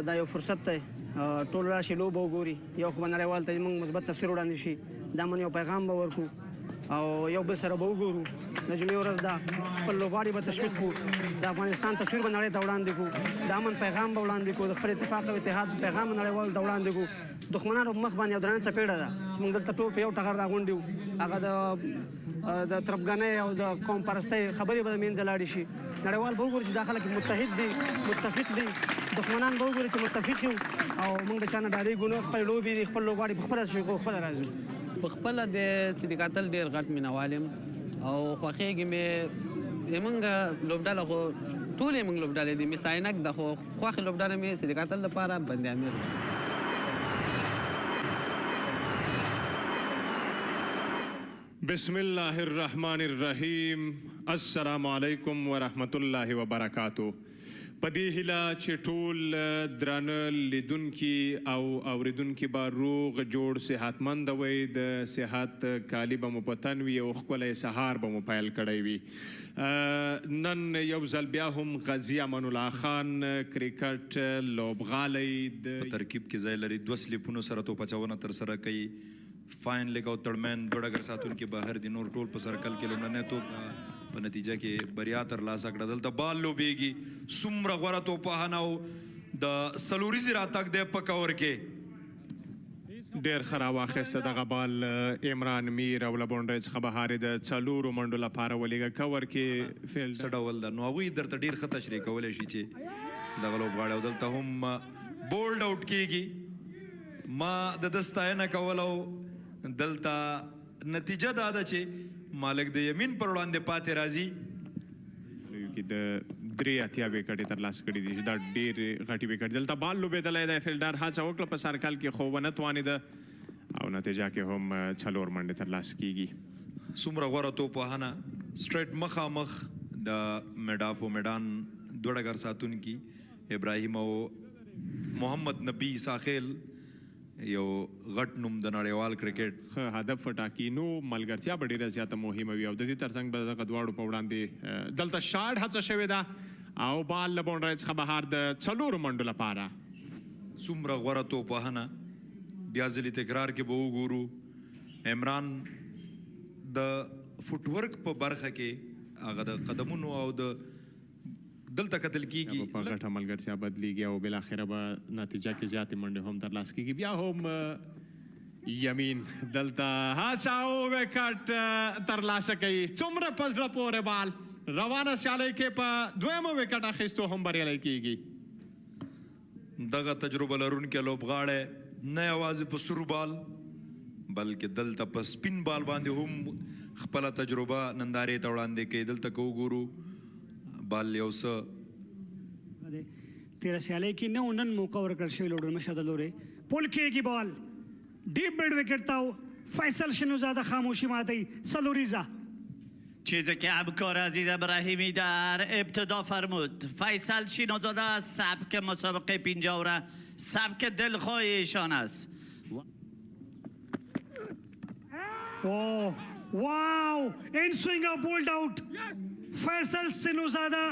دا یو فرصت دی ټول راشي لوبه وګوري یو خو به نړیوال ته موږ مثبت تصویر وړاندې شي دا من یو پیغام به ورکړو او یو بل سره به وګورو د جمعې ورځ دا خپل لوبغاړي به تشویق کړو د افغانستان تصویر به نړۍ ته وړاندې کړو دا من پیغام به وړاندې کړو د خپل اتفاق او اتحاد پیغام به نړیوالو ته وړاندې کړو. دښمنانو په مخ باندې یو درنه څپېړه ده چې موږ دلته ټول په یو ټغر راغونډ یو هغه د تربګنۍ او د قوم پرستۍ خبرې به د منځه لاړې شي نړیوال به وګوري چې دا خلک متحد دي متفق دي دښمنان به وګوري چې متفق یو او موږ د چا نه ډارېږو نه خپل لوبې دي خپل لوبغاړي په خپله تشویق کوو خپله راځو. په خپله د صدیق اتل ډېر غټ مینوال یم او خوښېږي مې زموږ لوبډله خو ټولې موږ لوبډلې دي مې ساینک ده خو خوښې لوبډله مې صدیق اتل لپاره بند-e-Amir. بسم الله الرحمن الرحیم. السلام علیکم ورحمت الله وبرکاتو. په دې هیله چې ټول درانه لیدونکي او اوریدونکي به روغ جوړ صحتمند وي د صحت کالي به مو په تن وي او ښکلی سهار به مو پیل کړی وي. نن یو ځل بیا هم غازي امان الله خان کرکټ لوبغالی په ترکیب کې ځای لري 2 سلیپونو سره توپچونه ترسره کوي فاین لیګ او تړمن دوه ډګر ساتونکي بهر دي نور ټول په سرکل کې لومړنی توپ په نتیجه کې بریا ترلاسه کړه. دلته بال لوبیږي څومره غوره توپوهنه او د څلوریزې راتګ دی په کور کې ډیر خراب واخیسته دغه بال عمران میر او له باونډرۍ څخه بهار د څلورو منډو لپاره ولېږه کور کې فیلډ څه ډول ده نو هغوی درته ډېر ښه تشریح کولی شي چې دغه لوبغاړی او دلته هم بولډ آوټ کېږي ما د ده ستاینه کول او دلته نتیجه دا ده چې مالک د یمین پر وړاندې پاتې راځي د 83 وکټې ترلاسه کړي دي چې دا ډېرې غټې وکټ دلته بال لوبېدلی دی فیلډر هڅه وکړه په سرکل کې خو ونه توانېده او نتیجه کې هم 4 منډې ترلاسه کېږي څومره غوره توپ وهنه سټریټ مخامخ د میډاف و میډان دوه ډګر ساتونکي ابراهیم او محمد نبی ساخیل یو غټ نوم د نړیوال کرکټ ښه هدف وټاکي نو ملګرتیا به ډېره زیاته مهمه وي او د دې ترڅنګ به دغه دواړو په وړاندې دلته شاټ هڅه شوې ده او بال له باونډرۍ څخه بهر د 4 منډو لپاره څومره غوره توپ وهنه بیا ځلې تکرار کې به وګورو عمران د فوټورک په برخه کې هغه د قدمونو او د دلته کتل کېږي په غټه ملګرتیا بدلیږي او بالاخره به نتیجه کې زیاتې منډې هم ترلاسه کېږي بیا هم یمین دلته هڅه او وکټ ترلاسه کوي څومره په زړه پورې بال روانه سیالۍ کې په دویمه وکټ اخیستو هم بریالی کېږي دغه تجربه لرونکی لوبغاړی نه یوازې په سرو بال بلکې دلته په سپین بال باندې هم خپله تجربه نندارې ته وړاندې کوي دلته که وګورو بال یو څه تیره سیالۍ کې نه نن موقع ورکړل شوې لوډر مشر د لورې پول کېږي بال ډیپ بیډ وکټ تاو فیصل شنوزاده خاموشی ماتوي سلوریزا چیزی که همکار عزیز ابراهیمی در ابتدا فرمود فیصل شینوزاده سبک مسابقه 50 را سبک دلخواه ایشان است واو این سوینگ بولد آوت فیصل شینوزاده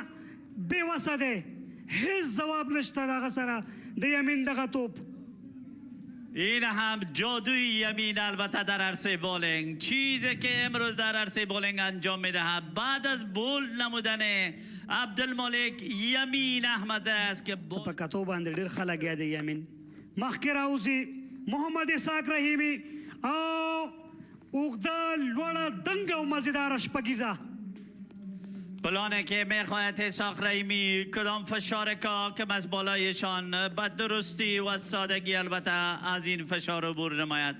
بیوسه ده هیچ جواب نشته دغه سره د یمین دغه توپ این هم جادوی یمین البته در عرصه بولینگ چیزی که امروز در عرصه بولینگ انجام میدهد بعد از بول نمودن عبدالمالک یمین احمد است که په کتو باندې ډیر خلک یاد یمین مخکې راوځي محمد اسحاق رحیمی او اوږده لوړه دنګه او مزیدار شپږیزه پلانی که میخواهد اسحاق رحیمی کدام فشار که از بالایشان به درستی و سادگی البته از این فشار عبور نماید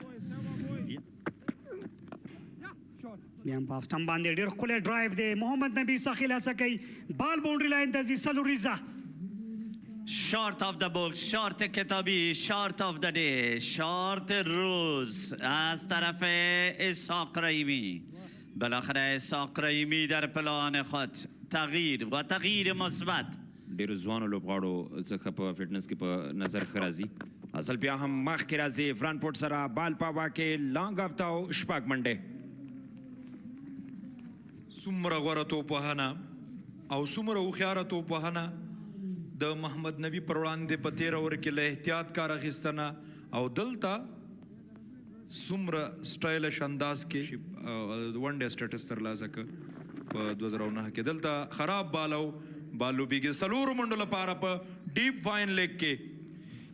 بیا په افسټم باندې ډېر ښکلی ډرایو دی محمد نبی ساخیل هڅه کوي بال باونډري لاین ته ځي سلوریزا شارت آف د بوکس شارت کتابی شارت آف د دی شارت روز از طرف اسحاق رحیمی بالاخره اسحاق رحیمی در پلان خود تغییر و تغییر مثبت ډېرو ځوانو لوبغاړو څخه په فټنس کې په نظر ښه راځي اصل بیا هم مخکې راځي فرانټ فوټ سره بال په هوا کې لانګ اپتاو شپږ منډې څومره غوره توپ وهنه او څومره هوښیاره توپ وهنه د محمد نبی پر وړاندې په 13 اوور کې له احتیاط کار اخیستنه او دلته څومره سټایلش انداز کې ون ډے سټیټس ترلاسه کړ په 2009 کې دلته خراب بال او بال لوبېږي څلورو منډو لپاره په ډیپ فاین لیګ کې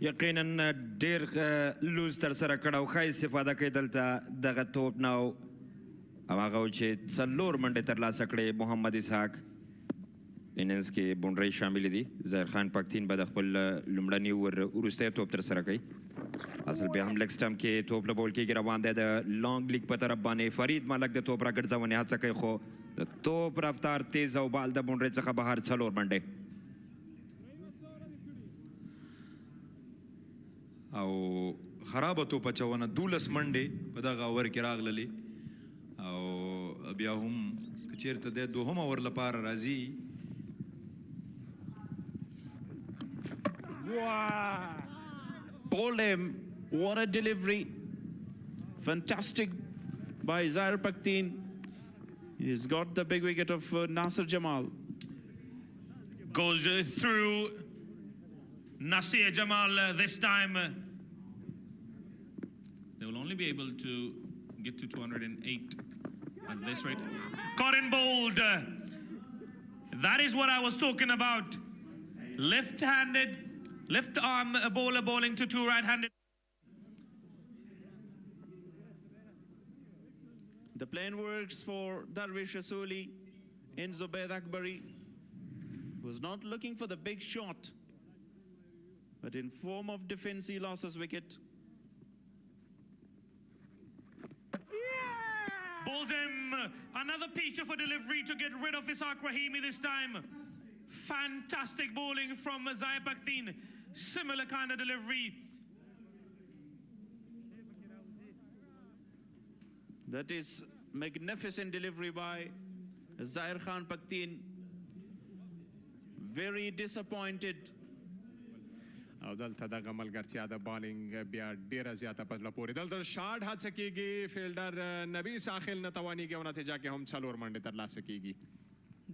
یقینا ډېر لوز ترسره کړه او ښه استفاده کوي دلته دغه توپ نه او هغه چې 4 منډې ترلاسه کړې محمد اسحاق اننګز کې باونډرۍ شاملې دي ظاهر خان پاکتین به د خپل لومړني اوور وروستی توپ ترسره کوي اصل بیا هم لږ سټمپ کې توپ له بول کېږي روان دی د لانګ لیګ په طرف باندې فرید ملک د توپ راګرځونې هڅه کوي خو د توپ رفتار تیز او بال د باونډرۍ څخه بهر 4 منډې او خرابه توپ اچونه 12 منډې په دغه اوور کې راغللې او بیا هم که چېرته د دوهم اوور لپاره راځي Bowled him. What a delivery. Fantastic by Zaire Paktin. He's got the big wicket of Nasir Jamal. Goes through Nasir Jamal this time. They will only be able to get to 208 at this rate. Caught in bowled. That is what I was talking about. Left-handed, left arm bowler bowling to 2 right-handed. The plan works for Darvish Rasuli in Zubair Akbari, who's not looking for the big shot, but in form of defense, he lost his wicket. Bowls him. Another feature for delivery to get rid of Ishaq Rahimi this time. Fantastic bowling from Zahir Bakhtin. Similar kind of delivery. That is magnificent delivery by Zahir Khan Bakhtin. Very disappointed. او دلته دغه ملګرتیا د بالینګ بیا ډیره زیاته په زړه پورې دلته شاټ هڅه کیږي فیلډر نبی ساحل نه توانیږي او نتیجه کې هم 4 منډې ترلاسه کیږي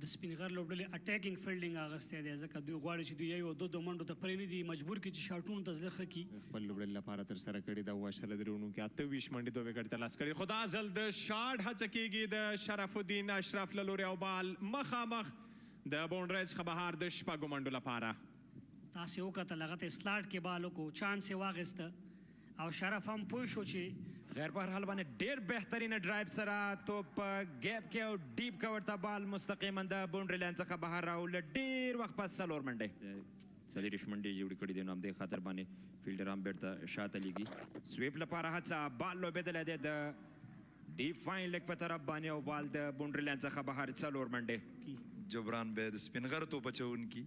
د سپینغر لوبډلې اٹیکینګ فیلډینګ اغسته دی ځکه دوی غواړي چې دوی یو دو منډو ته پرې نه دي مجبور کی چې شاټونو ته ځلخه کی خپل لوبډلې لپاره تر سره کړی دا واشل درونو کې 28 منډې دوه وکټ ترلاسه کړي خدا ځل د شاټ هڅه کیږي د شرف الدین اشرف لوري او بال مخامخ د بونډریز خبهار د شپږو منډو لپاره تاسو وکړه لغت سلاټ کې بالو کو چانس یې واغسته او شرف هم پوه شو چې غیر په هر حال باندې ډیر بهترین ډرایو سره توپ ګیپ کې او ډیپ کور ته بال مستقیما د باونډري لاین څخه بهر راول ډیر وخت پس 4 منډې څلورش منډې جوړې کړې دي نو هم د خاطر باندې فیلډر هم بیرته شاته لګي سویپ لپاره هڅه بال لوبېدلی دی د ډیپ فاین لیګ په طرف باندې او بال د باونډري لاین څخه بهر 4 منډې جبران به د سپینغر توپ اچونکي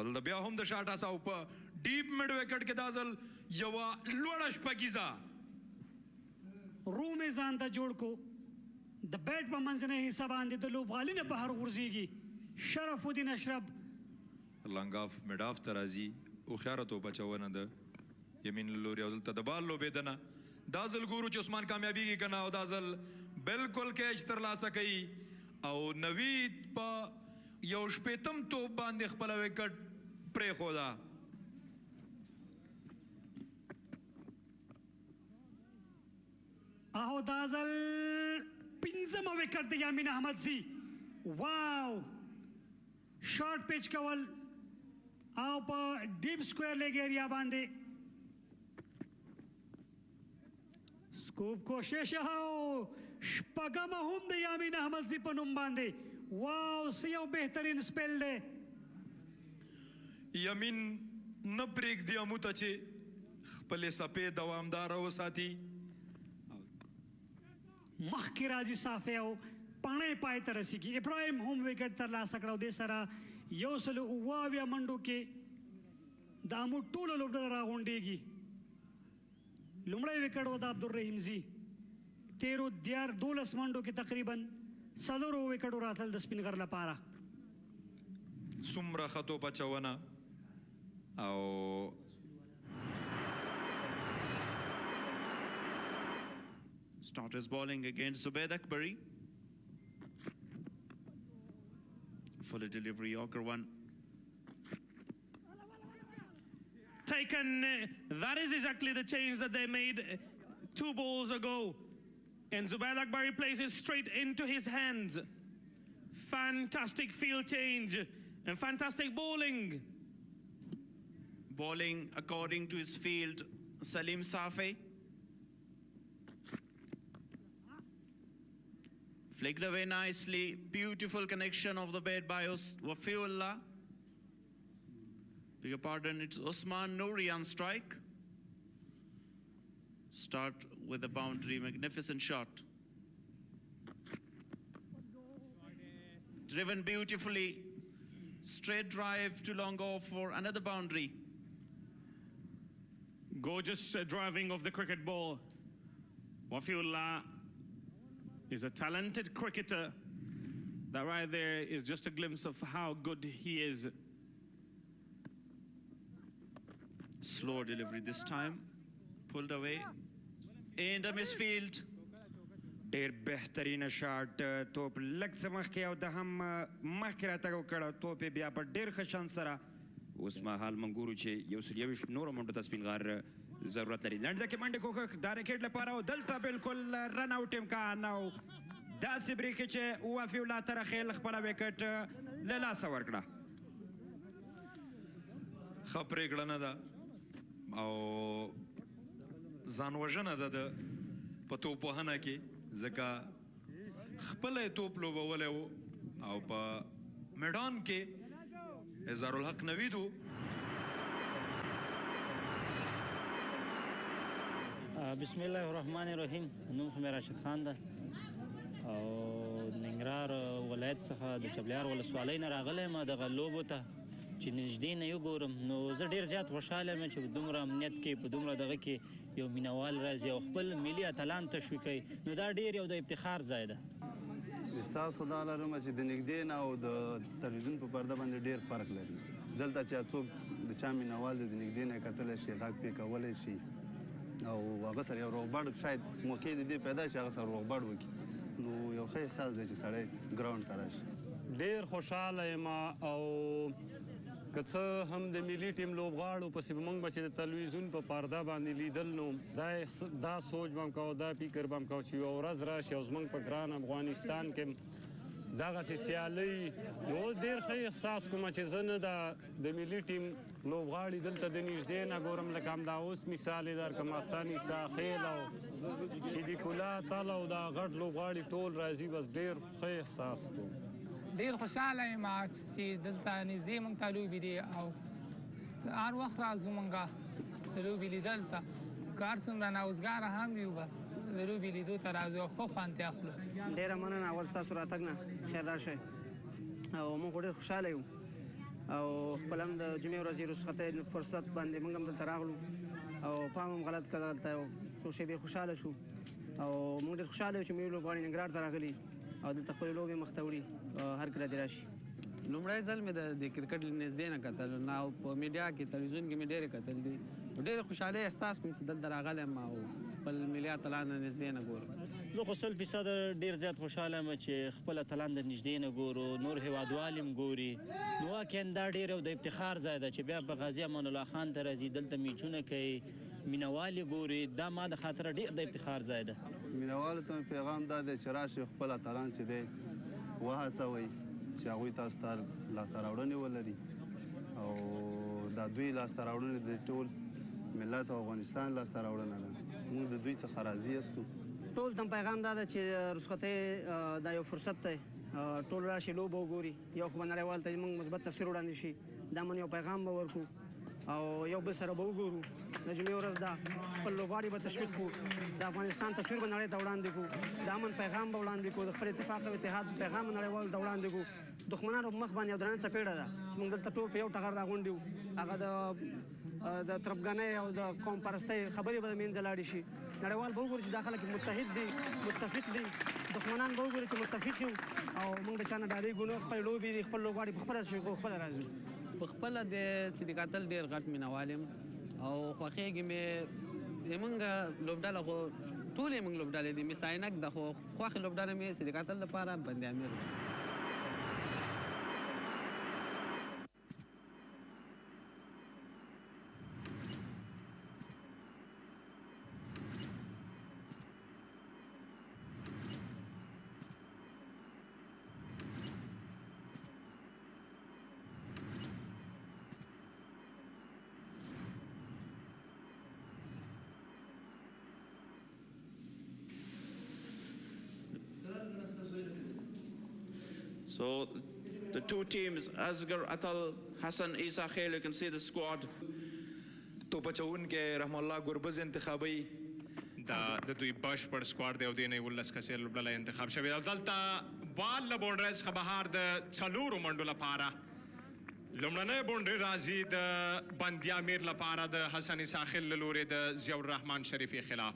او د بیا هم د شاټ اساو په ډیپ مډ وکټ کې دازل یو لوړ شپږیزه روم ځان ته جوړ کو د بیټ په منځنۍ حصہ باندې د لوبغالي نه بهر غورځيږي شرف الدین اشرف لنګ اف مډ اف ترازی او خیاره توپ اچونه د یمین لوري او دلته د بال لوبېدنه دازل ګورو چې عثمان کامیابیږي کنه او دازل بالکل کیچ ترلاسه کوي او نوید په یو شپیتم توپ باندې خپل وکټ پرې خودا او دازل پنځم وکټ د یامین احمد زی واو شارټ پیچ کول او په ډیپ سکویر لیګ ایریا باندې سکوپ کوشش او شپږم هم د یامین احمد زی په نوم باندې واو سیو بهترین سپیل دی یمین نه پرېږدي امو ته چې خپلې سپې دوامداره وساتي مخکې راځي صافی او پاڼې پای ته رسیږي ابراهیم هم وکټ ترلاسه کړه او دې سره 128 منډو کې د امو ټوله لوبډله راغونډېږي لومړی وکټ و د عبدالرحیم زی 13 منډو کې تقریبا 4 وکټو راتل د سپینغر لپاره څومره ښه توپ اچونه او Starters bowling against Zubair Akbari. Full delivery, Yorker one. Taken. That is exactly the change that they made 2 balls ago. And Zubair Akbari places straight into his hands. Fantastic field change and fantastic bowling. Bowling according to his field, Salim Safi. Flicked away nicely. Beautiful connection of the bat by Wafiullah. Beg your pardon, it's Usman Nouri on strike. Start with a boundary, magnificent shot. Driven beautifully. Straight drive to long off for another boundary. Gorgeous driving of the cricket ball. Wafiullah is a talented cricketer. That right there is just a glimpse of how good he is. Slow delivery this time. Pulled away. In the misfield. ډیر بهترینه شاټ توپ لږ څه مخکې او د هم مخکې راتګ وکړه توپ یې بیا په ډېر ښه شان سره اوس مهال موږ ګورو چې 121 نورو منډو ته سپینغار ضرورت لري لنډ کې منډې کوښښ د رکټ لپاره او دلته بالکل رن آوټ امکان او داسې برېښې چې وافي الله ترخیل خپله وکټ له لاسه ورکړه ښه پرېکړه نه ده او ځانوژنه ده د په توپوهنه کې ځکه خپل توپ لوبولی و او په میدان کې اظهار الحق نوید و. بسم الله الرحمن الرحیم. نوم خو مې راشد خان ده او ننګرهار ولایت څخه د چبلیار ولسوالۍ نه راغلی یم دغه لوبو ته چې نږدې نه یې ګورم نو زه ډېر زیات خوشحاله یم چې په دومره امنیت کې په دومره دغه کې یو مینوال راځي او خپل ملي اتلان تشویقوي نو دا ډېر یو د افتخار ځای ده. احساس خو دا لرم چې د نږدې نه او د تلویزیون په پرده باندې ډېر فرق لري. دلته چې څوک د چا مینوال د نږدې نه کتلی شي غږ پې کولی شي او هغه سره یو روغبړ شاید موقع د دې پیدا شي هغه سره روغبړ وکړي نو یو ښه احساس دی چې سړی ګراوند ته راشي. ډېر خوشحاله یم او که څه هم د ملي ټیم لوبغاړو پسې به موږ به چې د تلویزیون په پرده باندې لیدل نو دا سوچ به م کوو دا فکر به م کوو چې یوه ورځ راشي او زموږ په ګران افغانستان کې دغسې سیالۍ نو ډېر ښه احساس کوم چې زه نه د ملي ټیم لوبغاړي دلته د نږدې نه ګورم لکه همدا اوس مثال یې درکړم حسن عیسی خیل او صدیق الله تل او دا غټ لوبغاړي ټول راځي بس ډېر ښه احساس کوم. ډېر خوشحاله یم چې دلته نږدې موږ ته لوبې دي او هر وخت راځو موږ د لوبې لیدل ته که هر څومره نوزګاره هم وي بس د لوبې لیدو ته راځو او ښه خوند ترې اخلو. ډېره مننه اول ستاسو راتګ نه خیر راشئ او موږ خو ډېر خوشحاله یو او خپل هم د جمعې ورځې رخصتۍ فرصت باندې موږ هم دلته راغلو او پام هم غلط کړه دلته څو شېبې خوشحاله شو او موږ ډېر خوشحاله یو چې ملي لوبغاړي ننګرهار ته راغلي او دلته خپلې لوبې مخ ته وړي هر کله دې راشي. لومړی ځل مې د کرکټ نږدې نه کتل نه او په میډیا کې تلویزیون کې مې ډېرې کتل دي ډېرې خوشحالۍ احساس کوم چې دلته راغلی یم او خپل ملي اتلان نږدې نه ګورم. زه خو 100% ډېر زیات خوشحاله یم چې خپل اتلان د نږدې نه ګورو نور هیوادوال هم ګوري نو واقعا دا ډېر یو د افتخار ځای ده چې بیا په غازي امان الله خان ته راځي دلته میچونه کوي مینوال یې ګوري دا ما د خاطره ډېر د افتخار ځای ده. مینوالو ته مې پیغام دا دی چې راشي خپل اتلان چې دی وهڅوئ چې هغوی تاسو ته لاسته راوړنې ولري او دا دوی لاسته راوړنې د ټول ملت او افغانستان لاسته راوړنه ده موږ د دوی څخه راضي یاستو. ټول ته پیغام دا ده چې رخصتۍ دا یو فرصت دی ټول راشي لوبه وګوري یو خو به نړیوال ته زموږ مثبت تصویر وړاندې شي دا من یو پیغام به ورکړو او یو بل سره به وګورو د جمعې ورځ دا خپل لوبغاړي به تشویق کړو د افغانستان تصویر به نړۍ ته وړاندې کړو د امن پیغام به وړاندې کړو د خپل اتفاق او اتحاد پیغام به نړیوالو ته وړاندې کړو. دښمنانو په مخ باندې یو درنه څپېړه ده چې موږ دلته ټول په یو ټغر راغونډ یو هغه د تربګنۍ او د قوم پرستۍ خبرې به د منځه لاړې شي نړیوال به وګوري چې دا خلک متحد دي متفق دي دښمنان به وګوري چې متفق یو او موږ د چا نه ډارېږو نه خپل لوبې دي خپل لوبغاړي په خپله شي خپله راځو. په خپله د صدیق اتل ډېر غټ مینوال یم او خوښېږي مې زموږ لوبډله خو ټولې موږ لوبډلې دي مې ساینک ده خو خوښې لوبډله مې صدیق اتل لپاره بند-e-Amir ده. So the two teams, Asghar Atal, Hassan Isa Khail, you can see the squad. توپچونکي رحم الله ګربز انتخابي دا د دوی بشپړ سکواډ دی او د نه 19 کسې لوبډله انتخاب شوی او دلته بال له بونډریز څخه بهر د څلورو منډو لپاره لومړنۍ بونډري راځي د بند-e-Amir لپاره د حسن عیسی خیل له لورې د ضیاء الرحمن شریفي خلاف.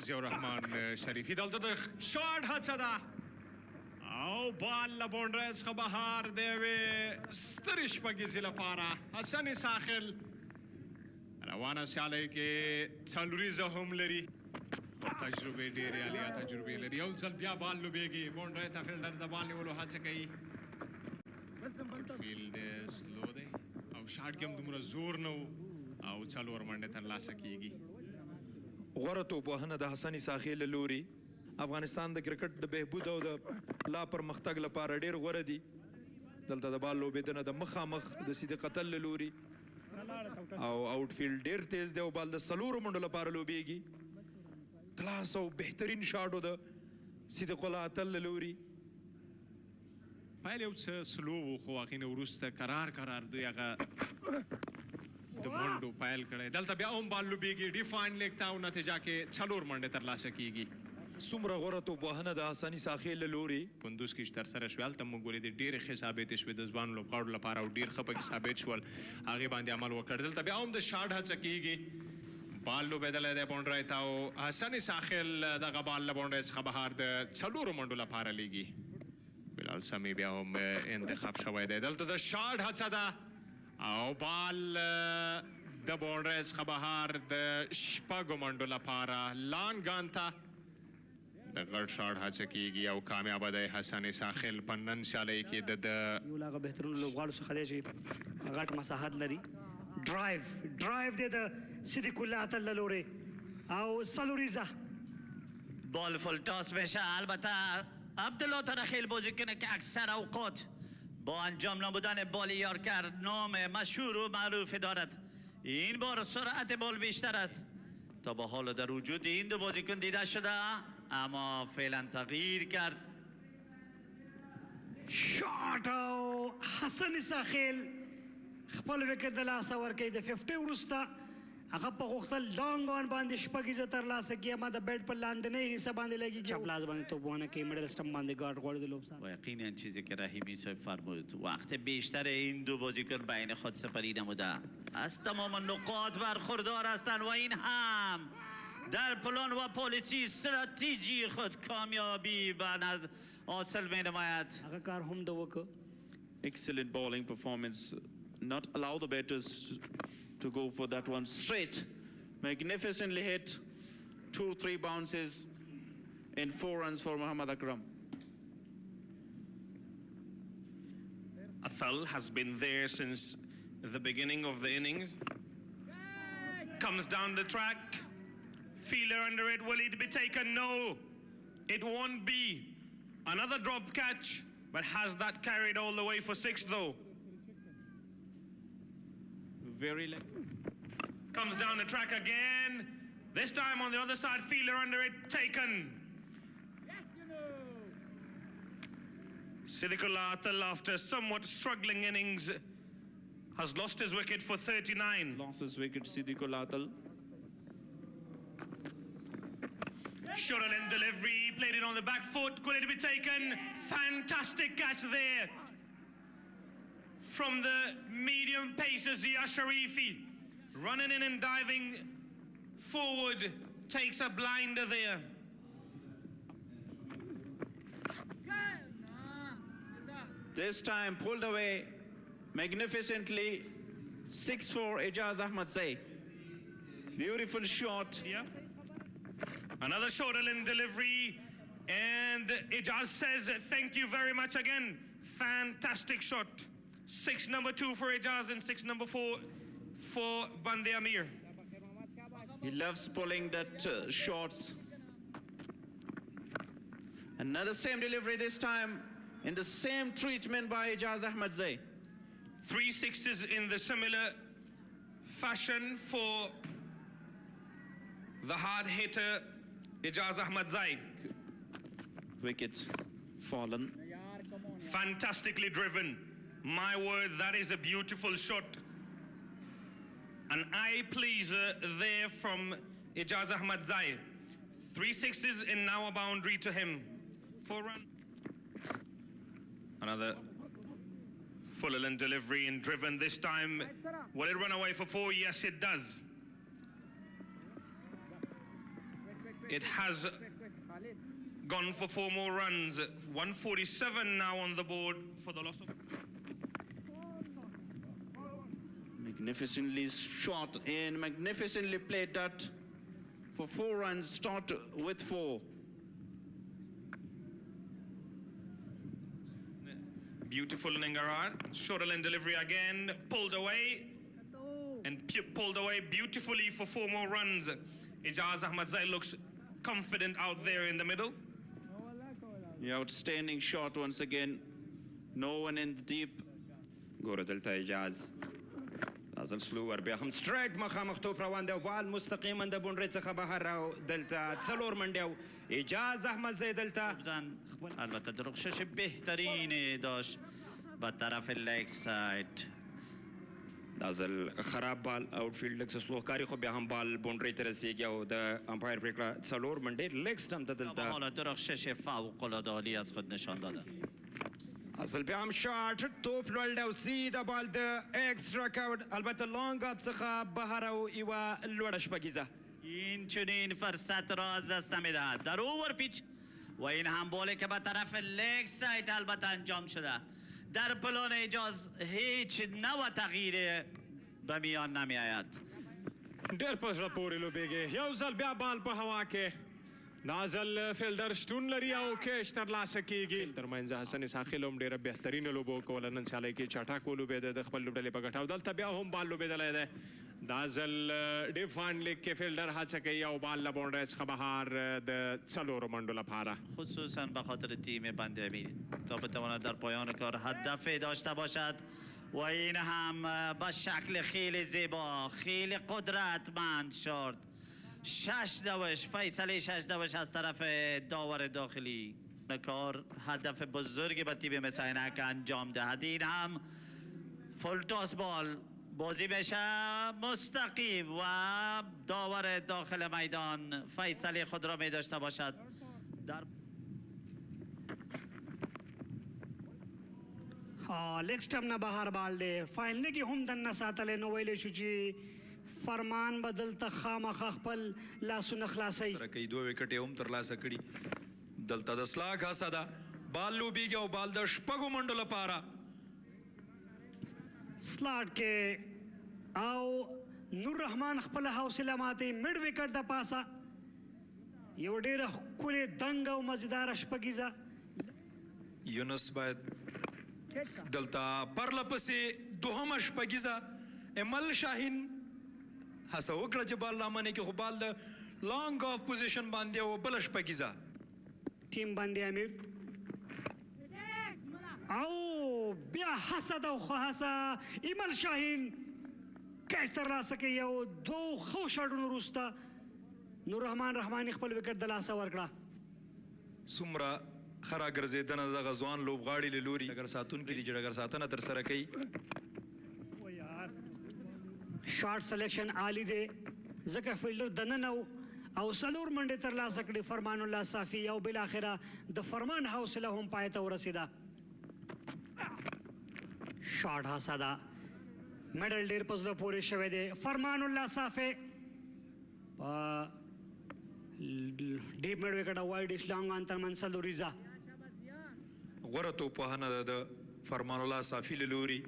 ضیاء الرحمن شریفي دلته د شاټ هڅه ده او بال له بونډریز څخه بهر د یوې سترې شپږیزې لپاره حسن عیسی خیل روانه سیالۍ کې څلوریزه هم لري خو تجربې ډېرې عاليه تجربې لري یو ځل بیا بال لوبېږي بونډرۍ ته فیلډر د بال نیولو هڅه کوي فیلډ سلو دی او شاټ کې هم دومره زور نه و او څلور منډې ترلاسه کیږي. غوره توپوهنه د حسن عیسی خیل له لوري افغانستان د کرکټ د بهبود او د لا پرمختګ لپاره ډېر غوره دي. دلته د بال لوبېدنه د مخامخ د صدیق اتل له لوري او آؤٹ فیلډ ډېر تیز دی او بال د څلورو منډو لپاره لوبېږي. کلاس او بهترین شاټ و د صدیق الله اتل له لوري پایل یو څه سلو و خو هغې نه وروسته قرار دوی هغه د منډو پایل کړی دلته بیا هم بال لوبېږي ډیفاین لیګ ته او نتیجه کې 4 منډې ترلاسه کیږي. څومره غوره توپوهنه د حسني ساخیل له لوري کندوز کې چې ترسره شوې هلته موږ ولیدې ډېرې ښې ثابتې شوې د ځوانو لوبغاړو لپاره او ډېر ښه پکې ثابت شول هغې باندې عمل وکړ. دلته بیا هم د شاټ هڅه کیږي بال لوبېدلی دی باونډرۍ ته او حسني ساخیل دغه بال له باونډرۍ څخه بهر د 4 منډو لپاره لیږي. بلال سمی بیا هم انتخاب شوی دی. دلته د شاټ هڅه ده او بال د باونډرۍ څخه بهر د 6 منډو لپاره لانګان ته د غټ شاټ هڅه کیږي او کامیابه دی حسن ساخل په نن سیالۍ کې د یو له هغه بهترینو لوبغاړو څخه دی چې غټ مساحت لري. ډرایو دی د صدیق الله اتل له لورې او سلوریزه بال فول تاس میشه. البته عبدالله تنخیل بازیکن که اکثر اوقات با انجام نبودن بال یارکر نام مشهور و معروفی دارد. این بار سرعت بال بیشتر است تا با حال در وجود این دو بازیکن دیده شده اما فعلا تغییر کرد. شاټ او حسن ساخیل خپل وکټ د لاسه ورکوي د 50 وروسته هغه په غوښتل لانګ آن باندې شپږ ایزه ترلاسه کړي اما د بیټ پر لاندنۍ حصه باندې لګېږي چپ لاس باندې توپونه کوي مډل سټم باندې گارد غواړي د لوبسان. و یقینا چیزی که رحیمی صاحب فرمود وقت بیشتر این دو بازیکن بین خود سپری نموده از تمام نقاط برخوردار هستند و این هم در پلان و پالیسی استراتژی خود کامیابی حاصل می نماید. هغه کار هم د وکړ. Excellent bowling performance. Not allow the batters to go for that one straight. Magnificently hit. 2-3 bounces and 4 runs for Muhammad Akram. Athal has been there since the beginning of the innings. Comes down the track. Fielder under it. Will it be taken? No. It won't be. Another drop catch. But has that carried all the way for 6 though? Very left. Comes down the track again. This time on the other side, fielder under it, taken. Siddiqullah Atal, after somewhat struggling innings, has lost his wicket for 39. Lost his wicket, Siddiqullah Atal. Shuttle in delivery, played it on the back foot. Could it be taken? Fantastic catch there. From the medium pacer Zia Sharifi, running in and diving forward, takes a blinder there. This time pulled away magnificently. 6 for Ijaz Ahmad Zai. Beautiful shot. Yeah. Another shorter in delivery, and Ijaz says thank you very much again. Fantastic shot. 6 number 2 for Ijaz and 6 number 4 for Band-e-Amir. He loves pulling that shots. Another same delivery this time in the same treatment by Ijaz Ahmad Zai. 3 sixes in the similar fashion for the hard hitter Ijaz Ahmad Zai. Wicket fallen. Fantastically driven. My word, that is a beautiful shot. An eye pleaser there from Ijaz Ahmad Zai. 3 sixes and now a boundary to him. 4 run. Another full in delivery and driven this time. Will it run away for 4? Yes, it does. It has gone for 4 more runs. 147 now on the board for the loss of... Magnificently shot and magnificently played that for 4 runs. Start with 4. Beautiful Nengarar. Shorter in delivery again. Pulled away. And pulled away beautifully for 4 more runs. Ijaz Ahmad Zai looks confident out there in the middle. The outstanding shot once again. No one in the deep. ګوره دلته اجاز دا ځل سلوور بیا هم سټریټ مخامخ توپ روان دی او بال مستقیما د بونډرۍ څخه بهر راو دلته 4 منډې اجاز احمدزی دلته البته درخشش بهترینی داشت به طرف لیگ ساید دا ځل خراب بال آوټفیلډ لږ څه سلوکاري خو بیا هم بال بونډرۍ ته رسیږي او د امپایر پرېکړه 4 منډې لیگ سټمپ ته دلته حالا درخشش فوق‌العاده عالی از خود نشان دادن اصل بیا هم شاٹ توپ لوړ دی او سیده بال د اکسترا کاوډ البته لانگ اپ څخه بهر او یوه لوړه شپږیزه این چنین فرصت را از دست نمیدهد در اوور پیچ و این هم بالی که به طرف لیگ سایت البته انجام شده در پلان اجاز هیچ نوع تغییر به میان نمی آید ډېر په زړه پورې لوبېږي یو ځل بیا بال په هوا کې دا ځل فیلډر شتون لري او کیچ ترلاسه کیږي ترمنځ حسن اسحاقي هم ډېره بهترینه لوبه وکوله نن سیالۍ کې چټک ولوبېده د خپل لوبډلې په ګټه او دلته بیا هم بال لوبېدلی دی دا ځل ډیفان لیګ کې فیلډر هڅه کوي او بال له باونډرۍ څخه بهر د 4 منډو لپاره خصوصا به خاطر تیم بند-e-امیر تا بتواند در پایان کار هدفی داشته باشد و این هم به شکل خیلی زیبا خیلی قدرتمند شد 6 دوش فیصله 6 دوش از طرف داور داخلی کار هدف بزرگی به تیم مساینک انجام دهد این هم فولتاس بال بازی بشه مستقیم و داور داخل میدان فیصله خود را می داشته باشد در لیگ سټمپ نه بهر بال دی فاینل کې هم دننه ساتلی نو ویلی شو چې فرمان به دلته خامخا خپل لاسونه خلاصوي سره کوي 2 وکټ یې هم ترلاسه کړي دلته د سلاګ هڅه ده بال لوبیږي او بال د شپږو منډو لپاره سلاټ کې او نور رحمان خپل حوصله ماتي مډ وکټ د پاسه یو ډېره ښکلې دنګ او مزیداره شپږیزه یونس باید دلته پرله پسې دوهمه شپږیزه امل شاهین هڅه وکړه چې بال رامنې کې خو بال د لانګ آف پوزیشن باندې او بله شپږیزه ټیم بند-e-امیر او بیا هڅه ده خو هڅه ایمل شاهین کیچ ترلاسه کوي او 2 ښو شاټونو وروسته نور رحمان رحماني خپل وکټ د لاسه ورکړه څومره ښه راګرځېدنه دغه ځوان لوبغاړي له لوري ډګر ساتونکي دي چې ډګر ساتنه ترسره کوي شارټ سلیکشن عالی دی ځکه فیلډر دننه او 4 منډې ترلاسه کړي فرمان الله صافي او بالاخره د فرمان حوصله هم پای ته ورسېده شارټ هڅه ده میډل ډېر په زړه پورې شوی دی فرمان الله صافي په ډیپ میډ وکټ او وایډ اسلام ان ترمن سلوریزا غوره توپوهنه ده د فرمان الله صافي له لوري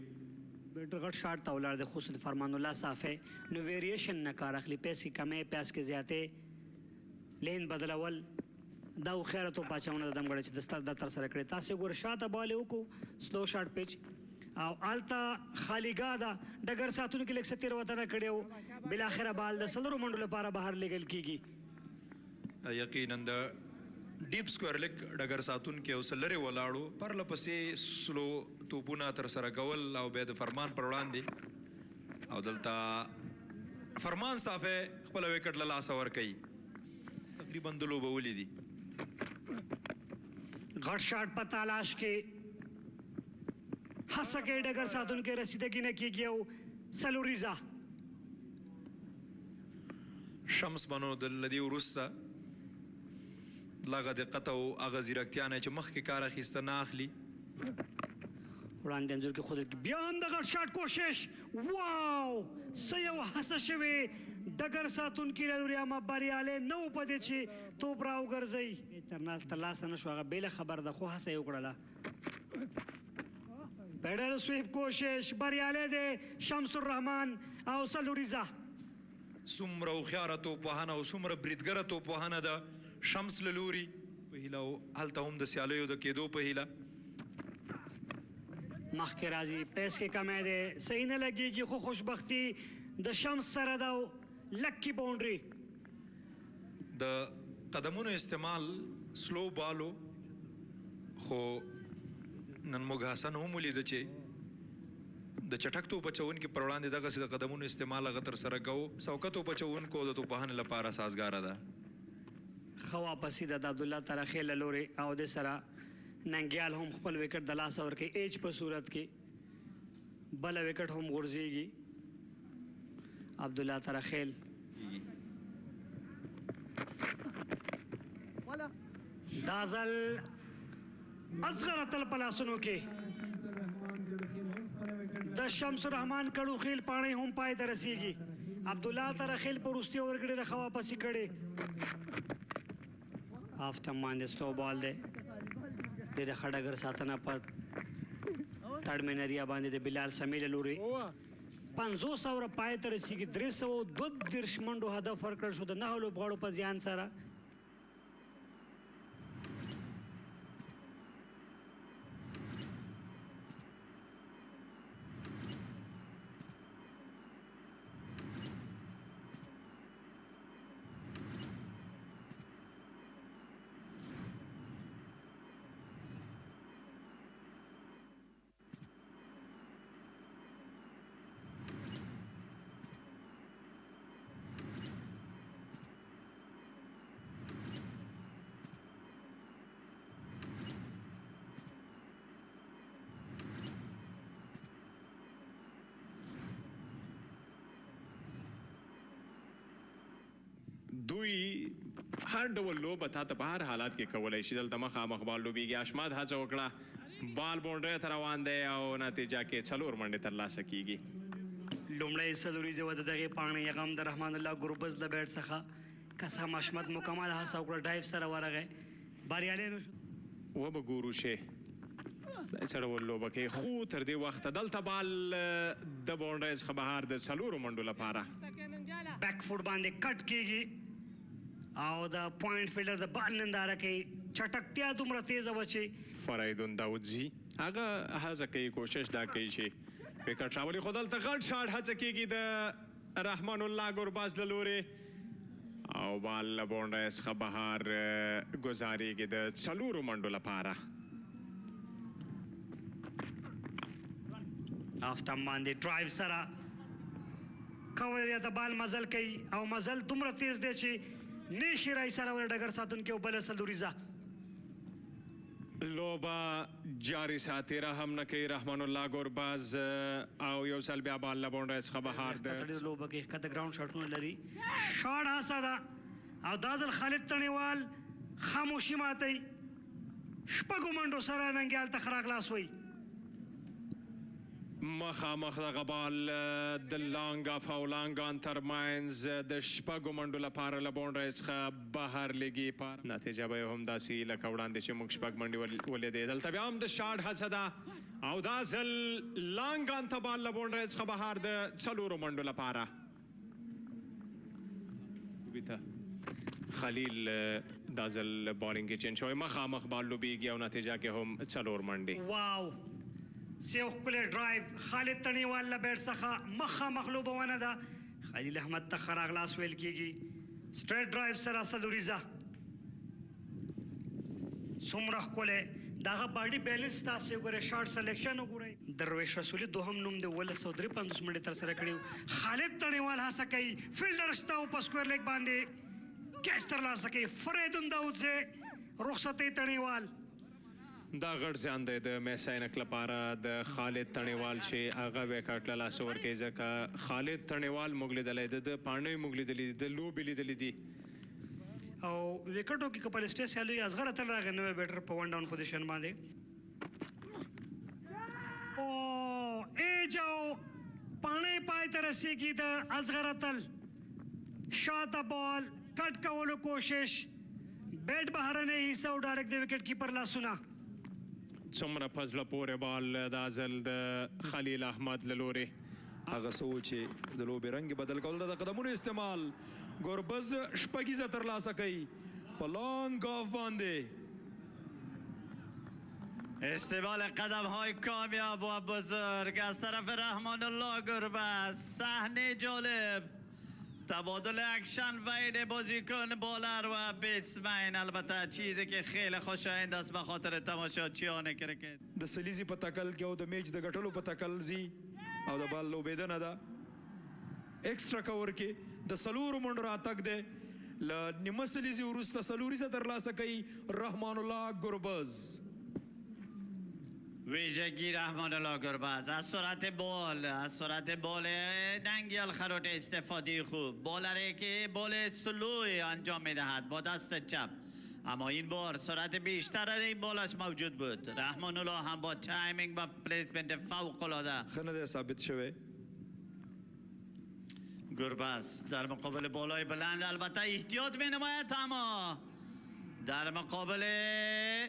بیټر غټ شاټ ته ولاړ دی خو د فرمان الله صافي نو ویریشن نه کار اخلي پیسې کمې پیاس کې زیاتې لین بدلول دا خیره تو پاچاونه د دمګړه چې دستر د تر سره کړی تاسو ګور شاته بال وکړو سلو شاټ پیچ او التا خالیګا دا ډګر ساتونکو کې لکه ستیر وته کړیو بل اخره بال د سلرو منډو لپاره بهر لګل کیږي یقینا د ډیپ سکوئر لیګ ډګر ساتونکي او سلري ولاړو پرله پسې سلو توپونه تر سره کول او بیا د فرمان پر وړاندې او دلته فرمان صافي خپل وکټ له لاسه ورکوي تقریبا د لوبه ولیدي غټ شاټ په تلاش کې هڅه کوي ډګر ساتونکي رسیدګي نه کیږي او سلوریزا شمس بنو د لدی وروسته لغه دقت او هغه ځیرکتیا نه چې مخکې کار اخیسته نه اخلي وړاندې انځور کې خود بیا هم د غټ شاټ کوشش واو څه یو هڅه شوې ډګر ساتونکي له لوري اما بریالی نه و په دې چې توپ راوګرځوي ترلاسه نه شو هغه بېله خبر ده خو هڅه یې وکړله پیډل سویپ کوشش بریالی دی شمس الرحمن او سلوریزا څومره هوښیاره توپوهنه او څومره بریدګره توپوهنه ده شمس له لوري په هیله او هلته هم د سیالیو د کېدو په هیله مخکې راځي پیس کې کمی دی صحیح نه لګېږي خو خوشبختي د شمس سره ده او لکی باونډري د قدمونو استعمال سلو بالو خو نن موږ حسن هم ولیده چې د چټک توپ اچونکي پر وړاندې دغسې د قدمونو استعمال هغه ترسره کوو. سوکه توپ اچونکو د توپوهنې لپاره سازګاره ده. ښه واپسي ده د عبدالله ترخیل له لورې او د سره ننګیال هم خپل وکټ د لاسه ورکوي ایج په صورت کې بله وکټ هم غورځېږي. عبدالله ترخیل دا ځل اصغر اتل په لاسونو کې د شمس الرحمن کړو خیل پاڼې هم پای ته رسیږي. عبدالله ترخیل په وروستي اوور کې ډېره ښه واپسي کړې. هاف ټم باندې سلو بال دی. ډېره ښه ډګر ساتنه په تھرډ مین ایریا باندې د بلال سمیع له لورې 500 اوره پای ته رسیږي. 332 منډو هدف ورکړل شو د 9 لوبغاړو په زیان سره. دوی هر ډول لوبه تا ته په هر حالات کې کولی شي. دلته مخامخ بال لوبیږي. اشماد هڅه وکړه، بال باونډرۍ ته روان دی او نتیجه کې 4 منډې ترلاسه کیږي. لومړی څلوریزه وه د دغې پاڼې یغم د رحمان الله ګربز له بیټ څخه قسم اشمت مکمل هڅه وکړه، ډایف سره ورغی، بریالی نه شو. وبه ګورو شی دا څه ډول لوبه کوي. خو تر دې وخته دلته بال د باونډرۍ څخه بهر د 4 منډو لپاره بیک فوټ باندې کټ کیږي او د پوینټ فیلډر د بال ننداره کوي. چټکتیا دومره تیزه وه چې فریدون داودزي هغه هڅه کوي، کوشش دا کوي چې وکټ راولي. خو دلته غټ شاټ هڅه کیږي د رحمان الله ګرباز له لورې او بال له باونډرۍ څخه بهر ګزارېږي د 4 منډو لپاره. هاف ټم باندې ډرایو سره کور یا د بال مزل کوي او مزل دومره تیز دی چې نیشي رای سره ور ډګر ساتونکي او بله څلوریزه لوبه جاري ساتي. رحم نه کوي رحمان الله ګرباز او یو ځل بیا بال له باونډرۍ څخه بهر د لوبه کې ښکته ګراوند شاټونه لري. شاټ هڅه ده او دا ځل خالد تڼیوال خاموشي ماتوي. 6 منډو سره ننګیال ته ښه راغلاس وایي. مخامخ دغه بال د لانګ اف او لانګان ترماینز د 6 منډو لپاره له باونډرۍ څخه بهر لګي. نتیجه به هم داسې لکه وړاندې چې موږ 6 منډې ولیدې. دلته بیا هم د شاټ هڅه ده او دا ځل لانګان ته بال له باونډرۍ څخه بهر د 4 منډو لپاره. خلیل دا ځل بالینګ کې چینج شوی، مخامخ بال لوبیږي او نتیجه کې هم 4 منډې. واو سیو ښکلی ډرایو خالد تڼیوال له بیټ څخه مخامخ لوبونه ده. خلیل احمد ته ښه راغلاس ویل کیږي. سټریټ ډرایو سره څلوریزه څومره ښکلی د هغه باډي بیلنس تاسې وګورئ. شاټ سلیکشن وګورئ. درویش رسولي دوهم نوم د 1953 منډې ترسره کړي. خالد تڼیوال هڅه کوي، فیلډر شته او په سکویر لیګ باندې کیچ ترلاسه کوي. فریدون داودزی رخصتۍ تڼیوال دا غټ زیان دی د میساینک لپاره د خالد تڼیوال چې هغه وکټ له لاسه ورکوي. ځکه خالد تڼیوال موږ لیدلی د پاڼۍ موږ لیدلي د لوبې لیدلي دي او وکټو کې کپل سټیس سیالوي اصغر اتل راغی نوی بیټر په 1 ډاون پوزیشن باندې. او ایج او پاڼۍ پای ته رسیږي د اصغر اتل. شاته بال کټ کولو کوشش، بیټ بهرنۍ حصه او ډایرکټ د وکټ کیپر لاسونه. څومره په زړه پورې بال دا ځل د خلیل احمد له لورې هغه څه و چې د لوبې رنګ بدل کول د قدمونو استعمال. ګربز شپږیزه ترلاسه کوي په لانګ آف باندې. استقبال قدم های کامیاب و بزرگ از طرف رحمان الله گربز. صحنه جالب، تبادل اکشن بین بازیکن بالر و بیتسمن. البته چیزی که خیلی خوشایند است به خاطر تماشاچیان کرکت. د سلیزي په تکل کې او د میچ د ګټلو په تکل زی او د بال لوبېدنه ده ایکسټرا کور کې د څلورو منډو راتګ دی له نیمه سلیزې وروسته څلوریزه ترلاسه کوي رحمان الله گربز. ویژگی رحمان الله گربز از سرعت بال ننگیال خروت استفاده خوب، بالره که بال سلوی انجام میدهد با دست چپ، اما این بار سرعت بیشتر این بالش موجود بود. رحمان الله هم با تایمینگ و پلیسمنت فوق العاده خنده ثابت شوه. گربز در مقابل بالای بلند البته احتیاط می نماید، اما در مقابل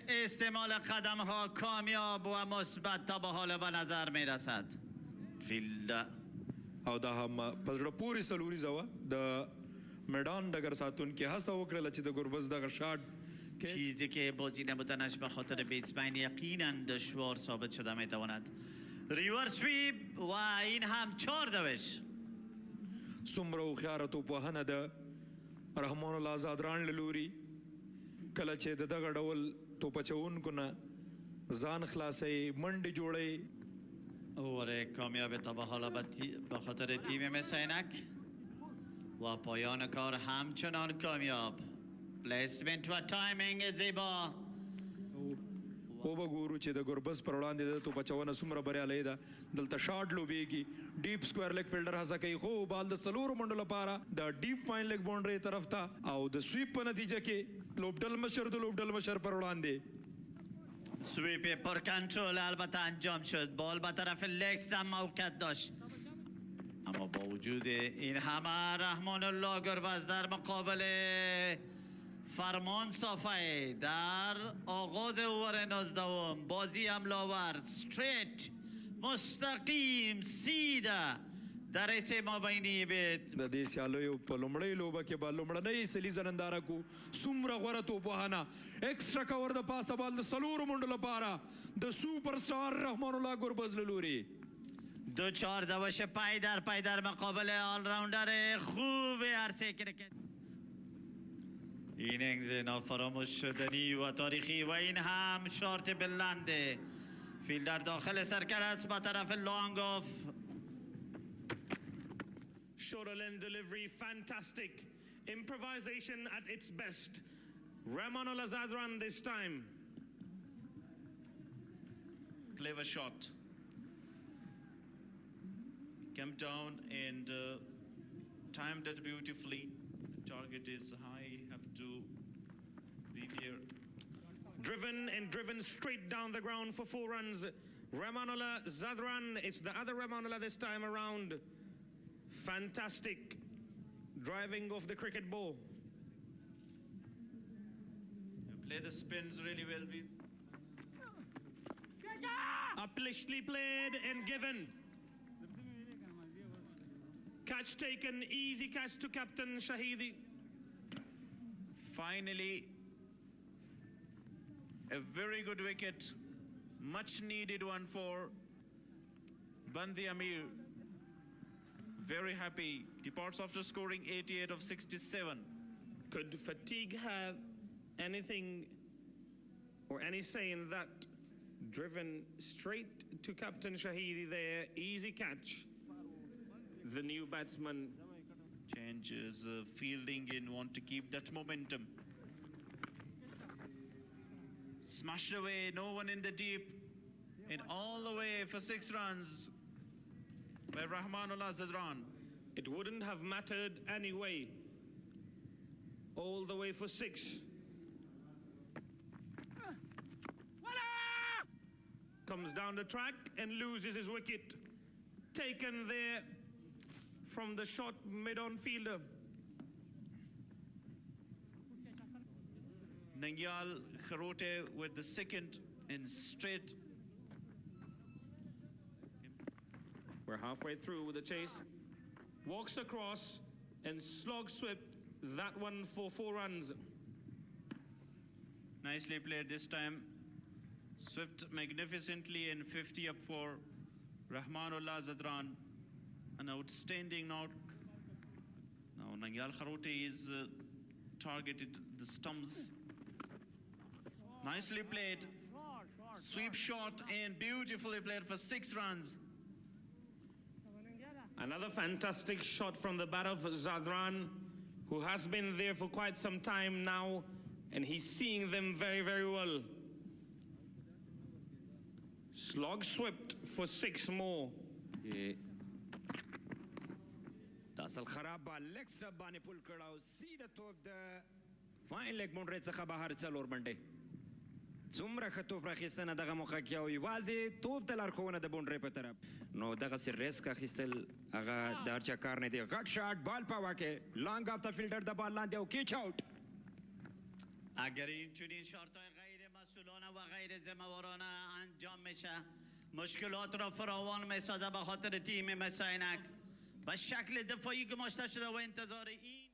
استعمال قدم ها کامیاب و مثبت تا به حال به نظر می رسد. فیلده او دا هم پزړه پوری سلوریزه وه د میدان ډګر ساتونکي هڅه وکړله چې د گربز دغه شاټ چیزی که بازی نبودنش به خاطر بیتسمین یقینا دشوار ثابت شده می تواند. ریورس سویپ و این هم 4 دوش. څومره هوښیاره توپوهنه ده رحمان الله زادران له لوري کله چې د دغه ډول توپچوونکو نه ځان خلاصوي منډې جوړوي. اوور کامیاب تا به حالا به خاطر تیم مسینک و پایان کار همچنان کامیاب. پلیسمنت و تایمینگ زیبا. او به ګورو چې د گربز پر وړاندې د توپچونه څومره بریالی ده. دلته شاټ لوبیږي ډیپ سکویر لیګ فیلډر هڅه کوي خو بال د څلورو منډو لپاره د ډیپ فاین لیګ باونډري طرف ته او د سویپ په نتیجه کې لوبډل مشر پر وړاندې سویپ پر کنترل البته انجام شد. بال به طرف لکس هم موقعیت داشت، اما با وجود این همه رحمان الله گربز در مقابل فرمان صافی در آغاز اوور 19 بازی حملاور استریت مستقیم سیده در ایسه مابینی بید. د دې سیالیو په لومړۍ لوبه کې به لومړنۍ سلیزه ننداره کو څومره غوره توپوهنه ایکسټرا کور د پاسه بال د څلورو منډو لپاره د سوپر سٹار رحمان الله گربز له لوري. 2-4 دوش پای در مقابل آل راوندر خوب عرصه کرکت. ایننگز نافراموش شدنی و تاریخی و این هم شارت بلنده. فیلدر داخل سرکل است با طرف لانگ آف. Shoulder length delivery, fantastic. Improvisation at its best. Rahmanullah Zadran this time. Clever shot. Came down and timed it beautifully. The target is high, have to be there. Driven straight down the ground for 4 runs. Rahmanullah Zadran, it's the other Rahmanullah this time around. Fantastic driving of the cricket ball. Play the spins really well. Uplishly played and given. Catch taken, easy catch to Captain Shahidi. Finally, a very good wicket. Much needed one for Band-e-Amir. Very happy. Departs after scoring 88 of 67. Could fatigue have anything or any say in that? Driven straight to Captain Shahidi there. Easy catch. The new batsman changes fielding and want to keep that momentum. Smashed away, no one in the deep, and all the way for 6 runs by Rahmanullah Zadran. It wouldn't have mattered anyway. All the way for 6. Comes down the track and loses his wicket. Taken there from the short mid-on fielder. Nangyal Kharote with the second and straight. We're halfway through with the chase. Walks across and slog swept that one for 4 runs. Nicely played this time. Swept magnificently and 50 up for Rahmanullah Zadran. An outstanding knock. Now Nangyal Kharote is targeted the stumps. Nicely played. Sweep shot and beautifully played for 6 runs. Another fantastic shot from the bat of Zadran, who has been there for quite some time now, and he's seeing them very, very well. Slog swept for 6 more. اصل خراب با لیگ سټپ باندې پول کړه سیده توپ د فاین لیگ باونډري څخه بهر څلور منډې څومره ښه توپ راخیستنه دغه موقع کې او یوازې توپ ته لارښوونه د باونډري په طرف نو دغسې ریسک اخیستل هغه د هر چا کار نه دی غټ شاټ بال په هوا کې لانګ آف د فیلډر د بال لاندې او کیچ آوټ اگر این چنین شارت‌های غیر مسئولانه و غیر ذمه‌وارانه انجام میشه مشکلات را فراوان میسازه به خاطر تیم مساینک و شکل دفاعی گماشته شده و انتظار این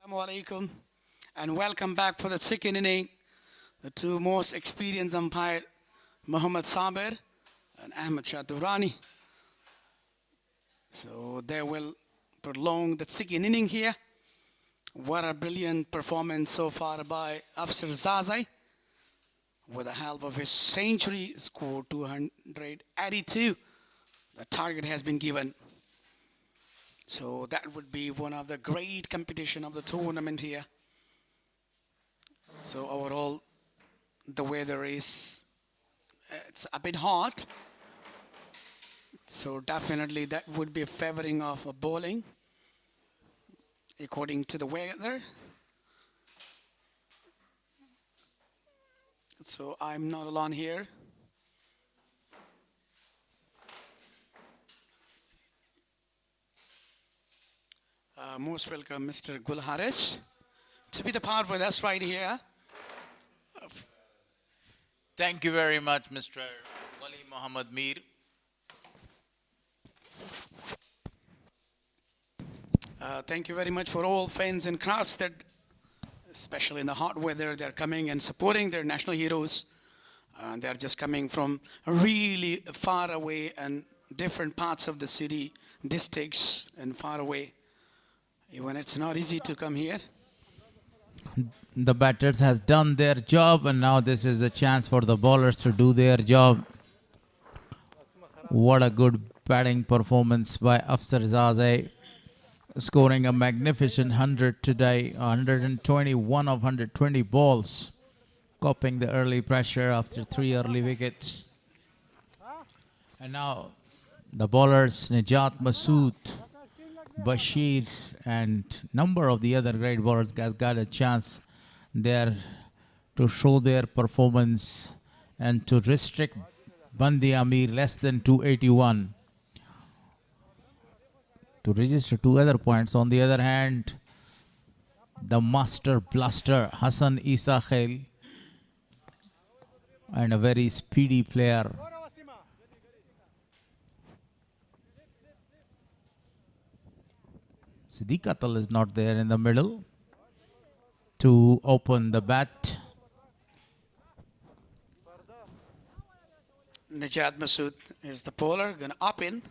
Assalamu alaikum and welcome back for the second inning. The two most experienced umpires, Muhammad Sabir and Ahmed Shah-Durrani. So they will prolong the second inning here. What a brilliant performance so far by Afsar Zazai. With the help of his century, scored 282. The target has been given. So that would be one of the great competition of the tournament here. So overall, the weather is, it's a bit hot. So definitely that would be favoring of a bowling, according to the weather. So I'm not alone here. Most welcome, Mr. Gul Haris, to be the part with us right here. Thank you very much, Mr. Wali Muhammad Mir. Thank you very much for all fans and crowds that, especially in the hot weather, they're coming and supporting their national heroes. They're just coming from really far away and different parts of the city, districts and far away. Even it's not easy to come here. The batters has done their job and now this is the chance for the bowlers to do their job. What a good batting performance by Afsar Zazai, scoring a magnificent 100 today, 121 of 120 balls, coping the early pressure after 3 early wickets. And now the bowlers Nijat Masood, Bashir and number of the other great bowlers has got a chance there to show their performance and to restrict Band-e-Amir less than 281 to register 2 other points. On the other hand, the master blaster Hassan Isa Khail and a very speedy player Siddiq Atal is not there in the middle to open the bat. Najat Masood is the bowler, gonna up in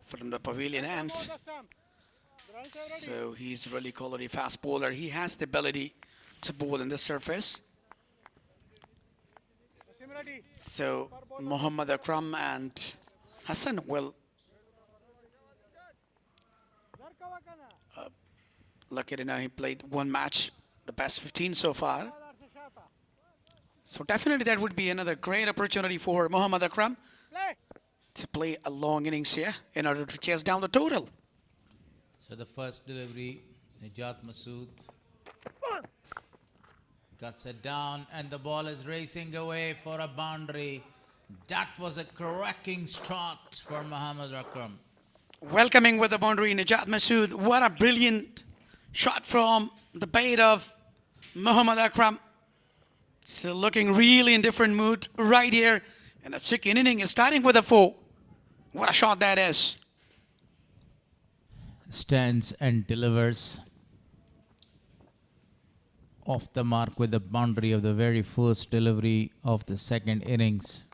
from the pavilion end. So he's really quality fast bowler. He has the ability to bowl in the surface. So Muhammad Akram and Hassan will lucky enough he played 1 match, the best 15 so far. So definitely that would be another great opportunity for Muhammad Akram to play a long innings here in order to chase down the total. So the first delivery, Najat Masood cuts it down and the ball is racing away for a boundary. That was a cracking start for Muhammad Akram. Welcoming with the boundary, Najat Masood. What a brilliant shot from the bat of Muhammad Akram. So looking really in different mood right here. And the second inning is starting with a 4. What a shot that is. Stands and delivers off the mark with the boundary of the very first delivery of the second innings.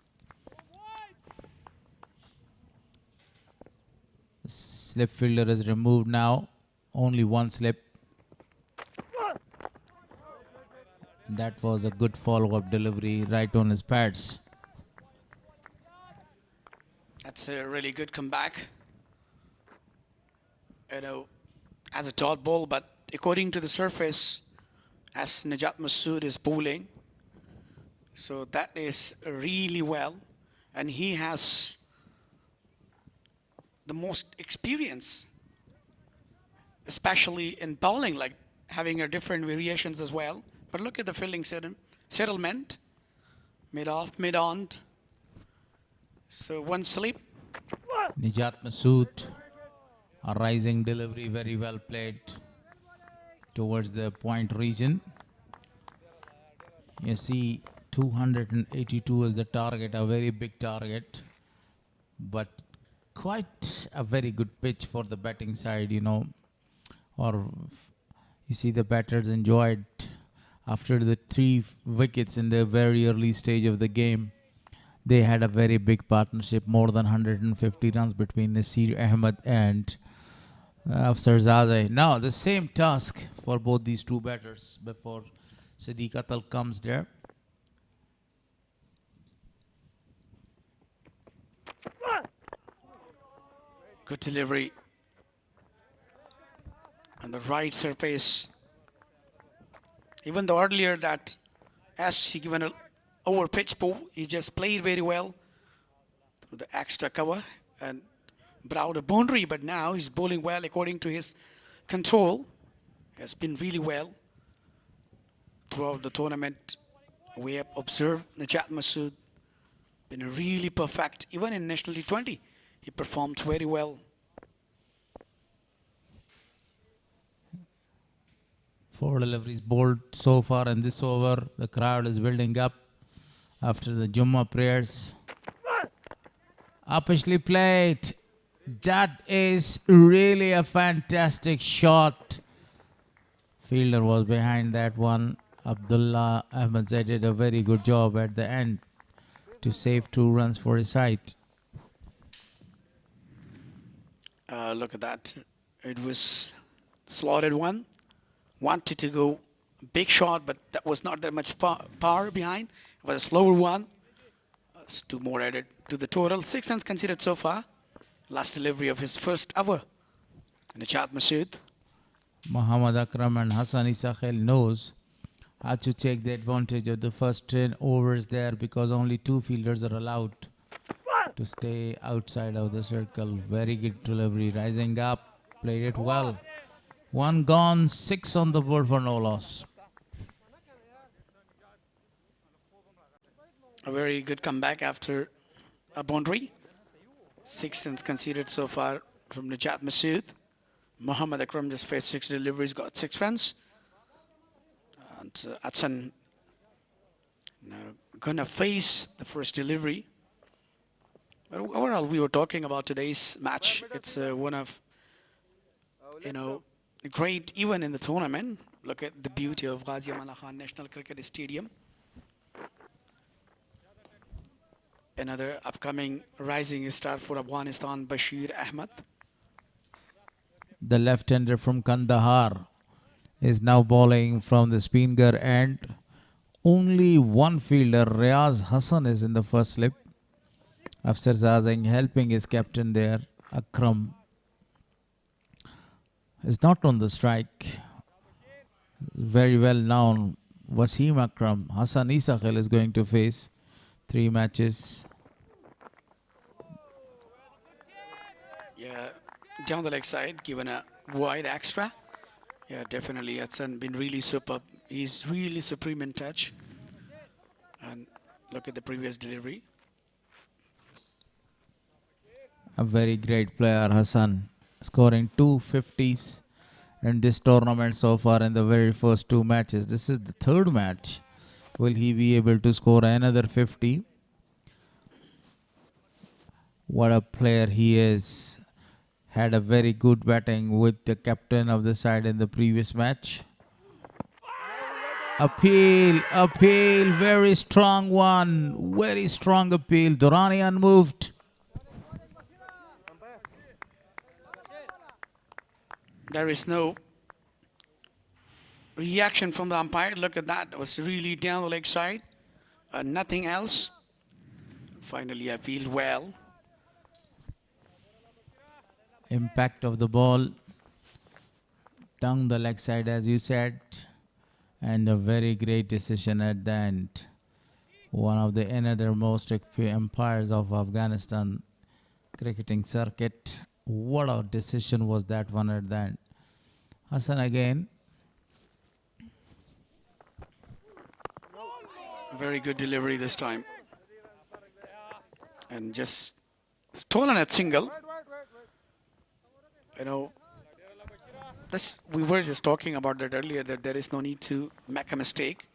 Slip fielder is removed now. Only 1 slip. That was a good follow-up delivery right on his pads. That's a really good comeback. You know, as a dot ball, but according to the surface, as Najat Masood is bowling, so that is really well, and he has the most experience, especially in bowling, like having a different variations as well. But look at the fielding settlement, mid-off, mid-on. So one slip. Najat Masood, a rising delivery, very well played towards the point region. You see 282 is the target, a very big target, but quite a very good pitch for the batting side, you know. Or you see the batters enjoyed after the 3 wickets in the very early stage of the game. They had a very big partnership, more than 150 runs between Nasir Ahmed and Afsarzadeh. Now the same task for both these two batters before Sadiq Atal comes there. Good delivery. On the right surface. Even though earlier that as he given an over pitch ball, he just played very well through the extra cover and brought a boundary, but now he's bowling well according to his control. Has been really well throughout the tournament. We have observed Najat Masood been really perfect. Even in National T20, he performed very well. Four deliveries bowled so far in this over. The crowd is building up after the Jummah prayers. Uppishly played. That is really a fantastic shot. Fielder was behind that one. Abdullah Ahmedzai did a very good job at the end to save 2 runs for his side. Look at that. It was slotted one. Wanted to go big shot, but that was not that much power behind. It was a slower one. 2 more added to the total. 6 runs considered so far. Last delivery of his first over. Najat Masood. Muhammad Akram and Hassan Isa Khail knows how to take the advantage of the first 10 overs there, because only 2 fielders are allowed to stay outside of the circle. Very good delivery. Rising up. Played it well. 1 gone, 6 on the board for no loss. A very good comeback after a boundary. 6 runs conceded so far from Najat Masood. Muhammad Akram just faced 6 deliveries, got 6 runs. And Atsan now gonna face the first delivery. But overall, we were talking about today's match. It's one of, you know, great even in the tournament. Look at the beauty of Ghazi Aman Khan National Cricket Stadium. Another upcoming rising star for Afghanistan, Bashir Ahmed. The left-hander from Kandahar is now bowling from the spinner end. Only one fielder, Riaz Hassan, is in the first slip. Afsarzadeh helping his captain there. Akram is not on the strike. Very well known Wasim Akram. Hassan Isa Khail is going to face 3 matches. Yeah, down the leg side, given a wide extra. Yeah, definitely. Hassan been really superb. He's really supreme in touch. And look at the previous delivery. A very great player, Hassan, scoring 250s in this tournament so far in the very first 2 matches. This is the 3rd match. Will he be able to score another 50? What a player he is. Had a very good batting with the captain of the side in the previous match. Appeal, very strong one. Very strong appeal. Durrani unmoved. There is no reaction from the umpire. Look at that. It was really down the leg side. Nothing else. Finally appealed well. Impact of the ball down the leg side, as you said, and a very great decision at the end. One of the another most umpires of Afghanistan cricketing circuit. What a decision was that one at the end. Hassan again. Very good delivery this time. And just stolen at single. You know, we were just talking about that earlier, that there is no need to make a mistake.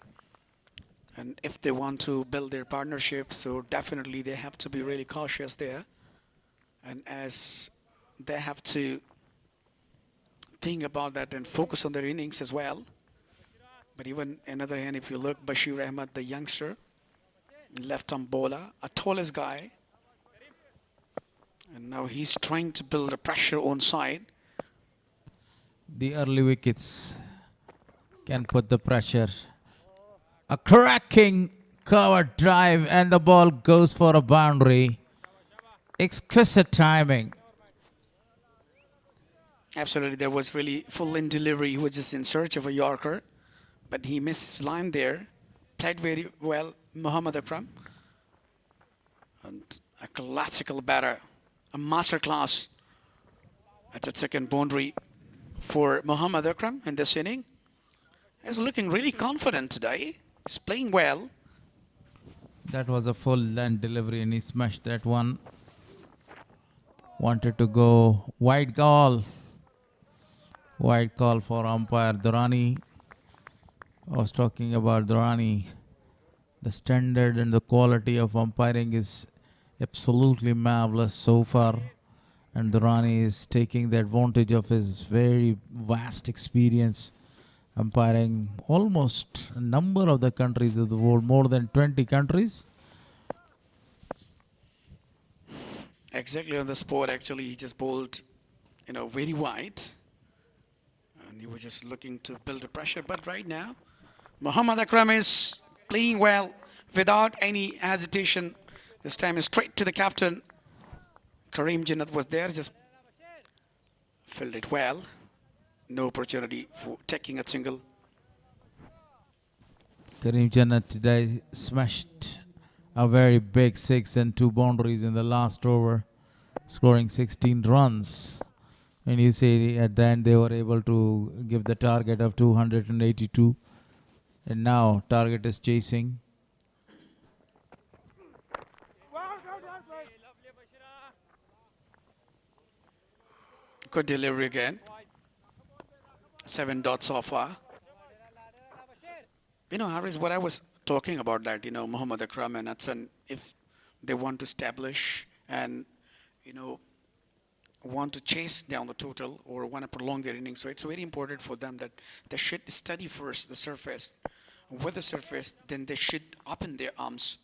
And if they want to build their partnership, so definitely they have to be really cautious there. And as they have to think about that and focus on their innings as well. But even another hand, if you look, Bashir Ahmed, the youngster, left-arm bowler, a tallest guy. And now he's trying to build a pressure on side. The early wickets can put the pressure. A cracking cover drive and the ball goes for a boundary. Exquisite timing. Absolutely, there was really full in delivery. He was just in search of a Yorker, but he missed his line there. Played very well, Muhammad Akram. And a classical batter, a masterclass at the second boundary for Muhammad Akram in this inning. He's looking really confident today. He's playing well. That was a full land delivery and he smashed that one. Wanted to go wide call. Wide call for umpire Durrani. I was talking about Durrani. The standard and the quality of umpiring is absolutely marvelous so far. And Durrani is taking the advantage of his very vast experience umpiring almost a number of the countries of the world, more than 20 countries. Exactly on the spot, actually, he just bowled, very wide. And he was just looking to build a pressure. But right now, Muhammad Akram is playing well without any hesitation. This time is straight to the captain. Kareem Jannat was there, just filled it well. No opportunity for taking a single. Kareem Jannat today smashed a very big 6 and 2 boundaries in the last over, scoring 16 runs. And you see at the end they were able to give the target of 282. And now target is chasing. Good delivery again. 7 dots so far. Harris, what I was talking about that, Muhammad Akram and Hassan, if they want to establish and, want to chase down the total or want to prolong their innings. So it's very important for them that they should study first the surface. With the surface, then they should open their arms.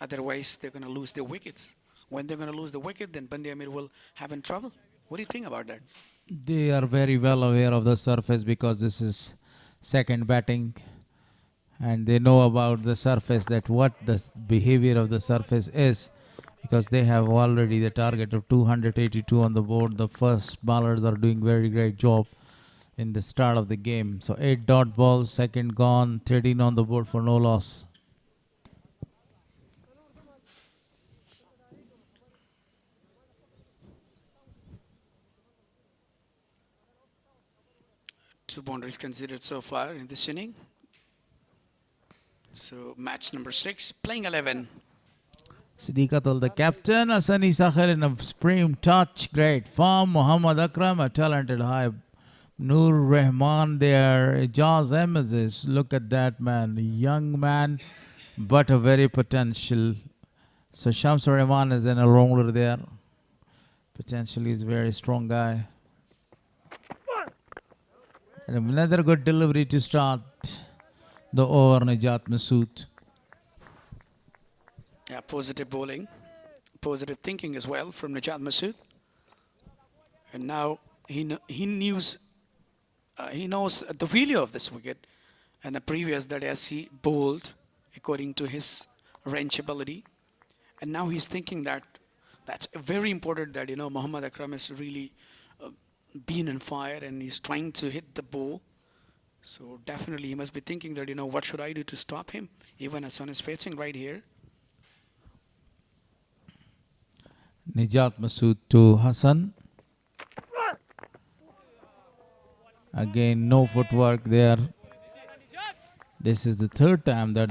Otherwise, they're going to lose their wickets. When they're going to lose the wicket, then Band-e-Amir will have in trouble. What do you think about that? They are very well aware of the surface because this is second batting. And they know about the surface, that what the behavior of the surface is, because they have already the target of 282 on the board. The first bowlers are doing very great job in the start of the game. So 8 dot balls, second gone, 13 on the board for no loss. Two boundaries considered so far in this inning. So match number 6, playing 11. Siddiq Atal, the captain. Hassan Sakhir in a supreme touch. Great form. Muhammad Akram, a talented high. Noor Rahman there. Ijaz Ahmed. Look at that man. Young man, but a very potential. So Shamsur Rahman is in a roller there. Potentially is a very strong guy. And another good delivery to start the over, Najat Masood. Yeah, positive bowling, positive thinking as well from Najat Masood. And now he knows he knows the value of this wicket and the previous that as he bowled according to his range ability. And now he's thinking that that's very important that, Muhammad Akram is really been on fire and he's trying to hit the ball. So definitely he must be thinking that, what should I do to stop him? Even Hassan is facing right here. Nijat Masood to Hassan. Again, no footwork there. This is the third time that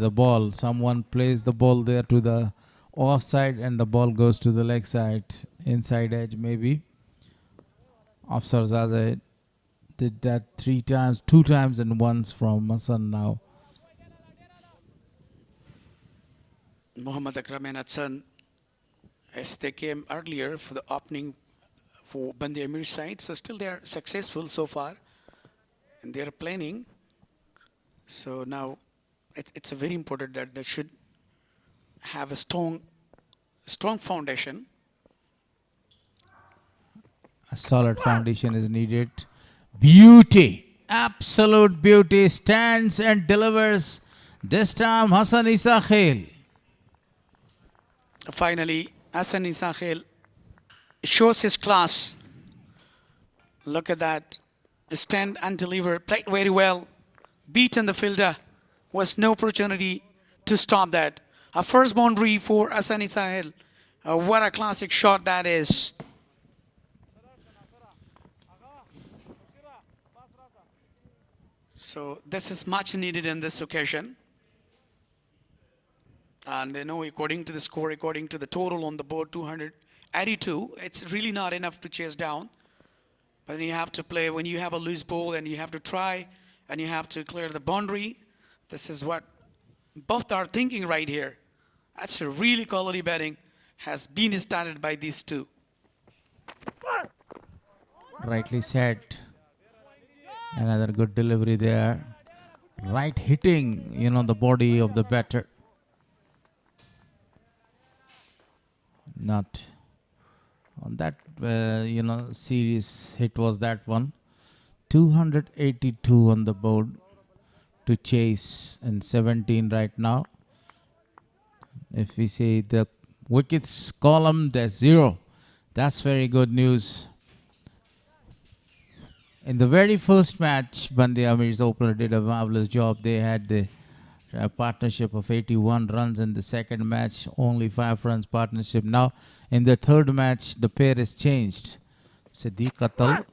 someone plays the ball there to the offside and the ball goes to the leg side, inside edge maybe. Afsar Zazai did that 3 times, 2 times and once from Hassan now. Muhammad Akram and Hassan, as they came earlier for the opening for Band-e-Amir side, so still they are successful so far and they are planning. So now it's a very important that they should have a strong foundation. A solid foundation is needed. Beauty, absolute beauty, stands and delivers. This time Hassan Isa Khail. Finally, Hassan Isa Khail shows his class. Look at that. Stand and deliver. Played very well. Beaten the fielder. Was no opportunity to stop that. A first boundary for Hassan Isa Khail. What a classic shot that is. So this is much needed in this occasion. And according to the score, according to the total on the board, 282, it's really not enough to chase down. But then you have to play when you have a loose ball and you have to try and you have to clear the boundary. This is what both are thinking right here. That's a really quality batting has been started by these two. Rightly said. Another good delivery there. Right hitting, the body of the batter. Not on that, series hit was that one. 282 on the board to chase and 17 right now. If we say the wickets column, there's 0. That's very good news. In the very first match, Band-e-Amir's opener did a marvelous job. They had the partnership of 81 runs in the second match, only 5 runs partnership. Now, in the third match, the pair is changed. Siddiq Atal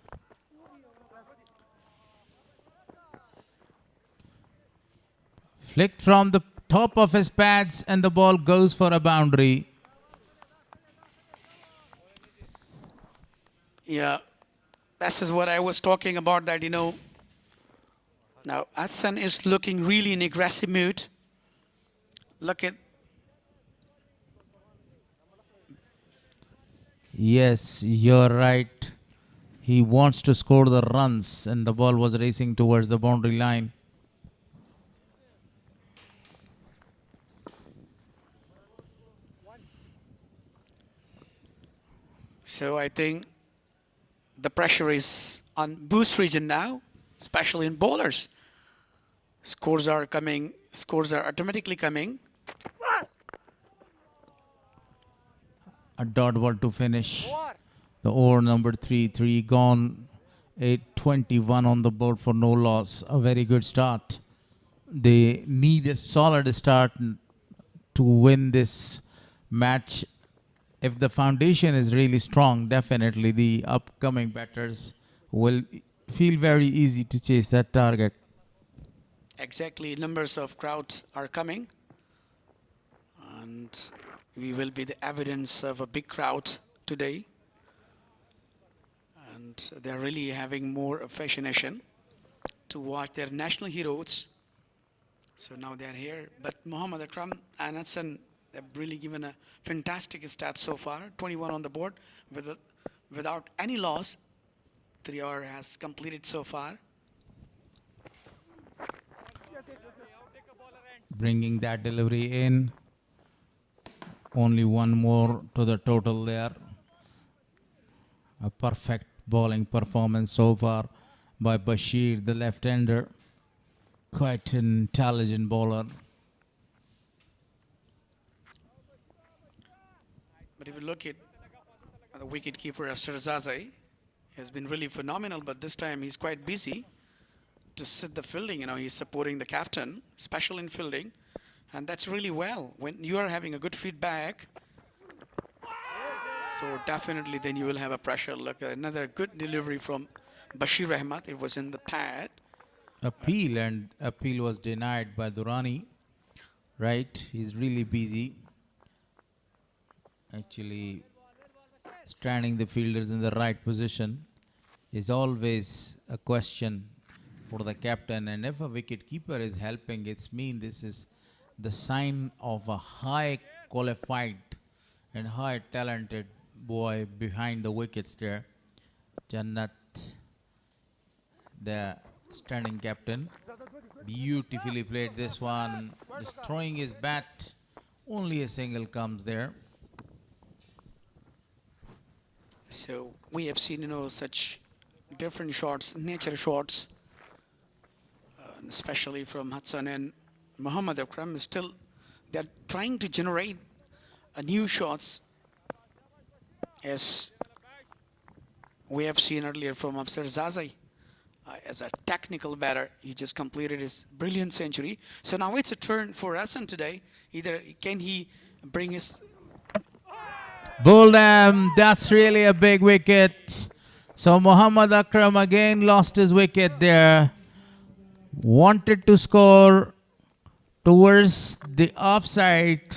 flicked from the top of his pads and the ball goes for a boundary. Yeah, this is what I was talking about, that, now Hassan is looking really in aggressive mood. Look at. Yes, you're right. He wants to score the runs and the ball was racing towards the boundary line. So I think the pressure is on Bost region now, especially in bowlers. Scores are automatically coming. A dot ball to finish. The over number 3 gone. 821 on the board for no loss. A very good start. They need a solid start to win this match. If the foundation is really strong, definitely the upcoming batters will feel very easy to chase that target. Exactly, numbers of crowds are coming. And we will be the evidence of a big crowd today. And they're really having more fascination to watch their national heroes. So now they're here. But Muhammad Akram and Hassan have really given a fantastic start so far. 21 on the board without any loss. 3 hour has completed so far. Bringing that delivery in. Only one more to the total there. A perfect bowling performance so far by Bashir, the left-hander. Quite an intelligent bowler. But if you look at the wicketkeeper Afsar Zazai, he has been really phenomenal, but this time he's quite busy to sit the fielding. You know, he's supporting the captain, special in fielding, and that's really well. When you are having a good feedback, so definitely then you will have a pressure. Look, another good delivery from Bashir Ahmed. It was in the pad. Appeal, and appeal was denied by Durrani. Right, he's really busy. Actually, standing the fielders in the right position is always a question for the captain, and if a wicket keeper is helping, it's mean this is the sign of a high qualified and high talented boy behind the wickets there. Jannat, the standing captain, beautifully played this one, just throwing his bat, only a single comes there. So we have seen, you know, such different shots, nature shots, especially from Hassan and Muhammad Akram. Still, they're trying to generate a new shots, as we have seen earlier from Afsar Zazai. As a technical batter, he just completed his brilliant century. So now it's a turn for Hassan today. Either can he bring his... Boldham, that's really a big wicket. So Muhammad Akram again lost his wicket there. Wanted to score towards the offside.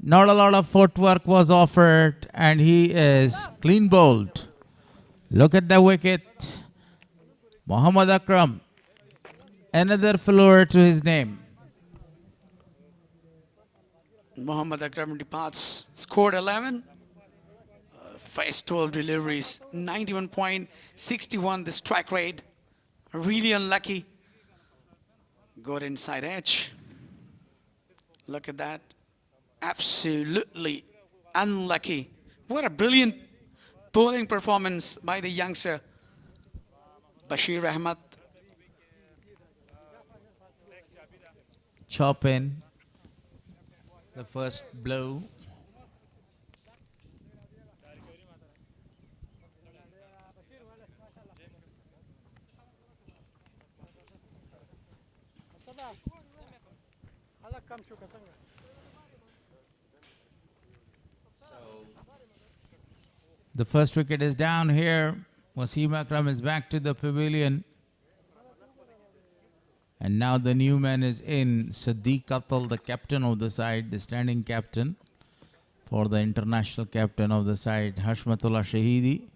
Not a lot of footwork was offered, and he is clean bowled. Look at the wicket. Muhammad Akram, another flower to his name. Muhammad Akram departs, scored 11. Faced 12 deliveries, 91.61 the strike rate. Really unlucky. Got inside edge. Look at that. Absolutely unlucky. What a brilliant bowling performance by the youngster Bashir Ahmed. Chop in the first blow. The first wicket is down here. Wasim Akram is back to the pavilion. And now the new man is in. Sadiq Atal, the captain of the side, the standing captain for the international captain of the side, Hashmatullah Shahidi.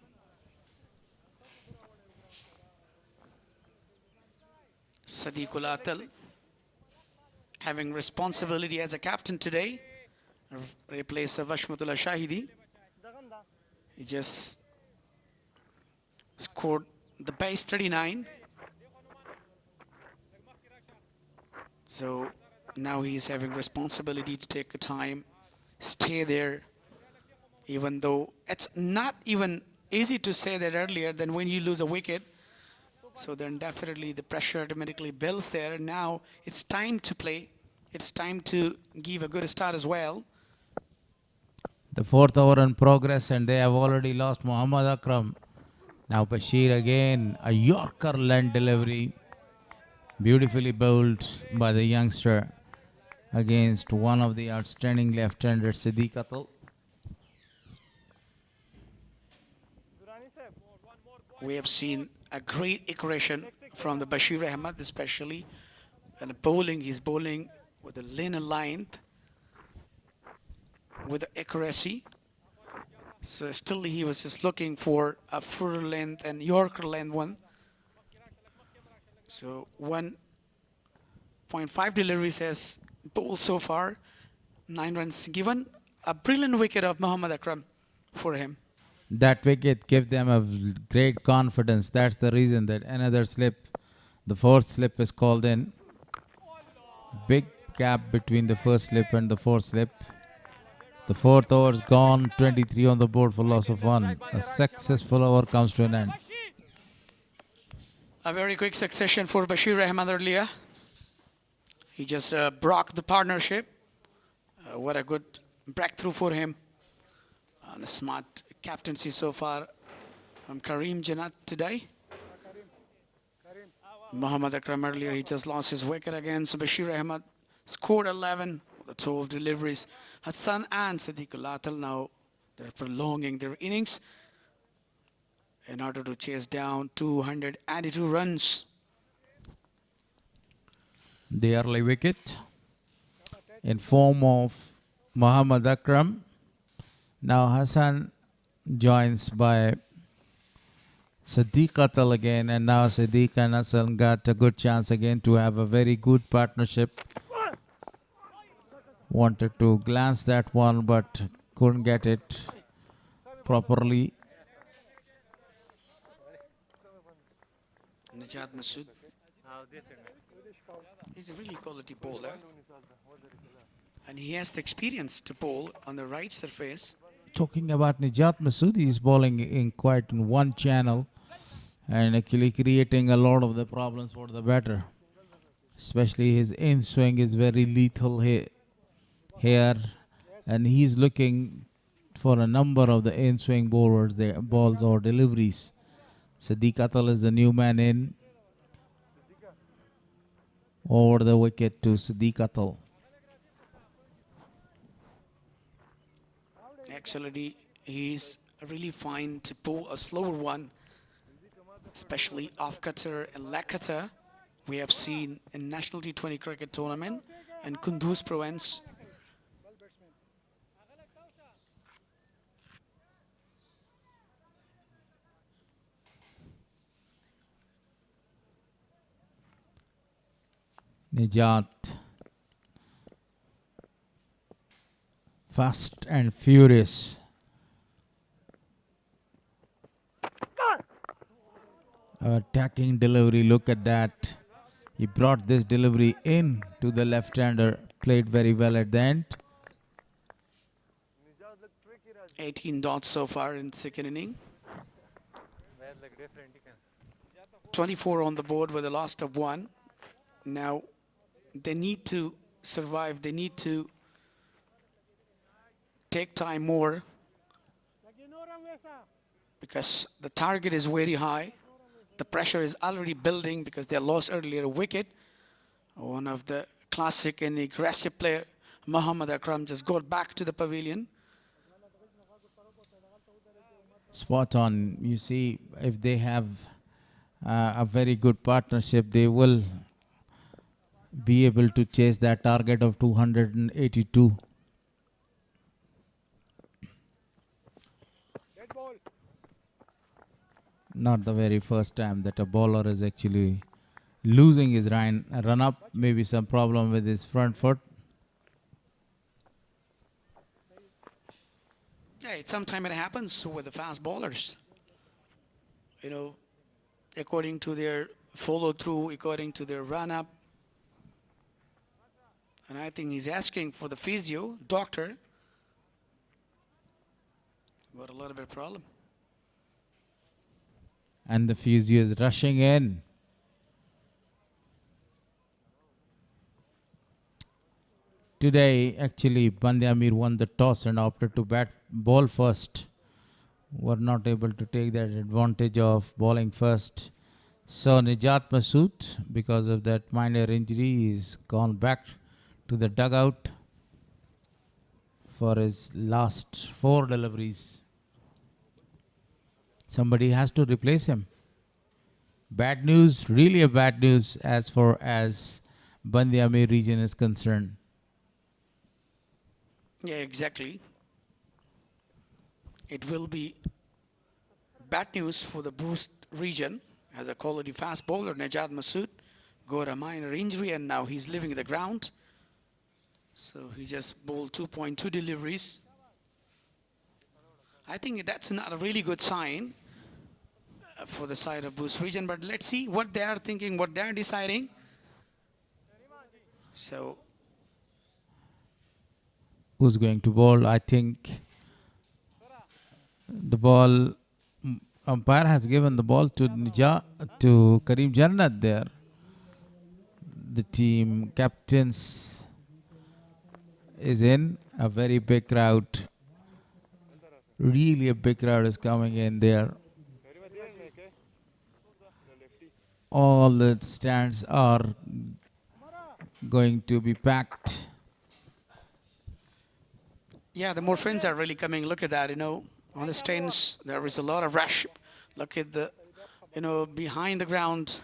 Sadiqul Atal having responsibility as a captain today. Replace of Hashmatullah Shahidi. He just scored the base 39. So now he is having responsibility to take a time, stay there, even though it's not even easy to say that earlier than when you lose a wicket. So then definitely the pressure automatically builds there. And now it's time to play. It's time to give a good start as well. The fourth over in progress, and they have already lost Muhammad Akram. Now Bashir again, a Yorker length delivery. Beautifully bowled by the youngster against one of the outstanding left-handers, Sadiq Atal. We have seen a great aggression from the Bashir Ahmed, especially. And bowling, he's bowling with a linear length, with accuracy. So still he was just looking for a full length and Yorker length one. So 1.5 deliveries has bowled so far. 9 runs given. A brilliant wicket of Muhammad Akram for him. That wicket gave them a great confidence. That's the reason that another slip, the fourth slip, is called in. Big gap between the first slip and the fourth slip. The fourth over's gone, 23 on the board for loss of 1. A successful over comes to an end. A very quick succession for Bashir Ahmed earlier. He just broke the partnership. What a good breakthrough for him. And a smart captaincy so far from Karim Janat today. Muhammad Akram earlier, he just lost his wicket again. So Bashir Ahmed scored 11 with the 12 deliveries. Hassan and Siddiqul Atal now, they're prolonging their innings in order to chase down 282 runs. The early wicket in form of Muhammad Akram. Now Hassan joins by Siddiq Atal again, and now Siddiq and Hassan got a good chance again to have a very good partnership. Wanted to glance that one but couldn't get it properly. Najat Masood. He's a really quality bowler. And he has the experience to bowl on the right surface. Talking about Najat Masood, he's bowling in quite in one channel and actually creating a lot of the problems for the batter. Especially his in swing is very lethal here, and he's looking for a number of the in swing bowlers, their balls or deliveries. Siddiq Atal is the new man in. Over the wicket to Siddiq Atal. Actually, he's really fine to bowl a slower one, especially off cutter and leg cutter. We have seen in National T20 Cricket Tournament and Kunduz Province. Najat, fast and furious. Attacking delivery, look at that. He brought this delivery in to the left-hander, played very well at the end. 18 dots so far in second inning. 24 on the board with a loss of 1. Now, they need to survive. They need to take time more because the target is very high. The pressure is already building because they lost earlier a wicket. One of the classic and aggressive player, Muhammad Akram, just got back to the pavilion. Spot on. You see, if they have a very good partnership, they will be able to chase that target of 282. Not the very first time that a bowler is actually losing his run up, maybe some problem with his front foot. Yeah, sometimes it happens with the fast bowlers. You know, according to their follow through, according to their run up. And I think he's asking for the physio, doctor. Got a little bit of problem. And the physio is rushing in. Today, actually, Band-e-Amir won the toss and opted to ball first. Were not able to take that advantage of bowling first. So Najat Masood, because of that minor injury, is gone back to the dugout for his last 4 deliveries. Somebody has to replace him. Bad news, really a bad news as far as Band-e-Amir region is concerned. Yeah, exactly. It will be bad news for the Bost region as a quality fast bowler. Najat Masood got a minor injury and now he's leaving the ground. So he just bowled 2.2 deliveries. I think that's not a really good sign for the side of Bost region, but let's see what they are thinking, what they are deciding. So who's going to bowl? I think the ball umpire has given the ball to Karim Jannat there. The team captains is in a very big crowd. Really a big crowd is coming in there. All the stands are going to be packed. Yeah, the more friends are really coming. Look at that, on the stands, there is a lot of rush. Look at the, behind the ground,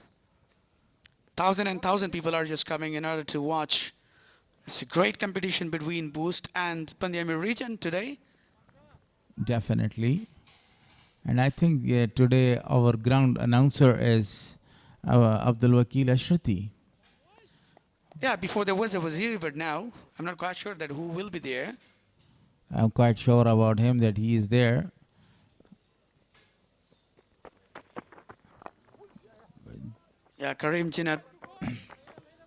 1,000 people are just coming in order to watch. It's a great competition between Bost and Band-e-Amir region today. Definitely. And I think today our ground announcer is Abdul Wakil Ashrati. Yeah, before there was a wazir, but now I'm not quite sure that who will be there. I'm quite sure about him that he is there. Yeah, Karim Jannat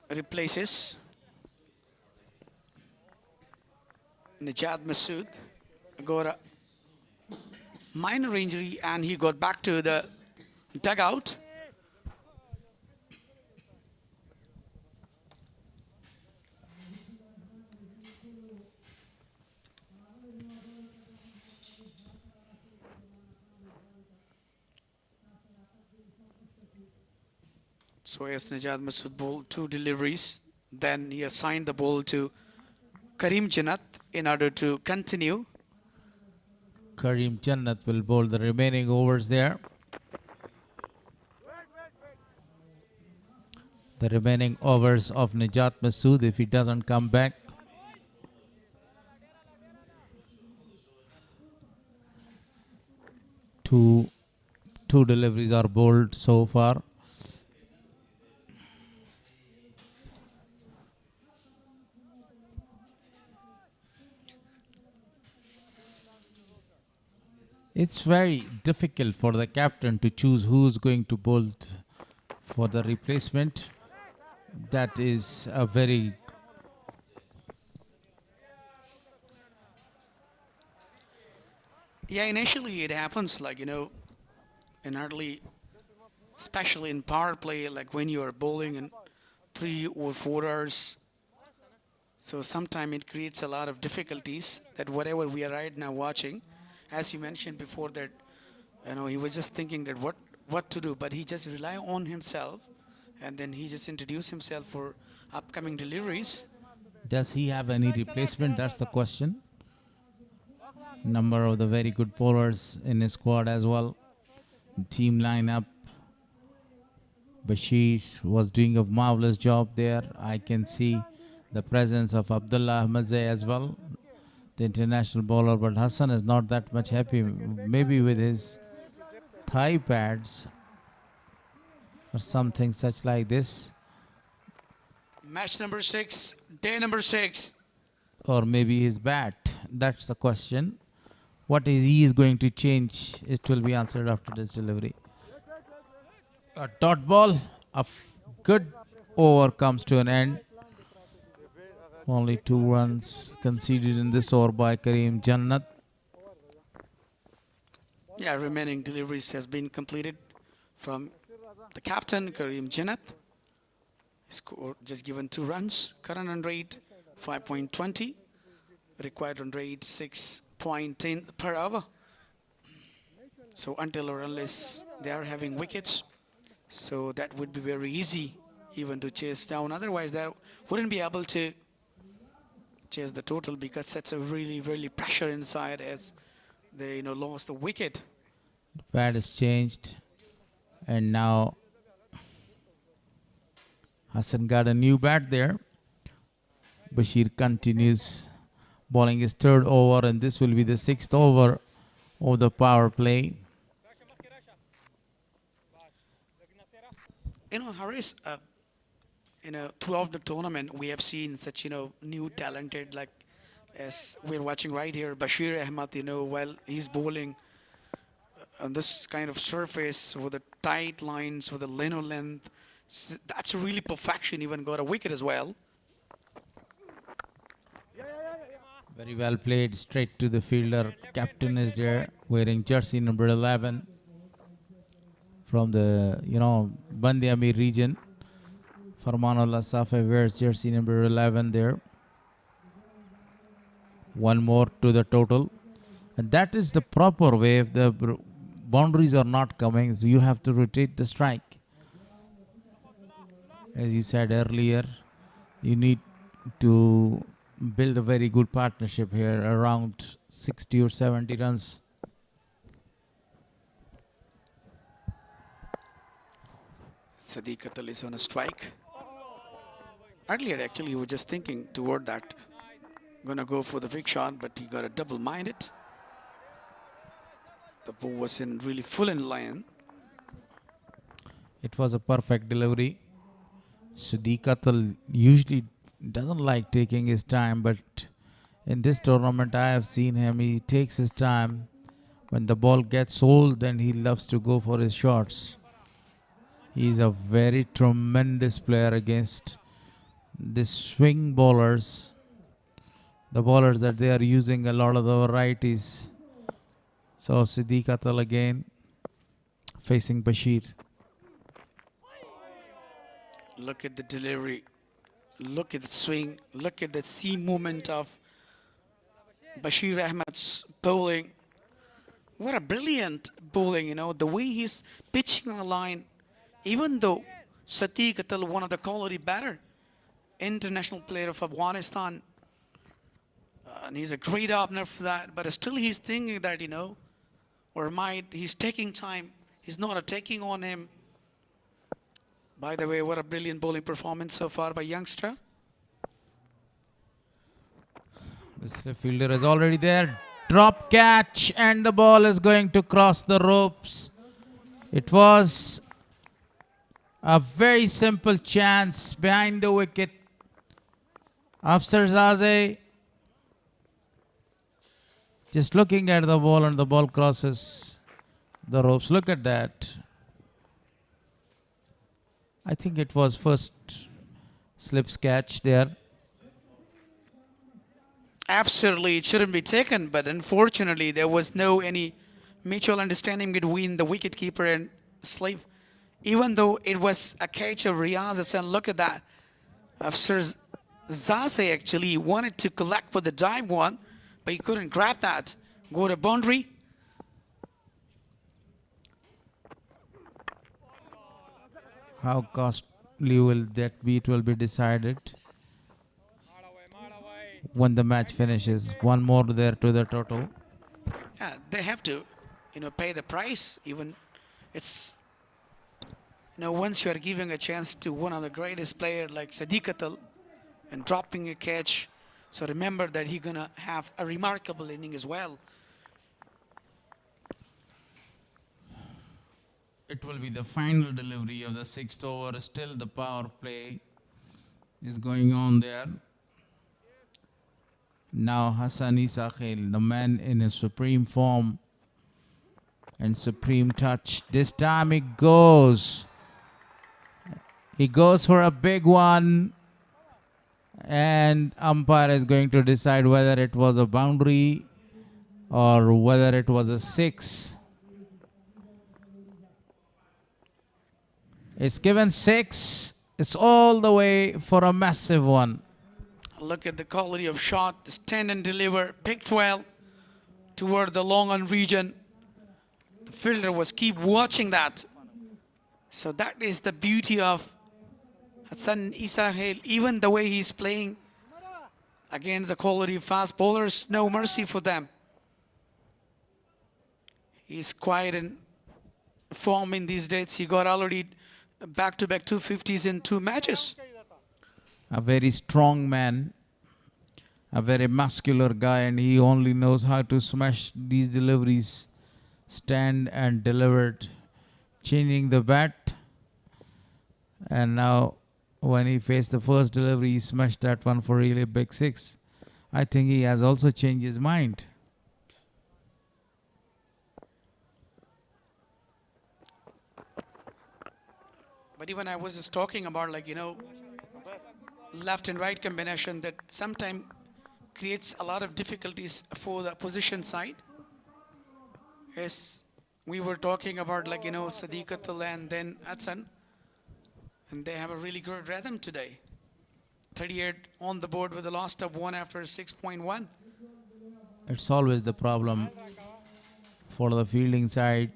replaces Najat Masood. Got a minor injury and he got back to the dugout. So yes, Najat Masood bowled 2 deliveries. Then he assigned the ball to Karim Jannat in order to continue. Karim Jannat will bowl the remaining overs there. The remaining overs of Najat Masood if he doesn't come back. Two deliveries are bowled so far. It's very difficult for the captain to choose who's going to bowl for the replacement. That is a very Yeah, initially it happens like, in early, especially in power play, like when you are bowling in 3 or 4 hours. So sometimes it creates a lot of difficulties that whatever we are right now watching, as you mentioned before that, he was just thinking that what to do, but he just rely on himself and then he just introduced himself for upcoming deliveries. Does he have any replacement? That's the question. Number of the very good bowlers in his squad as well. Team lineup. Bashir was doing a marvelous job there. I can see the presence of Abdullah Ahmadzai as well, the international bowler, but Hassan is not that much happy, maybe with his thigh pads or something such like this. Match number 6, day number 6. Or maybe his bat. That's the question. What he is going to change, it will be answered after this delivery. A dot ball, a good over comes to an end. Only 2 runs conceded in this over by Karim Jannat. Yeah, remaining deliveries has been completed from the captain, Karim Jannat. Score just given 2 runs. Current run rate 5.20. Required run rate 6.10 per hour. So until or unless they are having wickets, so that would be very easy even to chase down. Otherwise, they wouldn't be able to chase the total because that's a really pressure inside as they lost the wicket. The pad is changed and now Hassan got a new bat there. Bashir continues bowling his 3rd over and this will be the 6th over of the power play. Haris, throughout the tournament, we have seen such, new talented, like as we're watching right here, Bashir Ahmad, while he's bowling on this kind of surface with the tight lines, with the lino length, that's really perfection, even got a wicket as well. Very well played, straight to the fielder. Captain is there, wearing jersey number 11. from the, Band-e-Amir region. Farmanullah Safi wears jersey number 11 there. One more to the total. And that is the proper way. If the boundaries are not coming, so you have to rotate the strike. As you said earlier, you need to build a very good partnership here, around 60 or 70 runs. Sadiq Atal is on a strike. Earlier, actually, he was just thinking toward that. Gonna go for the big shot, but he got a double-minded. The ball was in really full in line. It was a perfect delivery. Sadiq Atal usually doesn't like taking his time, but in this tournament I have seen him, he takes his time. When the ball gets old, then he loves to go for his shots. He's a very tremendous player against the swing bowlers. The bowlers that they are using, a lot of the varieties. So Sadiq Atal again facing Bashir. Look at the delivery. Look at the swing. Look at the seam movement of Bashir Ahmed's bowling. What a brilliant bowling, the way he's pitching on the line. Even though Sadiq Atal, one of the quality batter, international player of Afghanistan, and he's a great opener for that, but still he's thinking that, he's taking time. He's not attacking on him. By the way, what a brilliant bowling performance so far by youngster. This fielder is already there. Drop catch, and the ball is going to cross the ropes. It was a very simple chance behind the wicket. Afsar just looking at the ball, and the ball crosses the ropes. Look at that. I think it was first slips catch there. Absolutely, it shouldn't be taken, but unfortunately there was no any mutual understanding between the wicketkeeper and slip. Even though it was a catch of Riyaz Hassan, look at that. Afsar Zaze actually wanted to collect for the dive one, but he couldn't grab that. Go to boundary. How costly will that be? It will be decided when the match finishes. One more there to the total. Yeah, they have to, pay the price. Even it's, once you are giving a chance to one of the greatest players like Sadiq Atal and dropping a catch, so remember that he's gonna have a remarkable inning as well. It will be the final delivery of the sixth over. Still the power play is going on there. Now Hassan Isa Khail, the man in his supreme form and supreme touch. This time he goes. He goes for a big one. And umpire is going to decide whether it was a boundary or whether it was a six. It's given 6. It's all the way for a massive one. Look at the quality of shot. Stand and deliver. Pick 12 toward the long on region. The fielder was keep watching that. So that is the beauty of Hassan Isa Khail. Even the way he's playing against the quality of fast bowlers, no mercy for them. He's quite in form in these days. He got already back-to-back 250s in 2 matches. A very strong man, a very muscular guy, and he only knows how to smash these deliveries. Stand and delivered, changing the bat. And now when he faced the first delivery, he smashed that one for really big 6. I think he has also changed his mind. But even I was just talking about, left and right combination that sometimes creates a lot of difficulties for the opposition side. Is we were talking about, like, Sadiq Atal and then Atsan. And they have a really good rhythm today. 38 on the board with a loss of 1 after 6.1. It's always the problem for the fielding side.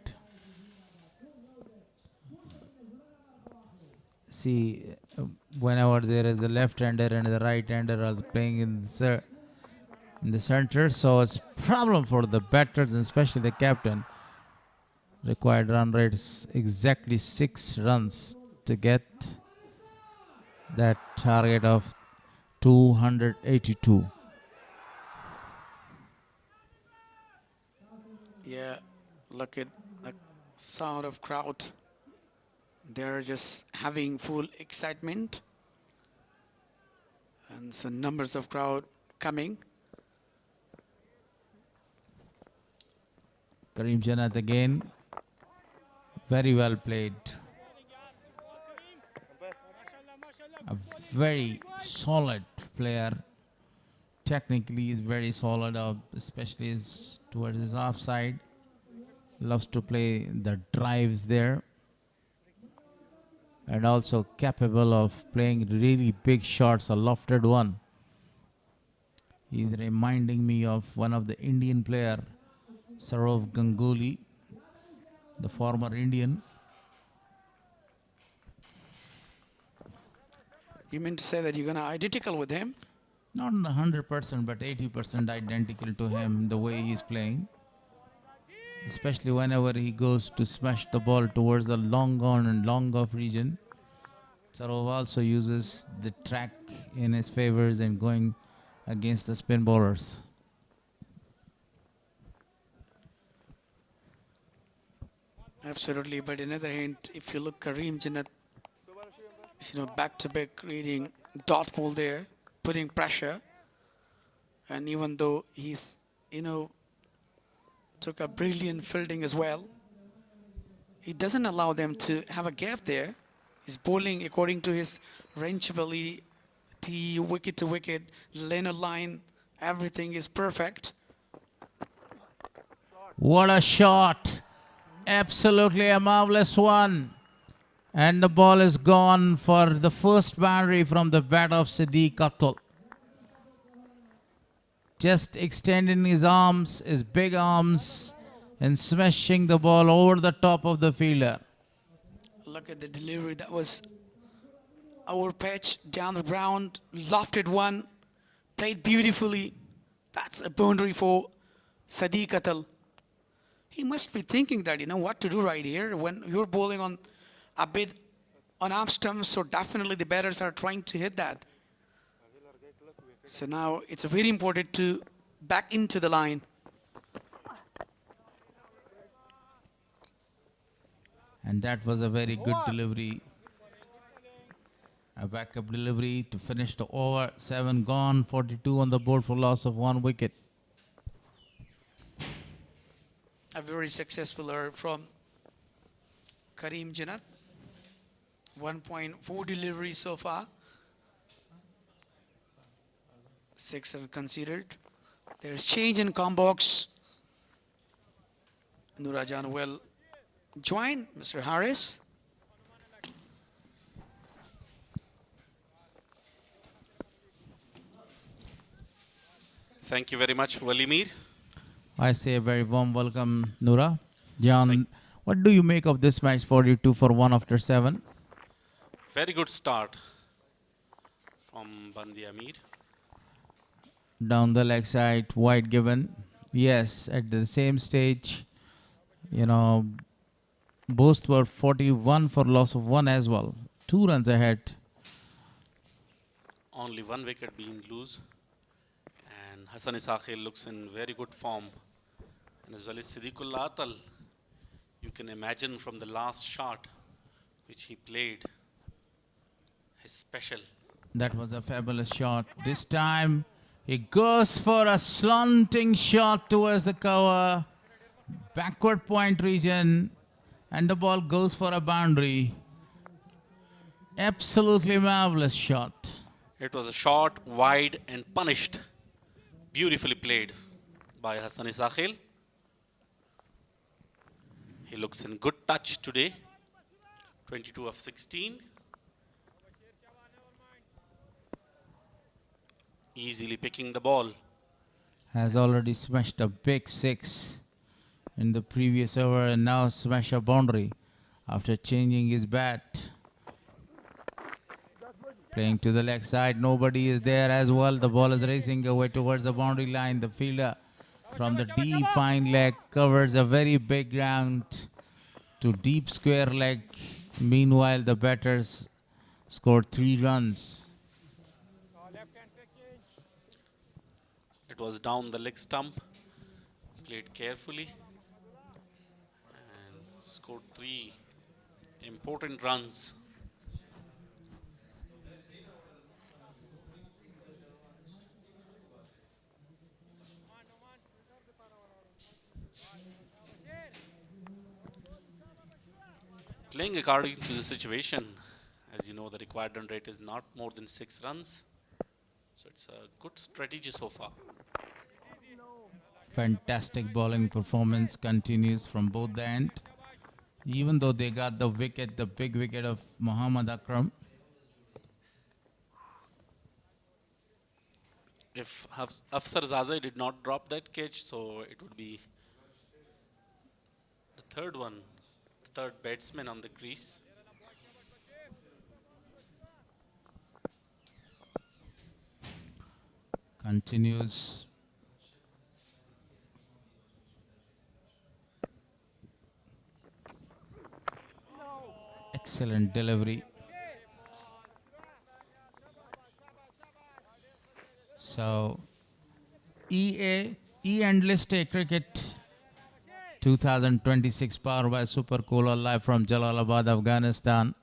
See, whenever there is a left-hander and the right-hander is playing in the center, so it's problem for the batters, and especially the captain. Required run rate is exactly 6 runs to get that target of 282. Yeah, look at the sound of crowd. They're just having full excitement. And so numbers of crowd coming. Karim Jannat again. Very well played. A very solid player. Technically, he's very solid, especially towards his offside. Loves to play the drives there. And also capable of playing really big shots, a lofted one. He's reminding me of one of the Indian player, Saurav Ganguly, the former Indian. You mean to say that you're going to identical with him? Not 100%, but 80% identical to him, the way he's playing. Especially whenever he goes to smash the ball towards the long on and long off region. Saurav also uses the track in his favors and going against the spin bowlers. Absolutely, but on the other hand, if you look, Karim Jannat, back-to-back creating dot ball there, putting pressure. And even though he's, took a brilliant fielding as well, he doesn't allow them to have a gap there. He's bowling according to his range ability, wicket to wicket, lane line, everything is perfect. What a shot! Absolutely a marvelous one. And the ball is gone for the first boundary from the bat of Sadiq Atal. Just extending his arms, his big arms, and smashing the ball over the top of the fielder. Look at the delivery. That was our pitch down the ground, lofted one, played beautifully. That's a boundary for Sadiq Atal. He must be thinking that, what to do right here when you're bowling on a bit on arm stumps, so definitely the batters are trying to hit that. So now it's very important to back into the line. And that was a very good delivery. A backup delivery to finish the over. 7 gone, 42 on the board for loss of 1 wicket. A very successful error from Karim Jannat. 1.4 delivery so far. 6 are considered. There's change in com box. Nurajan will join Mr. Harris. Thank you very much, Walimir. I say a very warm welcome, Nura. John, what do you make of this match, 42 for 1 after 7? Very good start from Band-e-Amir. Down the leg side, wide given. Yes, at the same stage, Bost were 41 for loss of 1 as well. 2 runs ahead. Only 1 wicket being loose. And Hassan Isakhil looks in very good form. And as well as Siddiqullah Atal, you can imagine from the last shot which he played, his special. That was a fabulous shot. This time, he goes for a slanting shot towards the cover. Backward point region. And the ball goes for a boundary. Absolutely marvelous shot. It was a short, wide and punished. Beautifully played by Hassan Isakhil. He looks in good touch today. 22 of 16. Easily picking the ball. Has already smashed a big 6 in the previous over and now smash a boundary after changing his bat. Playing to the leg side, nobody is there as well. The ball is racing away towards the boundary line. The fielder from the deep fine leg covers a very big ground to deep square leg. Meanwhile, the batters scored 3 runs. It was down the leg stump, played carefully and scored 3 important runs. Playing according to the situation, as you know, the required run rate is not more than 6 runs. So it's a good strategy so far. Fantastic bowling performance continues from both the end. Even though they got the wicket, the big wicket of Muhammad Akram. If Afsar Zazai did not drop that catch, so it would be the third one, the third batsman on the crease. Continues. Excellent delivery. So, E and List A Cricket 2026 powered by Super Cola live from Jalalabad, Afghanistan.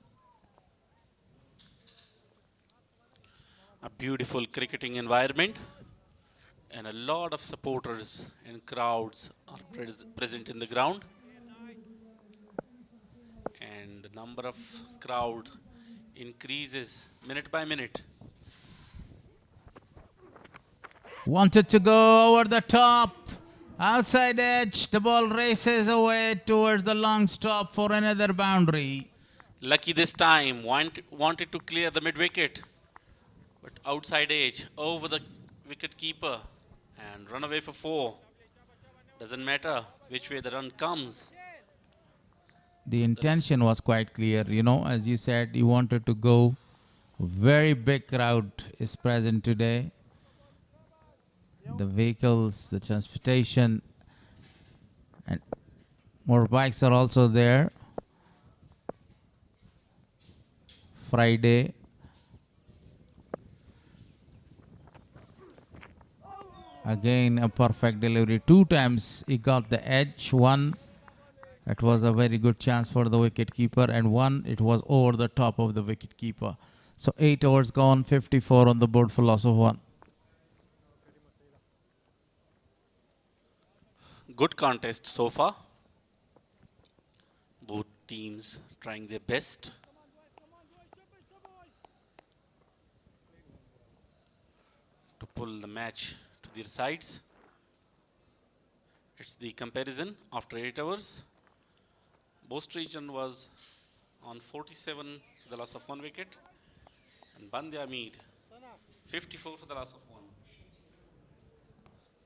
A beautiful cricketing environment and a lot of supporters and crowds are present in the ground. And the number of crowd increases minute by minute. Wanted to go over the top. Outside edge. The ball races away towards the long stop for another boundary. Lucky this time. Wanted to clear the mid wicket. But outside edge. Over the wicket keeper. And run away for 4. Doesn't matter which way the run comes. The intention was quite clear, you know, as you said, you wanted to go. Very big crowd is present today. The vehicles, the transportation, and more bikes are also there. Friday. Again, a perfect delivery. 2 times he got the edge. 1. It was a very good chance for the wicketkeeper, and 1, it was over the top of the wicketkeeper. So 8 overs gone, 54 on the board for loss of 1. Good contest so far. Both teams trying their best. To pull the match to their sides. It's the comparison after 8 hours. Bost region was on 47 for the loss of 1 wicket. And Band-e-Amir 54 for the loss of 1.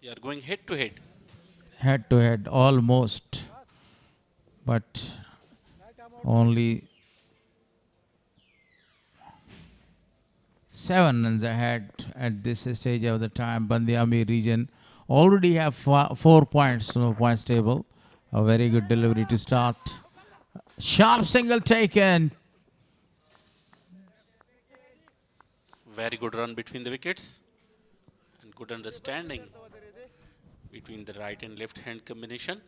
They are going head to head. Head to head, almost. But only 7 runs ahead at this stage of the time. Band-e-Amir region already have 4 points on the points table. A very good delivery to start. Sharp single taken. Very good run between the wickets. And good understanding between the right and left hand combination.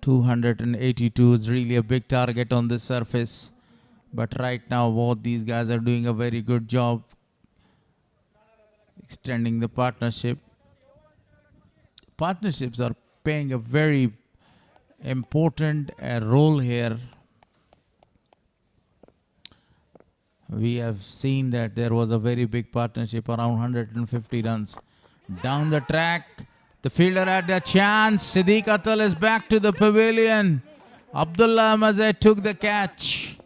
.282 is really a big target on this surface. But right now, both these guys are doing a very good job extending the partnership. Partnerships are playing a very important role here. We have seen that there was a very big partnership, around 150 runs. Down the track, the fielder had a chance. Siddiq Atal is back to the pavilion. Abdullah Mazay took the catch.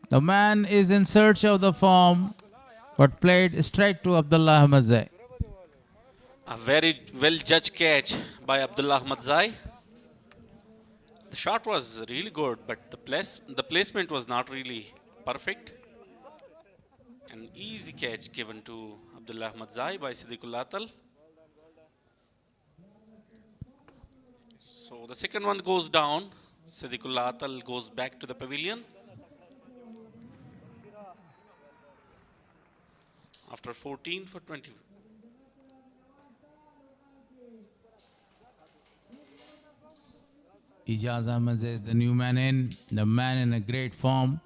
The man is in search of the form, but played straight to Abdullah Mazay. A very well judged catch by Abdullah Ahmadzai. The shot was really good, but the placement was not really perfect. An easy catch given to Abdullah Ahmadzai by Siddiqul Atal. So the second one goes down. Siddiqul Atal goes back to the pavilion. After 14 for 20. Ijaz Ahmed is the new man the man in a great form,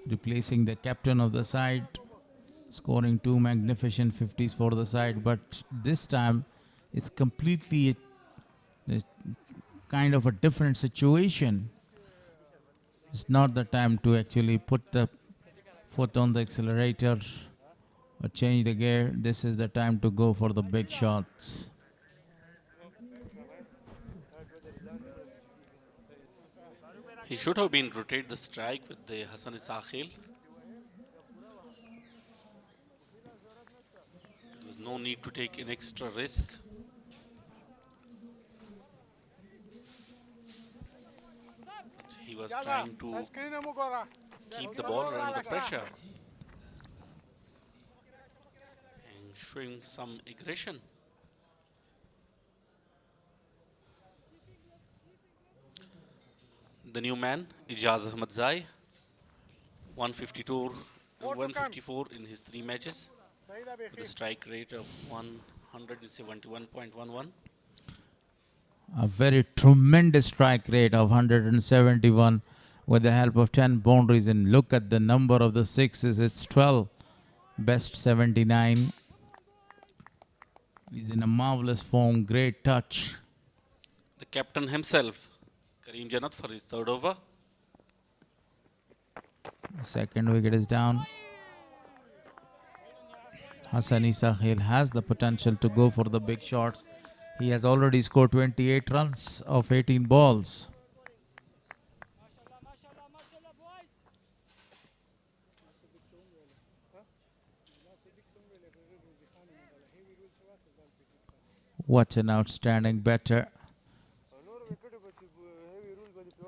replacing the captain of the side, scoring 2 magnificent 50s for the side. But this time, it's completely a kind of a different situation. It's not the time to actually put the foot on the accelerator or change the gear. This is the time to go for the big shots. He should have been rotate the strike with the Hassan Isakhil. There was no need to take an extra risk. But he was trying to keep the ball under pressure and showing some aggression. The new man, Ijaz Ahmadzai, 154 in his 3 matches, with a strike rate of 171.11. A very tremendous strike rate of 171 with the help of 10 boundaries. And look at the number of the sixes, it's 12. Best 79. He's in a marvelous form, great touch. The captain himself, Karim Jannat, for his 3rd over. The 2nd wicket is down. Hassan Isakhil has the potential to go for the big shots. He has already scored 28 runs of 18 balls. What an outstanding batter,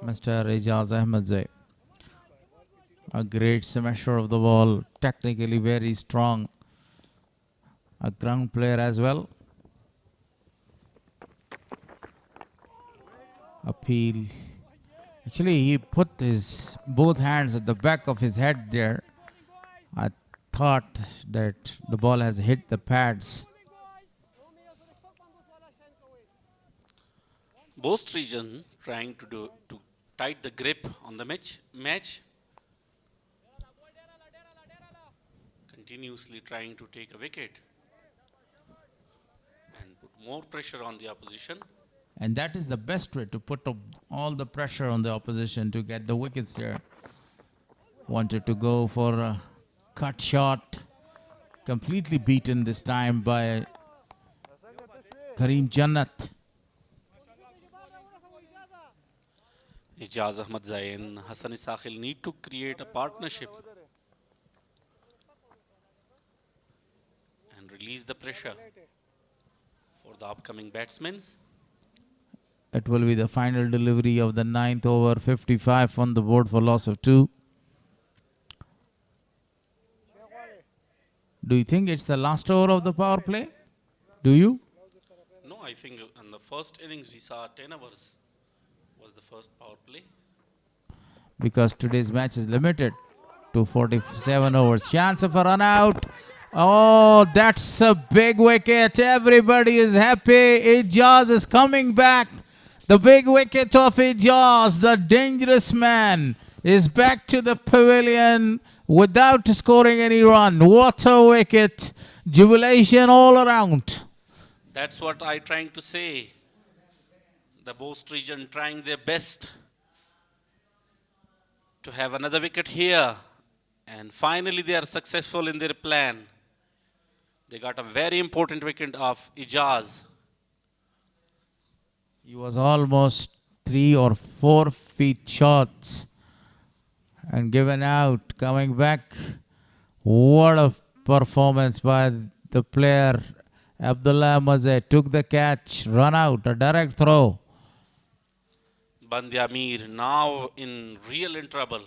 Mr. Ijaz Ahmadzai. A great smasher of the ball, technically very strong. A ground player as well. Appeal. Actually, he put his both hands at the back of his head there. I thought that the ball has hit the pads. Bost region trying to tight the grip on the match. Continuously trying to take a wicket and put more pressure on the opposition. And that is the best way to put up all the pressure on the opposition to get the wickets there. Wanted to go for a cut shot. Completely beaten this time by Karim Jannat. Ijaz Ahmadzai and Hassan Isakhil need to create a partnership and release the pressure for the upcoming batsmen. It will be the final delivery of the 9th over, 55 on the board for loss of 2. Do you think it's the last over of the power play? Do you? No, I think in the first innings we saw 10 overs was the first power play. Because today's match is limited to 47 overs. Chance of a run out. Oh, that's a big wicket. Everybody is happy. Ijaz is coming back. The big wicket of Ijaz, the dangerous man, is back to the pavilion without scoring any run. What a wicket. Jubilation all around. That's what I'm trying to say. The Bost region trying their best to have another wicket here And finally, they are successful in their plan. They got a very important wicket of Ijaz. He was almost 3 or 4 feet shots and given out. Coming back, what a performance by the player. Abdullah Mazeh took the catch, run out, a direct throw. Band-e-Amir now in trouble.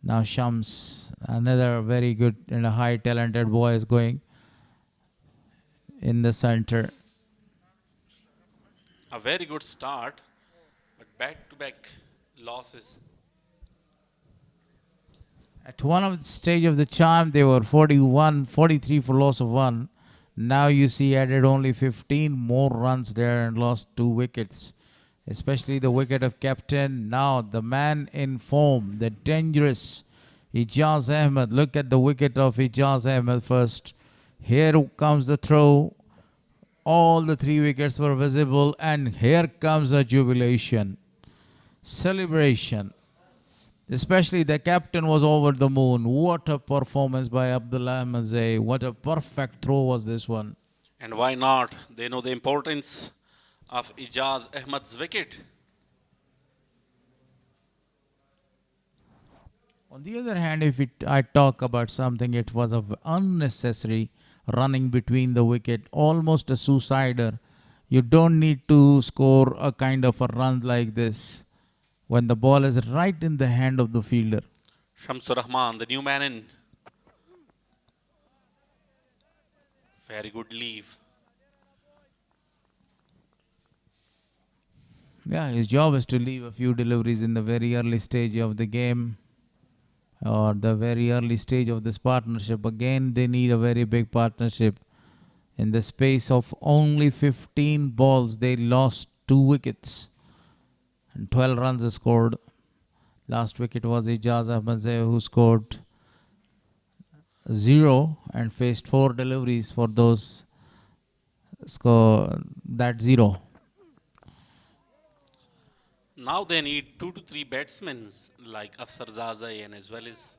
Now Shams, another very good and a high talented boy, is going in the center. A very good start, but back-to-back losses. At one of the stage of the charm, they were 43 for loss of 1. Now you see added only 15 more runs there and lost 2 wickets. Especially the wicket of captain. Now the man in form, the dangerous Ijaz Ahmed. Look at the wicket of Ijaz Ahmed first. Here comes the throw. All the 3 wickets were visible, and here comes a jubilation. Celebration. Especially the captain was over the moon. What a performance by Abdullah Mazeh. What a perfect throw was this one. And why not? They know the importance of Ijaz Ahmed's wicket. On the other hand, if I talk about something, it was of unnecessary running between the wicket, almost a suicider. You don't need to score a kind of a run like this when the ball is right in the hand of the fielder. Shamsur Rahman, the new man in. Very good leave. Yeah, his job is to leave a few deliveries in the very early stage of the game or the very early stage of this partnership. Again, they need a very big partnership. In the space of only 15 balls, they lost 2 wickets and 12 runs are scored. Last wicket was Ijaz Ahmed who scored 0 and faced 4 deliveries for those that 0. Now they need 2 to 3 batsmen like Afsar Zazai and as well as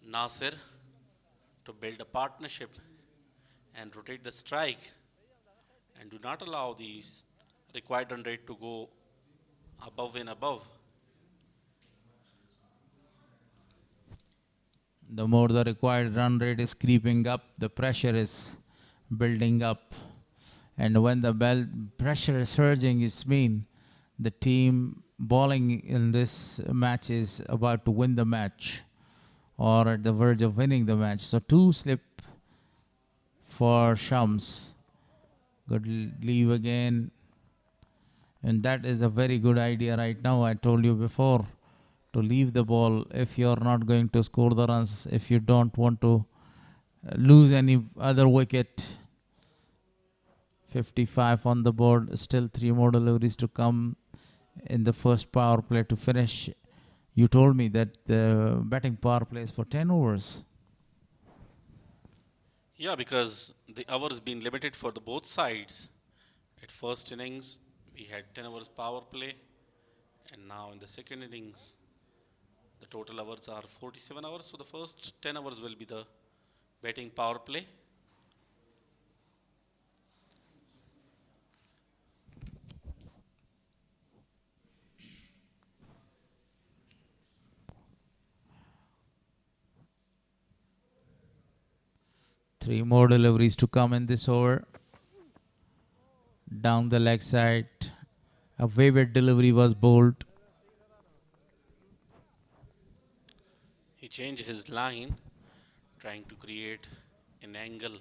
Nasir to build a partnership and rotate the strike and do not allow the required run rate to go above and above. The more the required run rate is creeping up, the pressure is building up. And when the pressure is surging, it's mean the team bowling in this match is about to win the match or at the verge of winning the match. So 2 slip for Shams. Good leave again. And that is a very good idea right now. I told you before to leave the ball if you're not going to score the runs, if you don't want to lose any other wicket. 55 on the board, still 3 more deliveries to come in the first power play to finish. You told me that the batting power play is for 10 overs. Yeah, because the hours been limited for the both sides. At first innings, we had 10 hours power play, and now in the second innings, the total hours are 47 hours. So the first 10 hours will be the batting power play. Three more deliveries to come in this over. Down the leg side, a wayward delivery was bowled. He changed his line, trying to create an angle.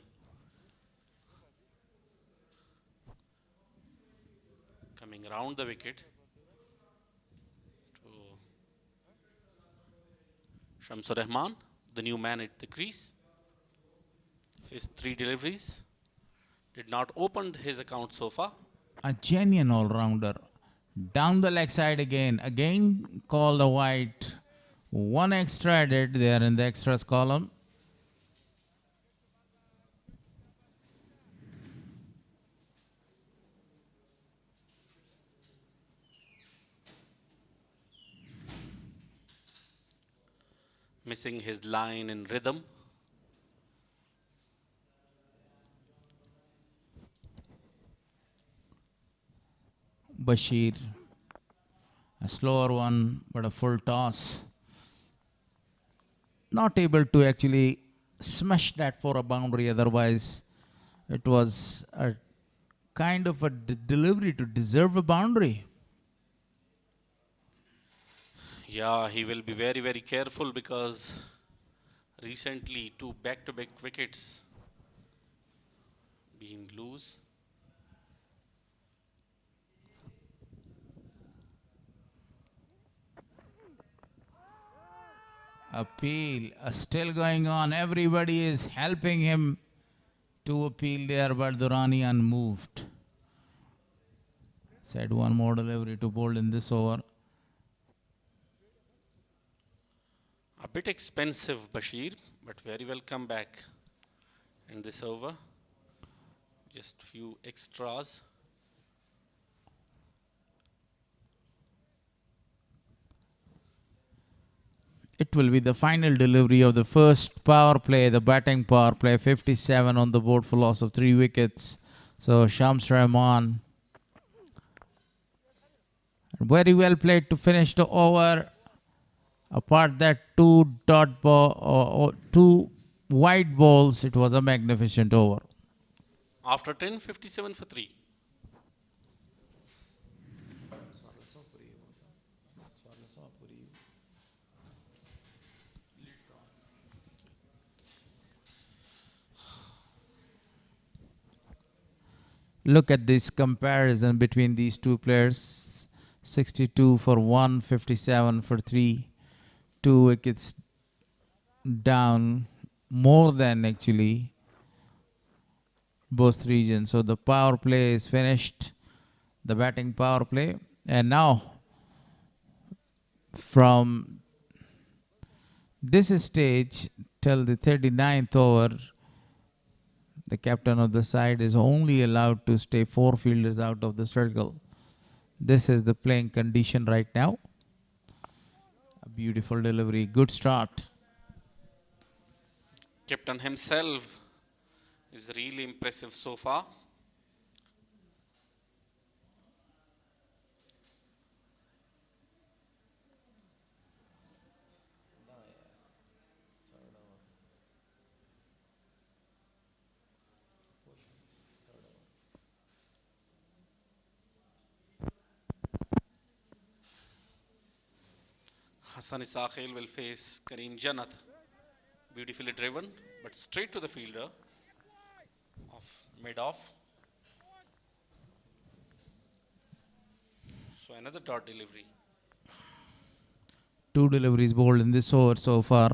Coming around the wicket to Shamsur Rahman, the new man at the crease. His 3 deliveries did not open his account so far. A genuine all-rounder. Down the leg side again. Again called a wide. 1 extra added there in the extras column. missing his line and rhythm. Bashir, a slower one, but a full toss. Not able to actually smash that for a boundary, otherwise it was a kind of a delivery to deserve a boundary. Yeah, he will be very, very careful because recently 2 back-to-back wickets being loose. Appeal still going on. Everybody is helping him to appeal there, but Durrani unmoved. Said one more delivery to bold in this over. A bit expensive, Bashir, but very well come back in this over. Just few extras. It will be the final delivery of the first power play, the batting power play. 57 on the board for loss of 3 wickets. So Shams Rahman, very well played to finish the over. Apart that 2 wide balls, it was a magnificent over. After 10, 57 for 3. Look at this comparison between these two players. 62 for 1, 57 for 3. 2 wickets down, more than actually both regions. So the power play is finished, the batting power play. And now from this stage till the 39th over, the captain of the side is only allowed to stay 4 fielders out of the circle. This is the playing condition right now. A beautiful delivery, good start. Captain himself is really impressive so far. Hassan Isakhil will face Kareem Jannat. Beautifully driven, but straight to the fielder. Mid-off. So another dot delivery. 2 deliveries bowled in this over so far.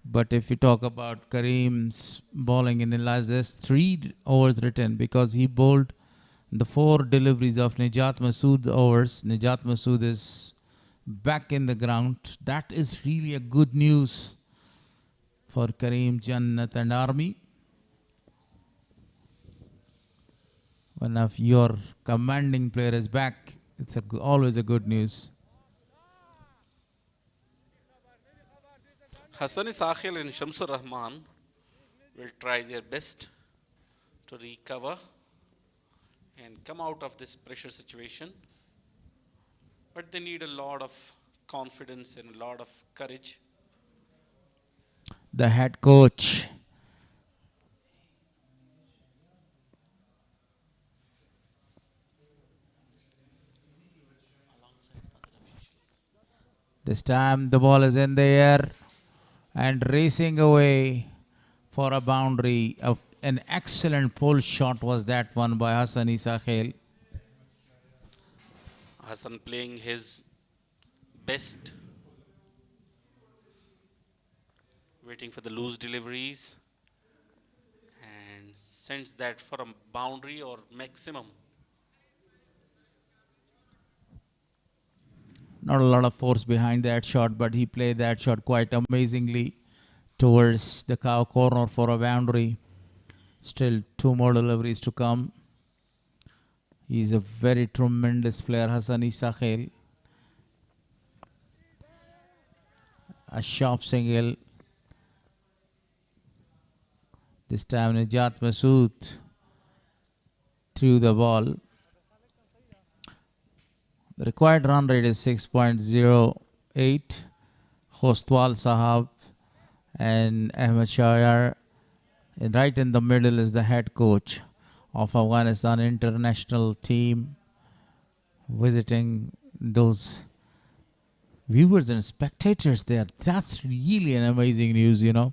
But if you talk about Kareem's bowling in the last, there's 3 overs written because he bowled the 4 deliveries of Nijat Masood overs. Nijat Masood is back in the ground. That is really a good news for Kareem, Jannat and Army. One of your commanding player is back. It's always a good news. Hassan Isakhil and Shamsur Rahman will try their best to recover and come out of this pressure situation. But they need a lot of confidence and a lot of courage. The head coach. This time the ball is in the air and racing away for a boundary. An excellent pull shot was that one by Hassan Isakhil. Hassan playing his best, waiting for the loose deliveries and sends that for a boundary or maximum. Not a lot of force behind that shot, but he played that shot quite amazingly towards the cow corner for a boundary. Still 2 more deliveries to come. He's a very tremendous player, Hassan Isakhil. A sharp single. This time Najat Masood threw the ball. The required run rate is 6.08. Khostwal Sahab and Ahmed Shayar. And right in the middle is the head coach of Afghanistan international team, visiting those viewers and spectators there. That's really an amazing news, you know.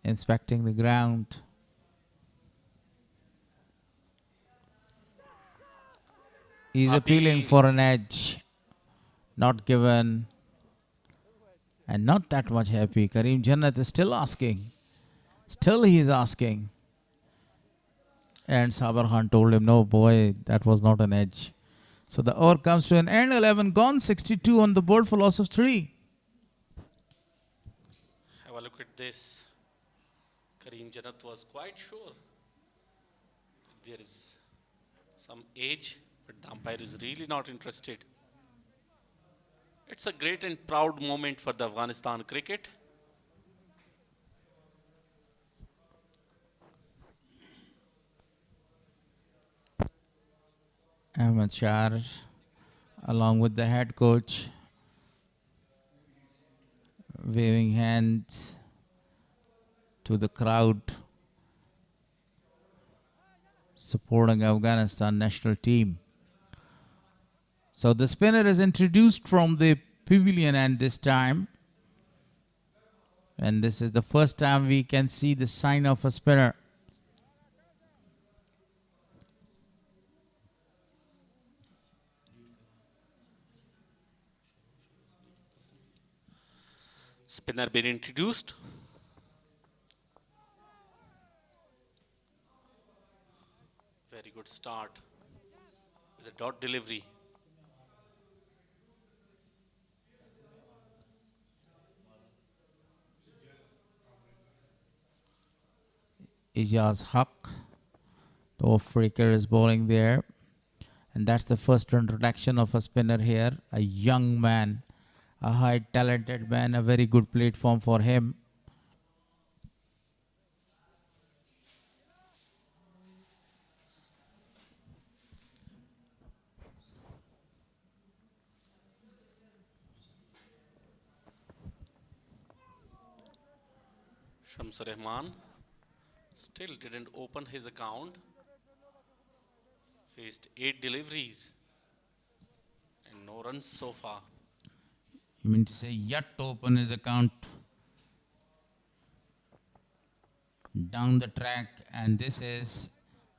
Inspecting the ground. He's appealing for an edge. Not given. And not that much happy. Kareem Jannat is still asking. Still he is asking. And Sabar Khan told him, no boy, that was not an edge. So the over comes to an end. 11 gone, 62 on the board for loss of 3. Have a look at this. Kareem Jannat was quite sure there is some edge, but the umpire is really not interested. It's a great and proud moment for the Afghanistan cricket. Ahmed Shah, along with the head coach, waving hands to the crowd, supporting Afghanistan national team. So the spinner is introduced from the pavilion and this time. And this is the first time we can see the sign of a spinner. Spinner been introduced. Very good start with a dot delivery. Ijaz Haq, the off-breaker, is bowling there. And that's the first introduction of a spinner here. A young man, a high talented man, a very good platform for him. Shamsur Rahman still didn't open his account. Faced 8 deliveries and no runs so far. You mean to say yet to open his account down the track, and this is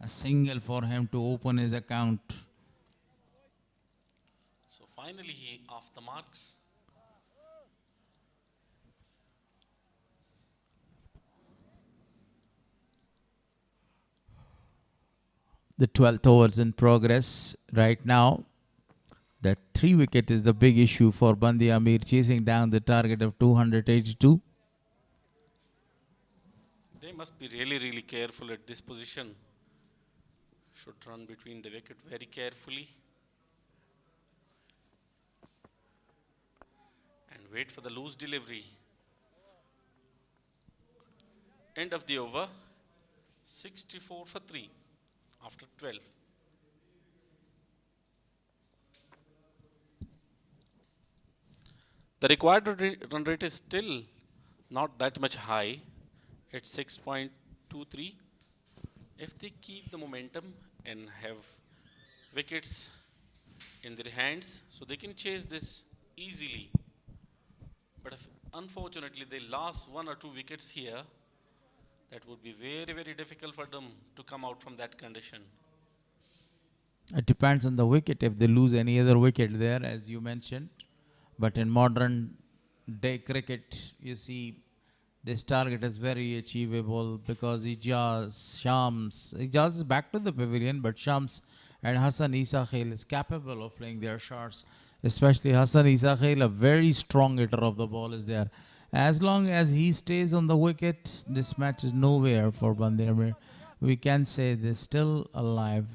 a single for him to open his account. So finally he off the marks. The 12th over is in progress right now. The 3 wicket is the big issue for Band-e-Amir, chasing down the target of 282. They must be really careful at this position. Should run between the wicket very carefully. And wait for the loose delivery. End of the over. 64 for 3 after 12. The required run rate is still not that much high. It's 6.23. If they keep the momentum and have wickets in their hands, so they can chase this easily. But if unfortunately they lost 1 or 2 wickets here, that would be very difficult for them to come out from that condition. It depends on the wicket, if they lose any other wicket there, as you mentioned. But in modern day cricket, you see this target is very achievable because Ijaz is back to the pavilion, but Shams and Hassan Isa Khail is capable of playing their shots, especially Hassan Isa Khail, a very strong hitter of the ball, is there. As long as he stays on the wicket, this match is nowhere for Band-e-Amir. We can say they're still alive.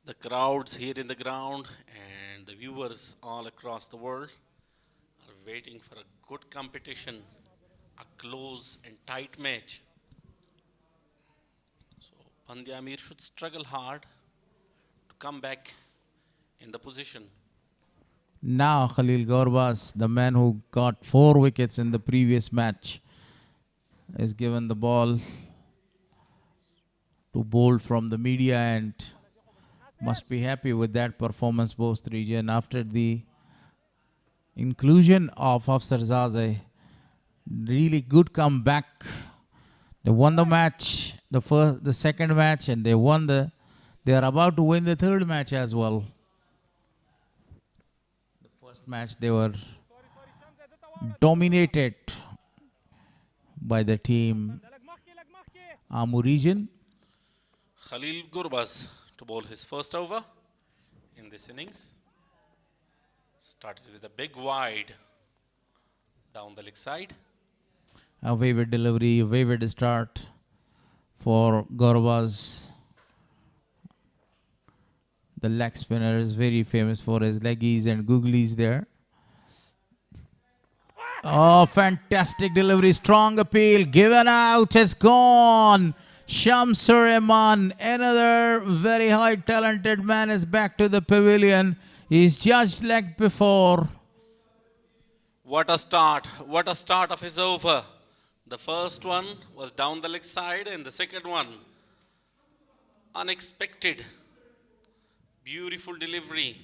The crowds here in the ground and the viewers all across the world are waiting for a good competition, a close and tight match. So Band-e-Amir should struggle hard to come back in the position. Now Khalil Gorbas, the man who got 4 wickets in the previous match, is given the ball to bowl from the media and must be happy with that performance, Bost region. After the inclusion of Afsar Zazai, really good comeback. They won the match, the second match, and they are about to win the third match as well. The first match they were dominated by the team Amur region. Khalil Gurbaz to bowl his first over in this innings. Started with a big wide down the leg side. A wayward delivery, a wayward start for Gorbaz. The leg spinner is very famous for his leggies and googlies there. Oh, fantastic delivery, strong appeal, given out, it's gone. Shamsur Rahman, another very high talented man, is back to the pavilion. He's judged like before. What a start of his over. The first one was down the leg side and the second one, unexpected, beautiful delivery.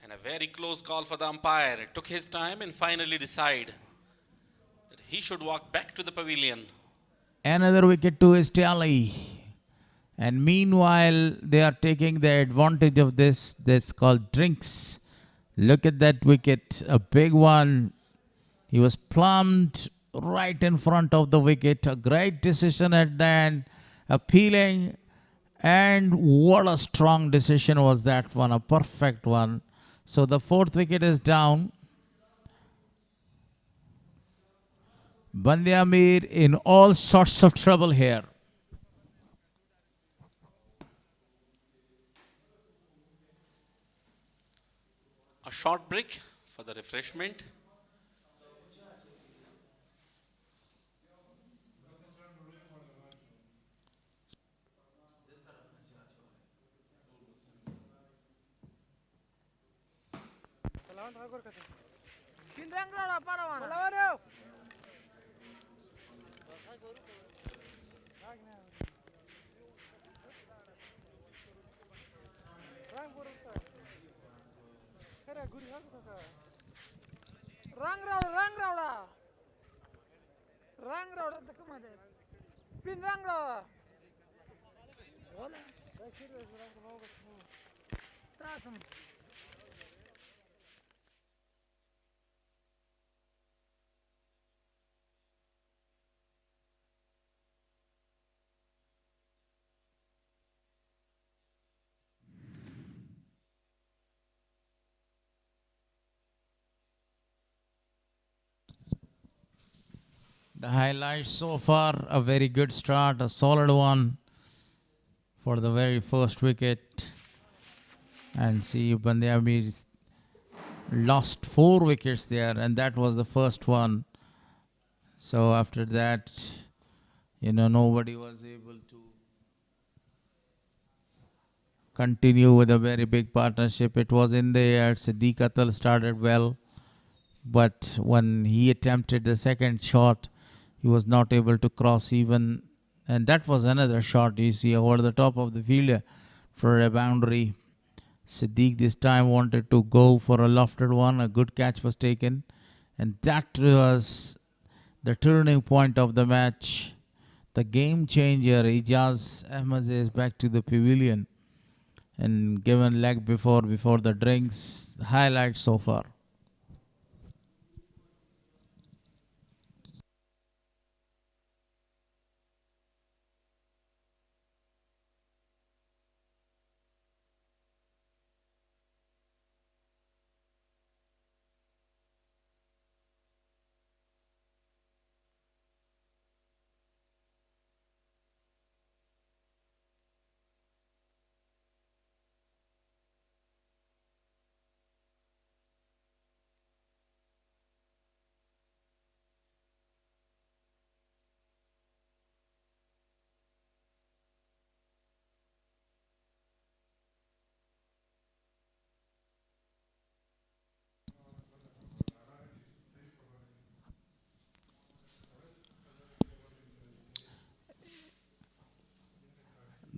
And a very close call for the umpire. It took his time and finally decided that he should walk back to the pavilion. Another wicket to his tally. And meanwhile, they are taking the advantage of this. That's called drinks. Look at that wicket, a big one. He was plumbed right in front of the wicket. A great decision at the end, appealing. And what a strong decision was that one, a perfect one. So the fourth wicket is down. Band-e-Amir in all sorts of trouble here. A short break for the refreshment. The highlights so far, a very good start, a solid one for the very first wicket. And see, Band-e-Amir lost 4 wickets there, and that was the first one. So after that, nobody was able to continue with a very big partnership. It was in the air. Siddiq Atal started well, but when he attempted the second shot, he was not able to cross even, and that was another shot you see over the top of the field for a boundary. Siddiq this time wanted to go for a lofted one. A good catch was taken, and that was the turning point of the match. The game changer, Ijaz Ahmad, is back to the pavilion and given leg before the drinks. Highlights so far.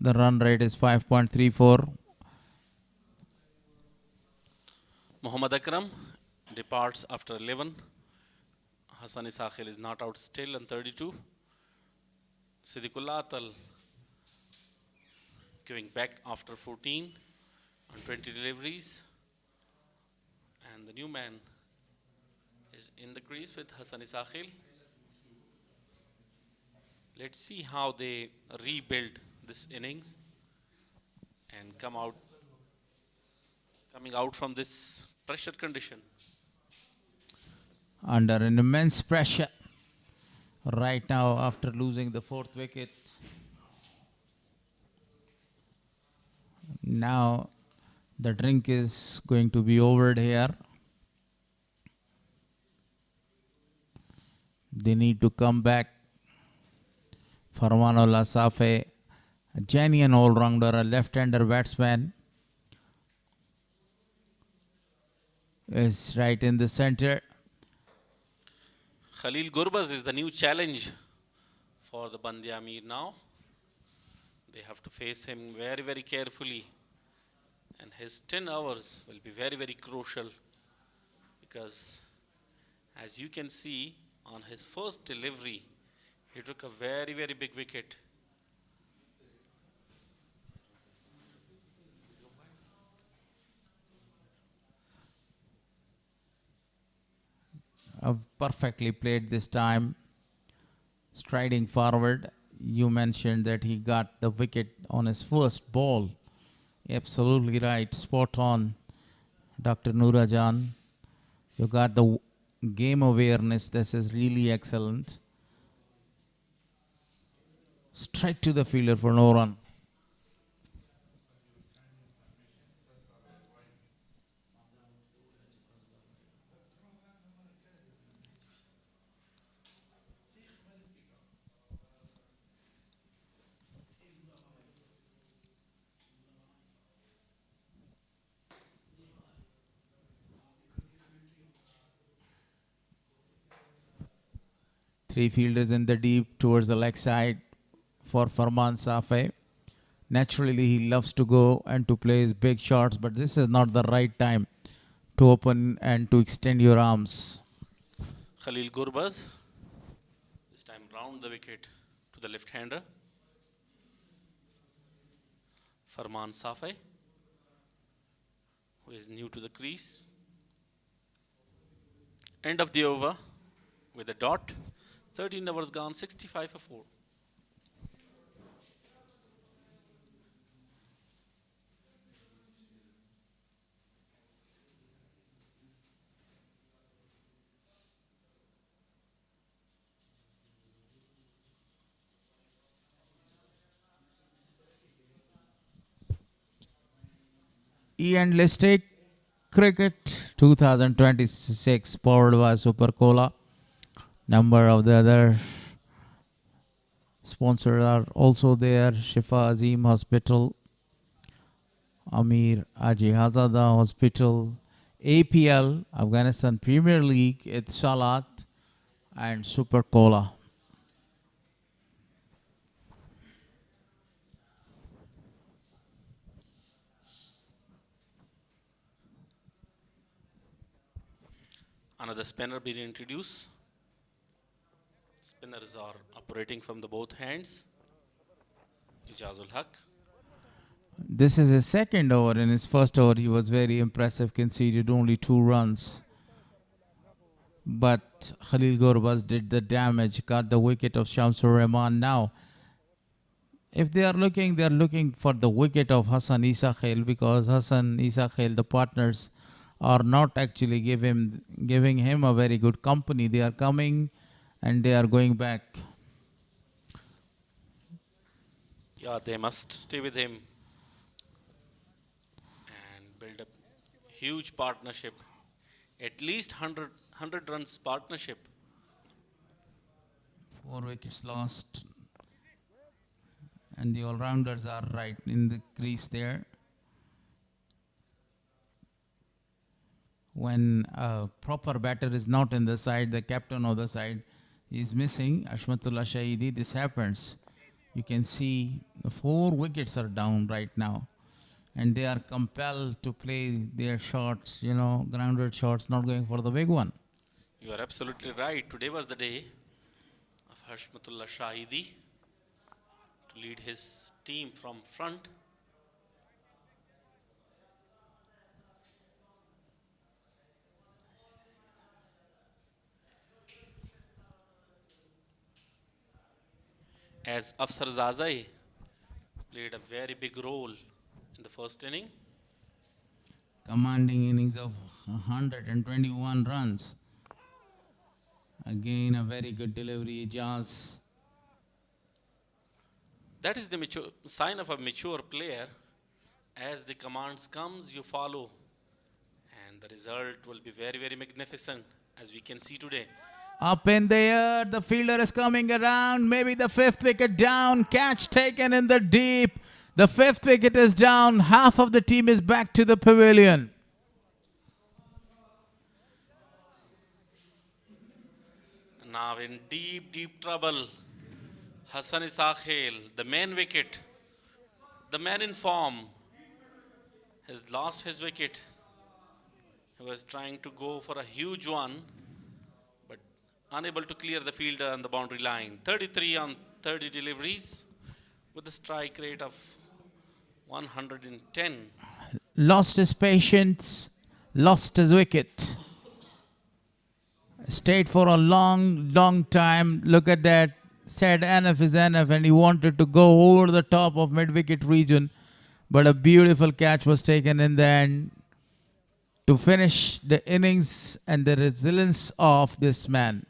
The run rate is 5.34. Muhammad Akram departs after 11. Hassan Isakhil is not out still on 32. Siddiqullah Atal giving back after 14 on 20 deliveries. And the new man is in the crease with Hassan Isakhil. Let's see how they rebuild this innings and coming out from this pressure condition. Under an immense pressure right now after losing the 4th wicket. Now the drink is going to be over here. They need to come back. Farmanullah Safe, a genuine all-rounder, a left-hander batsman, is right in the center. Khalil Gurbaz is the new challenge for the Band-e-Amir now. They have to face him very, very carefully. And his 10 hours will be very, very crucial because as you can see on his first delivery, he took a very, very big wicket. Perfectly played this time. Striding forward, you mentioned that he got the wicket on his first ball. Absolutely right, spot on, Dr. Nourajan. You got the game awareness. This is really excellent. Straight to the fielder for no run. Three fielders in the deep towards the leg side for Farman Safe. Naturally, he loves to go and to play his big shots, but this is not the right time to open and to extend your arms. Khalil Gurbaz, this time round the wicket to the left-hander. Farman Safe, who is new to the crease. End of the over with a dot. 13 overs gone, 65 for 4. Endless State Cricket 2026 powered by Super Cola. Number of the other sponsors are also there. Shifa Azim Hospital, Amir Aji Hazada Hospital, APL, Afghanistan Premier League, Salat, and Super Cola. Another spinner being introduced. Spinners are operating from the both hands. Ijazul Haq. This is his second over. In his first over, he was very impressive, conceded only 2 runs. But Khalil Gurbaz did the damage, got the wicket of Shamsur Rahman. Now, if they are looking for the wicket of Hassan Isakhil, because Hassan Isakhil, the partners, are not actually giving him a very good company. They are coming and they are going back. Yeah, they must stay with him and build a huge partnership. At least 100 runs partnership. 4 wickets lost. And the all-rounders are right in the crease there. When a proper batter is not in the side, the captain of the side is missing, Ashmatullah Shahidi, this happens. You can see the 4 wickets are down right now. And they are compelled to play their shots, grounded shots, not going for the big one. You are absolutely right. Today was the day of Hashmatullah Shahidi to lead his team from front. As Afsar Zazai played a very big role in the first inning. Commanding innings of 121 runs. Again, a very good delivery, Ijaz. That is the sign of a mature player. As the commands comes, you follow. And the result will be very, very magnificent, as we can see today. Up in the air, the fielder is coming around. Maybe the 5th wicket down. Catch taken in the deep. The 5th wicket is down. Half of the team is back to the pavilion. Now in deep, deep trouble. Hassan Isakhel, the main wicket, the man in form, has lost his wicket. He was trying to go for a huge one, but unable to clear the fielder on the boundary line. 33 on 30 deliveries with a strike rate of 110. Lost his patience, lost his wicket. Stayed for a long, long time. Look at that. Said enough is enough, and he wanted to go over the top of mid-wicket region. But a beautiful catch was taken in the end to finish the innings and the resilience of this man.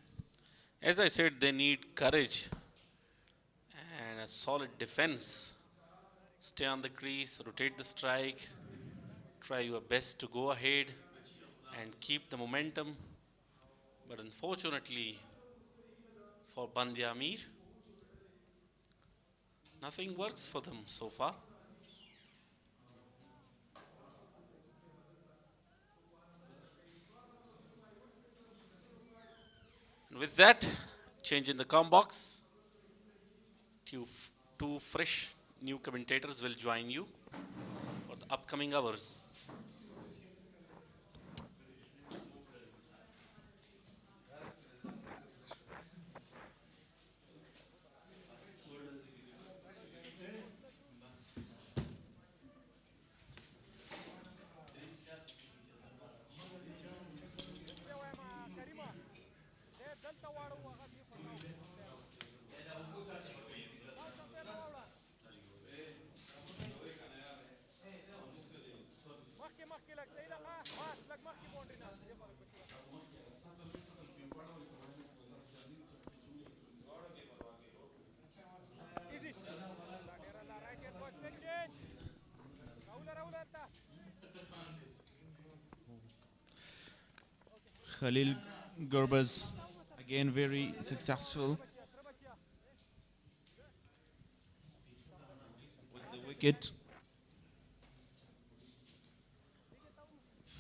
As I said, they need courage and a solid defense. Stay on the crease, rotate the strike, try your best to go ahead and keep the momentum. But unfortunately for Band-e-Amir, nothing works for them so far. And with that, change in the com box. Two fresh new commentators will join you for the upcoming hours. Khalil Gurbaz, again very successful with the wicket.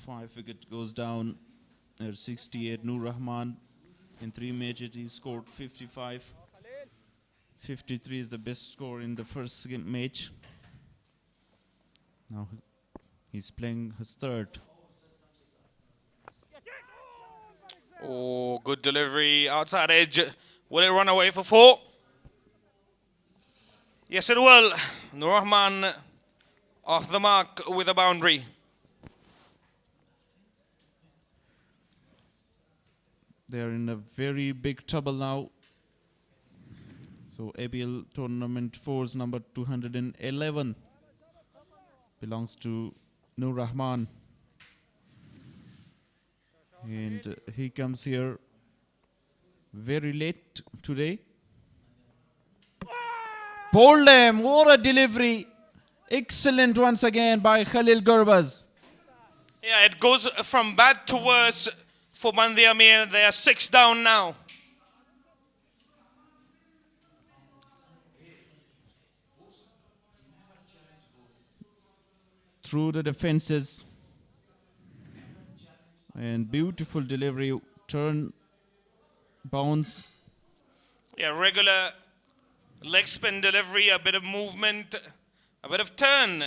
5 wicket goes down at 68. Nur Rahman in 3 matches he scored 55. 53 is the best score in the first match. Now he's playing his third. Oh, good delivery, outside edge. Will it run away for 4? Yes, it will. Nur Rahman off the mark with a boundary. They're in a very big trouble now. So ABL Tournament 4's number 211 belongs to Nur Rahman. And he comes here very late today. Bowled him. What a delivery. Excellent once again by Khalil Gurbaz. Yeah, it goes from bad to worse for Band-e-Amir. They are 6 down now. Through the defenses. And beautiful delivery, turn, bounce. Yeah, regular leg spin delivery, a bit of movement, a bit of turn.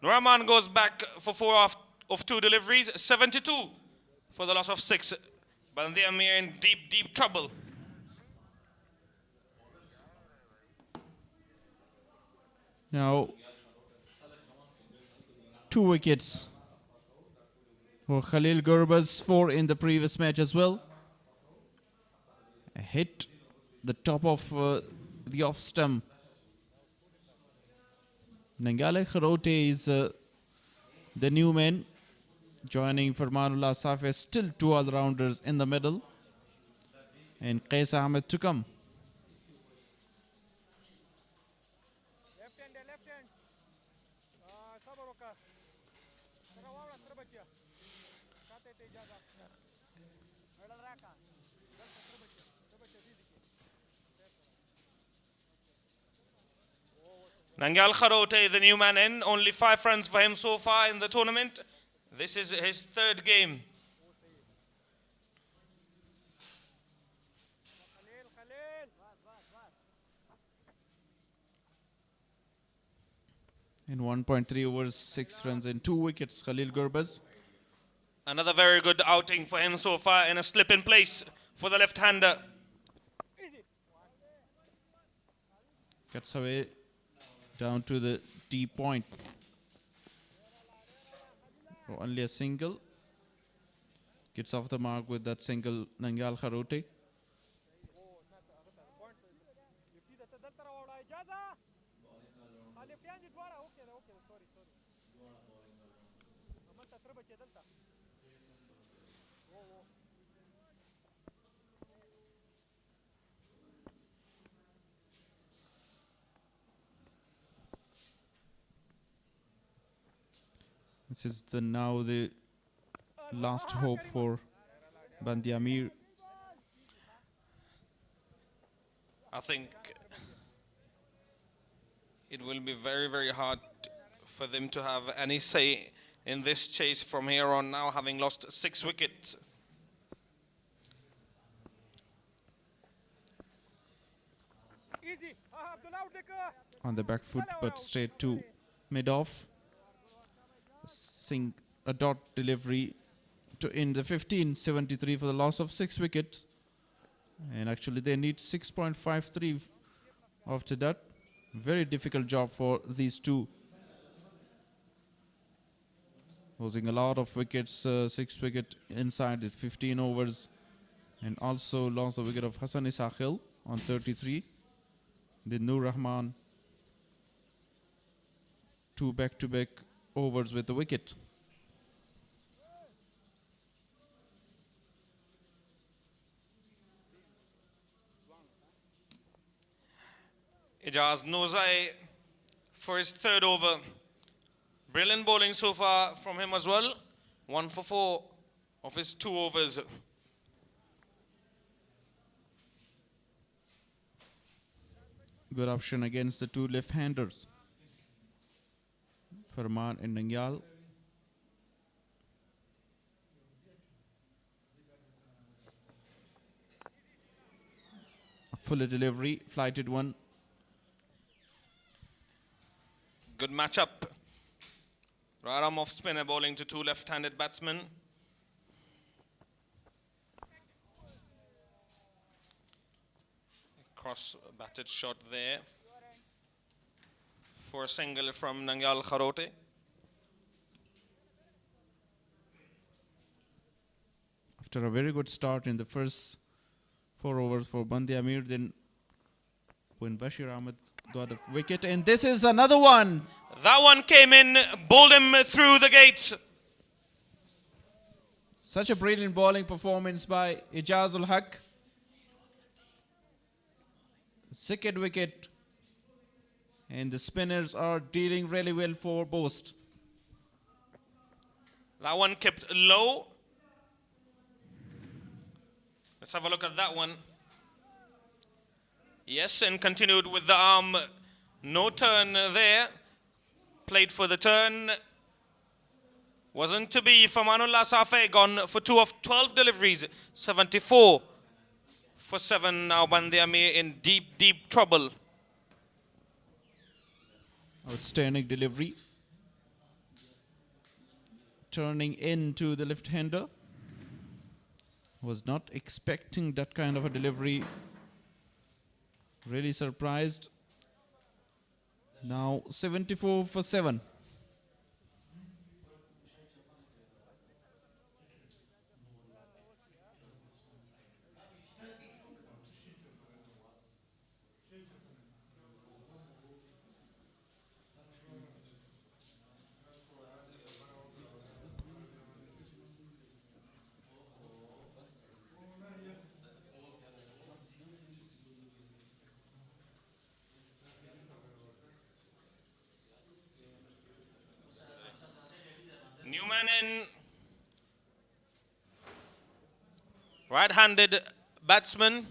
Nuraman goes back for 4 of 2 deliveries, 72 for the loss of 6. Band-e-Amir in deep, deep trouble. Now, 2 wickets for Khalil Gurbaz, 4 in the previous match as well. A hit the top of the off stump. Nangale Kharote is the new man, joining Farmanullah Safia. Still 2 all-rounders in the middle, and Qais Ahmed to come. Nangal Kharote, the new man in, only 5 runs for him so far in the tournament. This is his 3rd game. In 1.3 overs, 6 runs and 2 wickets, Khalil Gurbaz. Another very good outing for him so far, in a slip in place for the left-hander. Cuts away down to the T point. Only a single. Gets off the mark with that single, Nangal Kharote. This is now the last hope for Band-e-Amir. I think it will be very, very hard for them to have any say in this chase from here on now, having lost 6 wickets. On the back foot, but straight to mid-off. A dot delivery to end the 15, 73 for the loss of 6 wickets. And actually they need 6.53 after that. Very difficult job for these two. Losing a lot of wickets, 6 wicket inside at 15 overs. And also lost the wicket of Hassan Isakhil on 33. Then Nur Rahman, 2 back-to-back overs with the wicket. Ijaz Nozai for his 3rd over. Brilliant bowling so far from him as well. 1 for 4 of his 2 overs. Good option against the 2 left-handers, Farman and Nangyal. A full delivery, flighted one. Good matchup. Right arm off spinner bowling to 2 left-handed batsmen. Cross batted shot there for a single from Nangyal Kharote. After a very good start in the first 4 overs for Band-e-Amir, then when Bashir Ahmed got a wicket, and this is another one. That one came in, bowled him through the gates. Such a brilliant bowling performance by Ijazul Haq. 2nd wicket, and the spinners are dealing really well for Bost. That one kept low. Let's have a look at that one. Yes, and continued with the arm. No turn there. Played for the turn. Wasn't to be. Farmanullah Safia gone for 2 of 12 deliveries. 74 for 7. Now Band-e-Amir in deep, deep trouble. Outstanding delivery. Turning into the left-hander. Was not expecting that kind of a delivery. Really surprised. Now 74 for 7. New man in. Right-handed batsman.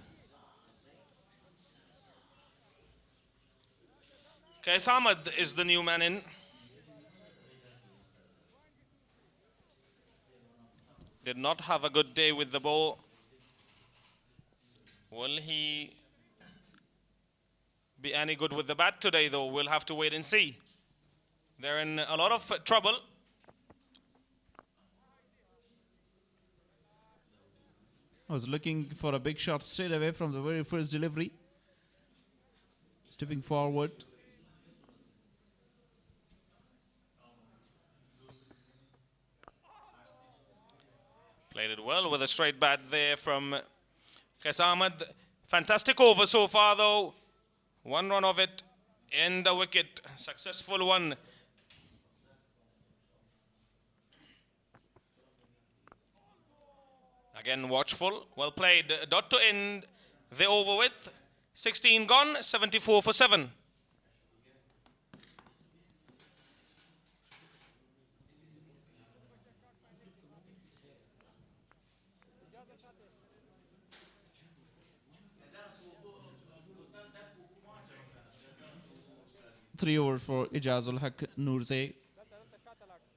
Qais Ahmed is the new man in. Did not have a good day with the ball. Will he be any good with the bat today, though? We'll have to wait and see. They're in a lot of trouble. I was looking for a big shot straight away from the very first delivery. Stepping forward. Played it well with a straight bat there from Qais Ahmed. Fantastic over so far, though. One run of it in the wicket. Successful one. Again, watchful. Well played. Dot to end the over with. 16 gone, 74 for 7. Three over for Ijazul Haq Nurze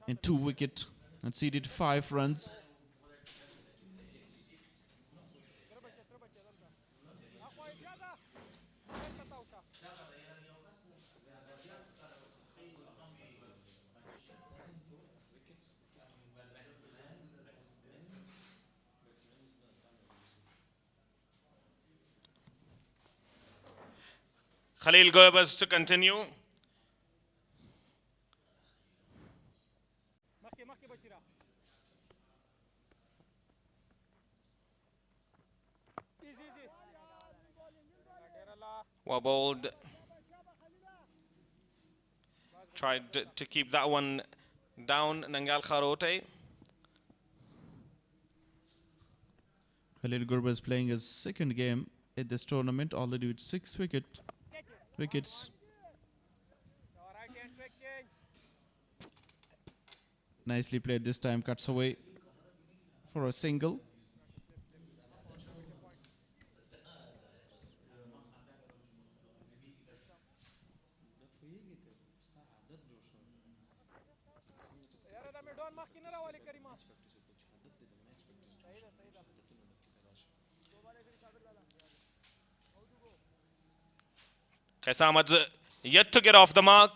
and 2 wicket and ceded 5 runs. Khalil Gurbaz to continue. Wobbled. Tried to keep that one down. Nangal Kharote. Khalil Gurbaz is playing his second game at this tournament, already with 6 wickets. Nicely played this time, cuts away for a single. Qais Ahmed yet to get off the mark.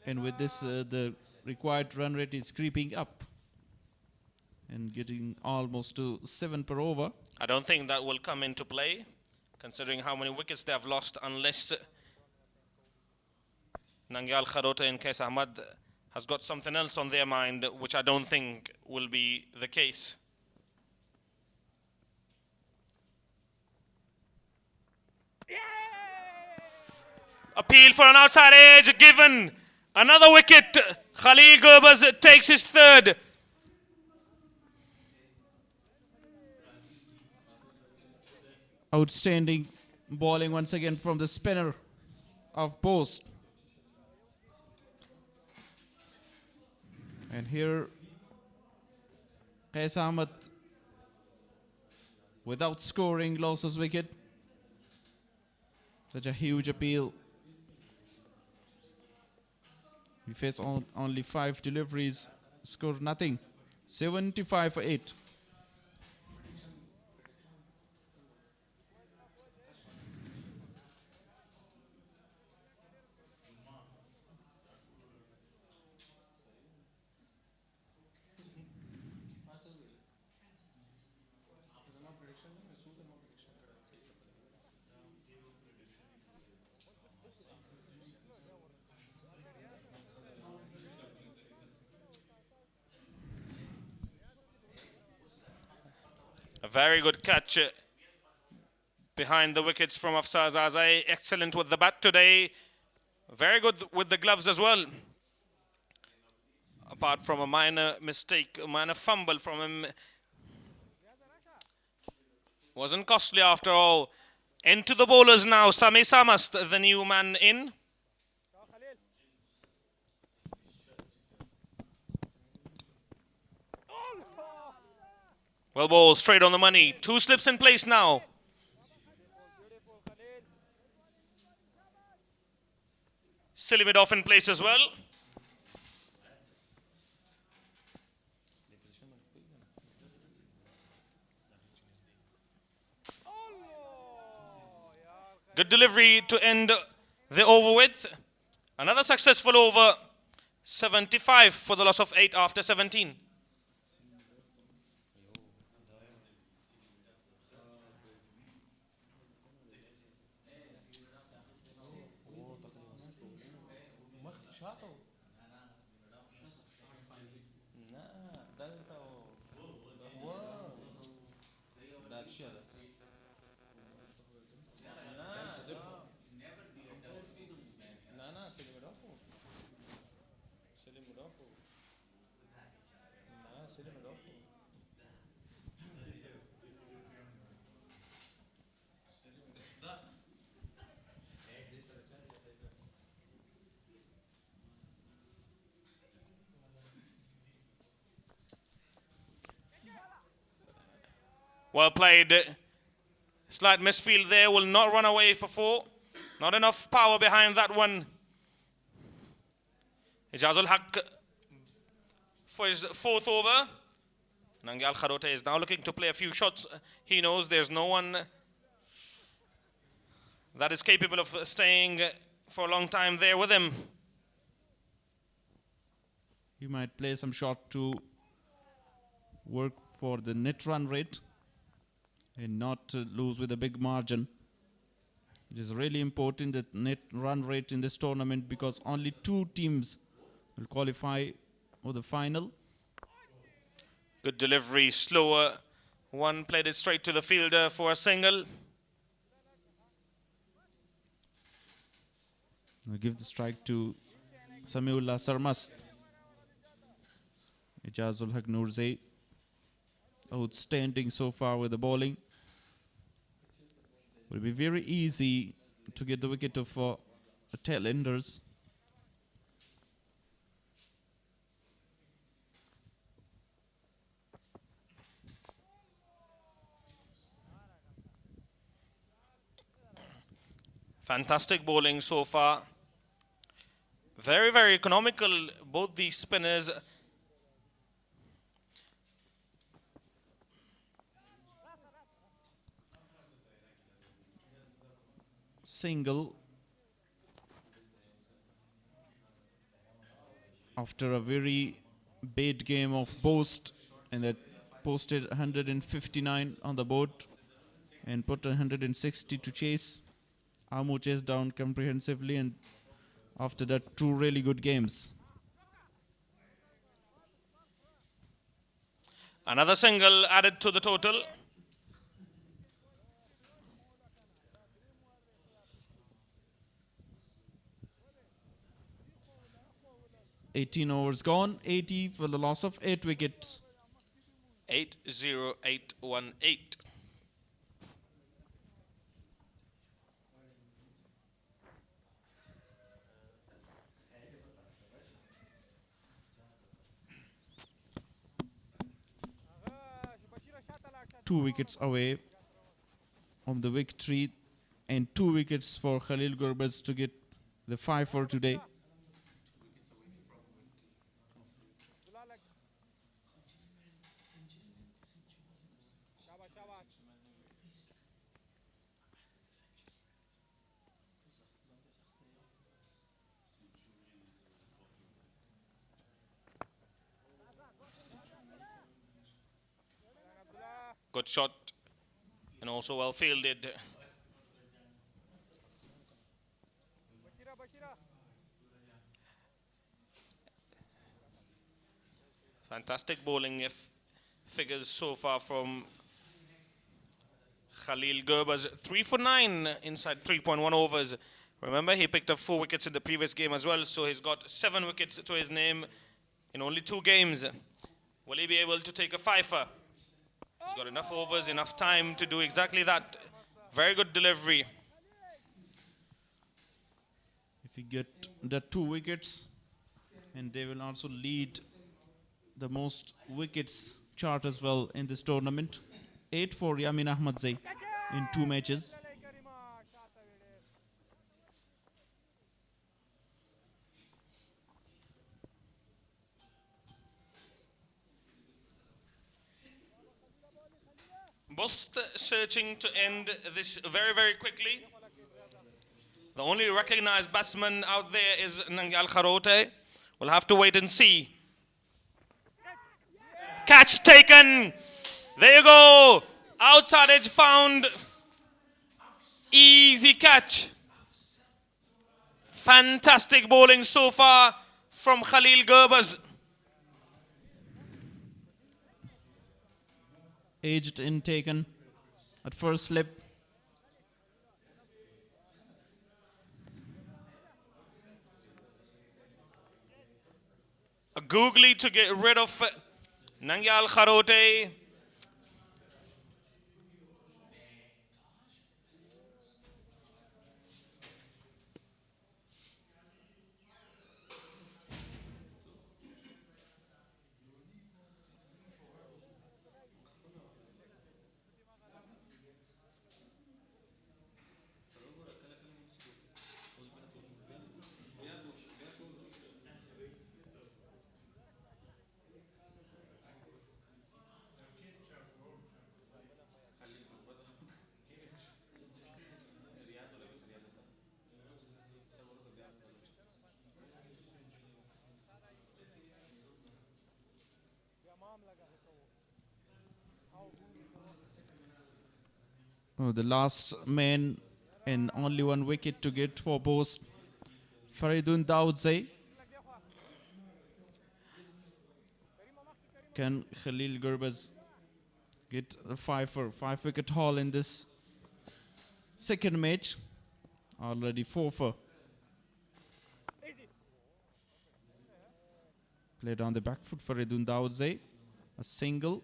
And with this, the required run rate is creeping up and getting almost to 7 per over. I don't think that will come into play, considering how many wickets they have lost, unless Nangal Kharote and Qais Ahmed has got something else on their mind, which I don't think will be the case. Appeal for an outside edge given. Another wicket. Khalil Gurbaz takes his third. Outstanding bowling once again from the spinner of Bost. And here Qais Ahmed without scoring loses wicket. Such a huge appeal. We face only 5 deliveries, score nothing. 75 for 8. Very good catch behind the wickets from Afsar Zazai. Excellent with the bat today. Very good with the gloves as well. Apart from a minor mistake, a minor fumble from him. Wasn't costly after all. Into the bowlers now. Sami Samast, the new man in. Well bowled, straight on the money. 2 slips in place now. Silly mid off in place as well. Good delivery to end the over with. Another successful over. 75 for the loss of 8 after 17. Well played. Slight misfield there. Will not run away for 4. Not enough power behind that one. Ijazul Haq for his 4th over. Nangyal Kharote is now looking to play a few shots. He knows there's no one that is capable of staying for a long time there with him. He might play some shot to work for the net run rate and not lose with a big margin. It is really important that net run rate in this tournament, because only 2 teams will qualify for the final. Good delivery, slower. One played it straight to the fielder for a single. I'll give the strike to Samiullah Sarmast. Ijazul Haq Nurzai, outstanding so far with the bowling. Will be very easy to get the wicket of tail enders. Fantastic bowling so far. Very, very economical, both these spinners. Single after a very bad game of Bost, and that posted 159 on the board and put 160 to chase. Amu chased down comprehensively, and after that 2 really good games. Another single added to the total. $18 overs gone, 80 for the loss of 8 wickets. 80818. Two wickets away from the victory, and 2 wickets for Khalil Gurbaz to get the 5 for today. Good shot and also well fielded. Fantastic bowling figures so far from Khalil Gerbers 3 for 9 inside 3.1 overs. Remember, he picked up 4 wickets in the previous game as well, so he's got 7 wickets to his name in only 2 games. Will he be able to take a fifer? He's got enough overs, enough time to do exactly that. Very good delivery. If he get the 2 wickets, and they will also lead the most wickets chart as well in this tournament. 8 for Yamin Ahmadzai in 2 matches. Bost searching to end this very, very quickly. The only recognized batsman out there is Nangyal Kharote. We'll have to wait and see. Catch taken. There you go. Outside edge found. Easy catch. Fantastic bowling so far from Khalil Gerbers. Aged in taken at first slip. A googly to get rid of Nangyal Kharote. Oh, the last man and only 1 wicket to get for Bost. Faridun Daudzai. Can Khalil Gerbers get a 5-wicket haul in this second match? Already 4 for. Played on the back foot for Faridun Daudzai. A single.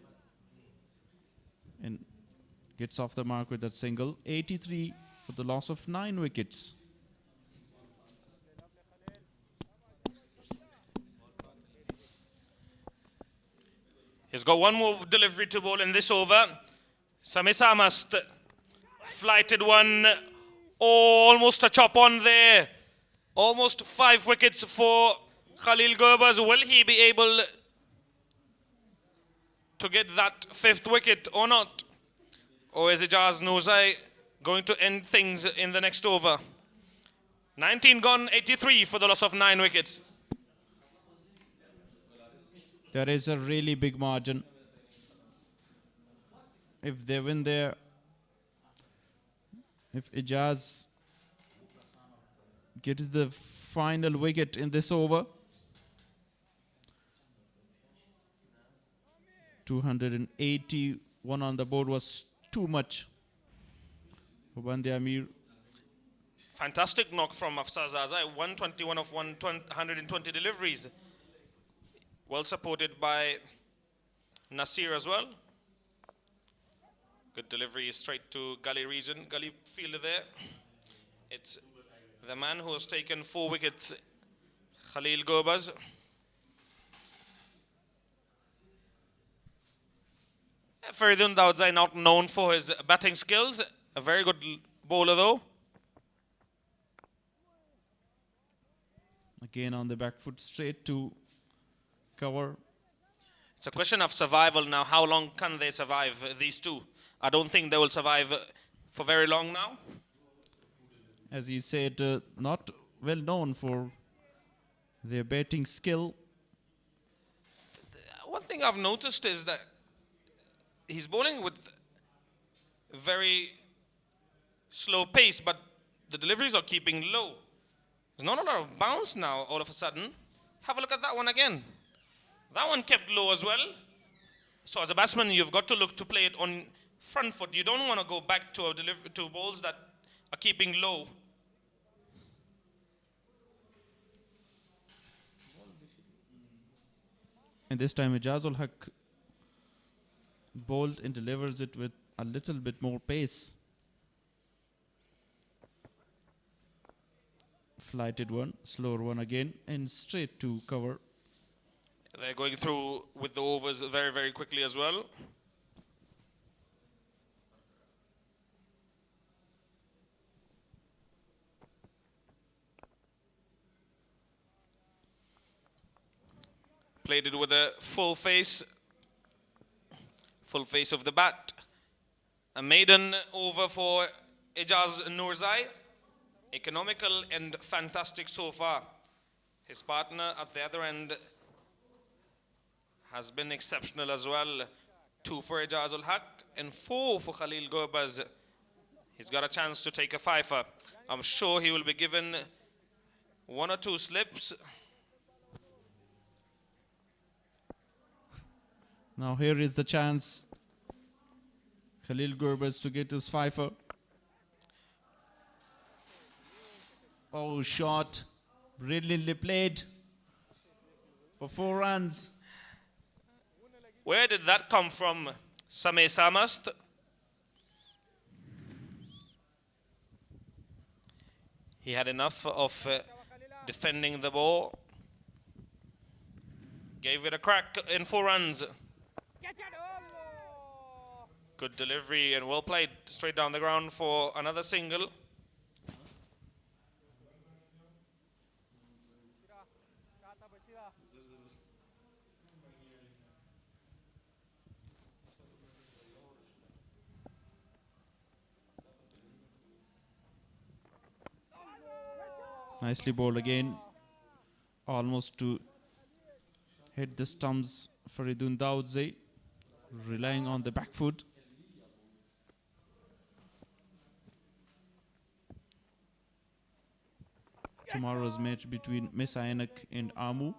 And gets off the mark with that single. 83 for the loss of 9 wickets. He's got 1 more delivery to bowl in this over. Samisa must flighted one. Almost a chop on there. Almost 5 wickets for Khalil Gerbers. Will he be able to get that 5th wicket or not? Or is Ijaz Nuzai going to end things in the next over? 19 gone, 83 for the loss of 9 wickets. There is a really big margin. If they win there, if Ijaz gets the final wicket in this over, 281 on the board was too much for Band-e-Amir. Fantastic knock from Afsar Zazai, 121 of 120 deliveries. Well supported by Nasir as well. Good delivery straight to Gully region, Gully fielder there. It's the man who has taken 4 wickets, Khalil Gerbers. Faridun Daudzai not known for his batting skills. A very good bowler though. Again on the back foot, straight to cover. It's a question of survival now. How long can they survive, these two? I don't think they will survive for very long now. As you said, not well known for their batting skill. One thing I've noticed is that he's bowling with very slow pace, but the deliveries are keeping low. There's not a lot of bounce now all of a sudden. Have a look at that one again. That one kept low as well. So as a batsman, you've got to look to play it on front foot. You don't want to go back to to balls that are keeping low. And this time Ijazul Haq bowled and delivers it with a little bit more pace. Flighted one, slower one again, and straight to cover. They're going through with the overs very, very quickly as well. Played it with a full face of the bat. A maiden over for Ijaz Nurzai. Economical and fantastic so far. His partner at the other end has been exceptional as well. 2 for Ijazul Haq and 4 for Khalil Gurbaz. He's got a chance to take a fifer. I'm sure he will be given 1 or 2 slips. Now here is the chance. Khalil Gurbaz to get his fifer. Oh, shot. Brilliantly played for 4 runs. Where did that come from, Sameh Samast? He had enough of defending the ball. Gave it a crack in 4 runs. Good delivery and well played. Straight down the ground for another single. Nicely bowled again. Almost to hit the stumps. Faridun Daudze relying on the back foot. Tomorrow's match between Misainak and Amu.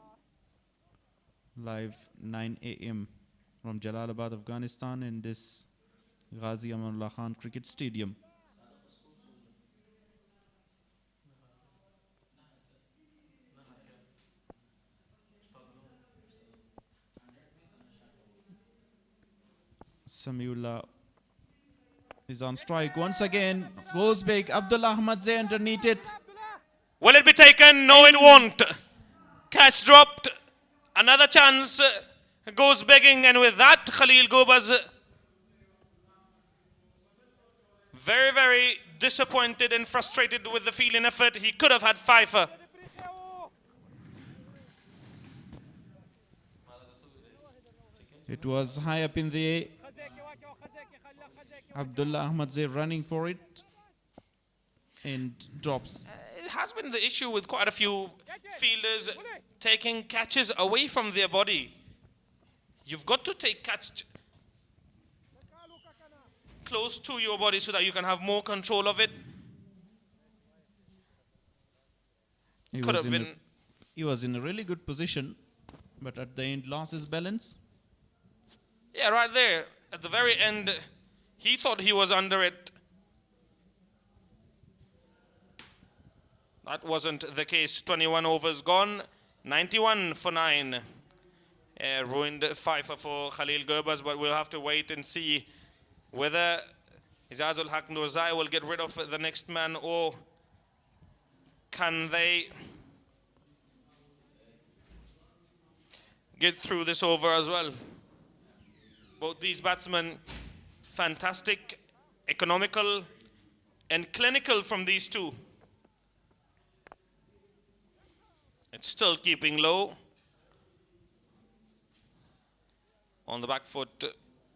Live 9 a.m. from Jalalabad, Afghanistan in this Ghazi Amanullah Khan Cricket Stadium. Samiullah is on strike once again. Goes big. Abdullah Ahmadzai underneath it. Will it be taken? No, it won't. Catch dropped. Another chance goes begging, and with that, Khalil Gurbaz very, very disappointed and frustrated with the fielding effort. He could have had fifer. It was high up in the air. Abdullah Ahmadzai running for it and drops. It has been the issue with quite a few fielders taking catches away from their body. You've got to take catch close to your body so that you can have more control of it. He was in a really good position, but at the end lost his balance. Yeah, right there. At the very end, he thought he was under it. That wasn't the case. 21 overs gone. 91 for 9. Ruined fifer for Khalil Gurbaz, but we'll have to wait and see whether Ijazul Haq Nurzai will get rid of the next man, or can they get through this over as well. Both these batsmen, fantastic, economical, and clinical from these two. It's still keeping low. On the back foot,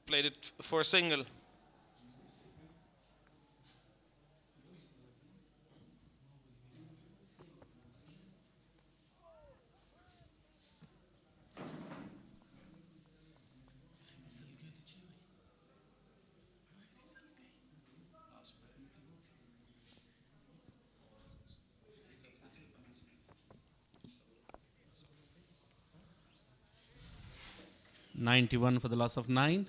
played it for a single. .91 for the loss of 9.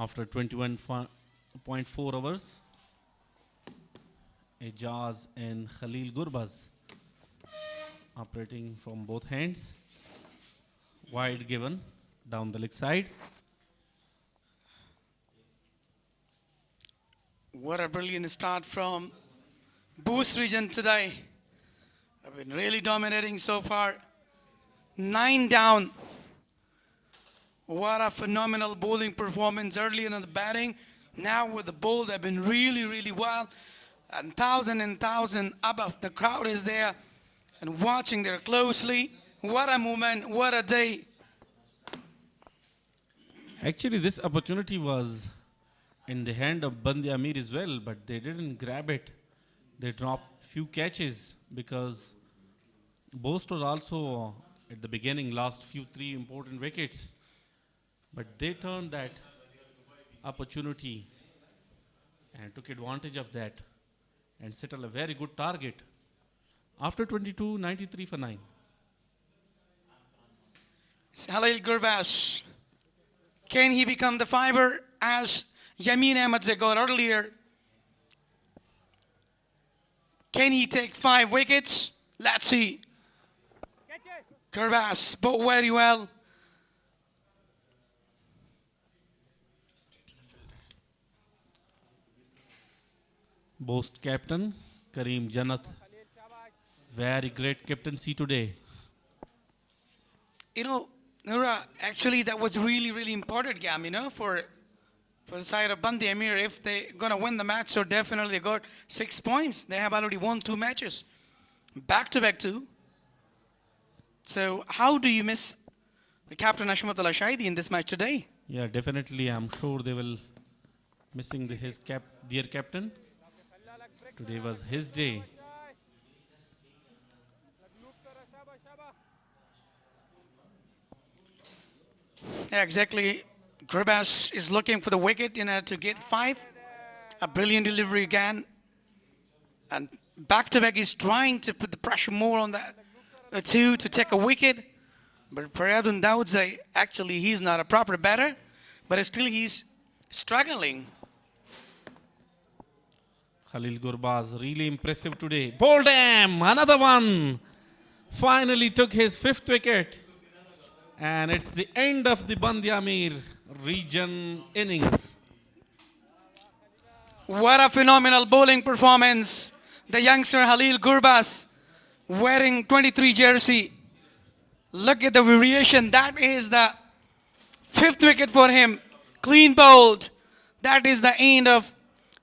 after 21.4 hours. Ejaz and Khalil Gurbaz operating from both hands. Wide given down the leg side. What a brilliant start from Bost region today. I've been really dominating so far. 9 down. What a phenomenal bowling performance early in the batting. Now with the bowl, they've been really, really well. And thousand above. The crowd is there and watching there closely. What a moment, what a day. Actually, this opportunity was in the hand of Band-e-Amir as well, but they didn't grab it. They dropped few catches because Bost was also at the beginning lost few 3 important wickets. But they turned that opportunity and took advantage of that and settled a very good target. After 22, 93 for 9. Khalil Gurbaz. Can he become the fiver as Yamin Ahmed got earlier? Can he take 5 wickets? Let's see. Gurbaz bowled very well. Bost captain Kareem Jannat. Very great captaincy today. You know, Nura, actually that was really, really important game, you know, for the side of Band-e-Amir. If they're going to win the match, so definitely they got 6 points. They have already won 2 matches. Back-to-back 2. So how do you miss the captain Hashmatullah Shahidi in this match today? Yeah, definitely. I'm sure they will missing their captain. Today was his day. Yeah, exactly. Gurbaz is looking for the wicket, you know, to get 5. A brilliant delivery again. And back-to-back is trying to put the pressure more on that 2 to take a wicket. But Faryadun Daudzai, actually, he's not a proper batter. But still, he's struggling. Khalil Gurbaz, really impressive today. Bowled him, another one. Finally took his 5th wicket. And it's the end of the Band-e-Amir region innings. What a phenomenal bowling performance. The youngster Khalil Gurbaz wearing 23 jersey. Look at the variation. That is the 5th wicket for him. Clean bowled. That is the end of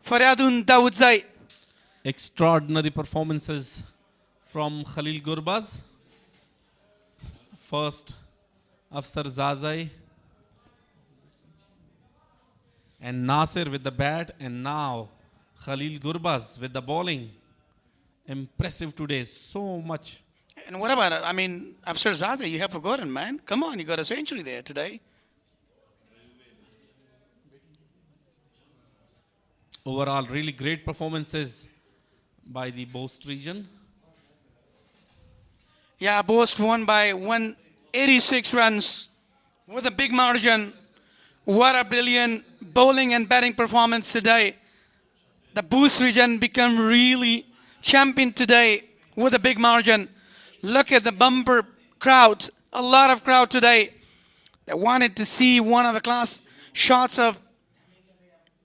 Faryadun Daudzai. Extraordinary performances from Khalil Gurbaz. First, Afsar Zazai and Nasir with the bat, and now Khalil Gurbaz with the bowling. Impressive today, so much. And what about, I mean, Afsar Zazai, you have forgotten, man. Come on, you got a century there today. Overall, really great performances by the Bost region. Yeah, Bost won by 186 runs with a big margin. What a brilliant bowling and batting performance today. The Bost region become really champion today with a big margin. Look at the bumper crowd. A lot of crowd today. They wanted to see one of the class shots of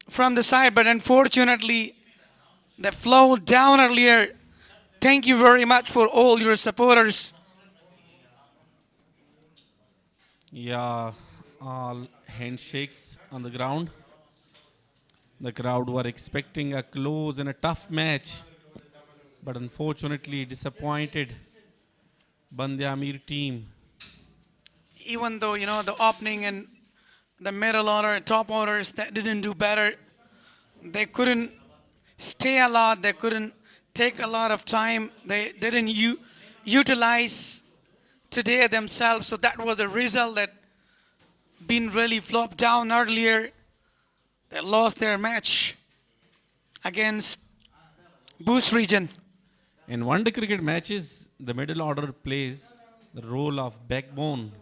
from the side, but unfortunately they flowed down earlier. Thank you very much for all your supporters. Yeah, all handshakes on the ground. The crowd were expecting a close and a tough match, but unfortunately disappointed Band-e-Amir team. Even though, you know, the opening and the middle order, top orders that didn't do better, they couldn't stay a lot, they couldn't take a lot of time, they didn't utilize today themselves, so that was the result that been really flopped down earlier. They lost their match against Bost region. In one-day cricket matches, the middle order plays the role of backbone.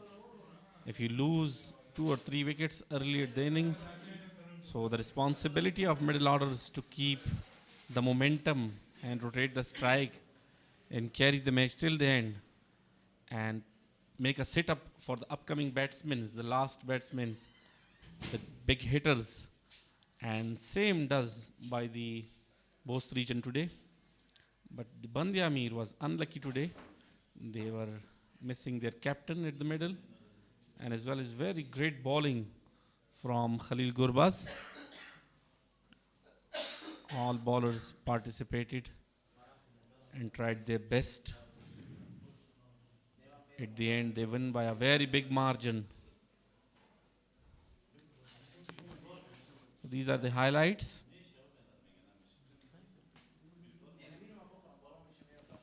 If you lose 2 or 3 wickets early at the innings, So the responsibility of middle order is to keep the momentum and rotate the strike and carry the match till the end and make a sit-up for the upcoming batsmen, the last batsmen, the big hitters. And same does by the Bost region today. But the Band-e-Amir was unlucky today. They were missing their captain at the middle, and as well as very great bowling from Khalil Gurbaz. All bowlers participated and tried their best. At the end, they win by a very big margin. So these are the highlights.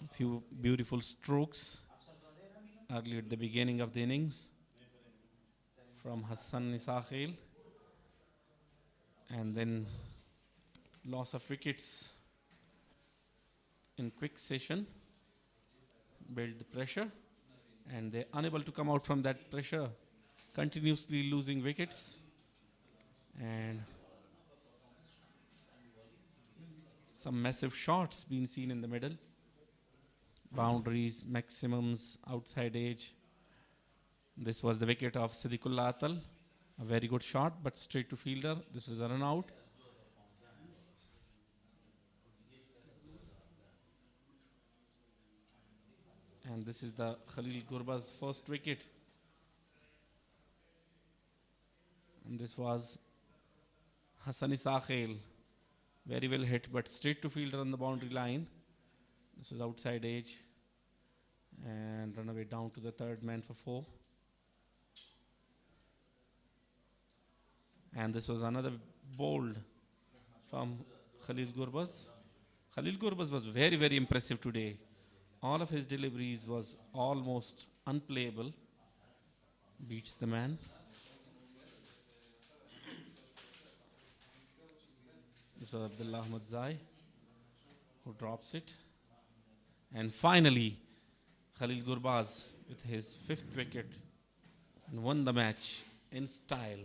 A few beautiful strokes early at the beginning of the innings from Hassan Isakhil, and then loss of wickets in quick session built the pressure, and they're unable to come out from that pressure, continuously losing wickets. And some massive shots being seen in the middle. Boundaries, maximums, outside edge. This was the wicket of Siddiqullah Atal. A very good shot, but straight to fielder. This is a run out. And this is the Khalil Gurbaz first wicket. And this was Hassan Isakhil. Very well hit, but straight to fielder on the boundary line. This is outside edge. And run away down to the third man for 4. And this was another bold from Khalil Gurbaz. Khalil Gurbaz was very, very impressive today. All of his deliveries was almost unplayable. Beats the man. This was Abdullah Ahmad Zai who drops it. And finally, Khalil Gurbaz with his 5th wicket and won the match in style.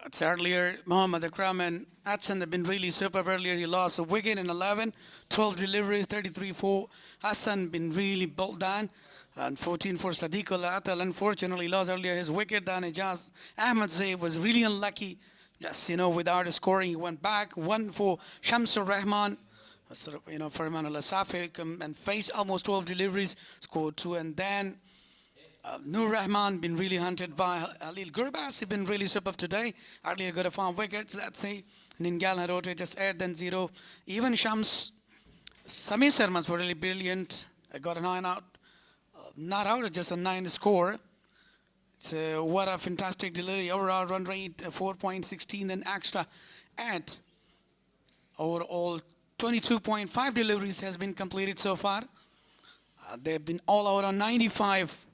It's earlier, Muhammad Akram and Atsan have been really superb earlier. He lost a wicket in 11, 12 deliveries, 33-4. Hassan been really bowled down. And 14 for Siddiqullah Atal. Unfortunately, lost earlier his wicket. Then Ijaz Ahmed Zaid was really unlucky. Just, without scoring, he went back. 1 for Shamsur Rahman. Farman al-Safi and faced almost 12 deliveries, scored 2. And then Nur Rahman been really hunted by Khalil Gurbaz. He been really superb today. Earlier got a 5 wickets, let's say. Ningal Harote just 8, then 0. Even Shams Sami Sharma was really brilliant. I got a 9 out. Not out, just a 9 score. It's what a fantastic delivery. Overall run rate 4.16, then extra at overall 22.5 deliveries has been completed so far. They've been all out on 95.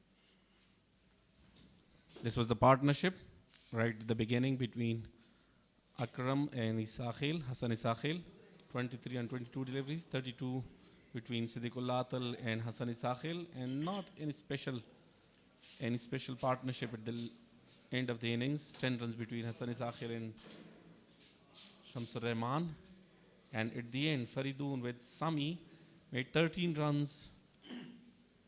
This was the partnership right at the beginning between Akram and Isakhil, Hassan Isakhil. 23 and 22 deliveries, 32 between Siddiqullah Atal and Hassan Isakhil, and not any special partnership at the end of the innings. 10 runs between Hassan Isakhil and Shamsur Rahman. And at the end, Faridoon with Sami made 13 runs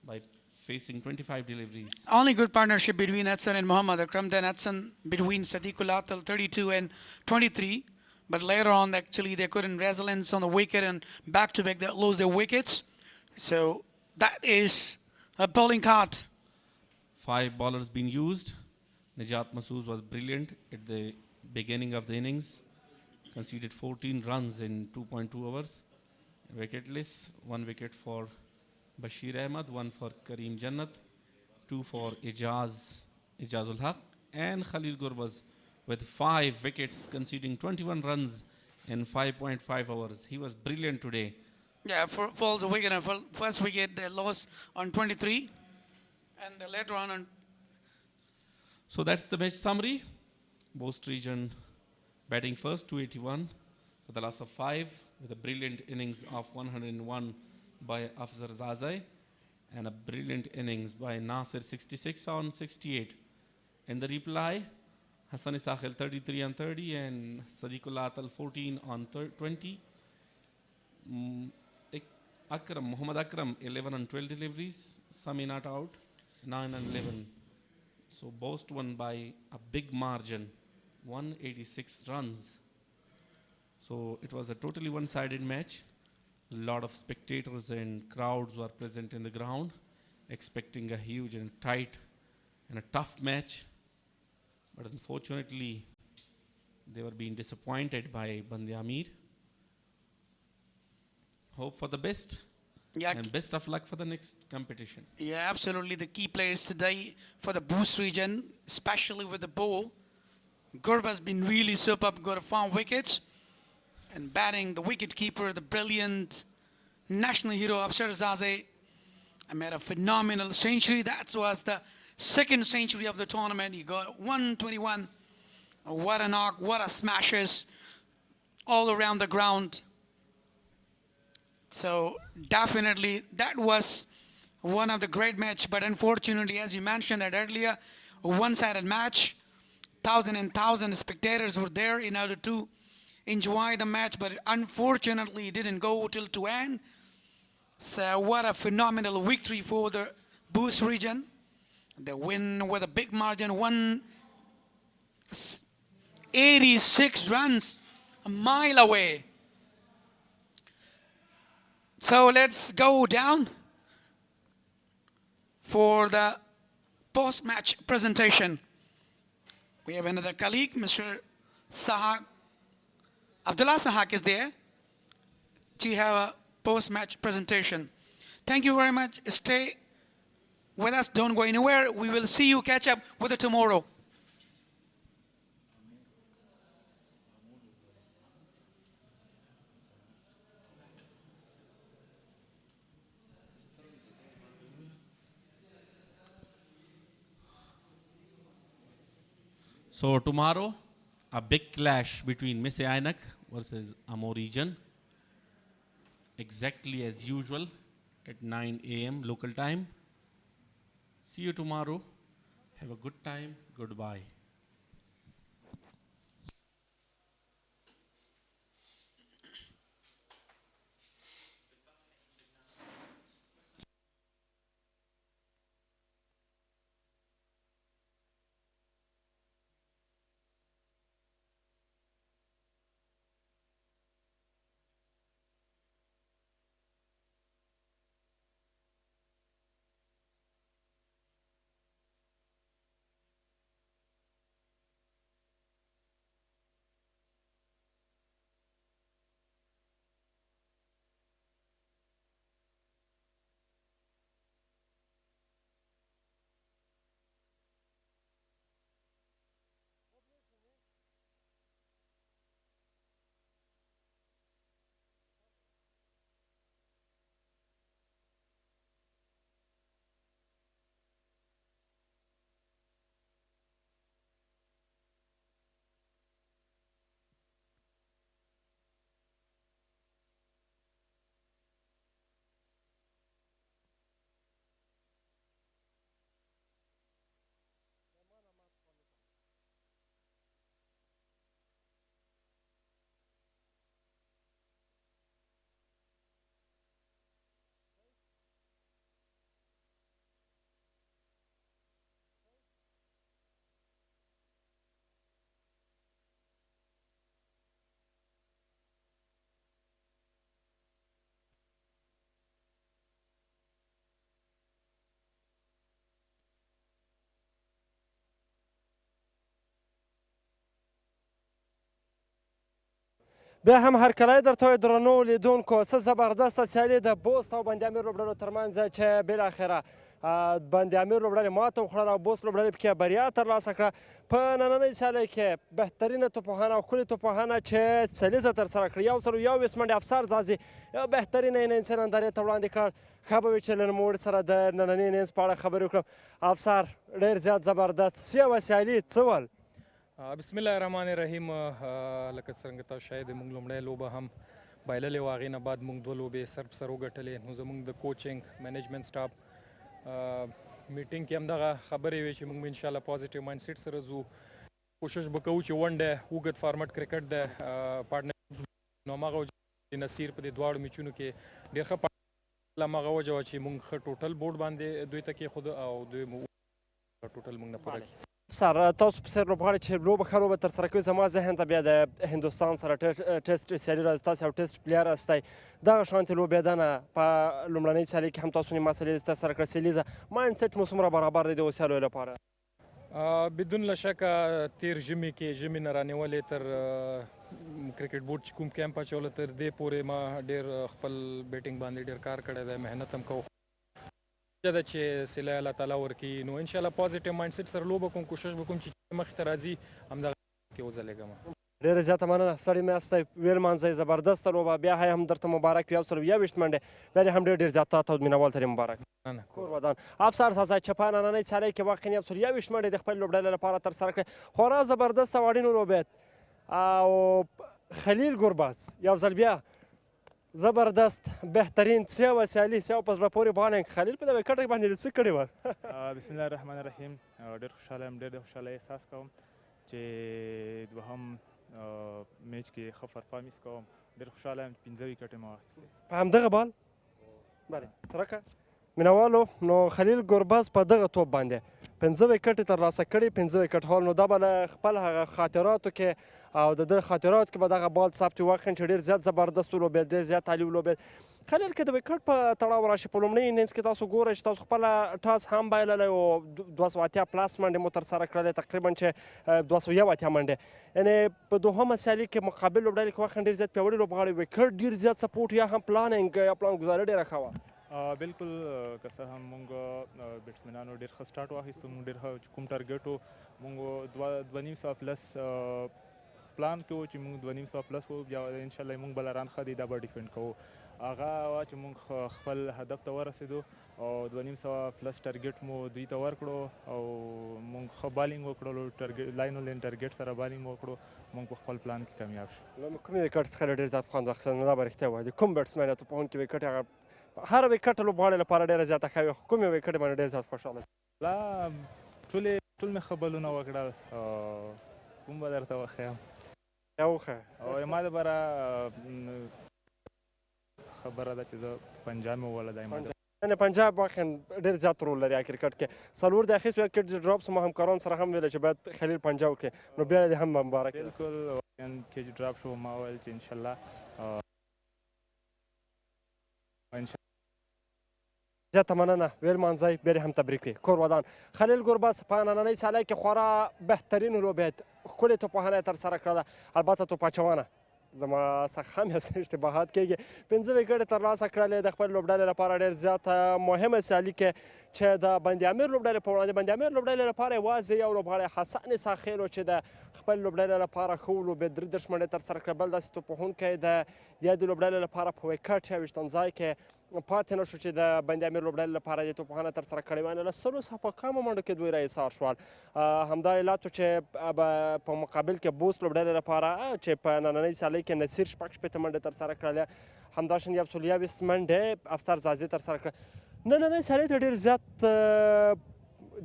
by facing 25 deliveries. Only good partnership between Atsan and Muhammad Akram. Then Atsan between Siddiqullah Atal 32 and 23. But later on, actually, they couldn't resilience on the wicket, and back-to-back they lose their wickets. So that is a bowling cut. 5 bowlers being used. Najat Masood was brilliant at the beginning of the innings. Conceded 14 runs in 2.2 overs. Wicketless. 1 wicket for Bashir Ahmed, 1 for Kareem Jannat, 2 for Ijazul Haq, and Khalil Gurbaz with 5 wickets, conceding 21 runs in 5.5 overs. He was brilliant today. Yeah, falls a wicket. And first wicket they lost on 23, and the later on. So that's the match summary. Bost region batting first, 281 for the loss of 5, with a brilliant innings of 101 by Afzar Zazai, and a brilliant innings by Nasir, 66 on 68. In the reply, Hassan Isakhil 33 on 30 and Sadiqullah Atal 14 on 20. Muhammad Akram 11 on 12 deliveries. Sami not out, 9 on 11. So Bost won by a big margin, 186 runs. So it was a totally one-sided match. A lot of spectators and crowds were present in the ground, expecting a huge and tight and a tough match. But unfortunately, they were being disappointed by Band-e-Amir. Hope for the best. Yeah. And best of luck for the next competition. Yeah, absolutely. The key players today for the Bost region, especially with the bowl. Gurb has been really superb, got 4 wickets. And batting, the wicket keeper, the brilliant national hero Afsar Zaze, made a phenomenal century. That was the second century of the tournament. He got 121. What a knock, what a smashes all around the ground. So definitely that was one of the great match, but unfortunately, as you mentioned that earlier, a one-sided match. 1,000 and 1,000 spectators were there in order to enjoy the match, but unfortunately it didn't go till to end. So what a phenomenal victory for the Bost region. They win with a big margin, 186 runs, a mile away. So let's go down for the post-match presentation. We have another colleague, Mr. Sahak. Abdullah Sahak is there to have a post-match presentation. Thank you very much. Stay with us. Don't go anywhere. We will see you catch up with it tomorrow. So tomorrow, a big clash between Miss Ainak versus Amor region. Exactly as usual at 9 a.m. local time. See you tomorrow. Have a good time. Goodbye. بیا هم هرکلی در توی درنو لیدونکو څه زبردسته سیالي د بوست او بند-e-Amir لوبډلو ترمنځ چې بالاخره بند-e-Amir لوبډلې ماته وخوړله او بوست لوبډلې پکې بریا ترلاسه کړه. په نننۍ سیالۍ کې بهترینه توپوهنه او ښکلې توپوهنه چې سلیزه ترسره کړه 121 منډې افسر زازي یو بهترینه انینګس یې نندارې ته وړاندې کړ. ښه به وي چې له نوموړي سره د نننۍ انینګس په اړه خبرې وکړم. افسر ډېر زیات زبردست سیوه سیالي څه ول؟ بسم الله الرحمن الرحیم. لکه څنګه تاسو شاید موږ لومړی لوبه هم بایللې وه، هغې نه بعد موږ 2 لوبې سر په سر وګټلې. نو زموږ د کوچینګ منیجمنټ سټاف میټینګ کې هم دغه خبرې وې چې موږ به انشاءالله پازیټیو مایند سیټ سره ځو کوشش به کوو چې ون ډے اوږد فارمټ کرکټ دی پارټنر نو هماغه د نصیر په دې دواړو میچونو کې ډېر ښه هماغه وجه وه چې موږ ښه ټوټل بورډ باندې دوی ته کېښود او دوی ټوټل موږ نه پوره کړي سر تاسو په سر لوبغاړي چې لوبه ښه لوبه ترسره کوي زما ذهن ته بیا د هندوستان سره ټیسټ سیالي راځي تاسو یو ټیسټ پلیر هستی دغه شانتې لوبېدنه په لومړنۍ سیالۍ کې هم تاسو نیمه سیالۍ ترسره کړه سیلیزه مایند سیټ مو څومره برابر دی د اوسیالیو لپاره بدون له شکه تیر ژمي کې ژمي نه رانیولې تر کرکټ بورډ چې کوم کیمپ اچوله تر دې پورې ما ډېر خپل بیټینګ باندې ډېر کار کړی دی محنت هم کوم ده چې سیلی الله تعالی ورکړي نو انشاءالله پازیټیو مایند سیټ سره لوبه کوم کوشش به کوم چې مخې ته راځي همدغه کې وځلېږم ډېره زیاته مننه ستړي مې یاستی ویل مانځئ زبردسته لوبه بیا هم درته مبارک وي 120 منډې بیا دې هم ډېر زیات او مینوال ته مبارک کور ودان افسر سازا چې په نننۍ سیالۍ کې واقعا 120 منډې د خپل لوبډلې لپاره ترسره کړې خورا زبردسته او اړینه لوبېد او خلیل ګرباز یو ځل بیا زبردست بهترین سیاوه سیالي سیاو په زړه پورې بالنګ خلیل په دغه کټ باندې څه کړي وه بسم الله الرحمن الرحیم ډېر خوشحاله یم ډېر خوشحالۍ احساس کوم چې دوهم میچ کې ښه پرفارمنس کوم ډېر خوشحاله یم 15 ویکټې مې واخیستې په همدغه بال بله ترکه مینوالو نو خلیل ګرباز په دغه توپ باندې 15 ویکټې ترلاسه کړي 15 ویکټ هال نو دا به له خپل هغه خاطراتو کې او د ده خاطراتو کې به دغه بال ثبت وي واقعا چې ډېر زیات زبردست ولوبېد ډېر زیات عالي ولوبېد خلیل که د ویکټ په تړاو راشي په لومړي انینګز کې تاسو ګورئ چې تاسو خپله ټاس هم بایللی او 280 پلاس منډې مو ترسره کړلې تقریبا چې 280 منډې یعنې په دوهمه سیالي کې مقابل لوبډلې کې واقعا ډېر زیات پیاوړي لوبغاړي ویکټ ډېر زیات سپورټ یا هم پلانینګ یا پلان ګزاري ډېره ښه وه بالکل که څه هم موږ بیټسمنانو ډېر ښه سټارټ واخیستو موږ ډېر ښه کوم ټارګټ و موږ 250 پلس پلان کوو چې موږ 250 پلس کوو بیا انشاءالله موږ بله ران ښه دی دا به ډیفینډ کوو هغه وه چې موږ خپل هدف ته ورسېدو او 250 پلس ټارګټ مو دوی ته ورکړو او موږ ښه بالینګ وکړلو لاین لین ټارګټ سره بالینګ وکړو موږ په خپل پلان کې کامیاب شو له کومې ویکټ څخه ډېر زیات خوند واخیستل نو دا به رښتیا وایي د کوم بیټسمین یا توپوهونکي ویکټ هغه هر ویکټ لوبغاړي لپاره ډېره زیاته ښه وي خو کومې ویکټ باندې ډېر زیات خوشحاله لا ټول مې ښه بلونه وکړل کوم به درته وښیم یا وښیه او ما دپاره خبره ده چې زه پنجاب مې ووله دا یعنې پنجاب واقعا ډېر زیات رول لري کرکټ کې څلور د اخیست ویکټ ډراپ زما همکارانو سره هم ویله چې باید خلیل پنجاب وکړي نو بیا دې هم مبارک بالکل کې چې ډراپ شو ما وویل چې انشاءالله زیاته مننه ویل مانځئ بیا دې هم تبریک وي کور ودان خلیل ګرباز په نننۍ سیالۍ کې خورا بهترین لوبېد ښکلې توپوهنه یې ترسره کړله البته توپ اچونه زما څخه هم یو څه اشتباهات کېږي 15 ویکټې ترلاسه کړلې د خپل لوبډلې لپاره ډېر زیاته مهمه سیالي کې چې د بند-امیر لوبډلې په وړاندې بند-امیر لوبډلې لپاره یوازې یو لوبغاړی حسن ساخیل و چې د خپل لوبډلې لپاره ښه ولوبېد 33 منډې ترسره کړه بل داسې توپوهونکی د یادې لوبډلې لپاره په ویکټ 28 ځای کې پاتې نه شو چې د بند-امیر لوبډلې لپاره یې توپوهنه ترسره کړې وای له سلو څخه په کمو منډو کې دوی راایسار شول همدا علت و چې په مقابل کې بوست لوبډلې لپاره چې په نننۍ سیالۍ کې نصیر شپږ شپېته منډې ترسره کړلې همداشان 120 منډې افسر زازي ترسره کړه نننۍ سیالۍ ته ډېر زیات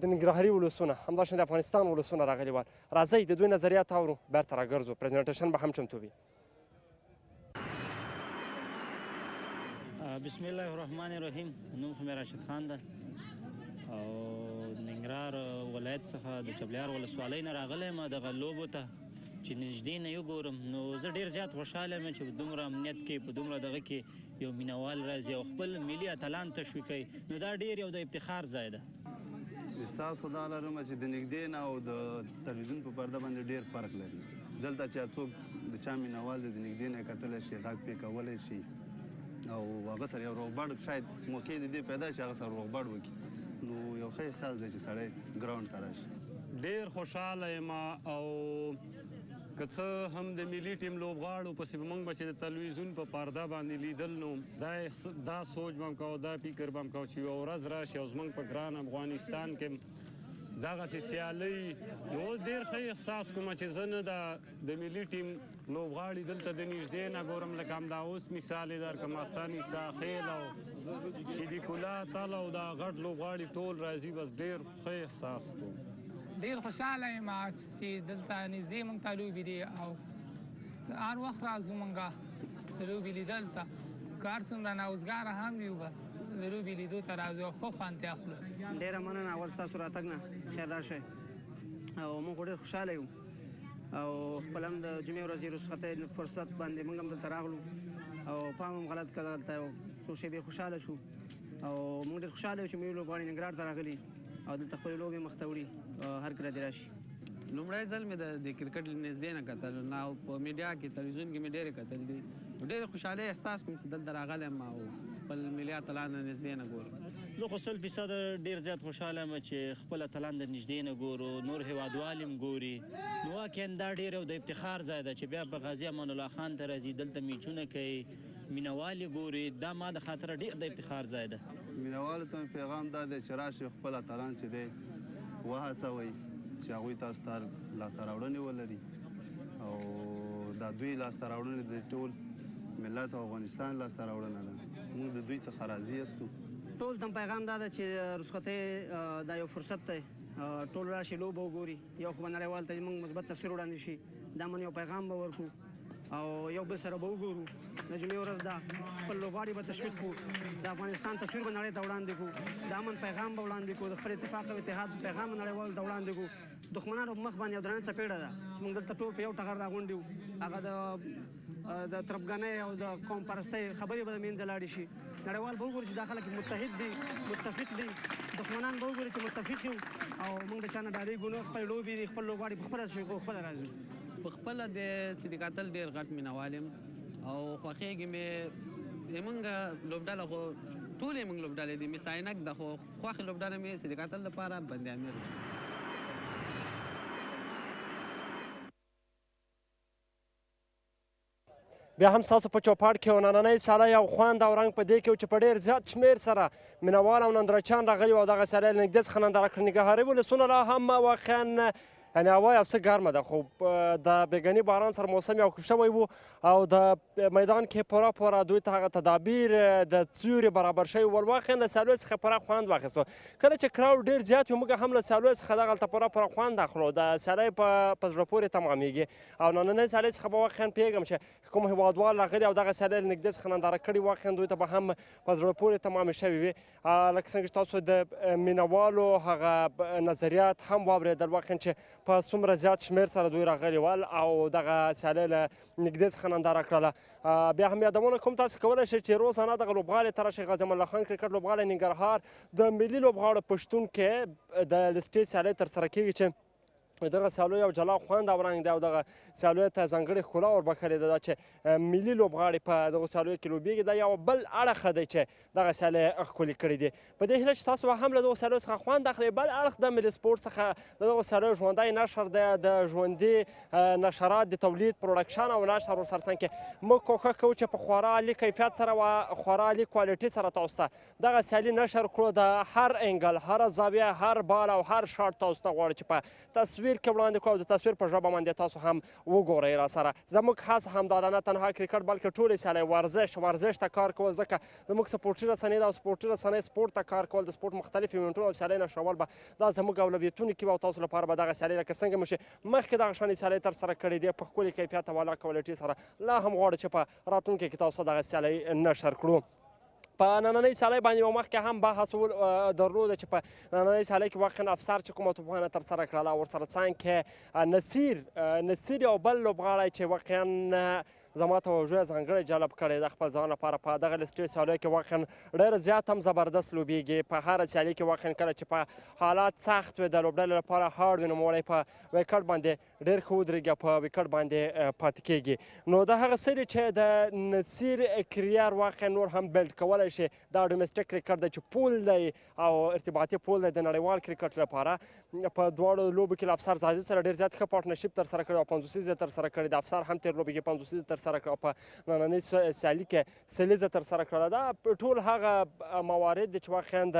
د ننګرهاري ولسونه همداشان د افغانستان ولسونه راغلي ول راځئ د دوی نظریات اورو بیرته راګرځو پرزنټیشن به هم چمتو وي بسم الله الرحمن الرحیم نوم خو مې راشد خان ده او ننګرهار ولایت څخه د چبلیار ولسوالۍ نه راغلی یم دغه لوبو ته چې نږدې نه وګورم نو زه ډېر زیات خوشحاله یم چې په دومره امنیت کې په دومره دغه کې یو مینوال راځي او خپل ملي اتلان تشویق کوي نو دا ډېر یو د افتخار ځای ده احساس خو دا لرم چې د نږدې نه او د تلویزیون په پرده باندې ډېر فرق لري دلته چې څوک د چا مینوال دی د نږدې نه کتلی شي غږ پې کولی شي او هغه سره یو روغبړ شاید موقع د دې پیدا شي هغه سره روغبړ وکړي نو یو ښه احساس دی چې سړی ګراونډ ته راشي ډېر خوشحاله یم او که څه هم د ملي ټیم لوبغاړو پسې به موږ به چې د تلویزیون په پرده باندې لیدل نو دا سوچ به م کوو دا فکر به م کوو چې یوه ورځ راشي او زموږ په ګران افغانستان کې دغسې سیالۍ نو اوس ډېر ښه احساس کوم چې زه نه د ملي ټیم لوبغاړي دلته د نږدې نه ګورم لکه همدا اوس مثال یې درکړم حسن عیسی خیل او صدیق الله تل او دا غټ لوبغاړي ټول راځي بس ډېر ښه احساس کوم ډېر خوشحاله یم چې دلته نږدې موږ ته لوبې دي او هر وخت راځو موږ د لوبې لیدل ته که هر څومره نوزګاره هم وي بس د لوبې لیدو ته راځو او ښه خوند ترې اخلو ډېره مننه اول ستاسو راتګ نه خیر راشئ او موږ خو ډېر خوشحاله یو او خپل هم د جمعې ورځې رخصتۍ فرصت باندې موږ هم دلته راغلو او پام هم غلط کړه دلته څو شېبې خوشحاله شو او موږ ډېر خوشحاله یو چې ملي لوبغاړي ننګرهار ته راغلي او دلته خپلې لوبې مخته وړي هر کله دې راشي لومړی ځل مې د کرکټ نږدې نه کتل نو په میډیا کې تلویزیون کې مې ډېرې کتل دي ډېرې خوشحالۍ احساس کوم چې دلته راغلی یم او خپل ملي اتلان نږدې نه ګورم زه خو 100% ډېر زیات خوشحاله یم چې خپل اتلان د نږدې نه ګورو نور هیوادوال هم ګوري نو واقعا دا ډېر یو د افتخار ځای ده چې بیا په غازي امان الله خان ته راځي دلته میچونه کوي مینوال یې ګوري دا ما د خاطره ډېر د افتخار ځای ده مینوالو ته مې پیغام دا دی چې راشي خپل اتلان چې دی وهڅوئ چې هغوی تاسو ته لاسته راوړنې ولري او دا دوی لاسته راوړنې د ټول ملت او افغانستان لاسته راوړنه ده موږ د دوی څخه راضي یاستو ټول ته پیغام دا ده چې رخصتۍ دا یو فرصت دی ټول راشي لوبه وګوري یو خو به نړیوال ته زموږ مثبت تصویر وړاندې شي دا من یو پیغام به ورکړو او یو بل سره به وګورو د جمعې ورځ ده خپل لوبغاړي به تشویق کړو د افغانستان تصویر به نړۍ ته وړاندې کړو د امن پیغام به وړاندې کړو د خپل اتفاق او اتحاد پیغام به نړیوالو ته وړاندې کړو دښمنانو په مخ باندې یو درنه څپېړه ده چې موږ دلته ټول په یو ټغر راغونډ یو هغه د تربګنۍ او د قوم پرستۍ خبرې به د منځه لاړې شي نړیوال به وګوري چې دا خلک متحد دي متفق دي دښمنان به وګوري چې متفق یو او موږ د چا نه ډارېږو نه خپل لوبې دي خپل لوبغاړي په خپله شي خپله راځو په خپله د صدیق اتل ډېر غټ مینوال یم او خوښېږي مې زموږ لوبډله خو ټولې موږ لوبډلې دي مې ساینک ده خو خوښې لوبډله مې صدیق اتل لپاره بند-e-Amir ده بیا هم ستاسو په چوپاټ کې نننۍ سیالۍ یو خوند او رنګ په دې کې و چې په ډېر زیات شمېر سره مینوال او نندارچیان راغلي وو او دغه سیالۍ له نږدې څخه ننداره کړې نګهاري ولسونه لا هم واقعا یعنې هوا یو څه ګرمه ده خو د بېګني باران سره موسم یو ښه شوی و او د میدان کې پوره دوی ته هغه تدابیر د سیوري برابر شوي ول واقعا له سیالیو څخه پوره خوند واخیستو کله چې کراوډ ډېر زیات وي موږ هم له سیالیو څخه دغلته پوره خوند اخلو د سیالۍ په زړه پورې تمامېږي او نننۍ سیالۍ څخه به واقعا پوهېږم چې کوم هېوادوال راغلي او دغه سیالۍ له نږدې څخه ننداره کړي واقعا دوی ته به هم په زړه پورې تمامې شوې وي لکه څنګه چې تاسو د مینوالو هغه نظریات هم واورېدل واقعا چې په څومره زیات شمېر سره دوی راغلي ول او دغه سیالۍ له نږدې څخه ننداره کړله بیا هم یادونه کوم تاسو کولی شئ چې روزانه دغه لوبغاړی ته راشئ غازي امان الله خان کرکټ لوبغاړی ننګرهار د ملي لوبغاړو په شتون کې د لسټې سیالۍ ترسره کېږي چې دغه سیالیو یو جلا خوند او رنګ دی او دغه سیالیو ته ځانګړې ښکلا وربښلې ده دا چې ملي لوبغاړي په دغو سیالیو کې لوبېږي دا یو بل اړخ دی چې دغه سیالۍ ښکلې کړي دي په دې هیله چې تاسو به هم له دغو سیالیو څخه خوند اخلئ بل اړخ د ملي سپورټ څخه د دغو سیالیو ژوندی نشر دی د ژوندي نشرات د تولید پروډکشن او نشر ورسره کې موږ کوښښ کوو چې په خورا عالي کیفیت سره و خورا عالي کوالټي سره تاسو ته دغه سیالي نشر کړو د هر انګل هر زاویه هر بال او هر شاټ تاسو ته غواړو چې په تصویر کې وړاندې کړو او د تصویر په ژبه باندې تاسو هم وګورئ راسره زموږ هڅه همدا ده نه تنها کرکټ بلکې ټولې سیالۍ ورزش ته کار کول ځکه زموږ سپورټي رسنۍ ده او سپورټي رسنۍ سپورټ ته کار کول د سپورټ مختلف ایونټونه او سیالۍ نشرول به دا زموږ اولویتونه کې به او تاسو لپاره به دغه سیالۍ لکه څنګه مو چې مخکې دغه شانې سیالۍ ترسره کړې دي په ښکلي کیفیت او اعلی کوالټي سره لا هم غواړو چې په راتلونکي کې تاسو دغه سیالۍ نشر کړو په نننۍ سیالۍ باندې یو مخکې هم بحث درلوده چې په نننۍ سیالۍ کې واقعا افسر چې کومه توپخانه ترسره کړله ورسره څنګ کې نصیر یو بل لوبغاړی چې واقعا زما توجه یې ځانګړی جلب کړی ده خپل ځان لپاره په دغه لسټې سیالیو کې واقعا ډېر زیات هم زبردست لوبېږي په هره سیالۍ کې واقعا کله چې په حالات سخت وي د لوبډلې لپاره هارډ وي نوموړی په ویکټ باندې ډېر ښه ودرېږي په ویکټ باندې پاتې کېږي نو دا هغه څه دي چې د نصیر کریر واقعا نور هم بیلډ کولی شي دا ډومېسټک کرکټ دی چې پول دی او ارتباطي پول دی د نړیوال کرکټ لپاره په دواړو لوبو کې له افسر زازي سره ډېر زیات ښه پارټنرشپ ترسره کړی او 50 ترسره کړی د افسر هم تېر لوبې کې 50 ترسره کړه په نننۍ سیالي کې سلیزه ترسره کړله دا ټول هغه موارد دي چې واقعا د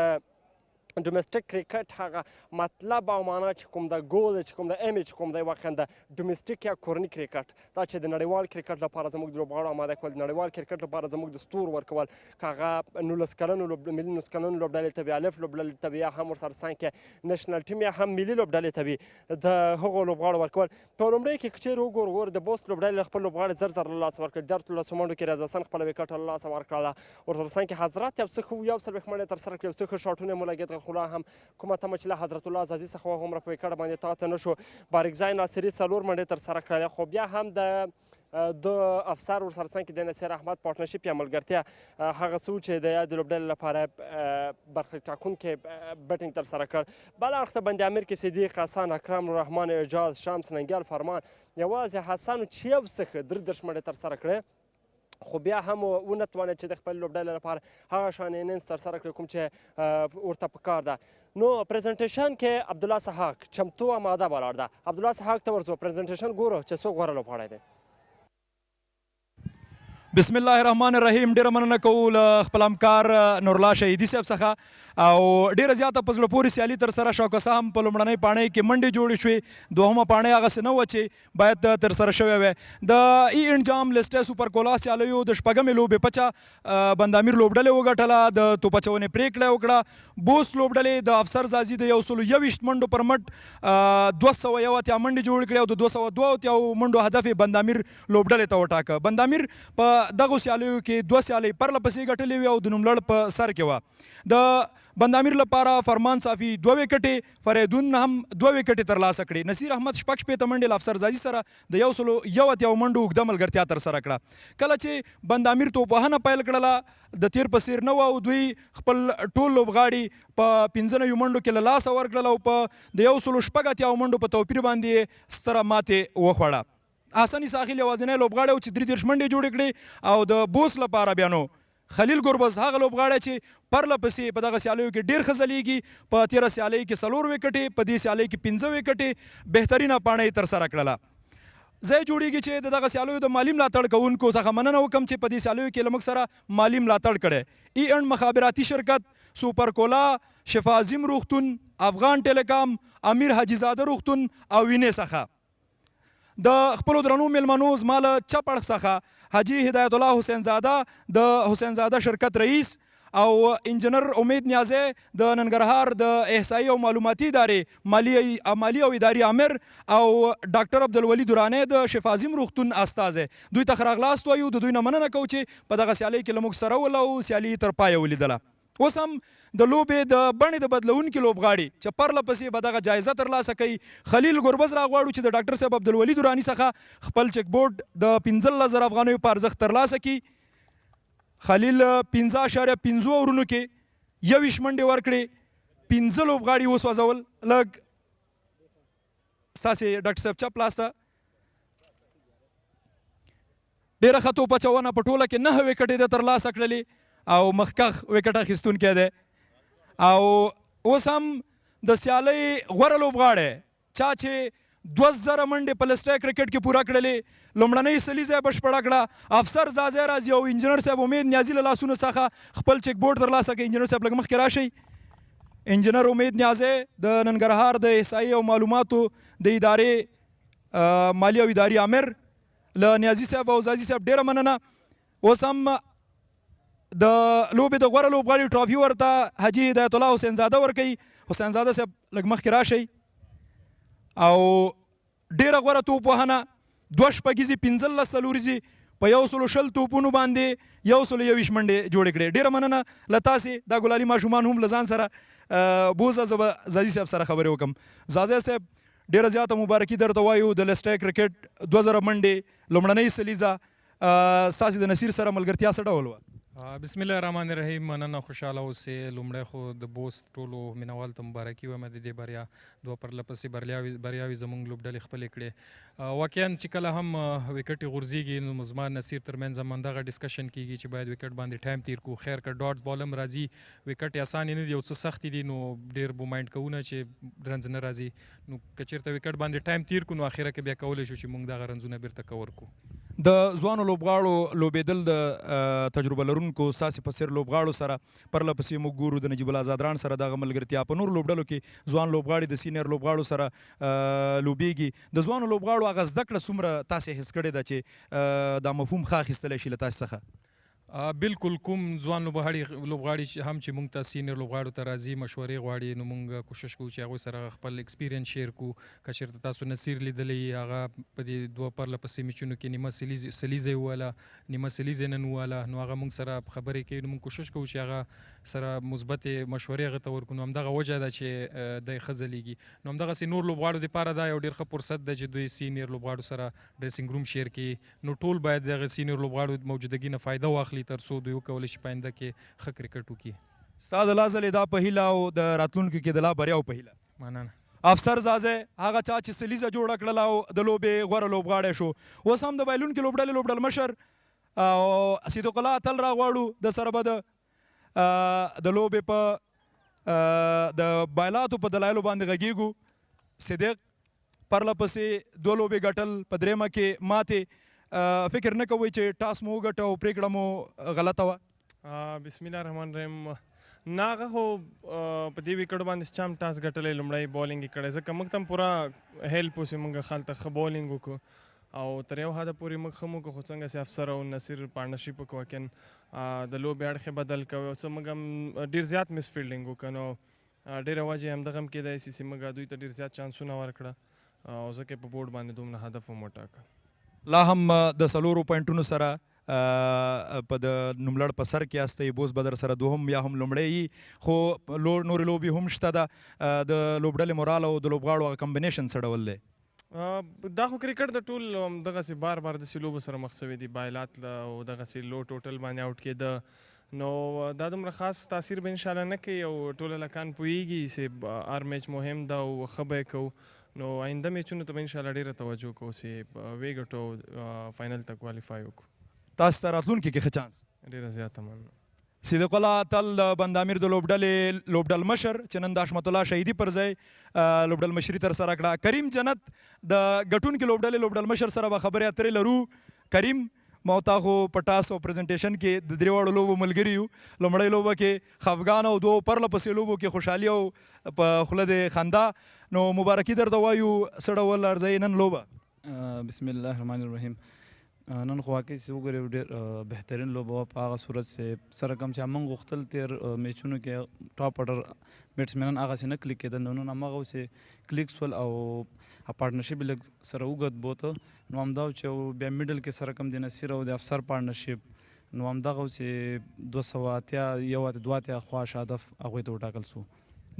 ډومېسټک کرکټ هغه مطلب او معنا چې کوم د ګول چې کوم د ایم چې کوم دی واقعا د ډومېسټک یا کورني کرکټ دا چې د نړیوال کرکټ لپاره زموږ د لوبغاړو آماده کول د نړیوال کرکټ لپاره زموږ د ستور ورکول که هغه 19 کلنو ملي 19 کلنو لوبډلې ته وي الف لوبډلې ته وي یا هم ورسره څنګ کې نېشنل ټیم یا هم ملي لوبډلې ته وي د هغو لوبغاړو ورکول په لومړۍ کې که چیرې وګورو د بوست لوبډلې خپل لوبغاړي زر له لاسه ورکړل 13 منډو کې رضا حسن خپله وکټ له لاسه ورکړله ورسره څنګ کې حضرت یو څه ښه 41 منډې ترسره کړې یو څه ښه شاټونه یې ولګېدل خو لا هم کومه تمه چې له حضرت الله عزازي څخه هغومره په وکټ باندې تاته نه شو بارکزای ناصري 4 منډې ترسره کړلې خو بیا هم د افسر ورسره څنګ کې د نصیر احمد پارټنرشپ یا ملګرتیا هغه څه و چې د یادې لوبډلې لپاره برخلیک ټاکونکی بیټینګ ترسره کړ بل اړخ ته بند امیر کې صدیق حسن اکرم نوررحمان اعجاز شمس ننګیال فرمان یوازې حسن چې یو څه 33 منډې ترسره کړې خو بیا هم ونه توانید چې د خپل لوبډلې لپاره هغه شان انینګز ترسره کړي کوم چې ورته پکار ده نو پریزنټیشن کې عبدالله سحاق چمتو آماده ولاړ ده عبدالله سحاق ته ورځو پریزنټیشن ګورو چې څوک غوره لوبغاړی دی بسم الله الرحمن الرحیم ډیره مننه کوو له خپل همکار نورالله شهیدي صاحب څخه او ډیره زیاته په زړه پورې سیالي ترسره شوه که څه هم په لومړنۍ پاڼۍ کې منډې جوړې شوې دوهمه پاڼۍ هغسې نه وه چې باید ترسره شوې وی د ای انجام لسټې سوپر کولا سیالیو د شپږمې لوبې پچه بند امیر لوبډلې وګټله د توپه چونې پرېکړه یې وکړه بوست لوبډلې د افسر زازي د 121 منډو پر مټ 281 منډې جوړې کړې او د 282 منډو هدف یې بند امیر لوبډلې ته وټاکه بند امیر په دغو سیالیو کې 2 سیالۍ پرله پسې ګټلې وې او د نوملړ په سر کې وه د بند امیر لپاره فرمان صافي 2 وکټې فریدون هم 2 وکټې ترلاسه کړې نصیر احمد شپږ شپېته منډې له افسر زازي سره د 181 منډو اوږده ملګرتیا ترسره کړه کله چې بند امیر توپوهنه پیل کړله د تیر په څیر نه وه او دوی خپل ټول لوبغاړي په 15 منډو کې له لاسه ورکړل او په د 180 منډو په توپیر باندې ستره ماتې وخوړه حسن ساحل یوازینی لوبغاړی و چې 33 منډې جوړې کړې او د بوس لپاره بیا نو خلیل ګربز هغه لوبغاړی چې پرله پسې په دغه سیالیو کې ډېر ښه ځلیږي په تېره سیالۍ کې 4 وکټې په دې سیالۍ کې 15 وکټې بهترینه پاڼه یې ترسره کړله ځای جوړیږي چې د دغه سیالیو د مالي ملاتړ کوونکو څخه مننه وکړم چې په دې سیالیو کې له موږ سره مالي ملاتړ کړی ای اینډ مخابراتي شرکت سوپر کولا شفا عظیم روغتون افغان ټیلیکام امیر حاجي زاده روغتون او وینې څخه د خپلو درنو میلمنو زما له چپ اړخ څخه حاجي هدایت الله حسین زاده د حسین زاده شرکت رئیس او انجینر امید نیازی د ننګرهار د احصایي او معلوماتي ادارې مالی او اداري امیر او ډاکټر عبدالولي دراني د شفا عظیم روغتون استازی دوی ته ښه راغلاست وایو د دوی نه مننه کوو چې په دغه سیالۍ کې له موږ سره ول او سیالي تر پایه ولیدله اوس هم د لوبې د بڼې د بدلونکي لوبغاړي چې پرله پسې به دغه جایزه ترلاسه کوي خلیل ګربز راغواړو چې د ډاکټر صاحب عبدالولي دراني څخه خپل چک بورډ د 15,000 افغانیو په ارزښت ترلاسه کړي خلیل 15.5 اورونو کې 21 منډې ورکړې 15 لوبغاړي وسوځول لږ ستاسې ډاکټر صاحب چپ لاس ته ډېره ښه توپه چونه په ټوله کې 9 وکټې د ترلاسه کړلې او مخکخ وکټ اخیستونکی دی او اوس هم د سیالۍ غوره لوبغاړی چا چې 2000 منډې په لسټی کرکټ کې پوره کړلې لومړنۍ سلیزه یې بشپړه کړه افسر زازی راځي او انجینر صاحب امید نیازي له لاسونو څخه خپل چک بورډ ترلاسه کوي انجینر صاحب لږ مخکې راشئ انجینر امید نیازی د ننګرهار د احصایي او معلوماتو د ادارې مالی او اداري امیر له نیازي صاحب او زازي صاحب ډېره مننه اوس هم د لوبې د غوره لوبغاړي ټرافي ورته حاجي هدایت الله حسین زاده ورکوي حسین زاده صاحب لږ مخکې راشئ او ډېره غوره توپ وهنه 2 شپږیزې 15 څلوریزې په 120 توپونو باندې 121 منډې جوړې کړې ډېره مننه له تاسې دا ګلالي ماشومان هم له ځان سره بوزه زه به زازي صاحب سره خبرې وکړم زازی صاحب ډېره زیاته مبارکي درته وایو د لسټی کرکټ 2000 منډې لومړنۍ سلیزه ستاسې د نصیر سره ملګرتیا څه ډول وه بسم الله الرحمن الرحیم مننه خوشحاله اوسئ لومړی خو د بوست ټولو مینوال ته مبارکي وایم د دې بریا دوه پرله پسې بریاوې زموږ لوبډلې خپلې کړې واقعا چې کله هم وکټې غورځېږي نو زما نصیر ترمنځ هم همدغه ډسکشن کېږي چې باید وکټ باندې ټایم تیر کړو خیر که ډاټس بال هم راځي وکټ اسانې نه دي یو څه سختې دي نو ډېر بومایند کوونه چې رنز نه راځي نو که چېرته وکټ باندې ټایم تیر کړو نو اخره کې بیا کولی شو چې موږ دغه رنزونه بیرته کور کړو د ځوانو لوبغاړو لوبېدل د تجربه لرونکو ستاسې په څېر لوبغاړو سره پرله پسې موږ ګورو د نجیب الله آزاد ران سره دغه ملګرتیا په نورو لوبډلو کې ځوان لوبغاړي د سینیر لوبغاړو سره لوبېږي د ځوانو لوبغاړو هغه زده کړه څومره تاسې حس کړې ده چې دا مفهوم ښه اخیستلی شي له تاسې څخه بالکل کوم ځوان لوبغاړي هم چې موږ ته سینیر لوبغاړو ته راځي مشورې غواړي نو موږ کوشش کوو چې هغوی سره خپل ایکسپیرینس شیر کړو که چېرته تاسو نصیر لیدلی هغه په دې دوه پرله پسې میچونو کې نیمه سلیزه یې ووهله نیمه سلیزه یې نن ووهله نو هغه موږ سره خبرې کوي نو موږ کوشش کوو چې هغه سره مثبتې مشورې هغه ته ورکړو نو همدغه وجه ده چې دی ښه ځلیږي نو همدغسې نور لوبغاړو دپاره دا یو ډېر ښه فرصت ده چې دوی سینیر لوبغاړو سره ډریسینګ روم شیر کړي نو ټول باید د هغه سینیر لوبغاړو موجودګي نه فایده واخلي تر څو دوی وکولی شي په آینده کې ښه کرکټ وکړي ستا د لا ځلې دا په هیله او د راتلونکي کې د لا بریاو په هیله مننه افسر زازی هغه چا چې سلیزه جوړه کړله او د لوبې غوره لوبغاړی شو اوس هم د بایلونکي لوبډل مشر او صدیق الله اتل راغواړو د سره به د لوبې په د بایلاتو په دلایلو باندې غږیږو صدیق پرله پسې دوه لوبې ګټل په درېیمه کې ماتې فکر نه کوئ چې ټاس مو وګټه او پرېکړه مو غلطه وه بسم الله الرحمن الرحیم نه هغه خو په دې وکټ باندې چا هم ټاس ګټلی لومړی بالینګ یې کړی ځکه موږ ته هم پوره هیلپ اوسې موږ هلته ښه بالینګ وکړو او تر یو حده پورې موږ ښه مو وکړو خو څنګه چې افسر او نصیر پارټنرشپ وکړو واقعا د لوبې اړخې بدل کوو څه موږ هم ډېر زیات مس فیلډینګ وکړو نو ډېره وجه یې همدغه هم کېدای شي چې موږ دوی ته ډېر زیات چانسونه ورکړه او ځکه په بورډ باندې دومره هدف هم وټاکه لا هم د څلورو پوینټونو سره په د نوملړ په سر کې یاستئ بوس به در سره دوهم یا هم لومړی خو نورې لوبې هم شته ده د لوبډلې مورال او د لوبغاړو هغه کمبینیشن څه ډول دی دا خو کرکټ د ټول دغسې بار داسې لوبو سره مخ شوي دي بایلات او دغسې لو ټوټل باندې آوټ کېده نو دا دومره خاص تاثیر به انشاءالله نه کوي او ټول هلکان پوهېږي چې هر میچ مهم ده او ښه به یې کوو نو آینده میچونو ته به انشاءالله ډېره توجه کوو چې ویې ګټو فاینل ته کوالیفای وکړو تاسو ته راتلونکي کې ښه چانس ډېره زیاته مننه صدیق الله اتل د بند امیر د لوبډل مشر چې نن د حشمت الله شهیدي پر ځای لوبډل مشري تر سره کړه کریم جنت د ګټونکي لوبډل مشر سره به خبرې اترې لرو کریم ما تا خو په ټاس او پریزنټیشن کې د درې واړو لوبو ملګري یو لومړۍ لوبه کې خفګان او دوه پرله پسې لوبو کې خوشحالي او په خوله د خندا نو مبارکي درته وایو څه ډول ارزوي نن لوبه بسم الله الرحمن الرحیم نن خو واقعي چې وګورې ډېر بهترین لوبه وه په هغه صورت چې سره کم چې موږ غوښتل تېر میچونو کې ټاپ اورډر بیټسمینان هغسې نه کلیک کېدل نو نن هماغه اوسې کلیک شول او پارټنرشپ لږ سره اوږد بوته نو همدا چې بیا میډل کې سره کم د نصیر او د افسر پارټنرشپ نو همدغه چې 280 یو 2 خواش هدف هغوی ته وټاکل سو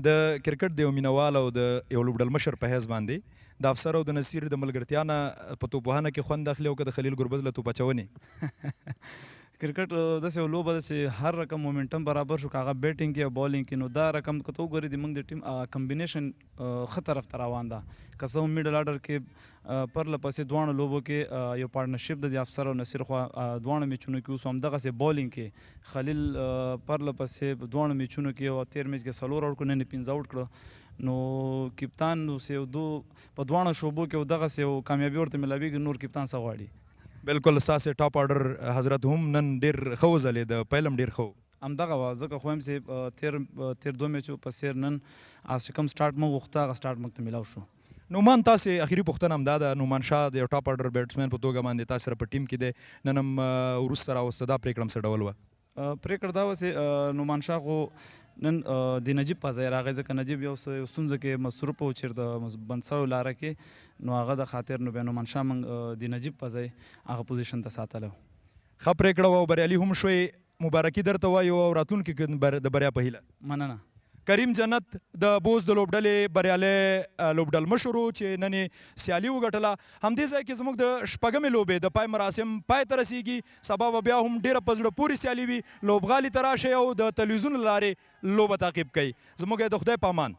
د کرکټ د یو مینوال او د یو لوبډل مشر په حیث باندې د افسر او د نصیر د ملګرتیا نه په توپوهنه کې خوند اخلي او که د خلیل ګربز له توپ اچونې کرکټ داسې یو لوبه ده چې هر رقم مومنټم برابر شو که هغه بیټینګ کې او بالینګ کې نو دا رقم که ته وګورې د موږ د ټیم کمبینیشن ښه طرف ته روان ده که څه هم میډل آرډر کې پرله پسې دواړو لوبو کې یو پارټنرشپ د افسر او نصیر خوا دواړو میچونو کې اوس همدغسې بالینګ کې خلیل پرله پسې دواړو میچونو کې او تېر میچ کې 4 آوټ کړو نن یې 5 آوټ کړو نو کپتان اوس یو په دواړو شعبو کې دغسې یو کامیابي ورته میلاویږي نور کپتان څه غواړي بالکل ستاسې ټاپ آرډر حضرت هم نن ډېر ښه وځلېد پیل هم ډېر ښه همدغه وه ځکه خو هم چې تېر 2 میچو په څېر نن چې کوم سټارټ موږ غوښته هغه سټارټ موږ ته میلاو شو نومان تاسې اخري پوښتنه همدا ده نومان شاه د یو ټاپ آرډر بیټسمین په توګه باندې تاسې سره په ټیم کې دی نن هم وروسته راوسته دا پرېکړه هم څه ډول وه پرېکړه دا وه چې نومان شاه خو نن د نجیب په ځای راغی ځکه نجیب یو ستونزه کې مصروف و چېرته بند شوی لاره کې نو هغه د خاطر نو بیا نومان شاه موږ د نجیب په ځای هغه پوزیشن ته ساتلی و ښه پرېکړه وه او بریالي هم شوې مبارکي درته وایو او راتلونکي کې د بریا په هیله مننه کریم جنت د بوس د لوبډلې بریالی لوبډل مشر و چې نن یې سیالي وګټله همدې ځای کې زموږ د شپږمې لوبې د پای مراسم پای ته رسیږي سبا به بیا هم ډېره په زړه پورې سیالي وي لوبغالي ته راشئ او د تلویزیون له لارې لوبه تعقیب کوئ زموږ د خدای په امان